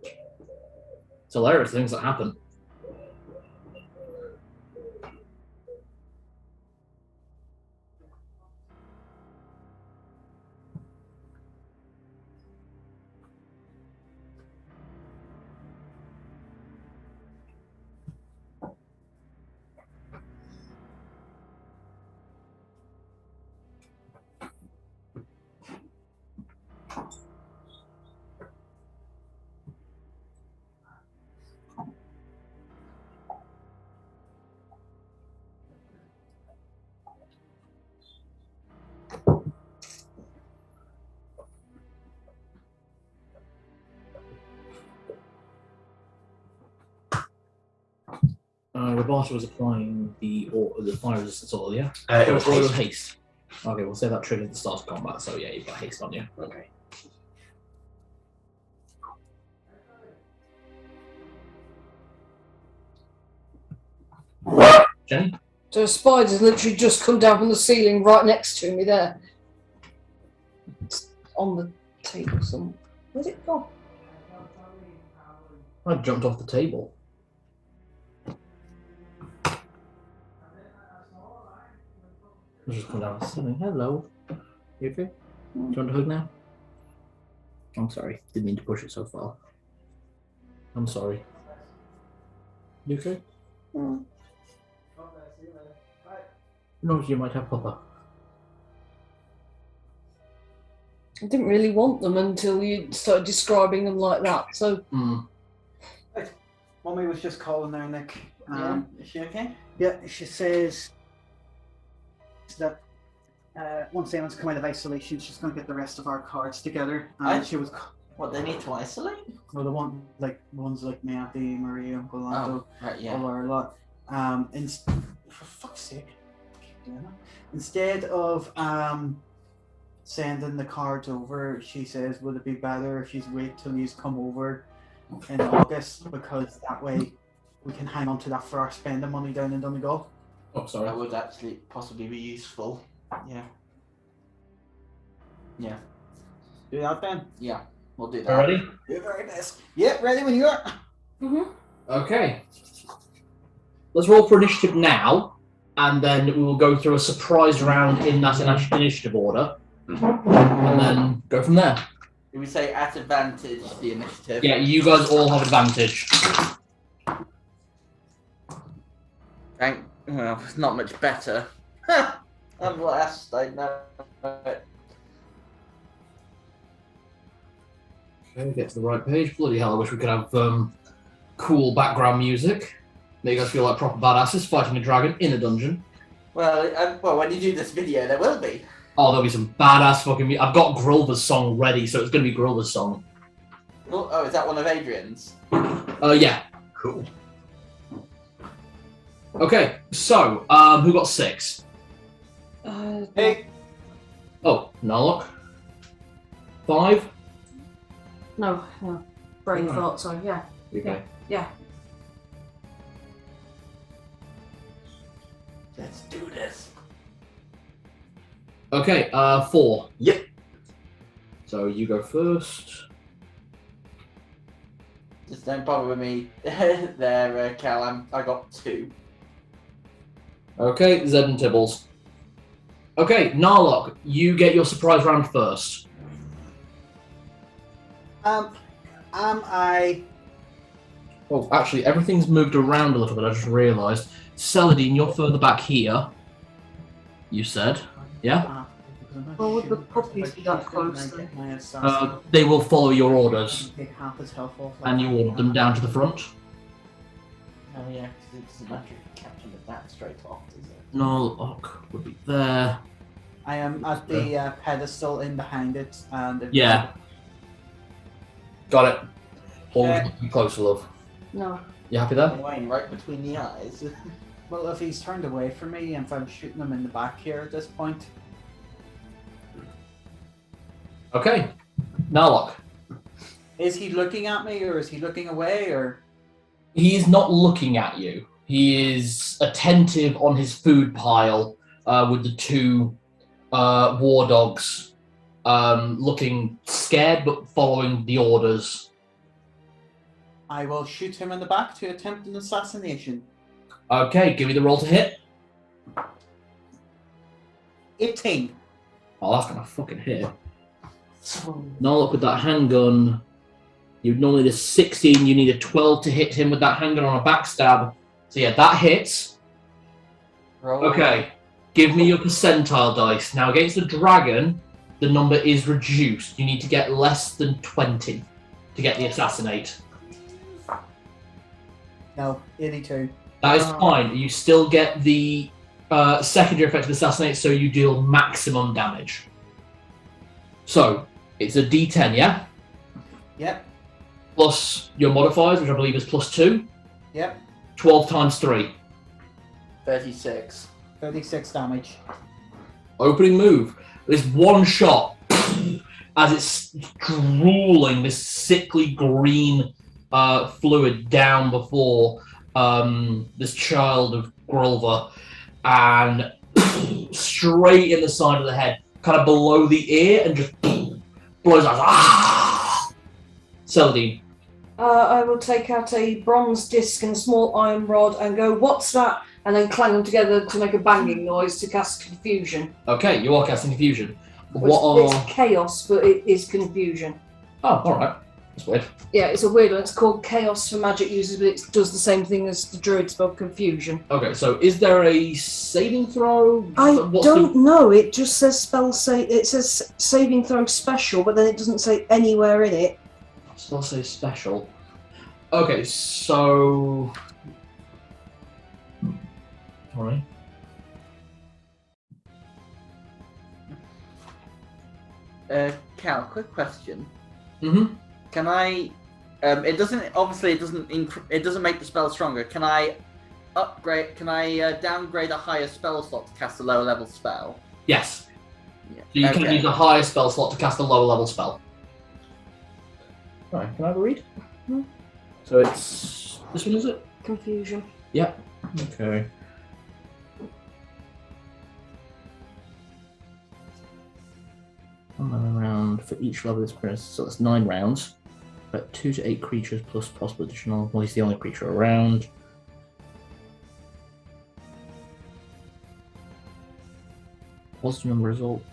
It's hilarious things that happen. Roberta was applying the fire resistance oil, yeah? It was Or haste. haste. Okay, we'll say that triggers the start of combat, so yeah, you've got haste on you. Okay. Jenny? So a spider's literally just come down from the ceiling right next to me there. It's on the table somewhere. Where's it gone? I jumped off the table. I just come down the ceiling. Hello. You okay? Do you want a hug now? I'm sorry. Didn't mean to push it so far. I'm sorry. You okay? Mm. No, you might have Papa. I didn't really want them until you started describing them like that. So Right. Mummy was just calling there, Nick. Is she okay? Yeah, she says that once Eamon's come out of isolation, she's going to get the rest of our cards together. And she was. What, they need to isolate? Well, the ones like me, Auntie, Maria, Uncle Lando, Right, yeah. all our lot. For fuck's sake, keep doing that. Instead of sending the cards over, she says, would it be better if you wait till you come over in August, because that way we can hang on to that for our spending money down in Donegal. Oh, sorry. That would actually possibly be useful. Yeah. Yeah. Do that then. Yeah. We'll do You that. ready? You're very nice. Yep, ready when you are. Okay. Let's roll for initiative now, and then we will go through a surprise round in that initiative order, and then go from there. Did we say at advantage the initiative? Yeah, you guys all have advantage. Well, it's not much better. I'm last, I know it. Okay, get to the right page. Bloody hell, I wish we could have cool background music. Make you guys feel like proper badasses fighting a dragon in a dungeon. Well, when you do this video, there will be. Oh, there'll be some badass fucking music. I've got Grover's song ready, so it's going to be Grover's song. Oh, is that one of Adrian's? Yeah. Cool. Okay, so, who got 6? Hey, Oh, Narlock. 5? No. Brain Right. thought, sorry, yeah. Okay. Yeah. Let's do this. Okay, 4. Yep. So you go first. Just don't bother with me there, Cal. I got 2. Okay, Zed and Tibbles. Okay, Narlock, you get your surprise round first. am I? Oh, actually, everything's moved around a little bit, I just realised. Celadine, you're further back here. You said. Yeah? Well, would the puppies be that close then? They will follow your orders, Take half his health off, and you ordered them down to the front. Oh yeah, because it's a matter of catching that straight off, is it? Narlock would be there. I am at the pedestal in behind it, and Yeah. Got it. Always Okay. looking closer, love. No. You happy there? Wayne right between the eyes. Well, if he's turned away from me, and if I'm shooting him in the back here at this point, Okay. Narlock. is he looking at me or is he looking away or? He is not looking at you. He is attentive on his food pile with the 2 war dogs looking scared but following the orders. I will shoot him in the back to attempt an assassination. Okay, give me the roll to hit. 18. Oh, that's gonna fucking hit. Narlock with that handgun. You'd normally do 16, you need a 12 to hit him with that handgun on a backstab. So yeah, that hits. Roll. Okay, give me your percentile dice. Now against the dragon, the number is reduced. You need to get less than 20 to get the assassinate. No, 82. That is fine. You still get the secondary effect of assassinate, so you deal maximum damage. So, it's a d10, yeah? Yep, Plus your modifiers, which I believe is +2. yep. 12 times 3. 36. 36 damage. Opening move. There's one shot as it's drooling this sickly green fluid down before this child of Grover, and straight in the side of the head, kind of below the ear, and just blows out. Ah! Celadine. I will take out a bronze disc and a small iron rod and go, "What's that?" and then clang them together to make a banging noise to cast confusion. Okay, you are casting confusion. It's chaos, but it is confusion. Oh, alright. That's weird. Yeah, it's a weird one. It's called chaos for magic users, but it does the same thing as the druid spell confusion. Okay, so is there a saving throw? I What's don't know. It just says it says saving throw special, but then it doesn't say anywhere in it. Spell save special. Okay, so. Alright. Cal, quick question. Mm-hmm. Can I? It doesn't make the spell stronger. Can I upgrade? Can I downgrade a higher spell slot to cast a lower level spell? Yes. Yeah. So you can use a higher spell slot to cast a lower level spell. Alright, can I have a read? Hmm. So it's this one, is it? Confusion. Yeah. Okay. One round for each level of experience, so that's 9 rounds. But 2 to 8 creatures plus possible additional. Well, he's the only creature around. Positive number result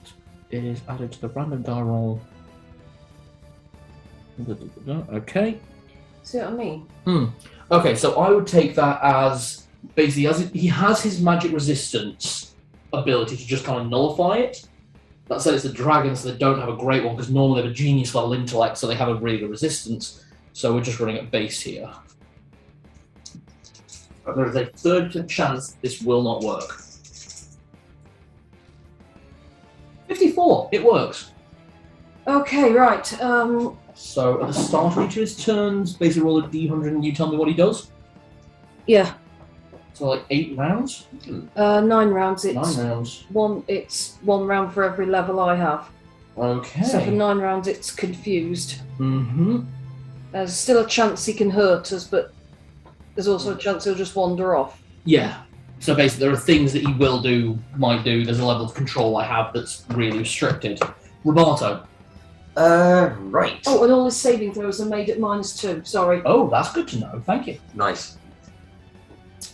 is added to the random die roll. Okay. See what I mean? Okay, so I would take that as basically he has his magic resistance ability to just kind of nullify it. That said, it's a dragon, so they don't have a great one because normally they have a genius level intellect, so they have a really good resistance. So we're just running at base here. But there is a 30% chance this will not work. 54. It works. Okay, right. So at the start of each of his turns, basically roll a d100 and you tell me what he does. Yeah. So like 8 rounds? 9 rounds. It's 9 rounds. It's 1 round for every level I have. Okay. So for 9 rounds, it's confused. Mm-hmm. There's still a chance he can hurt us, but there's also a chance he'll just wander off. Yeah. So basically, there are things that he will do, might do. There's a level of control I have that's really restricted. Roberto. Right. Oh, and all his saving throws are made at -2. Sorry. Oh, that's good to know. Thank you. Nice.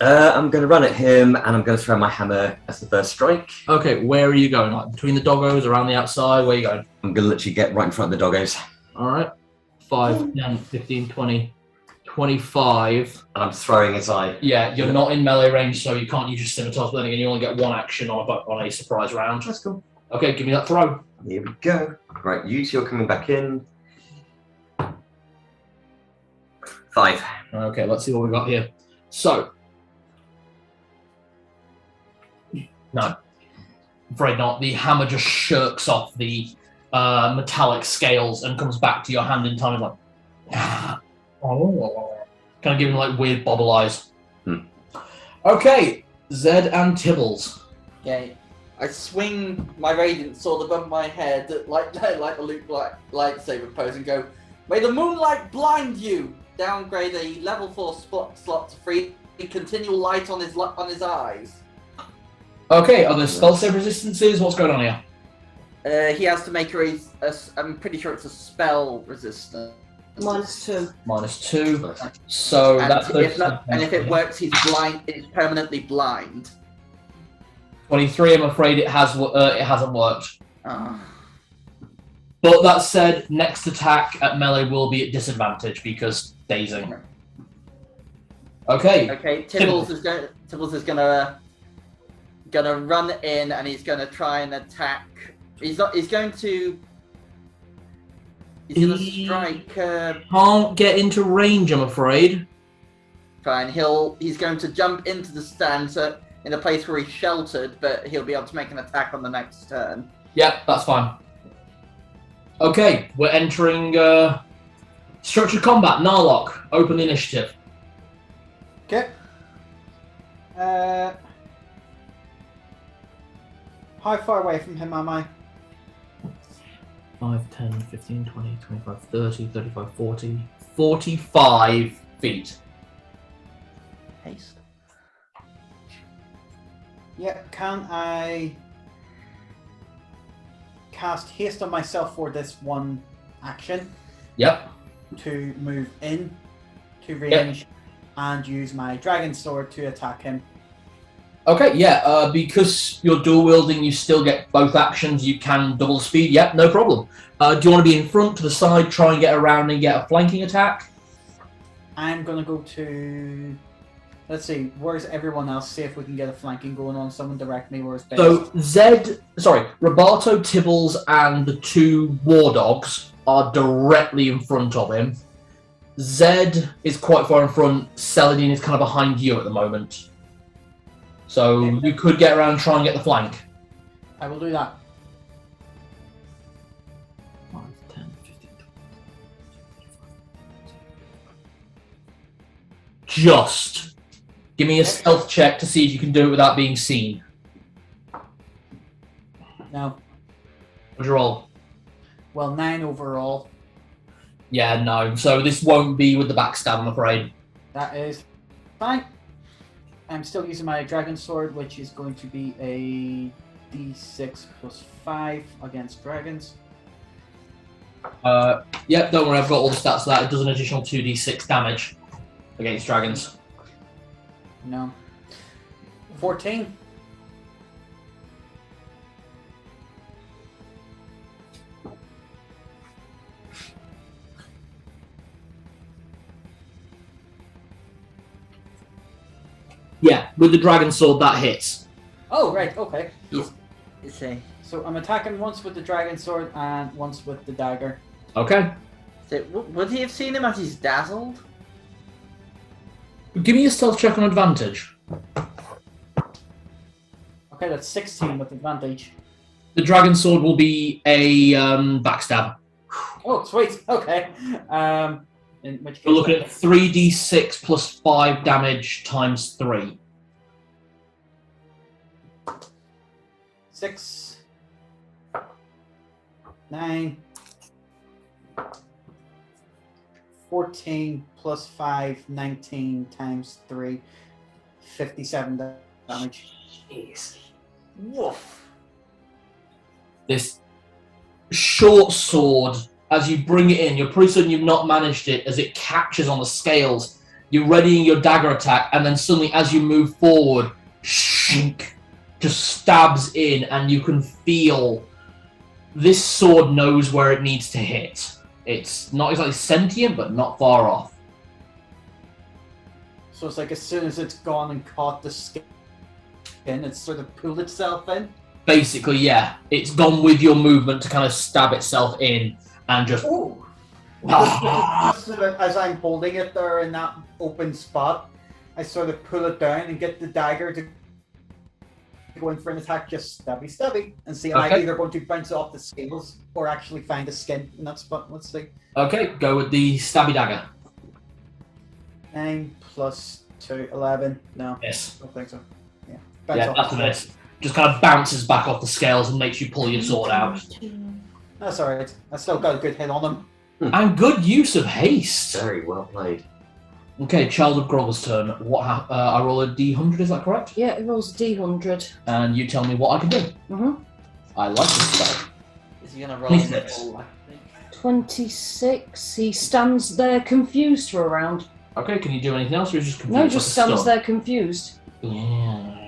I'm going to run at him, and I'm going to throw my hammer as the first strike. Okay, where are you going? Like between the doggos, around the outside? Where are you going? I'm going to literally get right in front of the doggos. All right. 5, 10, 15, 20, 25. And I'm throwing as I... Yeah, you're not in melee range, so you can't use your scimitars, but then again, you only get 1 action on a surprise round. That's cool. Okay, give me that throw. Here we go. Right, you two are coming back in. 5. Okay, let's see what we got here. So. No. I'm afraid not. The hammer just shirks off the metallic scales and comes back to your hand in time. Like, oh, kind of giving like weird bobble eyes. Okay, Zed and Tibbles. Yeah, I swing my radiant sword above my head like the Luke lightsaber pose and go, "May the moonlight blind you!" Downgrade a level 4 slot to free continual light on his eyes. Okay, are there spell save resistances? What's going on here? He has to make I'm pretty sure it's a spell resistance. -2. -2. So And that's if it works, he's blind. He's permanently blind. 23. I'm afraid it hasn't worked. Oh. But that said, next attack at melee will be at disadvantage because dazing. Okay. Okay, Tibbles is gonna run in and he's gonna try and attack. He's going to strike. Can't get into range, I'm afraid. Fine. He's going to jump into the stand in a place where he's sheltered, but he'll be able to make an attack on the next turn. Yep, that's fine. Okay, we're entering structured combat. Narlock, open the initiative. Okay. How far away from him am I? 5, 10, 15, 20, 25, 30, 35, 40, 45 feet. Haste. Yeah, can I cast haste on myself for this one action Yep. to move in to range and use my dragon sword to attack him? Okay, yeah, because you're dual wielding, you still get both actions, you can double the speed, yep, no problem. Do you want to be in front, to the side, try and get around and get a flanking attack? I'm gonna go to... Let's see, where's everyone else? See if we can get a flanking going on. Someone direct me where's best. So, Roberto, Tibbles, and the 2 war dogs are directly in front of him. Zed is quite far in front, Celadine is kind of behind you at the moment. So you could get around and try and get the flank. I will do that. 5, 10, 15, 20. Just give me a stealth check to see if you can do it without being seen. No. What'd you roll? Well, 9 overall. Yeah, no. So this won't be with the backstab, I'm afraid. That is fine. I'm still using my dragon sword, which is going to be a d6 plus 5 against dragons. Yep, don't worry, I've got all the stats for that. It does an additional 2d6 damage against dragons. No. 14. Yeah, with the dragon sword, that hits. Oh, right, okay. So I'm attacking once with the dragon sword and once with the dagger. Okay. would he have seen him as he's dazzled? Give me a stealth check on advantage. Okay, that's 16 with advantage. The dragon sword will be a backstab. Oh, sweet. Okay. In which case, We're looking at 3d6 plus 5 damage times 3. 6, 9, 14 plus 5, 19 times 3, 57 damage. Jeez. Woof. This short sword, as you bring it in, you're pretty certain you've not managed it as it catches on the scales. You're readying your dagger attack, and then suddenly, as you move forward, shink, just stabs in, and you can feel this sword knows where it needs to hit. It's not exactly sentient, but not far off. So it's like as soon as it's gone and caught the skin, it's sort of pulled itself in. Basically, yeah. It's gone with your movement to kind of stab itself in, and just... Ooh. As I'm holding it there in that open spot, I sort of pull it down and get the dagger to go in for an attack, just stabby, and see if I'm either going to bounce off the scales or actually find the skin in that spot. Let's see. Okay, go with the stabby dagger. 9 plus 2, 11. No, Yes. I don't think so. Yeah, Yeah, off that's the what it is. Just kind of bounces back off the scales and makes you pull your sword out. That's alright. I still got a good hit on him. And good use of haste. Very well played. Okay, Child of Grovel's turn. I roll a d100, is that correct? Yeah, it rolls a D100. And you tell me what I can do. Mm-hmm. I like this spell. Is he gonna roll on the 26. ball, I think? 26. He stands there confused for a round. Okay, can you do anything else, or is he just confused? No, like just a stands stun? there confused. Yeah.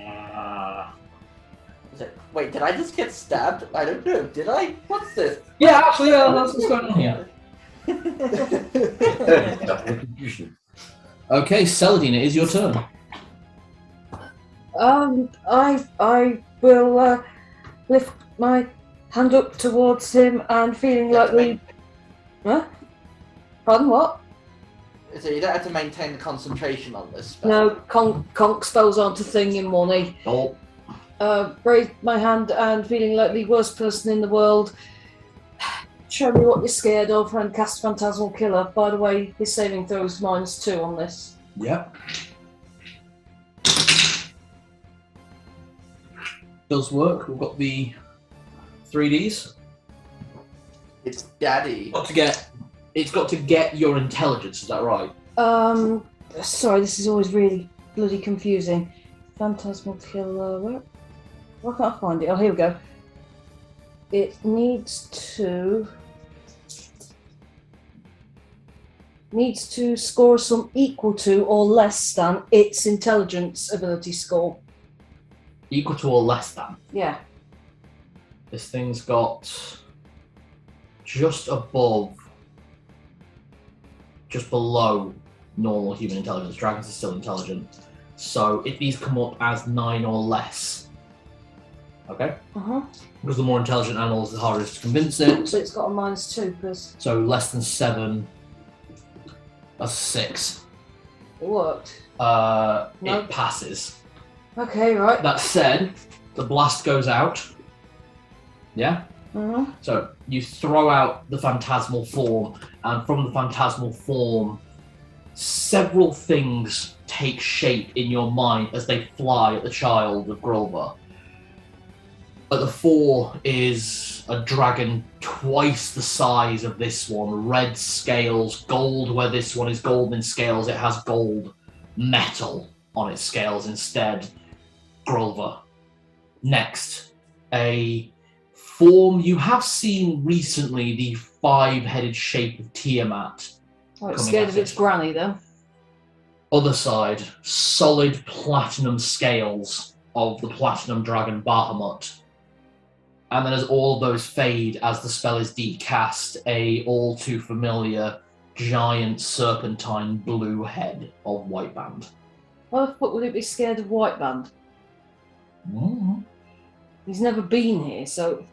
Is it, wait, did I just get stabbed? I don't know. Did I? What's this? Yeah, actually, that's what's going on here. Confusion. Okay, Celadine, it is your turn. I will lift my hand up towards him and feeling like we... Huh? Pardon, what? So you don't have to maintain the concentration on this spell. No, conk spells aren't a thing in 1E. Oh, Raise my hand and feeling like the worst person in the world. Show me what you're scared of and cast Phantasmal Killer. By the way, his saving throws -2 on this. yep. Does work. We've got the 3Ds. It's daddy. It's got to get your intelligence, is that right? Sorry, this is always really bloody confusing. Phantasmal Killer, where can't I find it? Oh, here we go. It needs to score some equal to or less than its intelligence ability score. Equal to or less than. Yeah. This thing's got just below normal human intelligence. Dragons are still intelligent. So it needs to come up as 9 or less. Okay? Uh-huh. Because the more intelligent animals, the harder it is to convince it. So it's got a -2 because So less than 7. That's 6. it worked. No. No. It passes. Okay, right. That said, the blast goes out. Yeah? Uh-huh. So you throw out the phantasmal form, and from the phantasmal form, several things take shape in your mind as they fly at the child of Grover. At the fore is a dragon twice the size of this one, red scales, gold where this one is gold in scales, it has gold metal on its scales instead. Grover. Next, a form you have seen recently, the 5-headed shape of Tiamat. Oh, it's Coming scared at of its it. granny then. Other side, solid platinum scales of the platinum dragon Bahamut. And then as all of those fade as the spell is decast, a all too familiar giant serpentine blue head of White Band. Why the fuck would it be scared of White Band? Mm. He's never been here, so...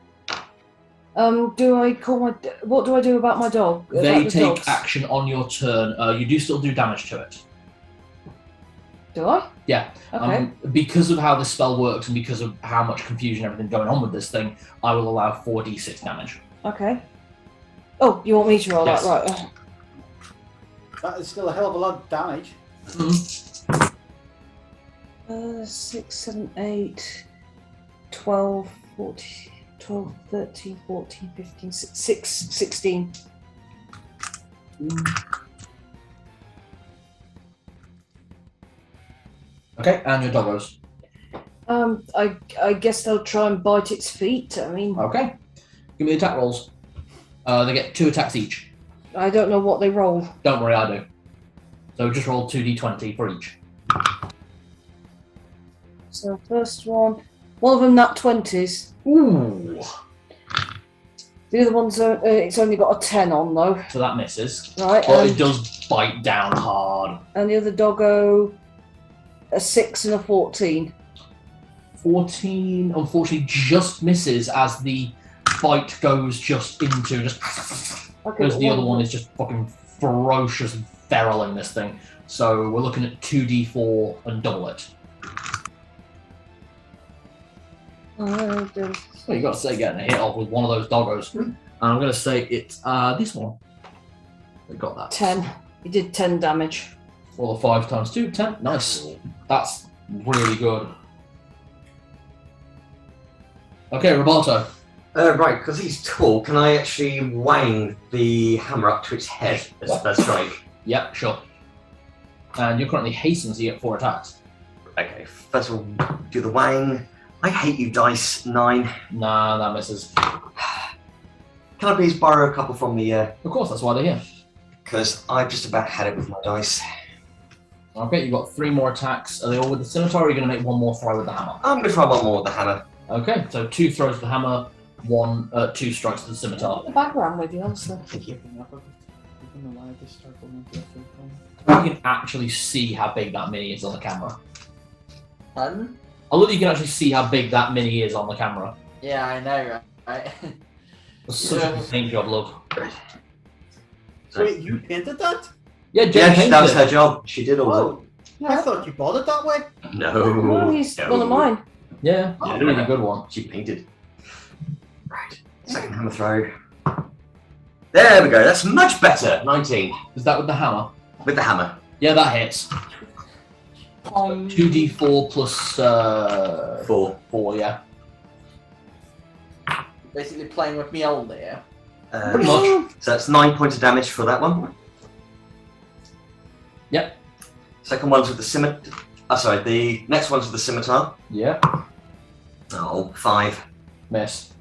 do I call my... What do I do about my dog? They About the take dogs? action on your turn. You do still do damage to it. Do I? Yeah. Okay. Because of how this spell works and because of how much confusion and everything going on with this thing, I will allow 4d6 damage. Okay. Oh, you want me to roll Yes. that? Right. That is still a hell of a lot of damage. 6, 7, 8, 12, 14, 12, 13, 14, 15, 16. Okay, and your doggos. I guess they'll try and bite its feet. I mean, Okay. Give me the attack rolls. They get 2 attacks each. I don't know what they roll. Don't worry, I do. So just roll 2d20 for each. So first one of them nat 20s. Ooh. The other one's it's only got a 10 on though, So that misses. right? But it does bite down hard. And the other doggo, a 6 and a 14. 14, unfortunately, just misses as the bite goes just into Okay, because but the other one is just fucking ferocious and feral in this thing. So we're looking at 2d4 and double it. Uh, So you got to say getting a hit off with one of those doggos. And I'm going to say it's this one. We got that. 10. He did 10 damage. Well, 5 times 2, 10. Nice. That's really good. Okay, Roberto. Right, because he's tall, can I actually wang the hammer up to its head as a first strike? Yep, sure. And you're currently hastened, so you get 4 attacks. Okay, first of all, do the wang. I hate you, dice. 9. Nah, that misses. Can I please borrow a couple from the, Of course, that's why they're here. because I've just about had it with my dice. Okay, you've got 3 more attacks. Are they all with the scimitar, or are you going to make one more throw with the hammer? I'm going to try one more with the hammer. Okay, so 2 throws with the hammer, 2 strikes with the scimitar. The background with you, honestly. Thank you. You can actually see how big that mini is on the camera. Pardon? I love that you can actually see how big that mini is on the camera. Yeah, I know, right? That's such a paint job, love. So wait, you painted that? Yeah, Jen Yeah, painted that was it. her job. She did all Oh, I Yeah. thought you bought it that way. that. No. Oh, he's no. one of mine. Yeah, Oh, really good one. She painted. Right. Second hammer throw. There we go. That's much better. 19 Is that with the hammer? with the hammer. Yeah, that hits. 2d4 plus 4. 4, yeah. Basically playing with me old there. Pretty much. So that's 9 points of damage for that one. Yep. Second one's with the scimitar. Oh, sorry. The next one's with the scimitar. Yeah. Oh, 5. Miss.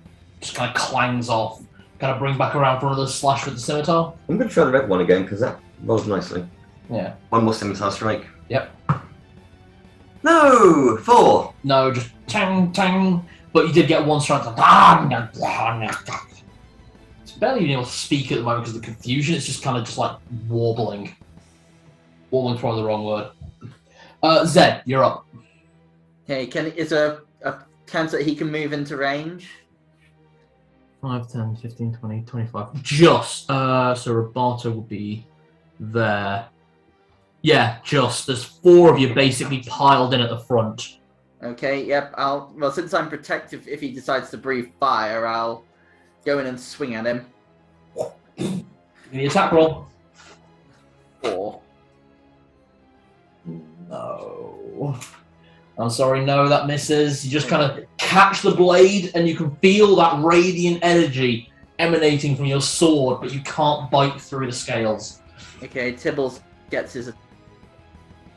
Just kind of clangs off. Kind of bring back around for another slash with the scimitar. I'm going to try the red one again because that rolls nicely. Yeah. One more scimitar strike. Yep. No! 4. No, just tang, tang. But you did get 1 strike. It's barely even able to speak at the moment because of the confusion. It's just kind of just like warbling. Warbling's probably the wrong word. Zed, you're up. Okay, is there a chance that he can move into range? 5, 10, 15, 20, 25. Just. So Roberto will be there. Yeah, just. There's 4 of you basically piled in at the front. Okay, yep, well, since I'm protective, if he decides to breathe fire, I'll go in and swing at him. Give me the attack roll. 4. No. I'm sorry, no, that misses. You just kind of catch the blade and you can feel that radiant energy emanating from your sword, but you can't bite through the scales. Okay, Tibbles gets his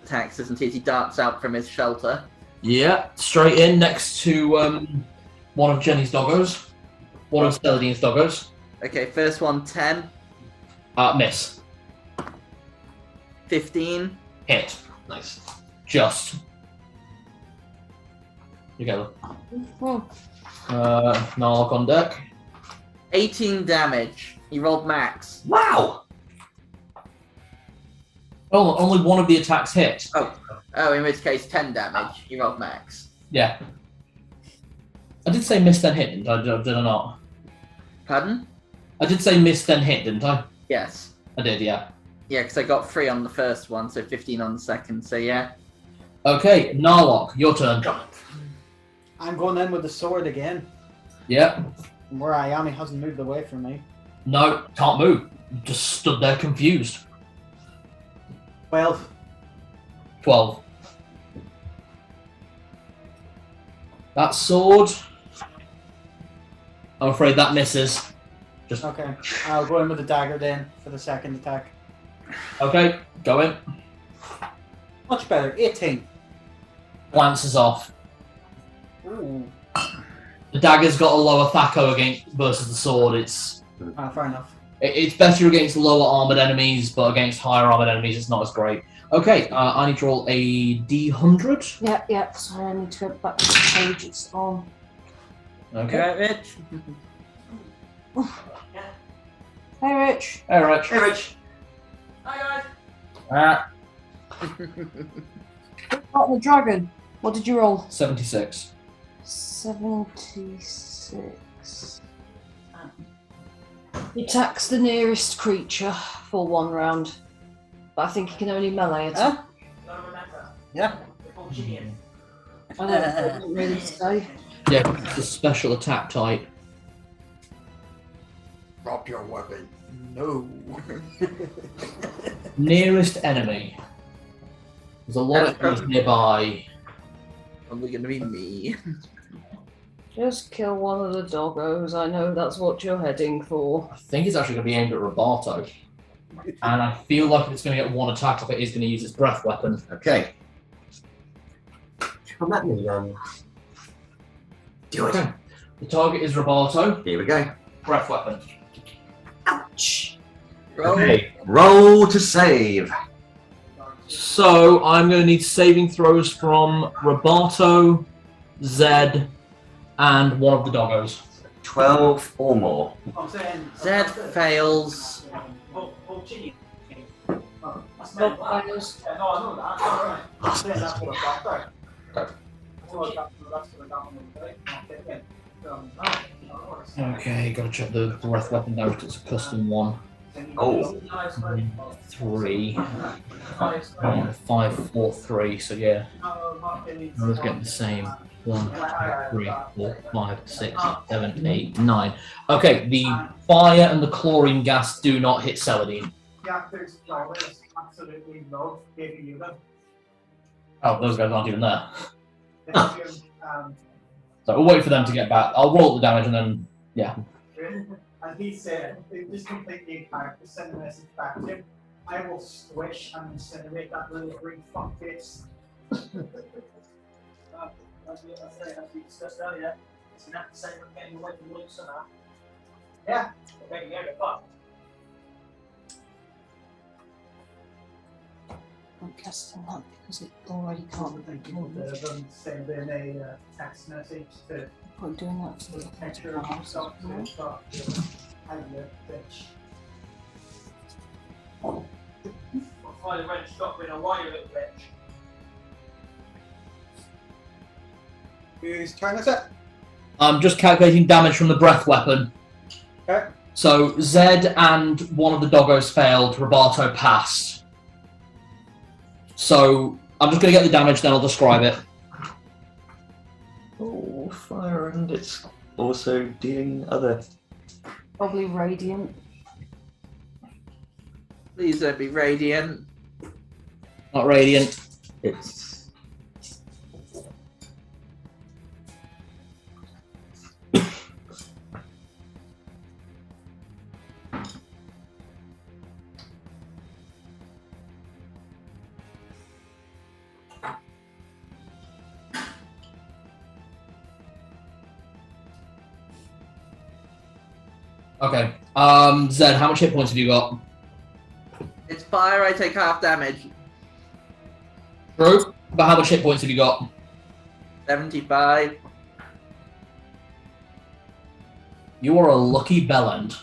attacks, doesn't he? He darts out from his shelter. Yeah, straight in next to one of Jenny's doggos. One of Stelladine's doggos. Okay, first one, 10, Miss. 15, Hit. Nice. Just. Together. Oh, Narlock on deck. 18 damage. He rolled max. Wow! Oh, only one of the attacks hit. Oh, in which case, 10 damage. He rolled max. Yeah. I did say miss then hit, didn't I? Did I not? Pardon? I did say miss then hit, didn't I? Yes. I did, yeah. Yeah, because I got 3 on the first one, so 15 on the second, so yeah. Okay, Narlock, your turn. I'm going in with the sword again. Yeah. From where I am, he hasn't moved away from me. No, can't move. Just stood there confused. 12. 12. That sword. I'm afraid that misses. Just Okay. I'll go in with the dagger then for the second attack. okay. Go in. Much better. 18. Glances off. Ooh. The dagger's got a lower THAC0 against versus the sword. It's Fair enough. it's better against lower armored enemies, but against higher armored enemies, it's not as great. Okay, I need to roll a D100. Yeah. Sorry, I need to go back to the page it's on. Okay. Right, Rich? Hey, Rich. Hey, Rich. Hey, Rich. Hi, Ah, Got the dragon. What did you roll? 76. 76. He attacks the nearest creature for 1 round. But I think he can only melee it. Huh? Yeah. I don't really say. Yeah, it's a special attack type. Drop your weapon. No. Nearest enemy. There's a lot of enemies nearby. Probably gonna be me. Just kill one of the doggos. I know that's what you're heading for. I think it's actually going to be aimed at Roboto. And I feel like if it's going to get 1 attack off, it is going to use its breath weapon. Okay. Come at me, Do it. Okay. The target is Roboto. Here we go. Breath weapon. Ouch. Roll. Okay. Roll to save. So I'm going to need saving throws from Roboto, Zed, and one of the doggos. 12 or more. Zed fails. Okay, got to check the breath weapon note. It's a custom one. Oh. 3, 5, 4, 3. So yeah, I was getting the same. 1, 2, 3, 4, 5, 6, 7, 8, 9. Okay, the fire and the chlorine gas do not hit Celadine. Absolutely no. Giving you them. Oh, those guys aren't even there. So we'll wait for them to get back. I'll roll the damage and then, yeah. And he said, just completely ignite, just send a message back to him. I will squish and incinerate that little green fuck face. As we discussed earlier, it's not the same as getting away from looks and that. Yeah, okay, yeah, you're fucked. I'm casting that because it already can't be killed. Send in a text message to I'm doing that to the picture of himself to the top. I live, bitch. I'll finally went and stop being a wire little bitch. Whose turn is it? I'm just calculating damage from the breath weapon. Okay. So Zed and one of the doggos failed. Roboto passed. So I'm just going to get the damage, then I'll describe it. Oh, fire, and it's also dealing other. Probably radiant. Please don't be radiant. Not radiant. It's. Okay. Zed, how much hit points have you got? It's fire, I take half damage. True. But how much hit points have you got? 75. You are a lucky bellend.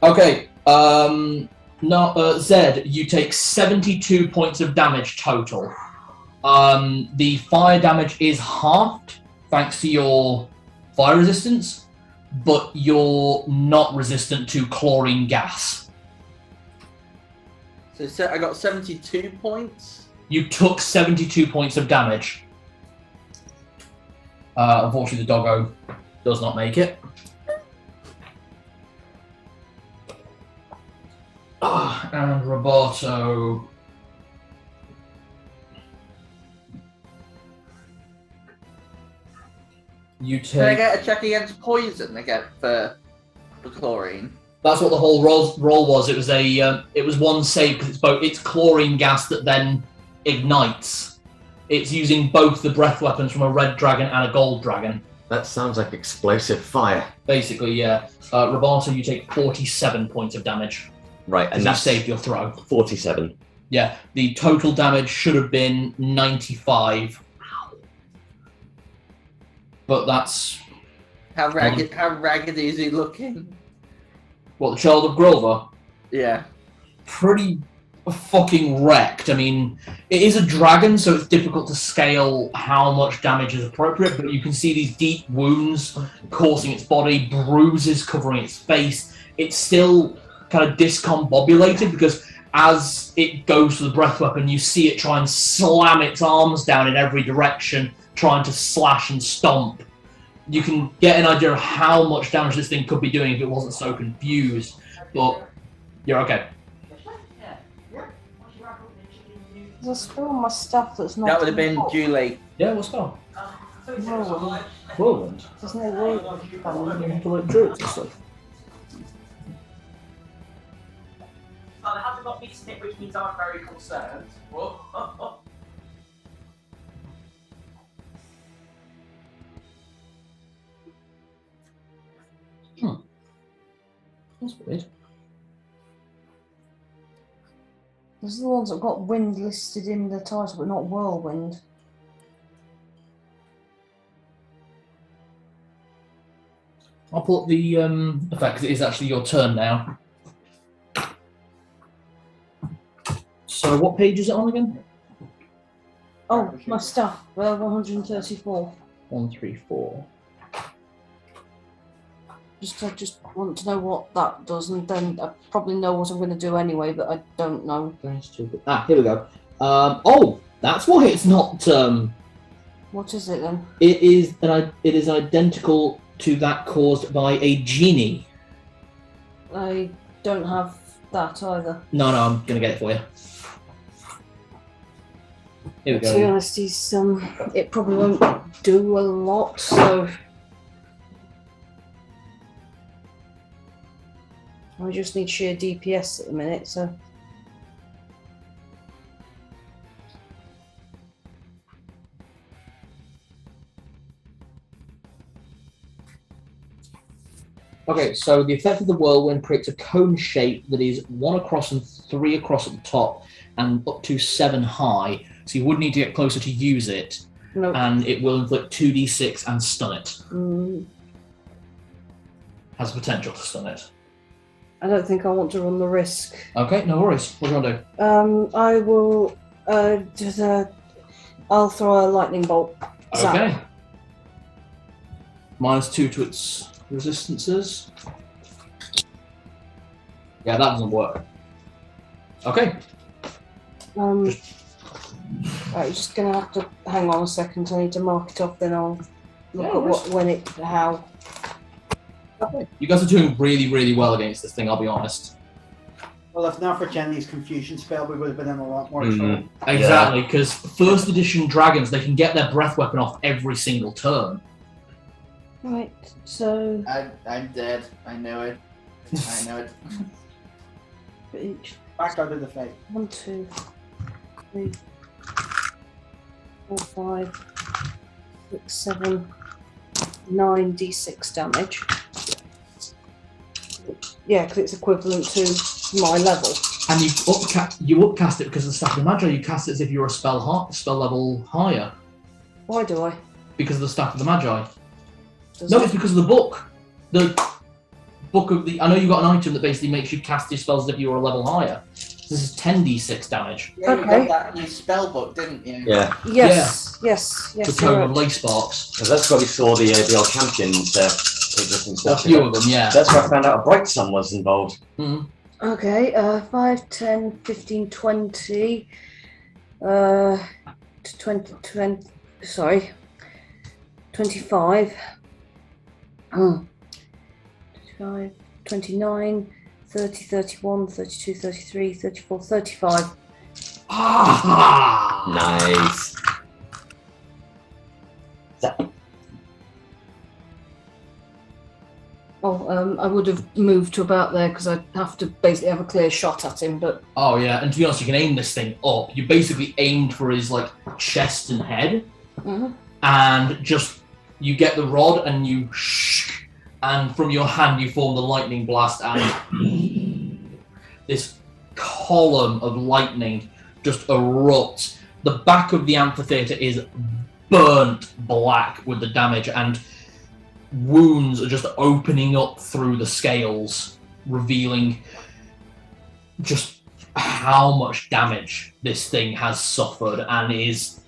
Okay. Zed, you take 72 points of damage total. The fire damage is halved thanks to your fire resistance, but you're not resistant to chlorine gas. So I got 72 points. You took 72 points of damage. Unfortunately, the doggo does not make it. And Roberto. You Can I take. get a check against poison again for chlorine? That's what the whole roll was. It was it was one save because it's chlorine gas that then ignites. It's using both the breath weapons from a red dragon and a gold dragon. That sounds like explosive fire. Basically, yeah. Roberto, you take 47 points of damage. Right, and You that's saved your throw. 47. Yeah, the total damage should have been 95. But that's How ragged is he looking? what the Child of Grover. Yeah. Pretty fucking wrecked. I mean, it is a dragon, so it's difficult to scale how much damage is appropriate, but you can see these deep wounds coursing its body, bruises covering its face. It's still kind of discombobulated because as it goes to the breath weapon, you see it try and slam its arms down in every direction, trying to slash and stomp. You can get an idea of how much damage this thing could be doing if it wasn't so confused, but you're okay. There's a spell on my stuff that's not. That would have been Julie. Yeah, what's that? Whirlwind. Whirlwind. There's no whirlwind. For like druids and stuff. Oh, they haven't got me snip, which means I'm very concerned. Whoa. That's weird. Those are the ones that got wind listed in the title, but not whirlwind. I'll put the effect because it is actually your turn now. So what page is it on again? Oh, my stuff. 134. 134. I just want to know what that does, and then I probably know what I'm going to do anyway, but I don't know. Very stupid. Here we go. Oh, that's why it's not. What is it then? It is identical to that caused by a genie. I don't have that either. No, I'm gonna get it for you. Here we To be go. honest, it probably won't do a lot, so I just need sheer DPS at the minute, so Okay, so the effect of the whirlwind creates a cone shape that is 1 across and 3 across at the top, and up to 7 high. So you would need to get closer to use it, no. and it will inflict 2d6 and stun it. Has the potential to stun it. I don't think I want to run the risk. Okay, no worries. What do you want to do? I will I'll throw a lightning bolt. Zap. Okay. -2 to its resistances. Yeah, that doesn't work. Okay. Right, you're just gonna have to hang on a second. I need to mark it off. Then I'll look Yeah, at what, when it, how. You guys are doing really, really well against this thing, I'll be honest. Well, if not for Jenny's confusion spell, we would have been in a lot more Mhm. trouble. Exactly, because first edition dragons, they can get their breath weapon off every single turn. Right, so I'm dead. I know it. I know it. for each Back out of the fight. 1, 2, 3, 4, 5, 6, 7, 9 d6 damage. Yeah, because it's equivalent to my level. And you upcast it because of the Staff of the Magi. You cast it as if you were a spell level higher Why do I? because of the Staff of the Magi. Does No, it? it's because of the book. The book of the. I know you got an item that basically makes you cast your spells as if you were a level higher. This is 10d6 damage. Yeah, you Okay. got that new spell book, didn't you? Yeah, Yes. The you're Tome of right. Leysparks. so that's where we saw the old champions existing A stuff. few of them, yeah. That's where I found out a Bright Sun was involved. Mhm. Okay, 5, 10, 15, 20, 20, sorry, 25, 25, 29, 30, 31, 32, 33, 34, 35. Ah! Nice. Oh, I would have moved to about there because I'd have to basically have a clear shot at him, but Oh yeah, and to be honest, you can aim this thing up. You basically aimed for his like chest and head, and just you get the rod and you and from your hand you form the lightning blast, and this column of lightning just erupts. The back of the amphitheater is burnt black with the damage, and wounds are just opening up through the scales, revealing just how much damage this thing has suffered, and it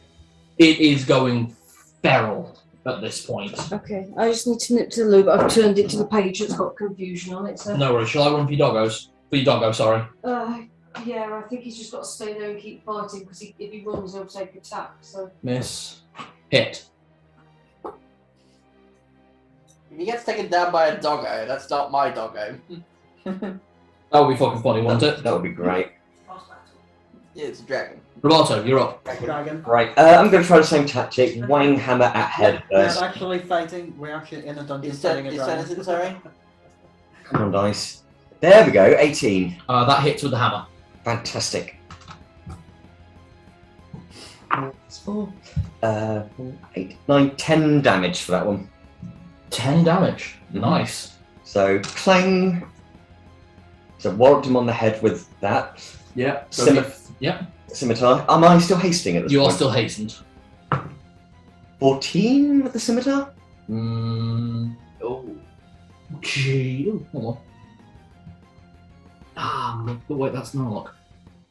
is going feral at this point. okay. I just need to nip to the loo, but I've turned it to the page that's got confusion on it. So. No worries. Shall I run for your doggos? For your doggo, sorry. Yeah, I think he's just got to stay there and keep fighting because if he runs, he'll take attack. So. Miss. Hit. If he gets taken down by a doggo, that's not my doggo. That would be fucking funny, wouldn't it? That would be great. Yeah, it's a dragon. Roberto, you're up. Dragon. Right, I'm going to try the same tactic. Wang hammer at head We're first. actually fighting. We're actually in a dungeon Is that, fighting a is that, is dragon. it, sorry? Come on, dice. There we go, 18. That hits with the hammer. Fantastic. 8, 9, 10 damage for that one. 10 damage. Nice. So, clang. So, walloped him on the head with that. Yeah. Yeah. Scimitar. Am I still hasting at this You point? are still hastened. 14 with the scimitar? Oh. Gee. Oh, hold on. But wait, that's not.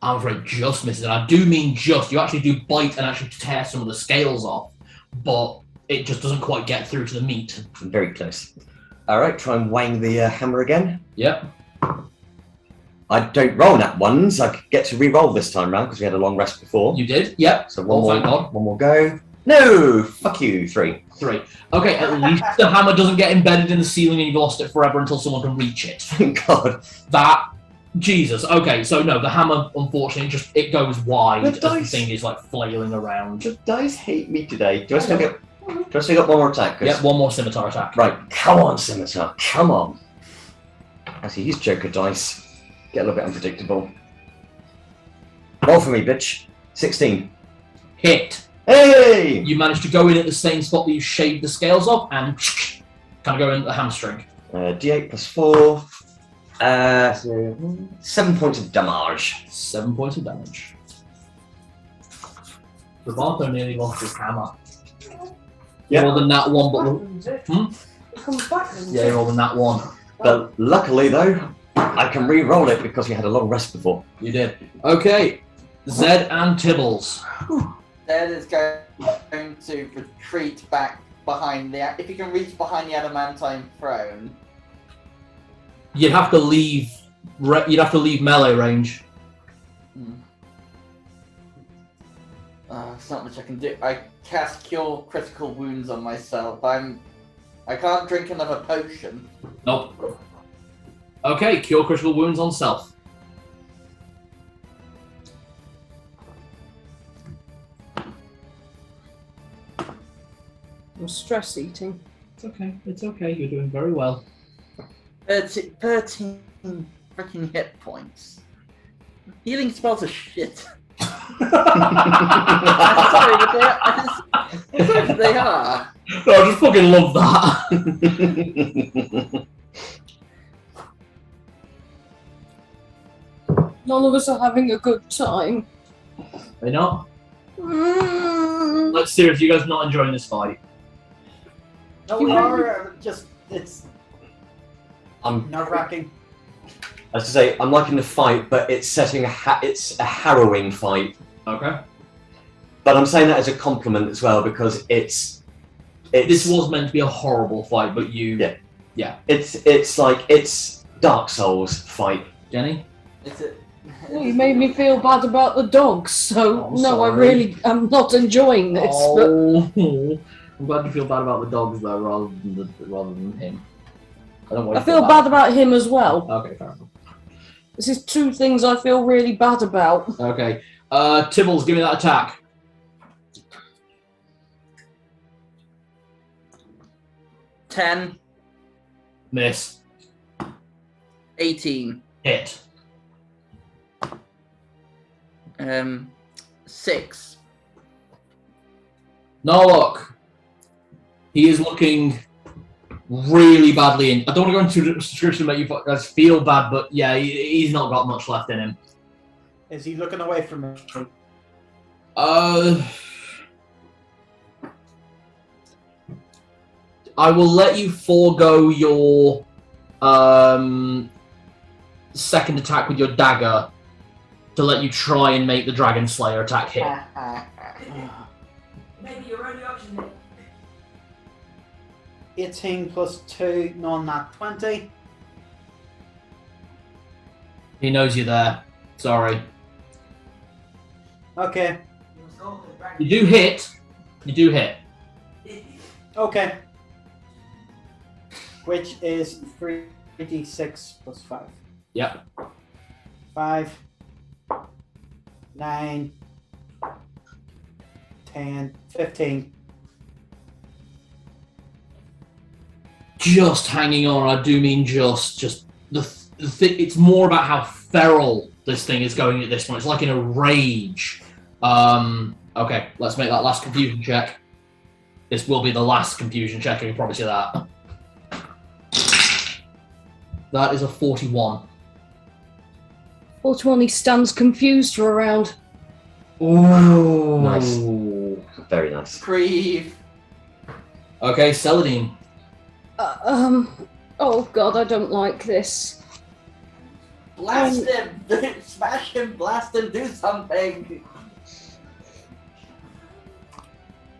I'm afraid just misses. And I do mean just. You actually do bite and actually tear some of the scales off, but it just doesn't quite get through to the meat. Very close. Alright, try and wang the hammer again. Yep. I don't roll nat ones. I get to re-roll this time round because we had a long rest before. You did? Yep. So one Oh, thank God. more go. No! Fuck you, 3. 3. Okay, at least the hammer doesn't get embedded in the ceiling and you've lost it forever until someone can reach it. Thank God. That... Jesus. Okay, so no, the hammer, unfortunately, it goes wide The as the dice. thing is like flailing around. The dice hate me today. Do I still get one more attack? 'Cause- Yep, one more scimitar attack. Right, come on, Scimitar, come on. As you use Joker dice, get a little bit unpredictable. Roll for me, bitch. 16. Hit. Hey! You manage to go in at the same spot that you shaved the scales off and kind of go in the hamstring. D8 plus 4. So 7 points of damage. 7 points of damage. Roberto nearly lost his hammer. Yeah. More than that one, but It comes back. doesn't yeah, it? more than that one. But luckily, though, I can re-roll it because we had a long rest before. You did. Okay, Zed and Tibbles. Zed is going to retreat back behind the... If he can reach behind the adamantine throne. You'd have to leave. You'd have to leave melee range. There's not much I can do. I cast Cure Critical Wounds on myself. I can't drink another potion. Nope. Okay, cure critical wounds on self. I'm stress eating. It's okay. It's okay. You're doing very well. 13 freaking hit points. Healing spells are shit. Sorry, but they are. No, I just fucking love that. None of us are having a good time. They not? Like seriously, you guys not enjoying this fight? No, we are just, it's I'm nerve-wracking. As to say, I'm liking the fight, but it's setting it's a harrowing fight. Okay. But I'm saying that as a compliment as well because it's This was meant to be a horrible fight, but you... Yeah. It's like it's Dark Souls fight. Jenny? Is it? Well, you made me feel bad about the dogs, so Oh, no, I sorry. really am not enjoying this. But Oh, I'm glad you feel bad about the dogs though, rather than him. I don't want I you to feel bad about him as well. Okay, fair enough. This is two things I feel really bad about. Okay, Tibbles, give me that attack. 10, Miss. 18, Hit. 6. No luck. He is looking really badly in. I don't want to go into the description to make you guys feel bad, but yeah, he's not got much left in him. Is he looking away from me? I will let you forego your second attack with your dagger to let you try and make the Dragon Slayer attack hit. Maybe your only option then. 18 plus 2, non-nat 20. He knows you're there. Sorry. Okay. You must go for the dragon. You do hit. You do hit. Okay. Which is 3d6 plus 5. Yep. 5, 9, 10, 15. Just hanging on. I do mean just it's more about how feral this thing is going at this point. It's like in a rage. Okay, let's make that last confusion check. This will be the last confusion check, I can promise you that. That is a 41. 41, he stands confused for a round. Ooh. Nice. Very nice. Breathe. Okay, Celadine. Oh god, I don't like this. Blast him! Smash him, blast him, do something!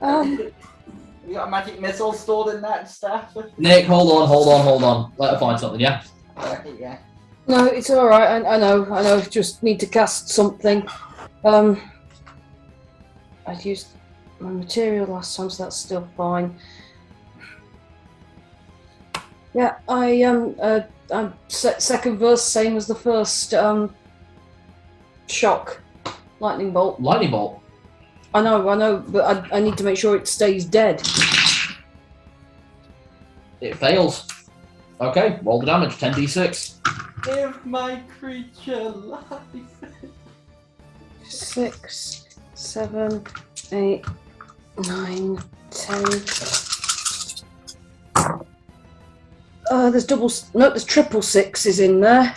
Um, You got a magic missile stored in that stuff? Nick, hold on. Let her find something, yeah? Yeah. no, it's alright, I know, just need to cast something. I used my material last time, so that's still fine. Yeah, I'm second verse, same as the first, shock. Lightning bolt. Lightning bolt. I know, but I need to make sure it stays dead. It fails. Okay, roll the damage, 10d6. Give my creature life. 6, 7, 8, 9, 10. There's there's triple sixes in there.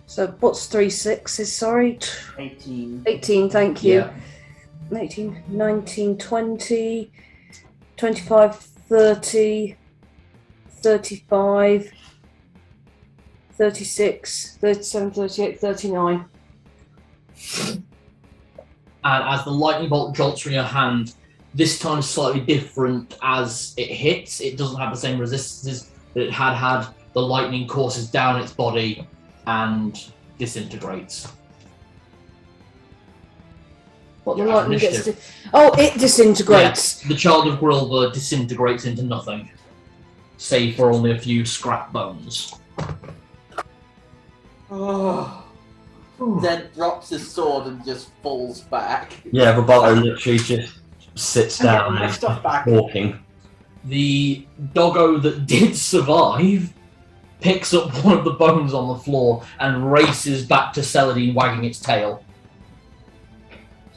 So what's 3 6s? Sorry, 18. 18. Thank you. Yeah. 18, 19, 20, 25, 30, 35, 36, 37, 38, 39. And as the lightning bolt jolts from your hand, this time slightly different as it hits. It doesn't have the same resistances that it had. The lightning courses down its body and disintegrates. What the Yeah, lightning gets to... initiative. Oh, it disintegrates. Yeah, the child of Grilva disintegrates into nothing, save for only a few scrap bones. Oh. Then drops his sword and just falls back. Yeah, Roboto literally just sits I'm getting down my and stuff back. walking. The doggo that did survive picks up one of the bones on the floor and races back to Celadine, wagging its tail.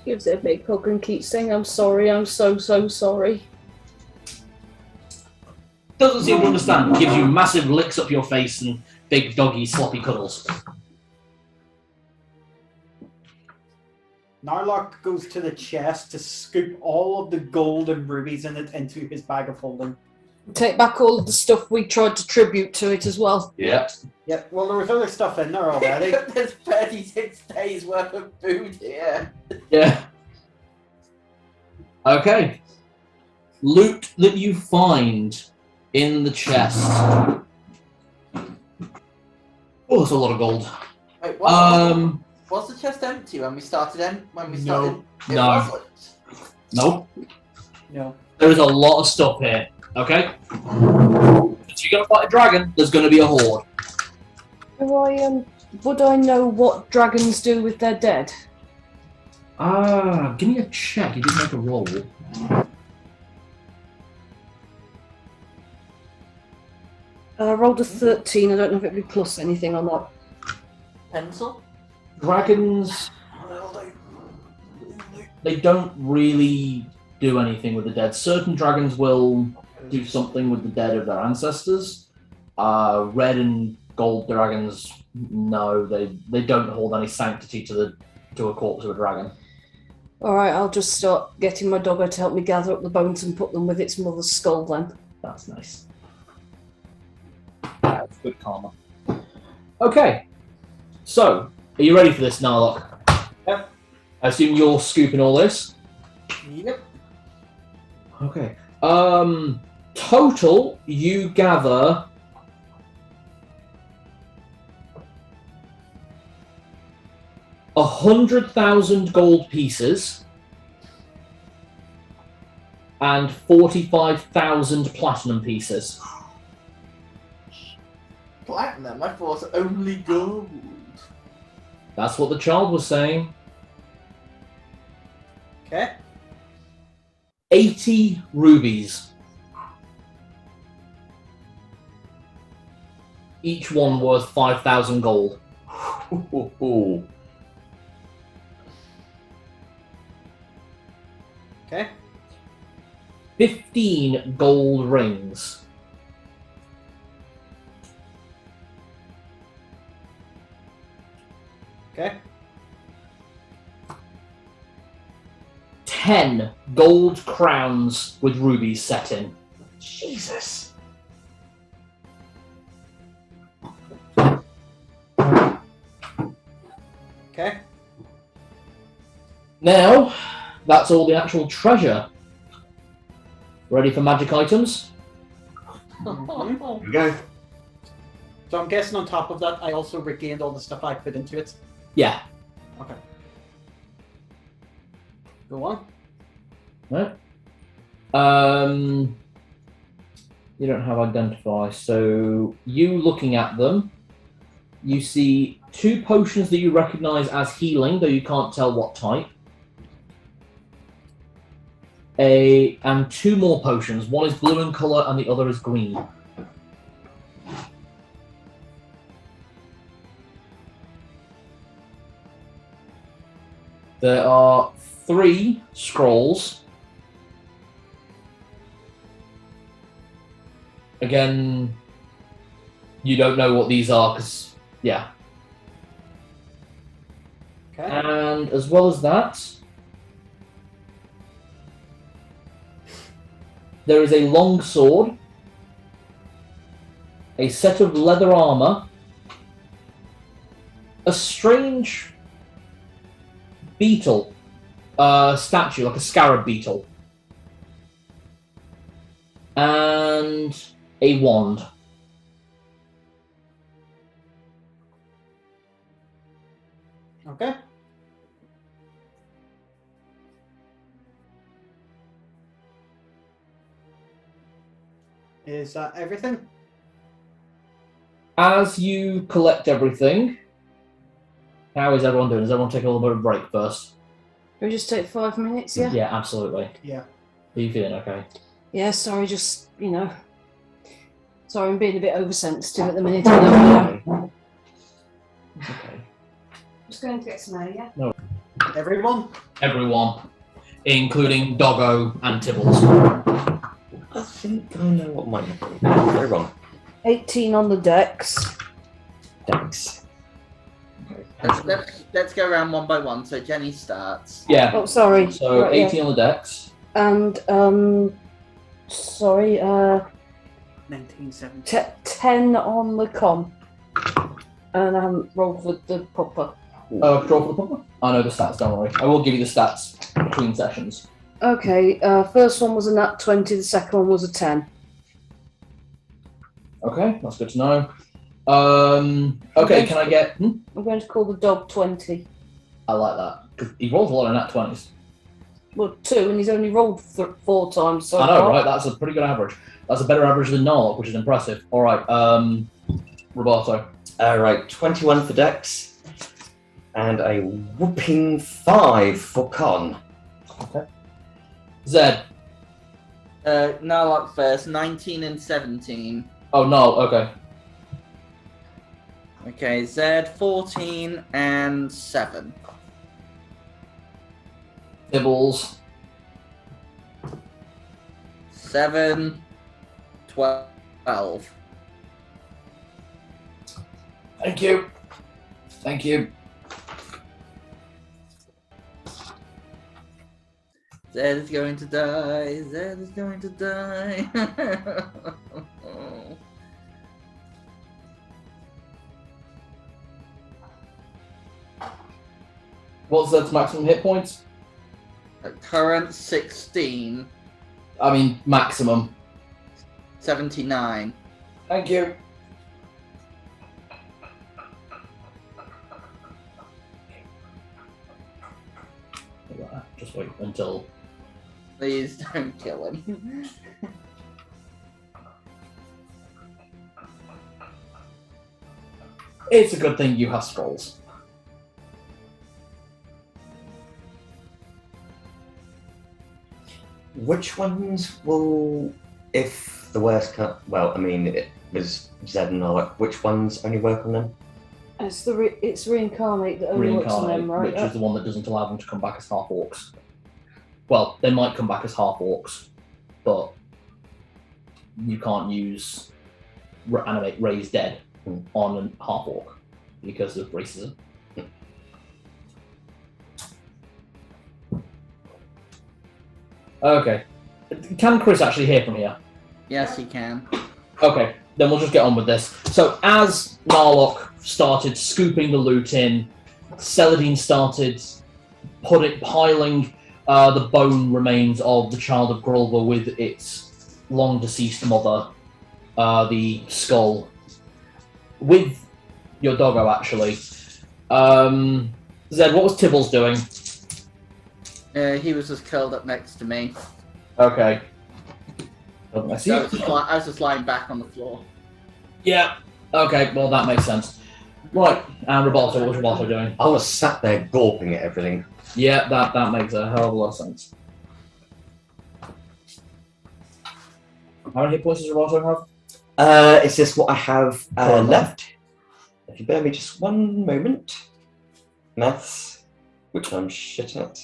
Gives it a big hug and keeps saying, I'm sorry, I'm so sorry. Doesn't seem to understand. Gives you massive licks up your face and big doggy sloppy cuddles. Narlock goes to the chest to scoop all of the gold and rubies in it into his bag of holding. Take back all of the stuff we tried to tribute to it as well. Yep. Yep, well, there was other stuff in there already. There's 36 days worth of food here. Yeah. Okay. Loot that you find in the chest. Oh, that's a lot of gold. Wait, was the chest empty when we started? No. It No. wasn't. Nope. No. There is a lot of stuff here. Okay. If you're gonna fight a dragon, there's gonna be a horde. Would I know what dragons do with their dead? Give me a check. You did make a roll. I rolled a 13. I don't know if it'd be plus anything or not. Pencil? Dragons, they don't really do anything with the dead. Certain dragons will do something with the dead of their ancestors. Red and gold dragons, no, they don't hold any sanctity to a corpse of a dragon. All right, I'll just start getting my doggo to help me gather up the bones and put them with its mother's skull then. That's nice. That's good karma. Okay, so are you ready for this, Narlock? Yep. I assume you're scooping all this. Yep. Okay. Total, you gather 100,000 gold pieces and 45,000 platinum pieces. Platinum? I thought only gold. That's what the child was saying. Okay. 80 rubies. Each one worth 5,000 gold. Okay. 15 gold rings. Okay. 10 gold crowns with rubies set in. Jesus. Okay. Now, that's all the actual treasure. Ready for magic items? Mhm. Here we go. So I'm guessing on top of that, I also regained all the stuff I put into it. Yeah. Okay. Go on. Right. You don't have identify, so you looking at them, you see 2 potions that you recognize as healing, though you can't tell what type. And 2 more potions. One is blue in color and the other is green. There are 3 scrolls. Again, you don't know what these are because, yeah. Okay. And as well as that, there is a long sword, a set of leather armor, a strange beetle statue, like a scarab beetle, and a wand. Okay. Is that everything? As you collect everything, how is everyone doing? Does everyone take a little bit of a break first? Can we just take 5 minutes, yeah? Yeah, absolutely. Yeah. Are you feeling okay? Yeah, sorry, just, sorry, I'm being a bit oversensitive at the minute. I don't know. Okay. Just going to get some air, yeah? Everyone? Everyone, including Doggo and Tibbles. I think I know what might happen. Very wrong. 18 on the decks. Thanks. Let's go around one by one. So Jenny starts. Yeah. Oh, sorry. So Right, yeah. 18 on the decks. And, sorry, 1970. 10 on the con. And I haven't rolled for the proper. Draw for the proper? I know the stats, don't worry. I will give you the stats between sessions. Okay, first one was a nat 20, the second one was a 10. Okay, that's good to know. Okay, can I get... I'm going to call the dog 20. I like that. Because he rolls a lot of nat 20s. Well, 2, and he's only rolled 4 times so I know, far. right? That's a pretty good average. That's a better average than Narlock, which is impressive. All right, Roberto. All right, 21 for Dex, and a whooping 5 for Con. Okay. Zed. Narlock first, 19 and 17. Oh, no, okay. Okay, Zed, 14 and 7. Tibbles. 7, 12. Thank you. Thank you. Zed is going to die. Zed is going to die. What's Zed's maximum hit points? At current 16, I mean, maximum. 79. Thank you. Just wait until... Please don't kill him. It's a good thing you have scrolls. Which ones will, if the worst cut? Well, I mean, it was Zed and Narlock. Which ones only work on them? It's reincarnate that only works on Reincarnate, them, right? which is the one that doesn't allow them to come back as half-orcs. Well, they might come back as half-orcs, but you can't use animate Raise Dead on a half-orc because of racism. Okay. Can Chris actually hear from here? Yes, he can. Okay, then we'll just get on with this. So as Narlock started scooping the loot in, Celadine started piling the bone remains of the child of Grulva with its long deceased mother, the skull, with your doggo actually. Zed, what was Tibbles doing? He was just curled up next to me. Okay. I was just lying back on the floor. Yeah. Okay, well that makes sense. Right, and Roberto, what was Roberto doing? I was sat there gawping at everything. Yeah, that makes a hell of a lot of sense. How many hit points does Roberto have? It's just what I have left. If you bear me just one moment. Maths, which I'm shit at.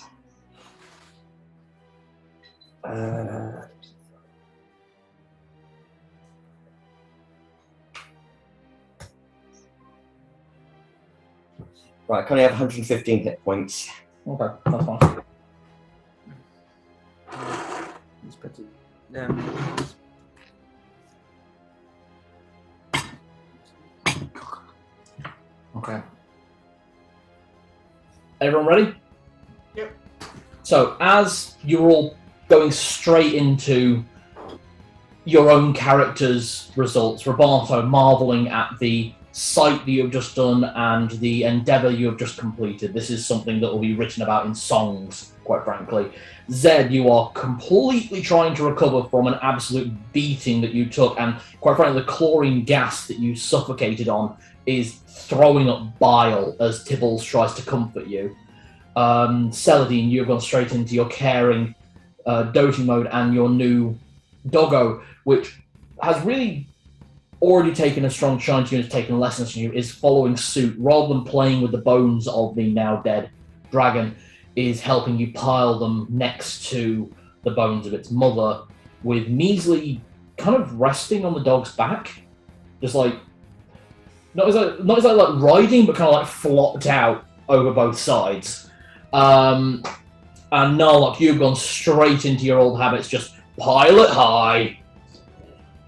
Right, I currently have 115 hit points. Okay, that's fine. Let's put it down. Okay. Everyone ready? Yep. So, as you're all going straight into your own character's results, Roberto marveling at the sight that you've just done and the endeavour you have just completed. This is something that will be written about in songs, quite frankly. Zed, you are completely trying to recover from an absolute beating that you took, and quite frankly, the chlorine gas that you suffocated on is throwing up bile as Tibbles tries to comfort you. Celadine, you've gone straight into your caring doting mode, and your new doggo, which has really already taken a strong shine to you and has taken lessons from you, is following suit. Rather than playing with the bones of the now dead dragon, is helping you pile them next to the bones of its mother, with Measly kind of resting on the dog's back, just like not as like riding, but kind of like flopped out over both sides. And Narlock, you've gone straight into your old habits, just pile it high.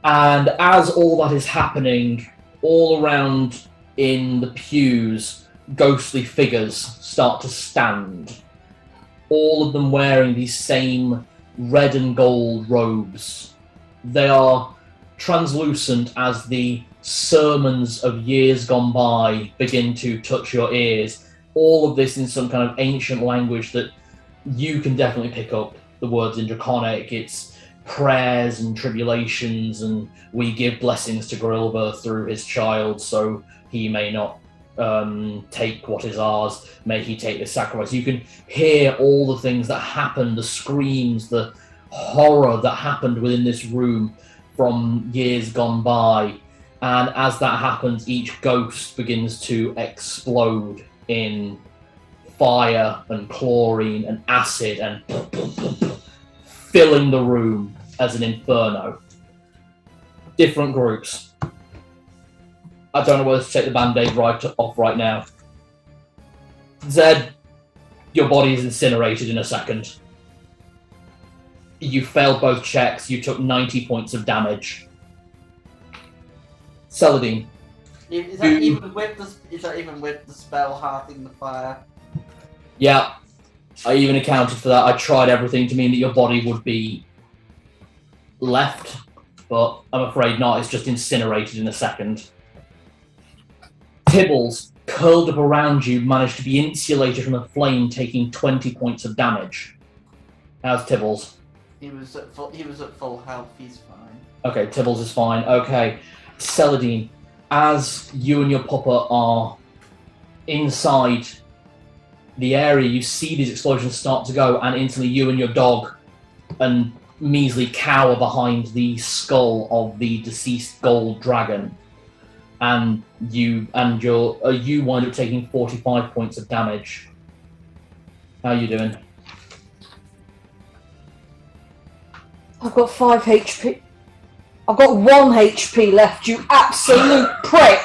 And as all that is happening, all around in the pews, ghostly figures start to stand. All of them wearing these same red and gold robes. They are translucent as the sermons of years gone by begin to touch your ears. All of this in some kind of ancient language that you can definitely pick up the words in Draconic. It's prayers and tribulations, and we give blessings to Grilver through his child, so he may not take what is ours, may he take the sacrifice. You can hear all the things that happen, the screams, the horror that happened within this room from years gone by. And as that happens, each ghost begins to explode in fire and chlorine and acid and filling the room as an inferno. Different groups. I don't know whether to take the band-aid off right now. Zed, your body is incinerated in a second. You failed both checks. You took 90 points of damage. Celadine. Is that even with the spell halving the fire? Yeah, I even accounted for that. I tried everything to mean that your body would be left, but I'm afraid not. It's just incinerated in a second. Tibbles, curled up around you, managed to be insulated from the flame, taking 20 points of damage. How's Tibbles? He was at full health. He's fine. Okay, Tibbles is fine. Okay, Celadine, as you and your pupper are inside the area, you see these explosions start to go, and instantly you and your dog and measly cower behind the skull of the deceased gold dragon, and you wind up taking 45 points of damage. How are you doing? I've got 5 HP. I've got 1 HP left, you absolute prick!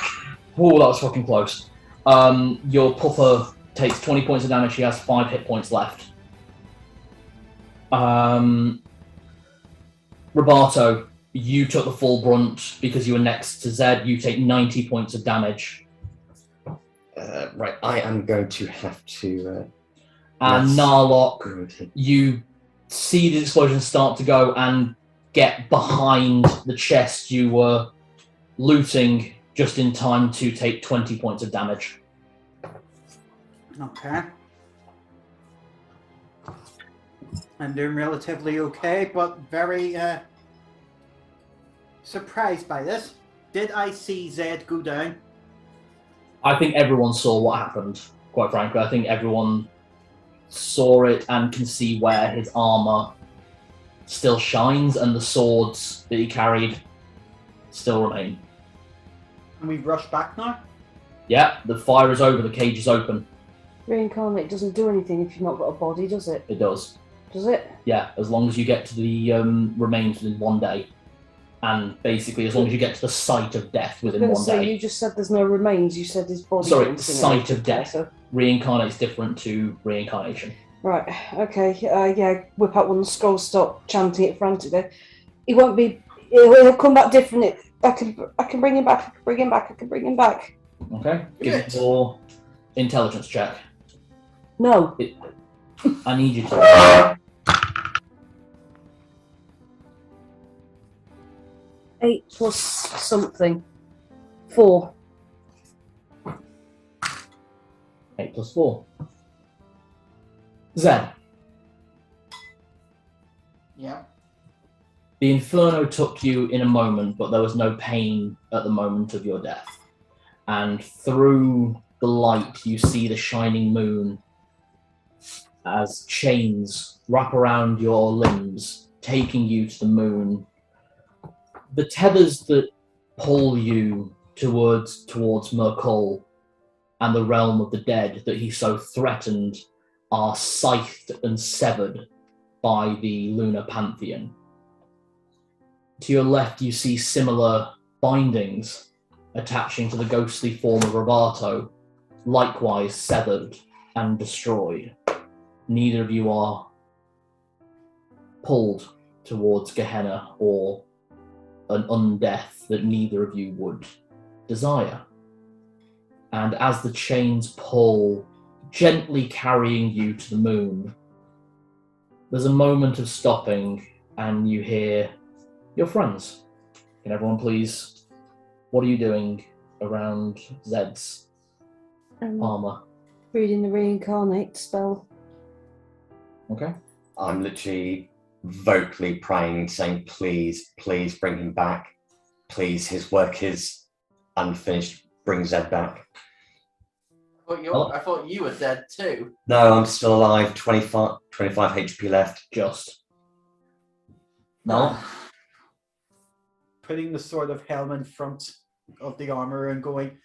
Oh, that was fucking close. Your pupper takes 20 points of damage. She has 5 hit points left. Roberto, you took the full brunt because you were next to Zed. You take 90 points of damage. Right, I am going to have to... And Narlock, you see the explosions start to go and get behind the chest you were looting just in time to take 20 points of damage. Okay. I'm doing relatively okay, but very surprised by this. Did I see Zed go down? I think everyone saw what happened, quite frankly. I think everyone saw it and can see where his armor still shines and the swords that he carried still remain. And we rush back now? Yeah, the fire is over, the cage is open. Reincarnate doesn't do anything if you've not got a body, does it? It does. Does it? Yeah, as long as you get to the remains within 1 day. And basically, as long as you get to the site of death within 1 day. You just said there's no remains, you said his body... Sorry, site of Okay, death. so- Reincarnate's different to reincarnation. Right, okay, yeah, whip out one of the scrolls, start chanting it frantically. He won't be... He'll come back different. I can bring him back, I can bring him back. Okay, give it your intelligence check. No. I need you to. 8 plus something. 4. 8 plus 4. Zen. Yeah. The Inferno took you in a moment, but there was no pain at the moment of your death. And through the light, you see the shining moon as chains wrap around your limbs, taking you to the moon. The tethers that pull you towards Merkul and the realm of the dead that he so threatened are scythed and severed by the lunar pantheon. To your left, you see similar bindings attaching to the ghostly form of Roberto, likewise severed and destroyed. Neither of you are pulled towards Gehenna or an undeath that neither of you would desire. And as the chains pull, gently carrying you to the moon, there's a moment of stopping and you hear your friends. Can everyone please What are you doing around Zed's armor? Reading the reincarnate spell. Okay. I'm literally vocally praying, saying, please, please bring him back. Please, his work is unfinished. Bring Zed back. I thought you were dead too. No, I'm still alive. 25 HP left. Just. No. Putting the sword of Helm in front of the armor and going,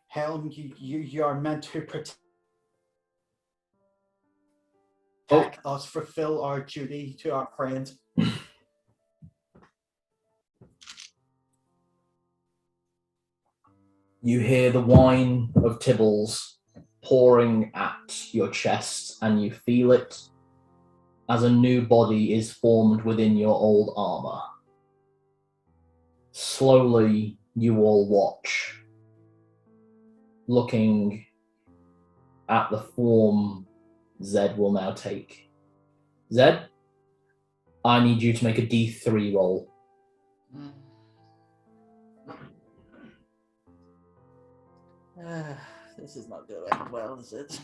Helm, you are meant to protect us, fulfill our duty to our friend. You hear the whine of Tibbles pouring at your chest, and you feel it as a new body is formed within your old armor. Slowly, you all watch, looking at the form Zed will now take. Zed, I need you to make a D3 roll. This is not going well, is it?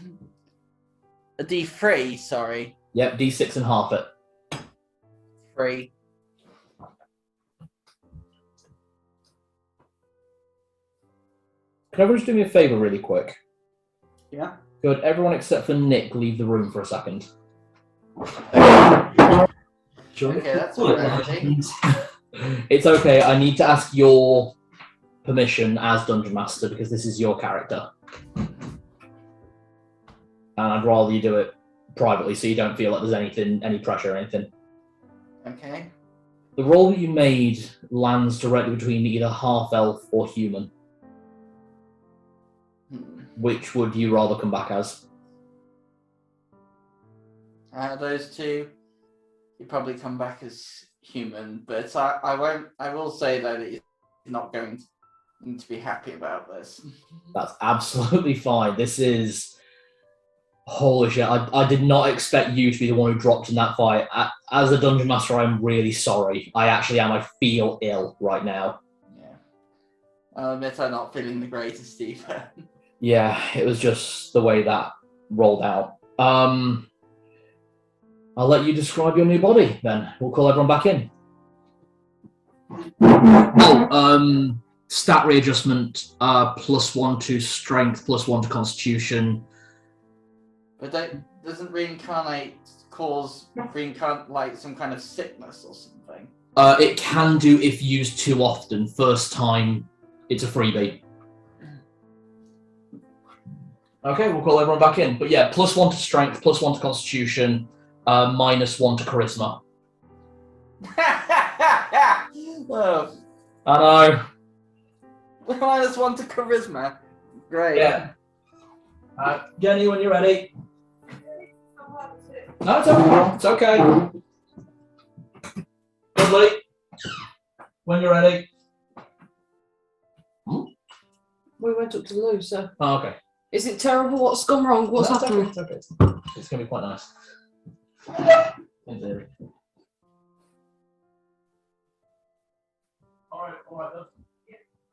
A D3, sorry. Yep, D6 and half it. 3. Can everyone just do me a favour really quick? Yeah. Good. Everyone except for Nick leave the room for a second. Okay, that's all right. It's okay. I need to ask your permission as Dungeon Master because this is your character. And I'd rather you do it privately so you don't feel like there's any pressure or anything. Okay. The roll that you made lands directly between either half-elf or human. Which would you rather come back as? Those two, you probably come back as human, but I will say though that you're not going to be happy about this. That's absolutely fine. This is... Holy shit, I did not expect you to be the one who dropped in that fight. As a Dungeon Master, I'm really sorry. I actually am. I feel ill right now. Yeah. I'll admit I'm not feeling the greatest either. Yeah, it was just the way that rolled out. I'll let you describe your new body then. We'll call everyone back in. Stat readjustment, +1 to strength, +1 to constitution. But doesn't reincarnate cause like some kind of sickness or something? It can do if used too often. First time, it's a freebie. Okay, we'll call everyone back in. But yeah, +1 to strength, +1 to constitution, -1 to charisma. Oh, I know. -1 to charisma. Great. Yeah. Jenny, when you're ready. No, it's okay. It's okay. Lovely. When you're ready. We went up to Lou, so. Oh, okay. Is it terrible? What's gone wrong? What's No, it's happening? okay, it's okay. It's going to be quite nice. In theory. All right then.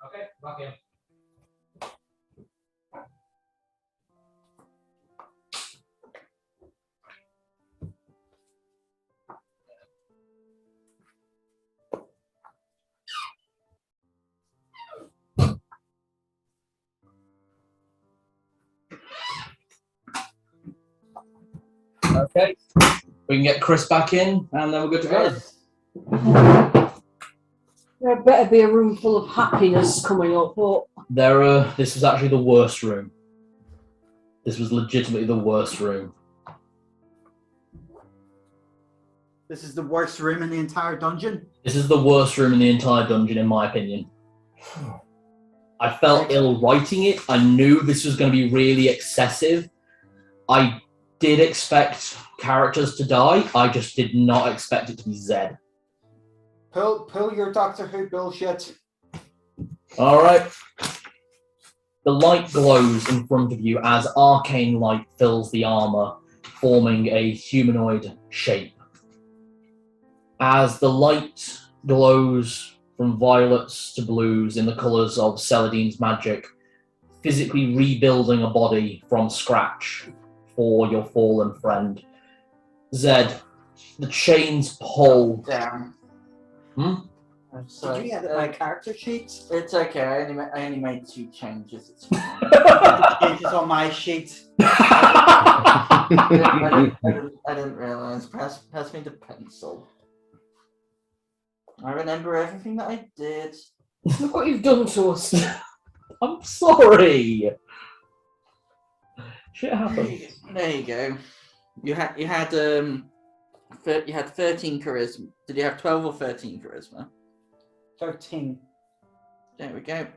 Okay, back in. Okay, we can get Chris back in, and then we're good to go. There better be a room full of happiness coming up, but This was actually the worst room. This was legitimately the worst room. This is the worst room in the entire dungeon. This is the worst room in the entire dungeon, in my opinion. I felt ill writing it. I knew this was going to be really excessive. I did expect characters to die. I just did not expect it to be Zed. Pull your Doctor Who bullshit. All right. The light glows in front of you as arcane light fills the armor, forming a humanoid shape. As the light glows from violets to blues in the colours of Celadine's magic, physically rebuilding a body from scratch for your fallen friend. Zed, the chains pull. Damn. Hmm? I'm sorry. Did you edit my character sheets? It's okay. I only made 2 changes. It's fine. Changes on my sheet. I didn't realise. Pass me the pencil. I remember everything that I did. Look what you've done to us. I'm sorry. Shit happens. There you go. You had 13 charisma. Did you have 12 or 13 charisma? 13. There we go. You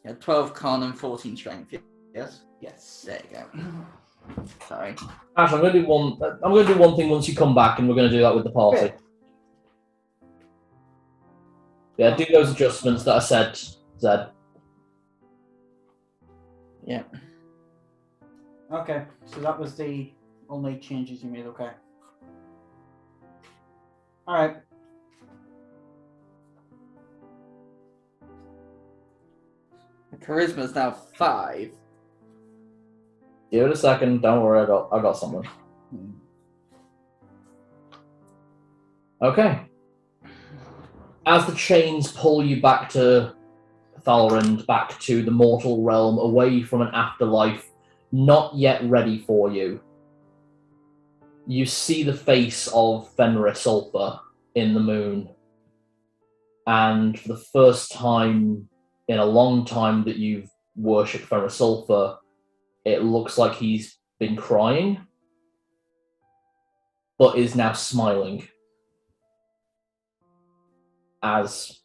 had 12 con and 14 strength. Yes. Yes. There you go. Sorry. Actually, I'm going to do one. I'm going to do one thing once you come back, and we're going to do that with the party. Great. Yeah, do those adjustments that I said, Zed. Yeah. Okay, so that was the only changes you made, okay. Alright. Charisma is now 5. Give it a second. Don't worry, I got someone. Okay. As the chains pull you back to Thalrind, back to the mortal realm, away from an afterlife not yet ready for you, you see the face of Fenris Ulfa in the moon. And for the first time in a long time that you've worshipped Fenris Ulfa, it looks like he's been crying, but is now smiling. As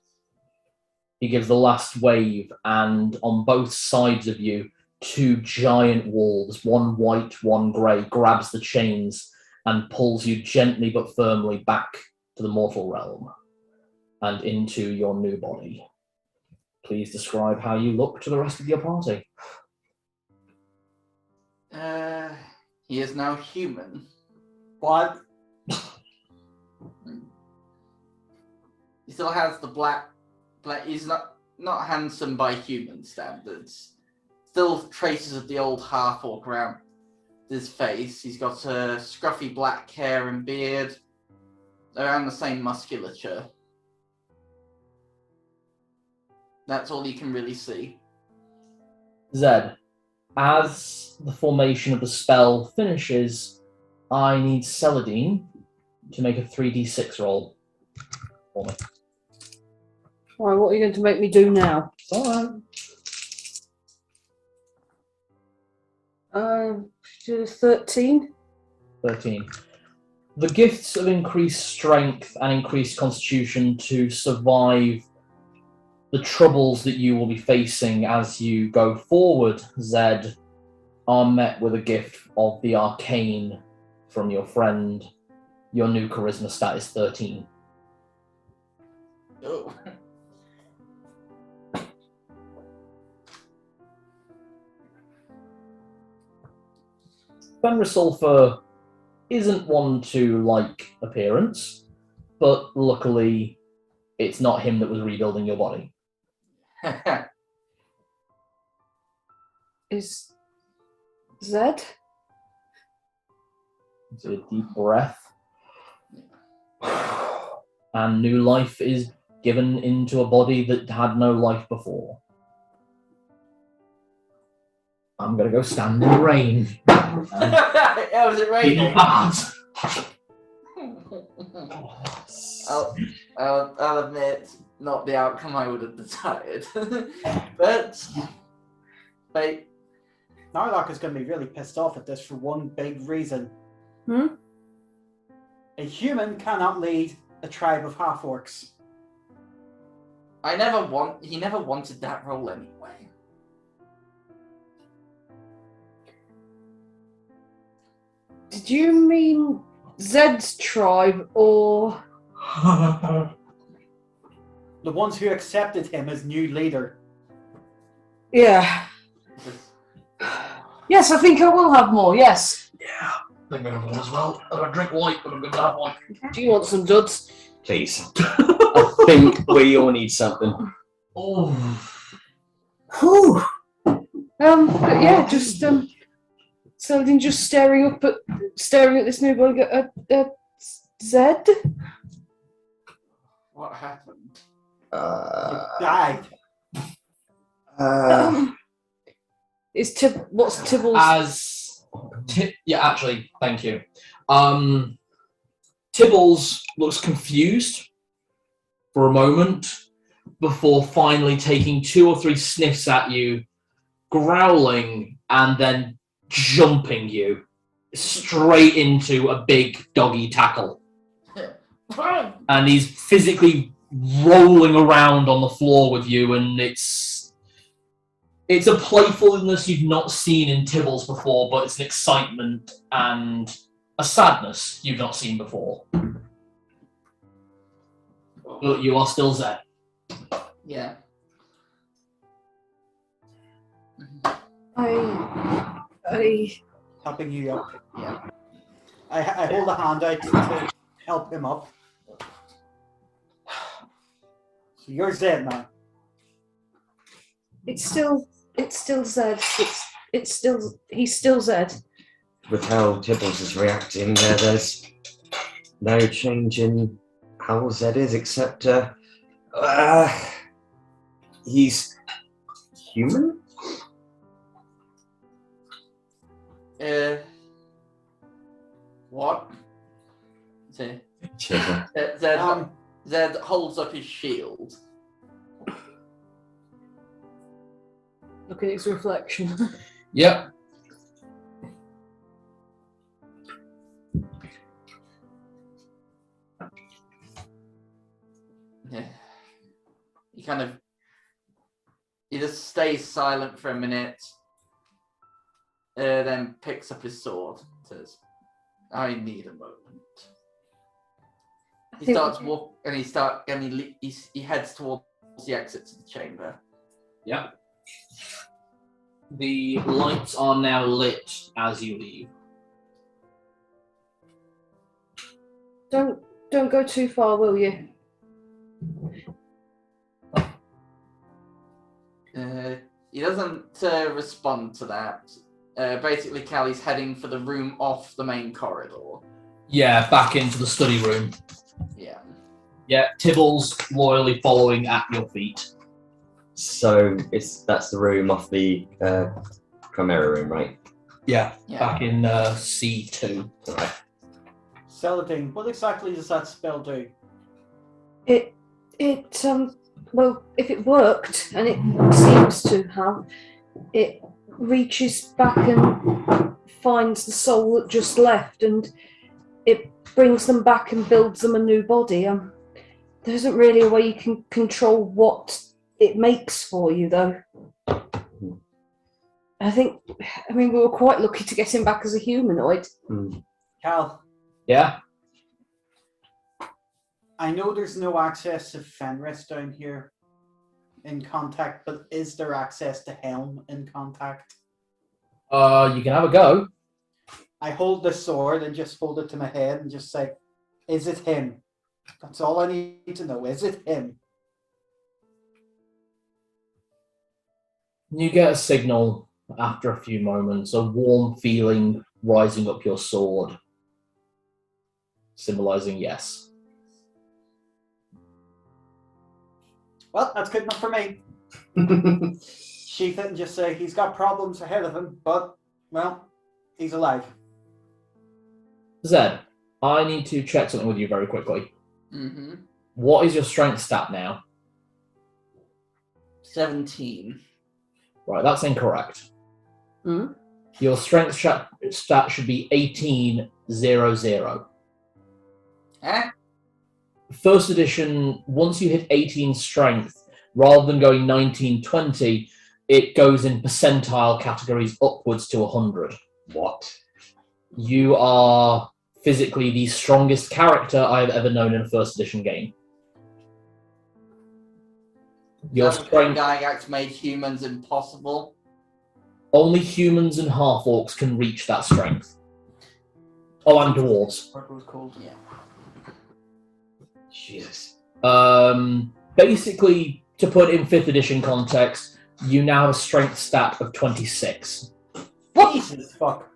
he gives the last wave, and on both sides of you, 2 giant wolves, one white, one grey, grabs the chains and pulls you gently but firmly back to the mortal realm and into your new body. Please describe how you look to the rest of your party. He is now human. What? He still has the black. He's not handsome by human standards. Still traces of the old half-orc around his face. He's got scruffy black hair and beard, around the same musculature. That's all you can really see. Zed, as the formation of the spell finishes, I need Celadine to make a 3d6 roll for me. Right, what are you going to make me do now? It's alright. Do 13. 13. The gifts of increased strength and increased constitution to survive the troubles that you will be facing as you go forward, Zed, are met with a gift of the arcane from your friend. Your new charisma stat is 13. Oh. Fenris Ulfa isn't one to like appearance, but luckily it's not him that was rebuilding your body. Is Zed? It's a deep breath. And new life is given into a body that had no life before. I'm gonna go stand in the rain. Oh, was it raining? I'll admit, not the outcome I would have desired. but Narlock is going to be really pissed off at this for one big reason. A human cannot lead a tribe of half-orcs. he never wanted that role anyway. Did you mean Zed's tribe or... The ones who accepted him as new leader. Yeah. Yes, I think I will have more, yes. Yeah, I think I'm gonna have one as well. I'm gonna drink white, but I'm gonna have one. Do you want some duds? Please. I think we all need something. Oh. Whew. But yeah, just Saladin just staring at this new boy at Zed. What happened? Died. What's Tibble's? Actually, thank you. Tibbles looks confused for a moment before finally taking 2 or 3 sniffs at you, growling, and then jumping you straight into a big doggy tackle. And he's physically rolling around on the floor with you, and it's a playfulness you've not seen in Tibbles before, but it's an excitement and a sadness you've not seen before. But you are still Zed. Yeah. I Helping you up. Yeah. I hold a hand out to help him up. So you're Zed now. It's still Zed. He's still Zed. With how Tibbles is reacting, there's no change in how Zed is, except he's human. What? Zed Chisel. Zed holds up his shield. Look at his reflection. Yep. Yeah. He just stays silent for a minute, then picks up his sword and says, I need a moment. He starts walk and he heads towards the exit to the chamber. Yep. The lights are now lit as you leave. Don't go too far, will you? He doesn't respond to that. Basically, Callie's heading for the room off the main corridor. Yeah, back into the study room. Yeah. Yeah, Tibbles loyally following at your feet. So that's the room off the Chimera room, right? Yeah, Yeah. back in C2. Right. Saladin, what exactly does that spell do? Well, if it worked, and it seems to have, it reaches back and finds the soul that just left, and it brings them back and builds them a new body. There isn't really a way you can control what it makes for you, though. We were quite lucky to get him back as a humanoid. Cal, Yeah? I know there's no access to Fenris down here in Contact, but is there access to Helm in Contact? You can have a go. I hold the sword and just hold it to my head and just say, is it him? That's all I need to know. Is it him? You get a signal after a few moments, a warm feeling rising up your sword, symbolizing yes. Well, that's good enough for me. Sheath it and just say he's got problems ahead of him, but, well, he's alive. Zed, I need to check something with you very quickly. Mm-hmm. What is your strength stat now? 17. Right, that's incorrect. Hmm? Your strength stat should be 1800. Eh? First edition, once you hit 18 strength, rather than going 1920, it goes in percentile categories upwards to 100. What? You are physically the strongest character I have ever known in a first edition game. Your strength. Gygax made humans impossible. Only humans and half-orcs can reach that strength. Oh, and dwarves. What it was called. Yeah. Jesus. Basically, to put it in 5th edition context, you now have a strength stat of 26. Jesus fuck.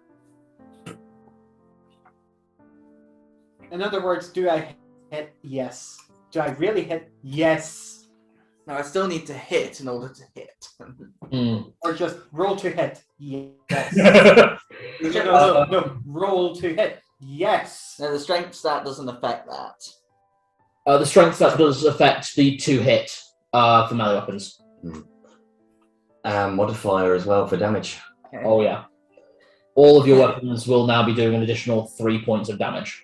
In other words, do I hit? Yes. Do I really hit? Yes. No, I still need to hit in order to hit. Or just roll to hit? Yes. the No. Roll to hit. Yes. No, the strength stat doesn't affect that. strength stat does affect the 2-hit for melee weapons. Modifier as well for damage. Okay. Oh, yeah. All of your weapons will now be doing an additional 3 points of damage.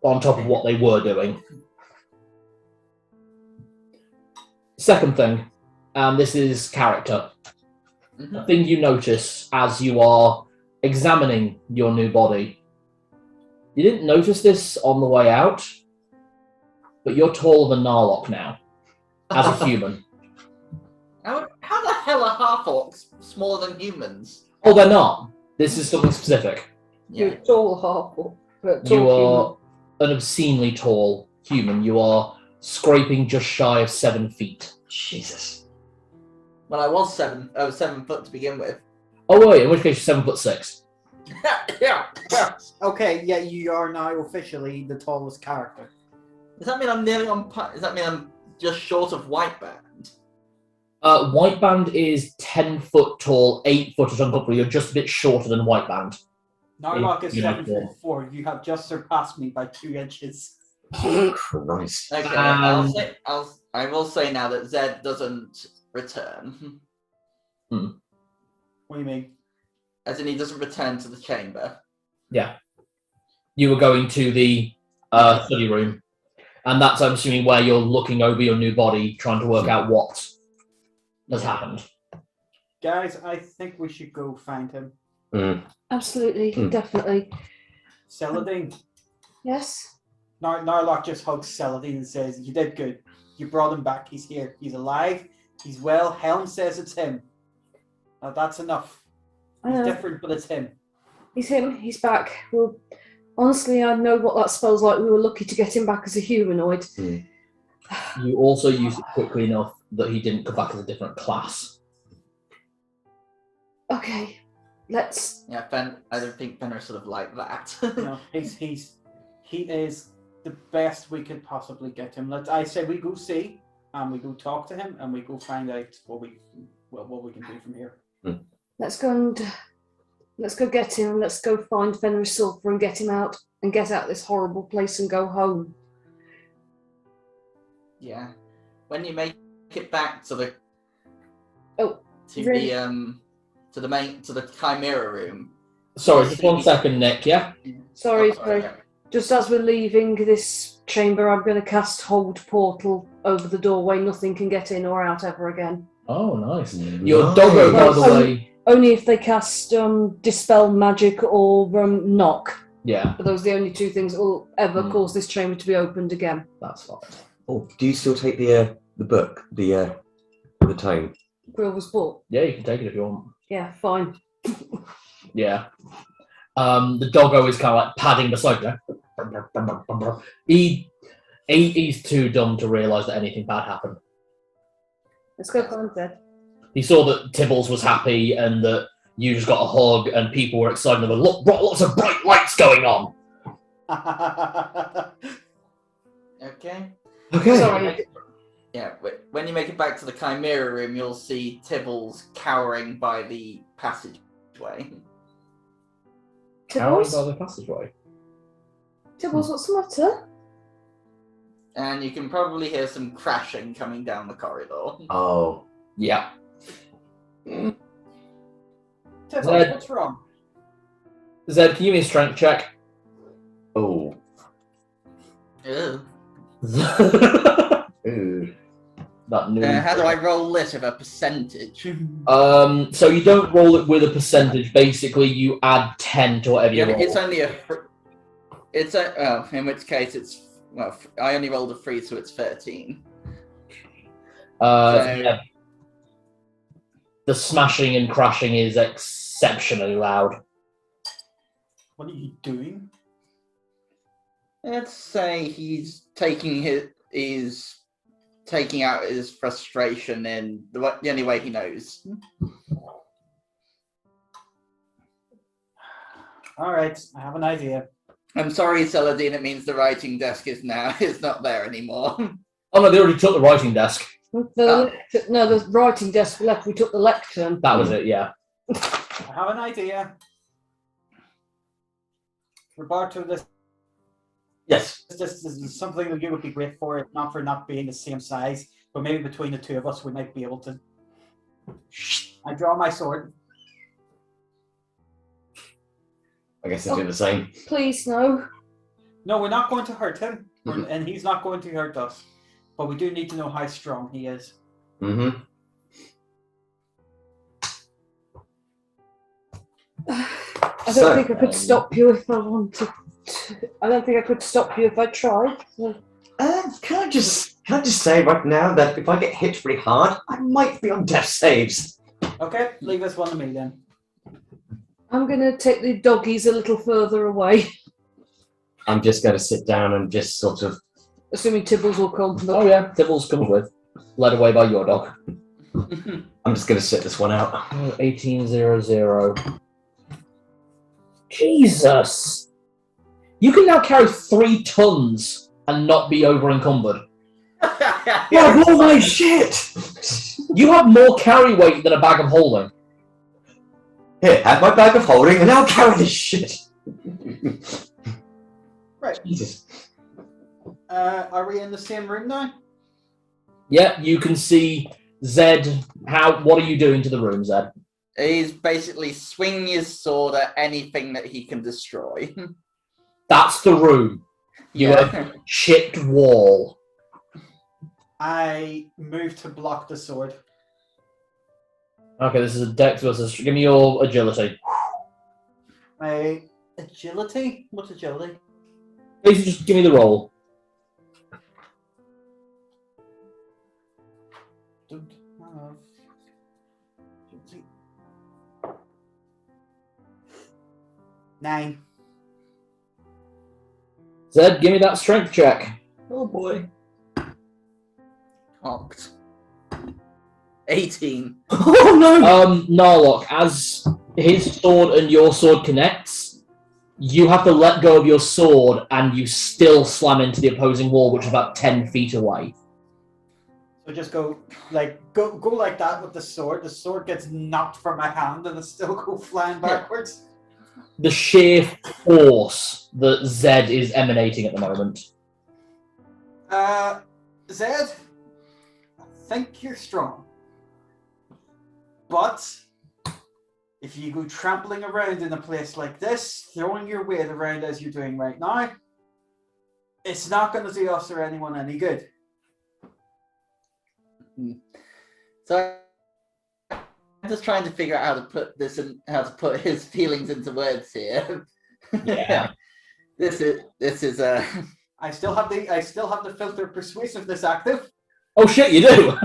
On top of what they were doing. Second thing, and this is character. A thing you notice as you are examining your new body. You didn't notice this on the way out, but you're taller than Narlock now, as a human. How the hell are half-orcs smaller than humans? Oh, they're not. This is something specific. You're tall half, but tall You are human. an obscenely tall human. You are scraping just shy of 7 feet. Jesus. Well, I was 7 foot to begin with. Oh wait, in which case you're 7'6". Yeah. Okay, yeah, you are now officially the tallest character. Does that mean I'm nearly on par? Does that mean I'm just short of White Band? White Band is 10 foot tall, 8 foot is uncomfortable. You're just a bit shorter than White Band. Narlock is You know, 7'4". You have just surpassed me by 2 inches. Christ. Okay, I will say now that Zed doesn't return. What do you mean? As in, he doesn't return to the chamber. Yeah. You were going to the study room, and that's, I'm assuming, where you're looking over your new body, trying to work out what has happened. Guys, I think we should go find him. Absolutely, definitely. Celadine. Yes. Narlock just hugs Celadine and says, "You did good. You brought him back. He's here. He's alive. He's well. Helm says it's him. Now that's enough. I He's know. different, but it's him." He's him. He's back. Well, honestly, I know what that spells like. We were lucky to get him back as a humanoid. You also used it quickly enough that he didn't come back as a different class. Okay, let's. Yeah, I don't think Fenrir sort of like that. No, he is the best we could possibly get him. I say we go see and we go talk to him and we go find out what we can do from here. Let's go get him. Let's go find Fenris Sulphur and get him out and get out of this horrible place and go home. Yeah. When you make it back to the really? to the Chimera room. Sorry, just 1 second, Nick, yeah? Sorry, Oh, sorry, sorry. Just as we're leaving this chamber, I'm going to cast Hold Portal over the doorway. Nothing can get in or out ever again. Oh, nice. Your doggo, by the way. Only if they cast Dispel Magic or Knock. Yeah, But those are the only 2 things that will ever cause this chamber to be opened again. that's fine. Oh, do you still take the book, the tome? Grilver's Book. Yeah, you can take it if you want. Yeah, fine. Yeah. The doggo is kind of like padding beside you. He's too dumb to realise that anything bad happened. Let's go find Zed. He saw that Tibbles was happy and that you just got a hug and people were excited. There were lots of bright lights going on. Okay. Okay. Sorry. Yeah, when you make it back to the Chimera room, you'll see Tibbles cowering by the passageway. Cowering Tibbles? by the passageway. Tibbles, what's the matter? And you can probably hear some crashing coming down the corridor. Oh. Yeah. Tibbles, Zed. what's wrong? Zed, can you give me a strength check? Oh. Ew. Ooh. That new. How do I roll this with a percentage? So you don't roll it with a percentage. Basically, you add 10 to whatever you Yeah, roll. it's only in which case it's I only rolled a 3, so it's 13. Yeah. The smashing and crashing is exceptionally loud. What are you doing? Let's say he's taking he's taking out his frustration in the only way he knows. All right, I have an idea. I'm sorry, Saladin. It means the writing desk is not there anymore. Oh no, they already took the writing desk. No, the writing desk left. We took the lectern. That was it, yeah. I have an idea. Roberto, this Yes. is something that you would be great for, not for not being the same size, but maybe between the two of us, we might be able to. I draw my sword. I guess I do the same. Please, no. No, we're not going to hurt him, and he's not going to hurt us. But we do need to know how strong he is. Mm-hmm. I don't think I could stop you if I wanted to. I don't think I could stop you if I tried. So. Can I just say right now that if I get hit really hard, I might be on death saves. Okay, leave this one to me then. I'm going to take the doggies a little further away. I'm just going to sit down and just sort of. Assuming Tibbles will come. Oh yeah, Tibbles comes with. Led away by your dog. I'm just going to sit this one out. 1800. Jesus! You can now carry 3 tons and not be over encumbered. Yeah, all my shit! You have more carry weight than a bag of holding. Here, have my bag of holding and I'll carry this shit. Right. Jesus. Are we in the same room now? Yeah, you can see Zed. What are you doing to the room, Zed? He's basically swinging his sword at anything that he can destroy. That's the room. You have a chipped wall. I move to block the sword. Okay, this is a dex versus. Give me your agility. My agility? What's agility? Please just give me the roll. Don't have agility. 9. Zed, give me that strength check. Oh boy. Cocked. 18. Oh no! Narlock, as his sword and your sword connects, you have to let go of your sword and you still slam into the opposing wall, which is about 10 feet away. So just go like that with the sword. The sword gets knocked from my hand and it still go flying backwards. The sheer force that Zed is emanating at the moment. Zed, I think you're strong. But if you go trampling around in a place like this, throwing your weight around as you're doing right now, it's not going to do us or anyone any good. So I'm just trying to figure out how to put this and how to put his feelings into words here. Yeah. This is I still have the filter persuasiveness active. Oh shit, you do!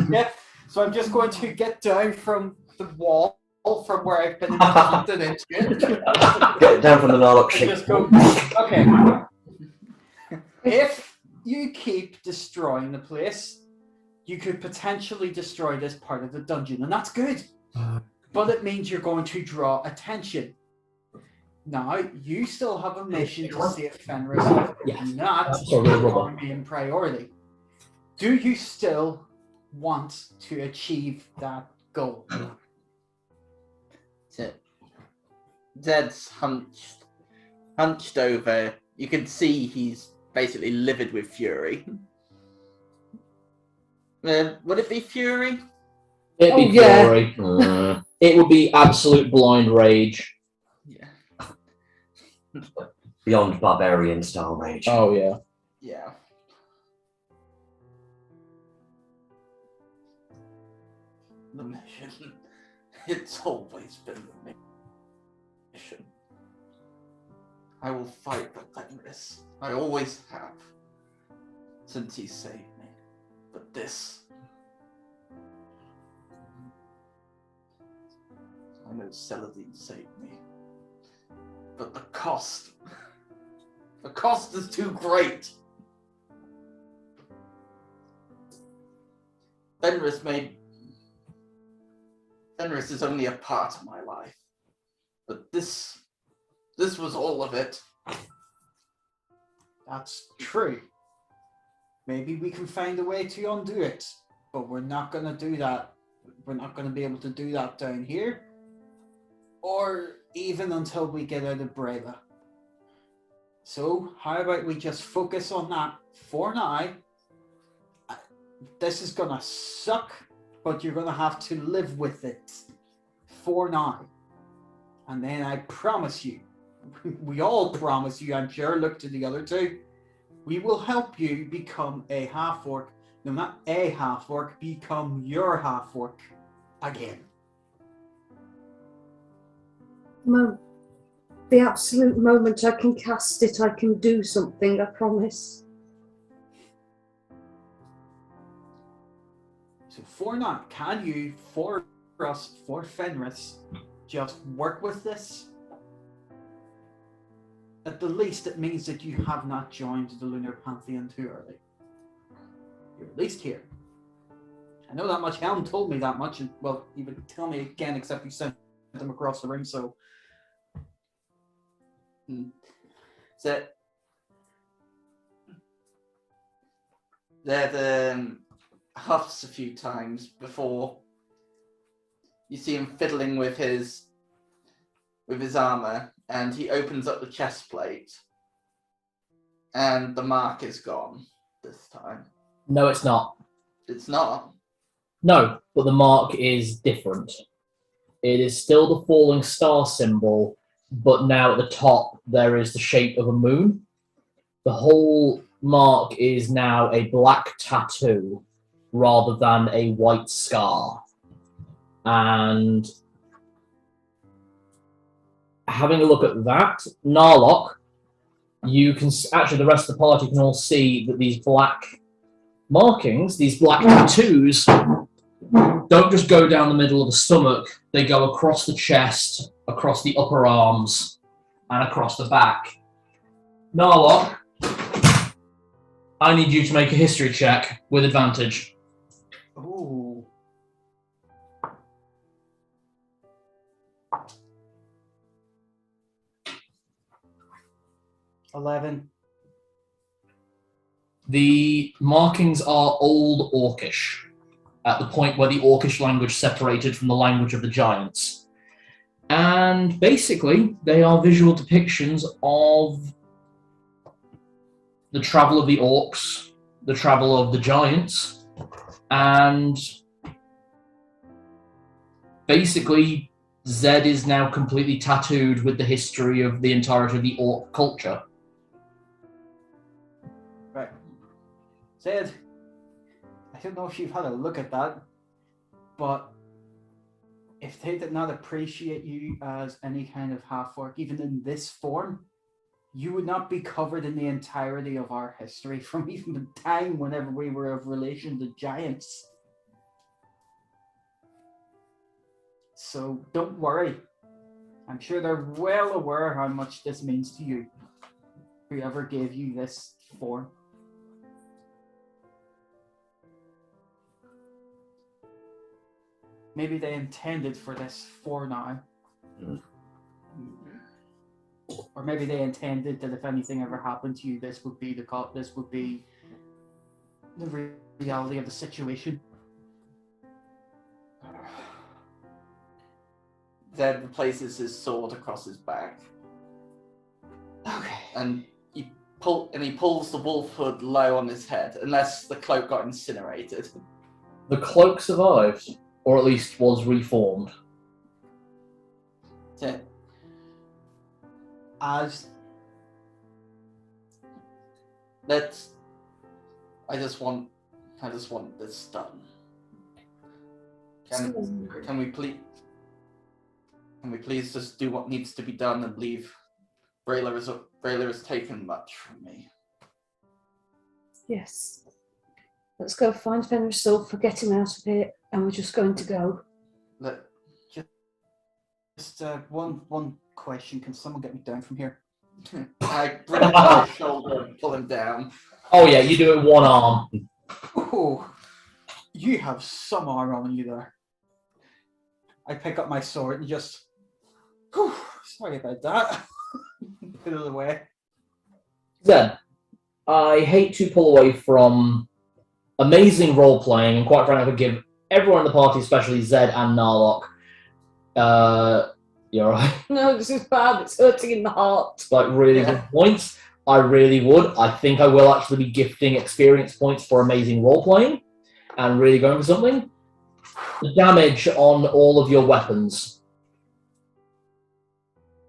Yeah. So I'm just going to get down from the wall from where I've been planted into it. Get down from the Narlock And sheet. just go, okay. If you keep destroying the place, you could potentially destroy this part of the dungeon, and that's good. But it means you're going to draw attention. Now, you still have a mission to save Fenris, Yes. not our main priority. Do you still want to achieve that goal? Zed's hunched over. You can see he's basically livid with fury. Would it be fury? It'd be fury. It would be absolute blind rage. Yeah. Beyond barbarian style rage. Oh yeah. Yeah. The mission. It's always been the mission. I will fight for Fenris. I always have. Since he saved me. But this... I know Saladin saved me. But the cost... The cost is too great. Fenris is only a part of my life. But this was all of it. That's true. Maybe we can find a way to undo it, but we're not going to do that. We're not going to be able to do that down here, or even until we get out of Brela. So, how about we just focus on that for now? This is going to suck, but you're going to have to live with it for now. And then I promise you, we all promise you, I'm sure, look to the other two, we will help you become a half-orc. No, not a half-orc, become your half-orc again. The absolute moment I can cast it, I can do something, I promise. So for now, can you, for us, for Fenris, just work with this? At the least, it means that you have not joined the Lunar Pantheon too early. You're at least here. I know that much. Helm told me that much, and well, he would tell me again, except he sent them across the room, so... Zed huffs a few times before you see him fiddling with his armor, and he opens up the chest plate, and the mark is gone this time. No, it's not. It's not. No, but the mark is different. It is still the falling star symbol, but now at the top there is the shape of a moon. The whole mark is now a black tattoo rather than a white scar. And having a look at that, Narlock, you can actually, the rest of the party can all see that these black markings, these black tattoos, don't just go down the middle of the stomach, they go across the chest, across the upper arms, and across the back. Narlock, I need you to make a history check with advantage. Ooh. $11. The markings are Old Orcish, at the point where the Orcish language separated from the language of the giants. And basically, they are visual depictions of the travel of the orcs, the travel of the giants, and basically, Zed is now completely tattooed with the history of the entirety of the orc culture. Right. Zed, I don't know if you've had a look at that, but if they did not appreciate you as any kind of half-orc, even in this form, you would not be covered in the entirety of our history from even the time whenever we were of relation to giants. So don't worry. I'm sure they're well aware how much this means to you, whoever gave you this form. Maybe they intended for this for now. Or maybe they intended that if anything ever happened to you, this would be the reality of the situation. Zed replaces his sword across his back. Okay. And he pulls the wolf hood low on his head, unless the cloak got incinerated. The cloak survived, or at least was reformed. That's it. I just want this done. Can we please just do what needs to be done and leave? Brayler has taken much from me. Yes. Let's go find Fenris Silver, get him out of here, and we're just going to go. Just one question. Can someone get me down from here? I bring him to his shoulder and pull him down. Oh yeah, you do it one arm. Oh, You have some armor on you there. I pick up my sword and just. Whew, sorry about that. Put it away. Zed, I hate to pull away from amazing role playing, and quite frankly, I would give everyone in the party, especially Zed and Narlock. You're right. No, this is bad. It's hurting in the heart. Like really good points. I really would. I think I will actually be gifting experience points for amazing role playing, and really going for something. The damage on all of your weapons.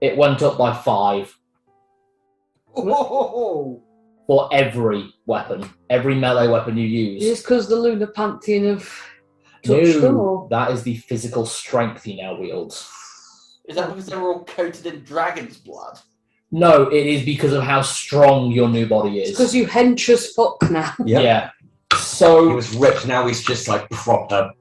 It went up by 5 Oh, for every weapon, every melee weapon you Is use. this because the Lunar Pantheon have touched them? No, Or? that is the physical strength he now wields. Is that because they were all coated in dragon's blood? No, it is because of how strong your new body It's is. because you hench as fuck now. Yep. Yeah. He So was ripped. Now he's just like proper.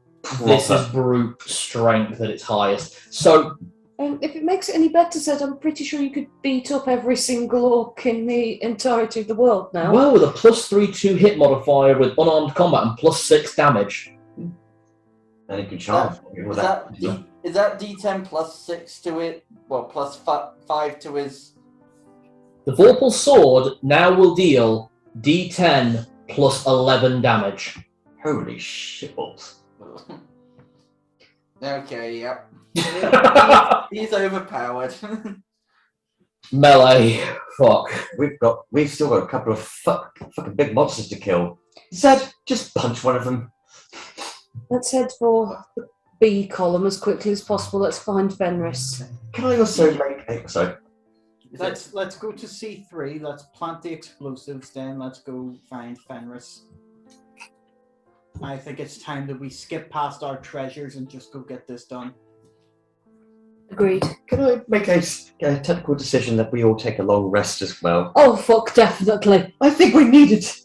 this is brute strength at its highest. So If it makes it any better, said I'm pretty sure you could beat up every single orc in the entirety of the world now. well, with a +3/2 hit modifier with unarmed combat and +6 damage. And he can charge. Is that D10 plus 6 to it? Well, plus 5 to his. The Vorpal sword now will deal D10 plus 11 damage. Holy shitballs. Okay, yep. He's overpowered. Melee. Fuck. We've still got a couple of fucking big monsters to kill. Zed, just punch one of them. Let's head for the B column as quickly as possible. Let's find Fenris. Can I also make? Sorry. let's go to C3. Let's plant the explosives. Then let's go find Fenris. I think it's time that we skip past our treasures and just go get this done. Agreed. Can I make a technical decision that we all take a long rest as well? Oh, fuck, definitely. I think we need it.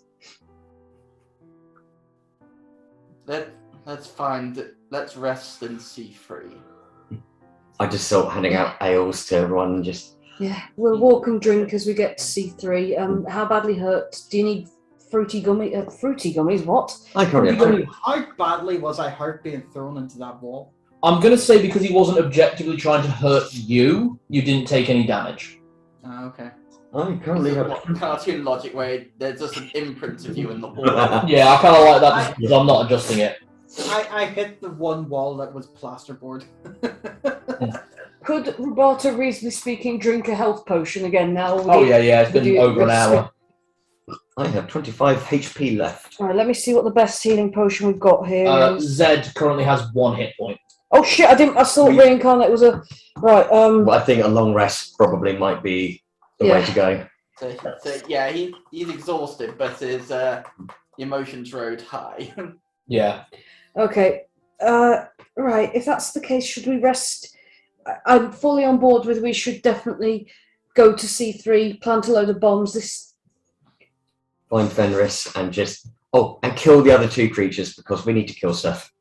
Let's rest in C3. I just start handing out ales to everyone and just. Yeah, we'll walk and drink as we get to C3. How badly hurt? Do you need fruity gummies? What? I can't remember. How badly was I hurt being thrown into that wall? I'm going to say because he wasn't objectively trying to hurt you, you didn't take any damage. Oh, okay. I currently have. What cartoon logic where there's just an imprint of you in the wall? Yeah, I kind of like that just because I'm not adjusting it. I hit the one wall that was plasterboard. Could Roberta, reasonably speaking, drink a health potion again now? Oh, yeah, it's been over an hour. I have 25 HP left. Alright, let me see what the best healing potion we've got here is. Zed currently has 1 hit point. Oh shit, I thought reincarnate was a... Right, Well, I think a long rest probably might be the way to go. So yeah, he's exhausted, but his emotions rode high. Yeah. Okay. Right, if that's the case, should we rest? I'm fully on board with we should definitely go to C3, plant a load of bombs. Find Fenris and just. Oh, and kill the other 2 creatures because we need to kill stuff.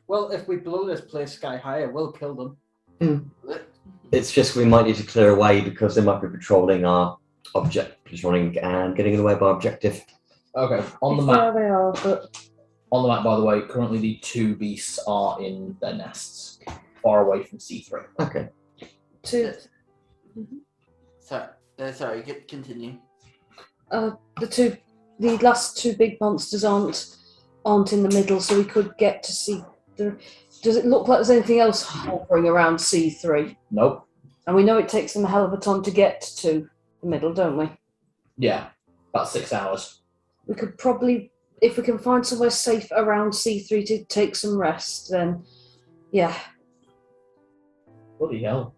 Well, if we blow this place sky high, it will kill them. It's just we might need to clear away because they might be patrolling our patrolling and getting in the way of our objective. Okay, on the There map. they are, but On the map, by the way, currently the 2 beasts are in their nests, far away from C3. Okay. Sorry, continue. The last 2 big monsters aren't in the middle, so we could get to see the. Does it look like there's anything else hovering around C3? Nope. And we know it takes them a hell of a time to get to the middle, don't we? Yeah, about 6 hours. We could probably, if we can find somewhere safe around C3 to take some rest, then yeah. Bloody hell.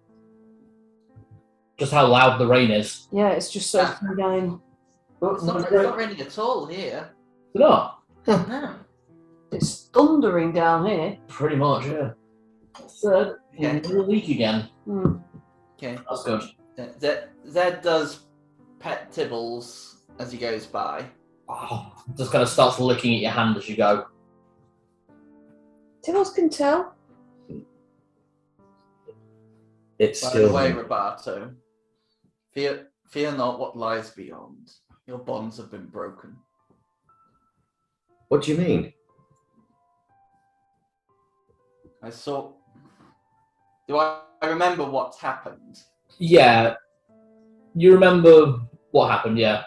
Just how loud the rain is. Yeah, it's just so down. It's not raining at all here. No, No. It's thundering down here. pretty much, yeah. Third, Yeah. we'll leak again. Okay. That's good. Zed does pet Tibbles as he goes by. Oh, just kind of starts licking at your hand as you go. Tibbles can tell. It's By still. the way, Roberto, fear not what lies beyond. Your bonds have been broken. What do you mean? I saw. Do I remember what's happened? Yeah. You remember what happened, yeah.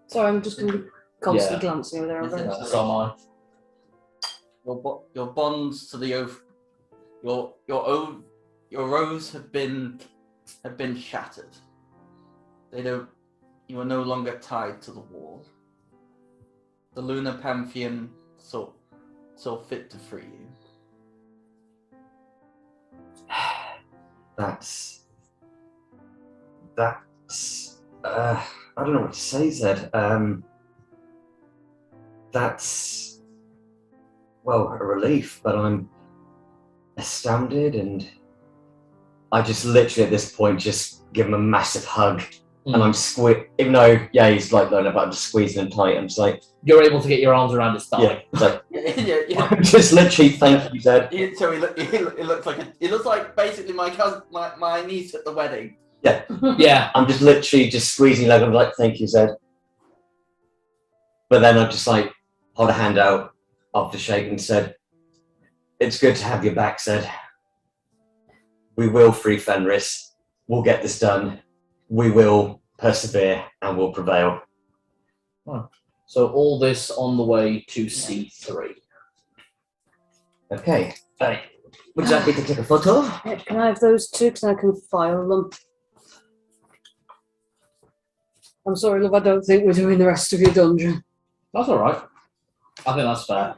Sorry, I'm just going to be constantly Yeah. glancing over there. Is it- Over. So am I. Your bonds to the oath, your oaths have been shattered. You are no longer tied to the wall. The Lunar Pantheon saw fit to free you. That's I don't know what to say, Zed. That's well a relief, but I'm astounded, and I just literally at this point just give him a massive hug, and I'm even though he's like low enough, I'm just squeezing him tight. I'm just like You're able to get your arms around his thigh. it's like yeah. just literally thank you, Zed. So it looks like basically my cousin, my niece at the wedding. Yeah. I'm just literally just squeezing your leg. I'm like, thank you, Zed. But then I just like hold a hand out after shaking and said, it's good to have you back, Zed. We will free Fenris. We'll get this done. We will persevere and we'll prevail. So all this on the way to C3. Okay. Would you like me to take a photo? Yeah, can I have those two? Because I can file them. I'm sorry, love. I don't think we're doing the rest of your dungeon. That's alright. I think that's fair.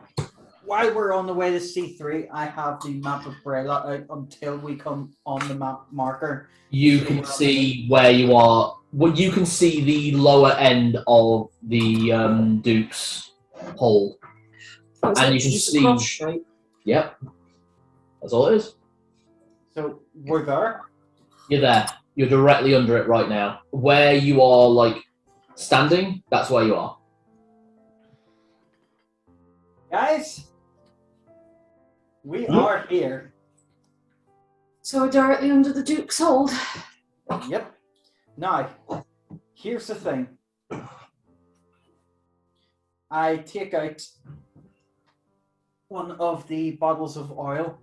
While we're on the way to C3, I have the map of Brela out until we come on the map marker. You can see where you are. Well, you can see the lower end of the Duke's hole. And you can Just a see- cross shape. Yep. That's all it is. So we're there. You're there. You're directly under it right now. Where you are, like, standing, that's where you are. Guys, we are here. So we're directly under the Duke's hold. Yep. Now, here's the thing. I take out one of the bottles of oil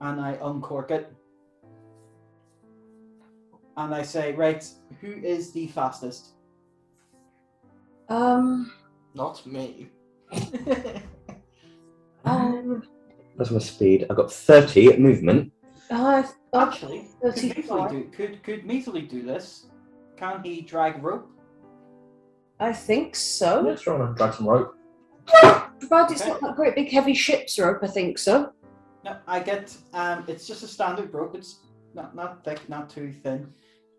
and I uncork it. And I say, right, who is the fastest? Not me. That's my speed. I've got 30 at movement. Actually, could 35. Measley do this? Can he drag rope? I think so. Let's try and drag some rope. Provided it's not that great big heavy ship's rope, I think so. No, I get. It's just a standard rope. It's not thick, not too thin,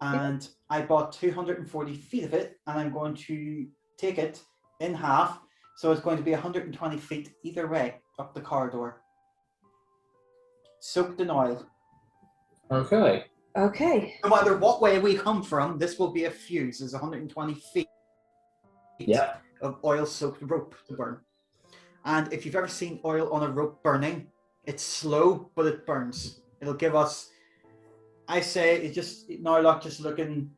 and I bought 240 feet of it, and I'm going to take it in half. So it's going to be 120 feet either way up the corridor. Soaked in oil. Okay. Okay. No matter what way we come from, this will be a fuse. There's 120 feet Yeah. of oil-soaked rope to burn. And if you've ever seen oil on a rope burning, it's slow, but it burns. It'll give us, I say, it just, now look, just looking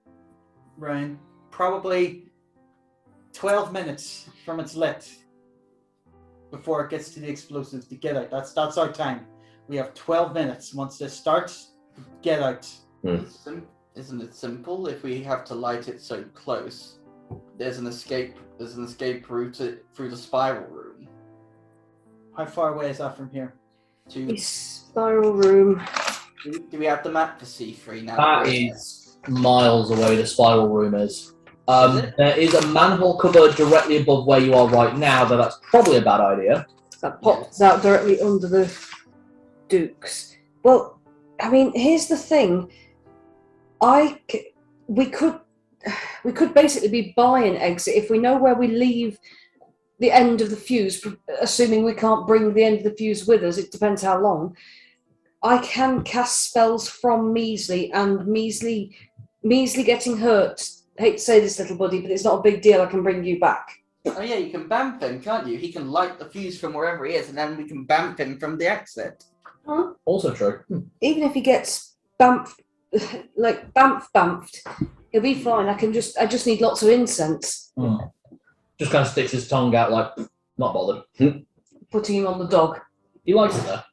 around, probably 12 minutes from it's lit before it gets to the explosives to get out. That's our time. We have 12 minutes. Once this starts, get out. Isn't it simple? If we have to light it so close, there's an escape route through the spiral room. How far away is that from here? The spiral room. Do we have the map for C3 now? That is miles away, the spiral room is. Is it? There is a manhole cover directly above where you are right now, but that's probably a bad idea. That pops out directly under the Dukes. Well, I mean, here's the thing. We could basically be by an exit if we know where we leave the end of the fuse, assuming we can't bring the end of the fuse with us. It depends how long. I can cast spells from Measley, and Measley getting hurt. I hate to say this, little buddy, but it's not a big deal. I can bring you back. Oh yeah, you can bamf him, can't you? He can light the fuse from wherever he is, and then we can bamf him from the exit. Huh? Also true. Even if he gets bamfed, he'll be fine. I just need lots of incense. Just kind of sticks his tongue out like, not bothered. Putting him on the dog. He likes it there.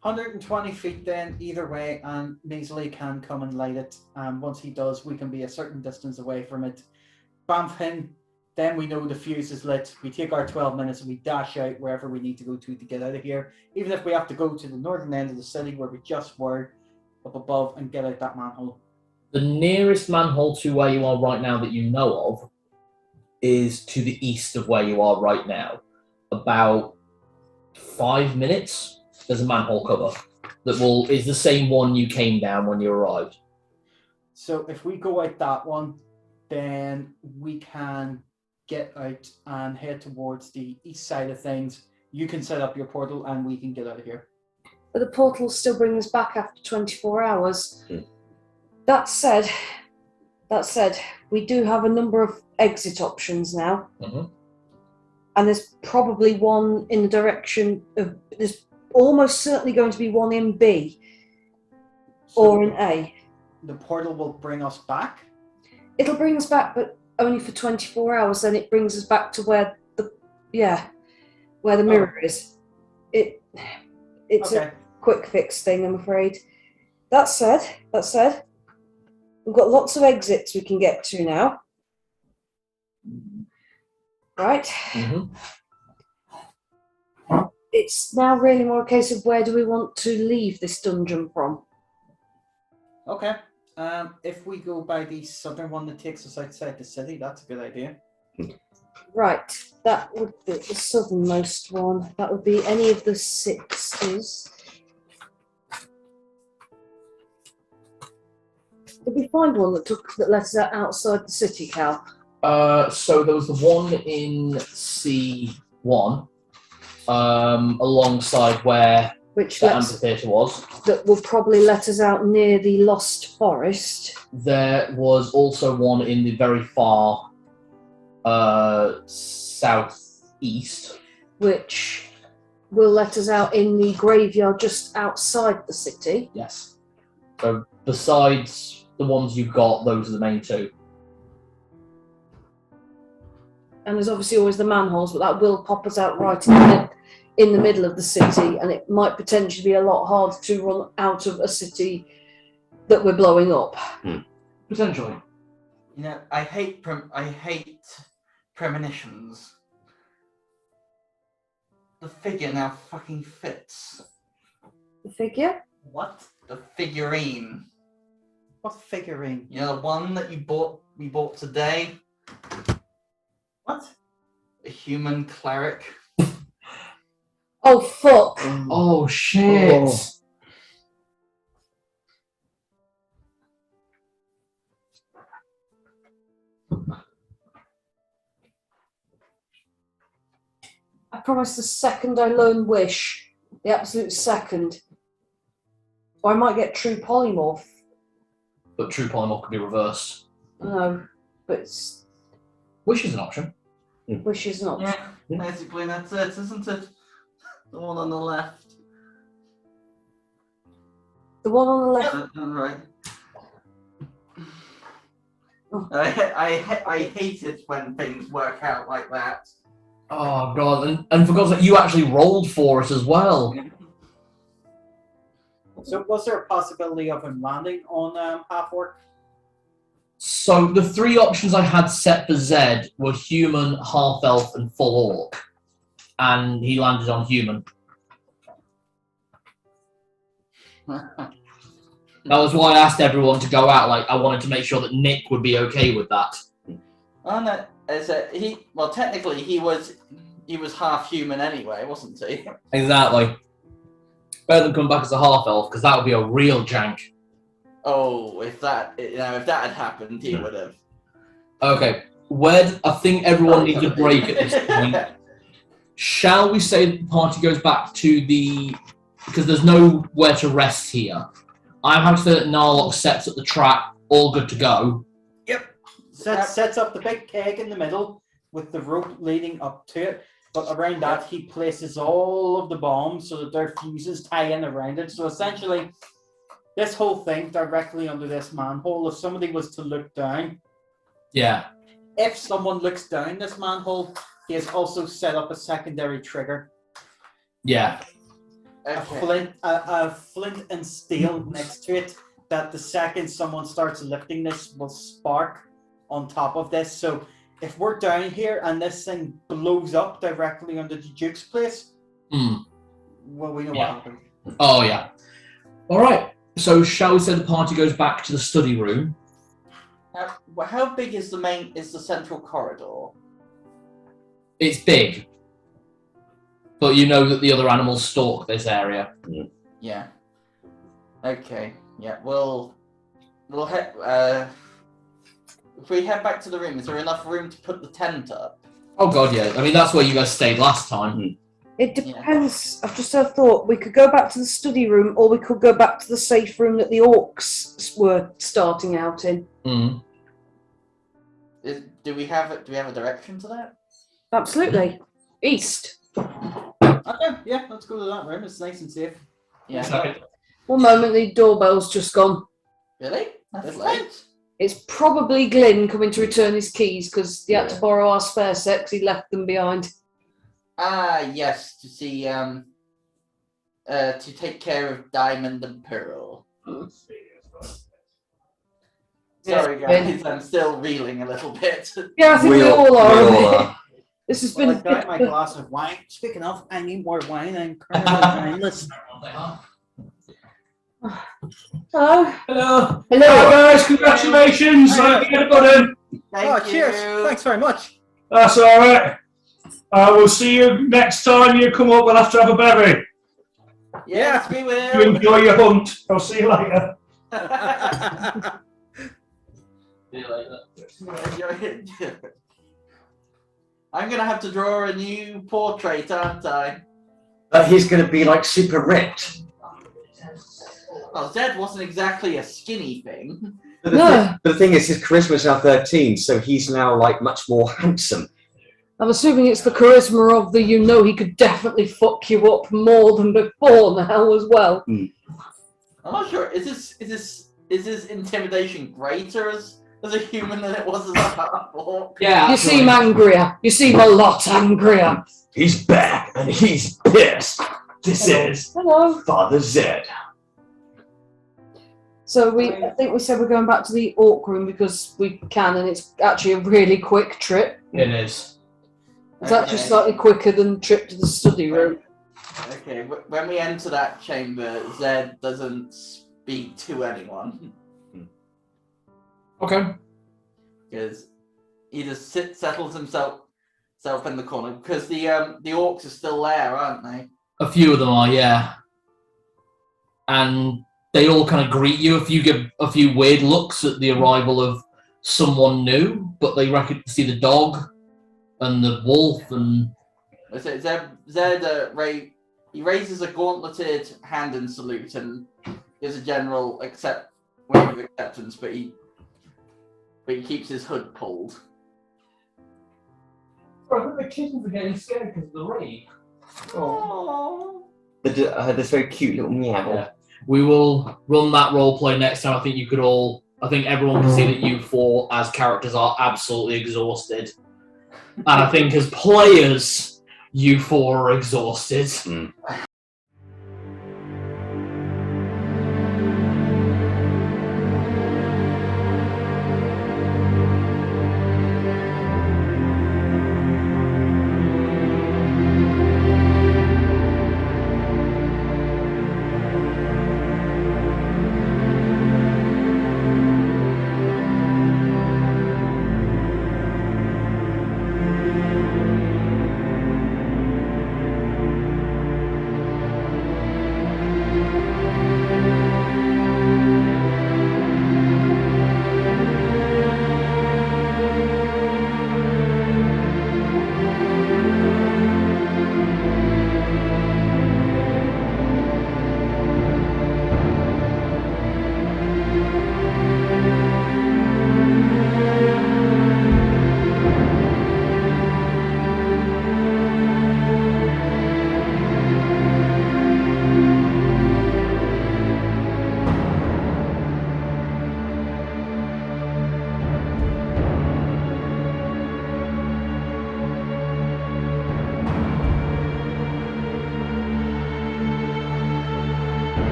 120 feet then, either way, and MiiBee can come and light it. Once he does, we can be a certain distance away from it. Bamf him, then we know the fuse is lit. We take our 12 minutes and we dash out wherever we need to go to get out of here. Even if we have to go to the northern end of the city where we just were up above and get out that manhole. The nearest manhole to where you are right now that you know of is to the east of where you are right now. About 5 minutes, there's a manhole cover that is the same one you came down when you arrived. So if we go out that one, then we can get out and head towards the east side of things. You can set up your portal and we can get out of here. But the portal still brings us back after 24 hours. That said, we do have a number of exit options now. Mm-hmm. And there's probably one in the direction of, there's almost certainly going to be one in B or in A. The portal will bring us back? It'll bring us back, but only for 24 hours. Then it brings us back to where the mirror is. It's okay. a quick fix thing, I'm afraid. That said, we've got lots of exits we can get to now. Right? Mm-hmm. It's now really more a case of where do we want to leave this dungeon from? Okay. If we go by the southern one that takes us outside the city, that's a good idea. Right, that would be the southernmost one. That would be any of the 6s. Did we find one that let us outside the city, Cal? So there was the one in C1, alongside where the amphitheatre was. That will probably let us out near the Lost Forest. There was also one in the very far southeast, which will let us out in the graveyard just outside the city. Yes. So besides the ones you've got, those are the main two. And there's obviously always the manholes, but that will pop us out right in the middle of the city, and it might potentially be a lot harder to run out of a city that we're blowing up. Potentially. You know, I hate premonitions. The figure now fucking fits. The figure? What? The figurine. What figurine? You know, the one that we bought today? What? A human cleric. Oh, fuck. Oh, shit. I promise the second I learn Wish, the absolute second, or I might get True Polymorph. But True Polymorph could be reversed. No, but Wish is an option. Wish is not. Yeah, basically that's it, isn't it? The one on the left. The one on the left. Right. Oh. I hate it when things work out like that. Oh, God. And for God's sake, you actually rolled for it as well. So was there a possibility of him landing on half-orc? So the three options I had set for Zed were human, half-elf, and full orc. And he landed on human. That was why I asked everyone to go out. Like, I wanted to make sure that Nick would be okay with that. Oh no, technically he was half human anyway, wasn't he? Exactly. Better than come back as a half-elf, because that would be a real jank. Oh, if that had happened, he would have. Okay, I think everyone needs a break at this point. Shall we say that the party goes back to because there's nowhere to rest here. I'm happy to say that Narlock sets up the trap, all good to go. Yep. Sets up the big keg in the middle with the rope leading up to it. But around that, he places all of the bombs so that their fuses tie in around it. So essentially, this whole thing directly under this manhole, if somebody was to look down, Yeah. if someone looks down this manhole, he has also set up a secondary trigger. Yeah. Okay. a flint and steel next to it. That the second someone starts lifting this will spark on top of this. So if we're down here and this thing blows up directly under the Duke's place, well, we know what happened. Oh yeah. All right. So shall we say the party goes back to the study room? How big is the central corridor? It's big, but you know that the other animals stalk this area. Yeah. Okay. Yeah. We'll head. If we head back to the room, is there enough room to put the tent up? Oh god, yeah. I mean, that's where you guys stayed last time. It depends. I've just had a thought. We could go back to the study room, or we could go back to the safe room that the orcs were starting out in. Do we have a direction to that? Absolutely. East. Okay, yeah, let's go to that room. It's nice and safe. Yeah. One moment, the doorbell's just gone. Really? That's late. It's probably Glyn coming to return his keys because he had to borrow our spare set 'cause he left them behind. Ah, yes, to see, to take care of Diamond and Pearl. Sorry, guys, I'm still reeling a little bit. Yeah, I think we all are. This has been. I got my glass of wine. Speaking of, I need more wine. I'm currently wineless. Hello. Hello. Hello. Guys, congratulations! I get a button. Thank you. Cheers! Thanks very much. That's all right. We'll see you next time you come up. We'll have to have a bevy. Yes, we You will. enjoy your hunt. I'll see you later. See you later. I'm gonna have to draw a new portrait, aren't I? He's going to be like super ripped. Well, Zed wasn't exactly a skinny thing. But No. the thing is, his charisma's now 13, so he's now like much more handsome. I'm assuming it's the charisma of the he could definitely fuck you up more than before now as well. I'm not sure. Is this intimidation greater as a human than it was as a half-orc? Yeah. You seem angrier. You seem a lot angrier. He's back and he's pissed. This is Hello. Father Zed. So I think we said we're going back to the orc room because we can, and it's actually a really quick trip. It is. It's actually slightly quicker than the trip to the study room. Okay, when we enter that chamber, Zed doesn't speak to anyone. Okay. Because he just settles himself in the corner. Because the orcs are still there, aren't they? A few of them are, yeah. And they all kind of greet you. If you give a few weird looks at the arrival of someone new, but they see the dog and the wolf and. Zed he raises a gauntleted hand in salute and gives a general wave of acceptance, but he keeps his hood pulled. I think the kittens are getting scared because of the rain. Oh. This very cute little meow. Yeah. We will run that role play next time. I think everyone can see that you four as characters are absolutely exhausted. And I think as players, you four are exhausted.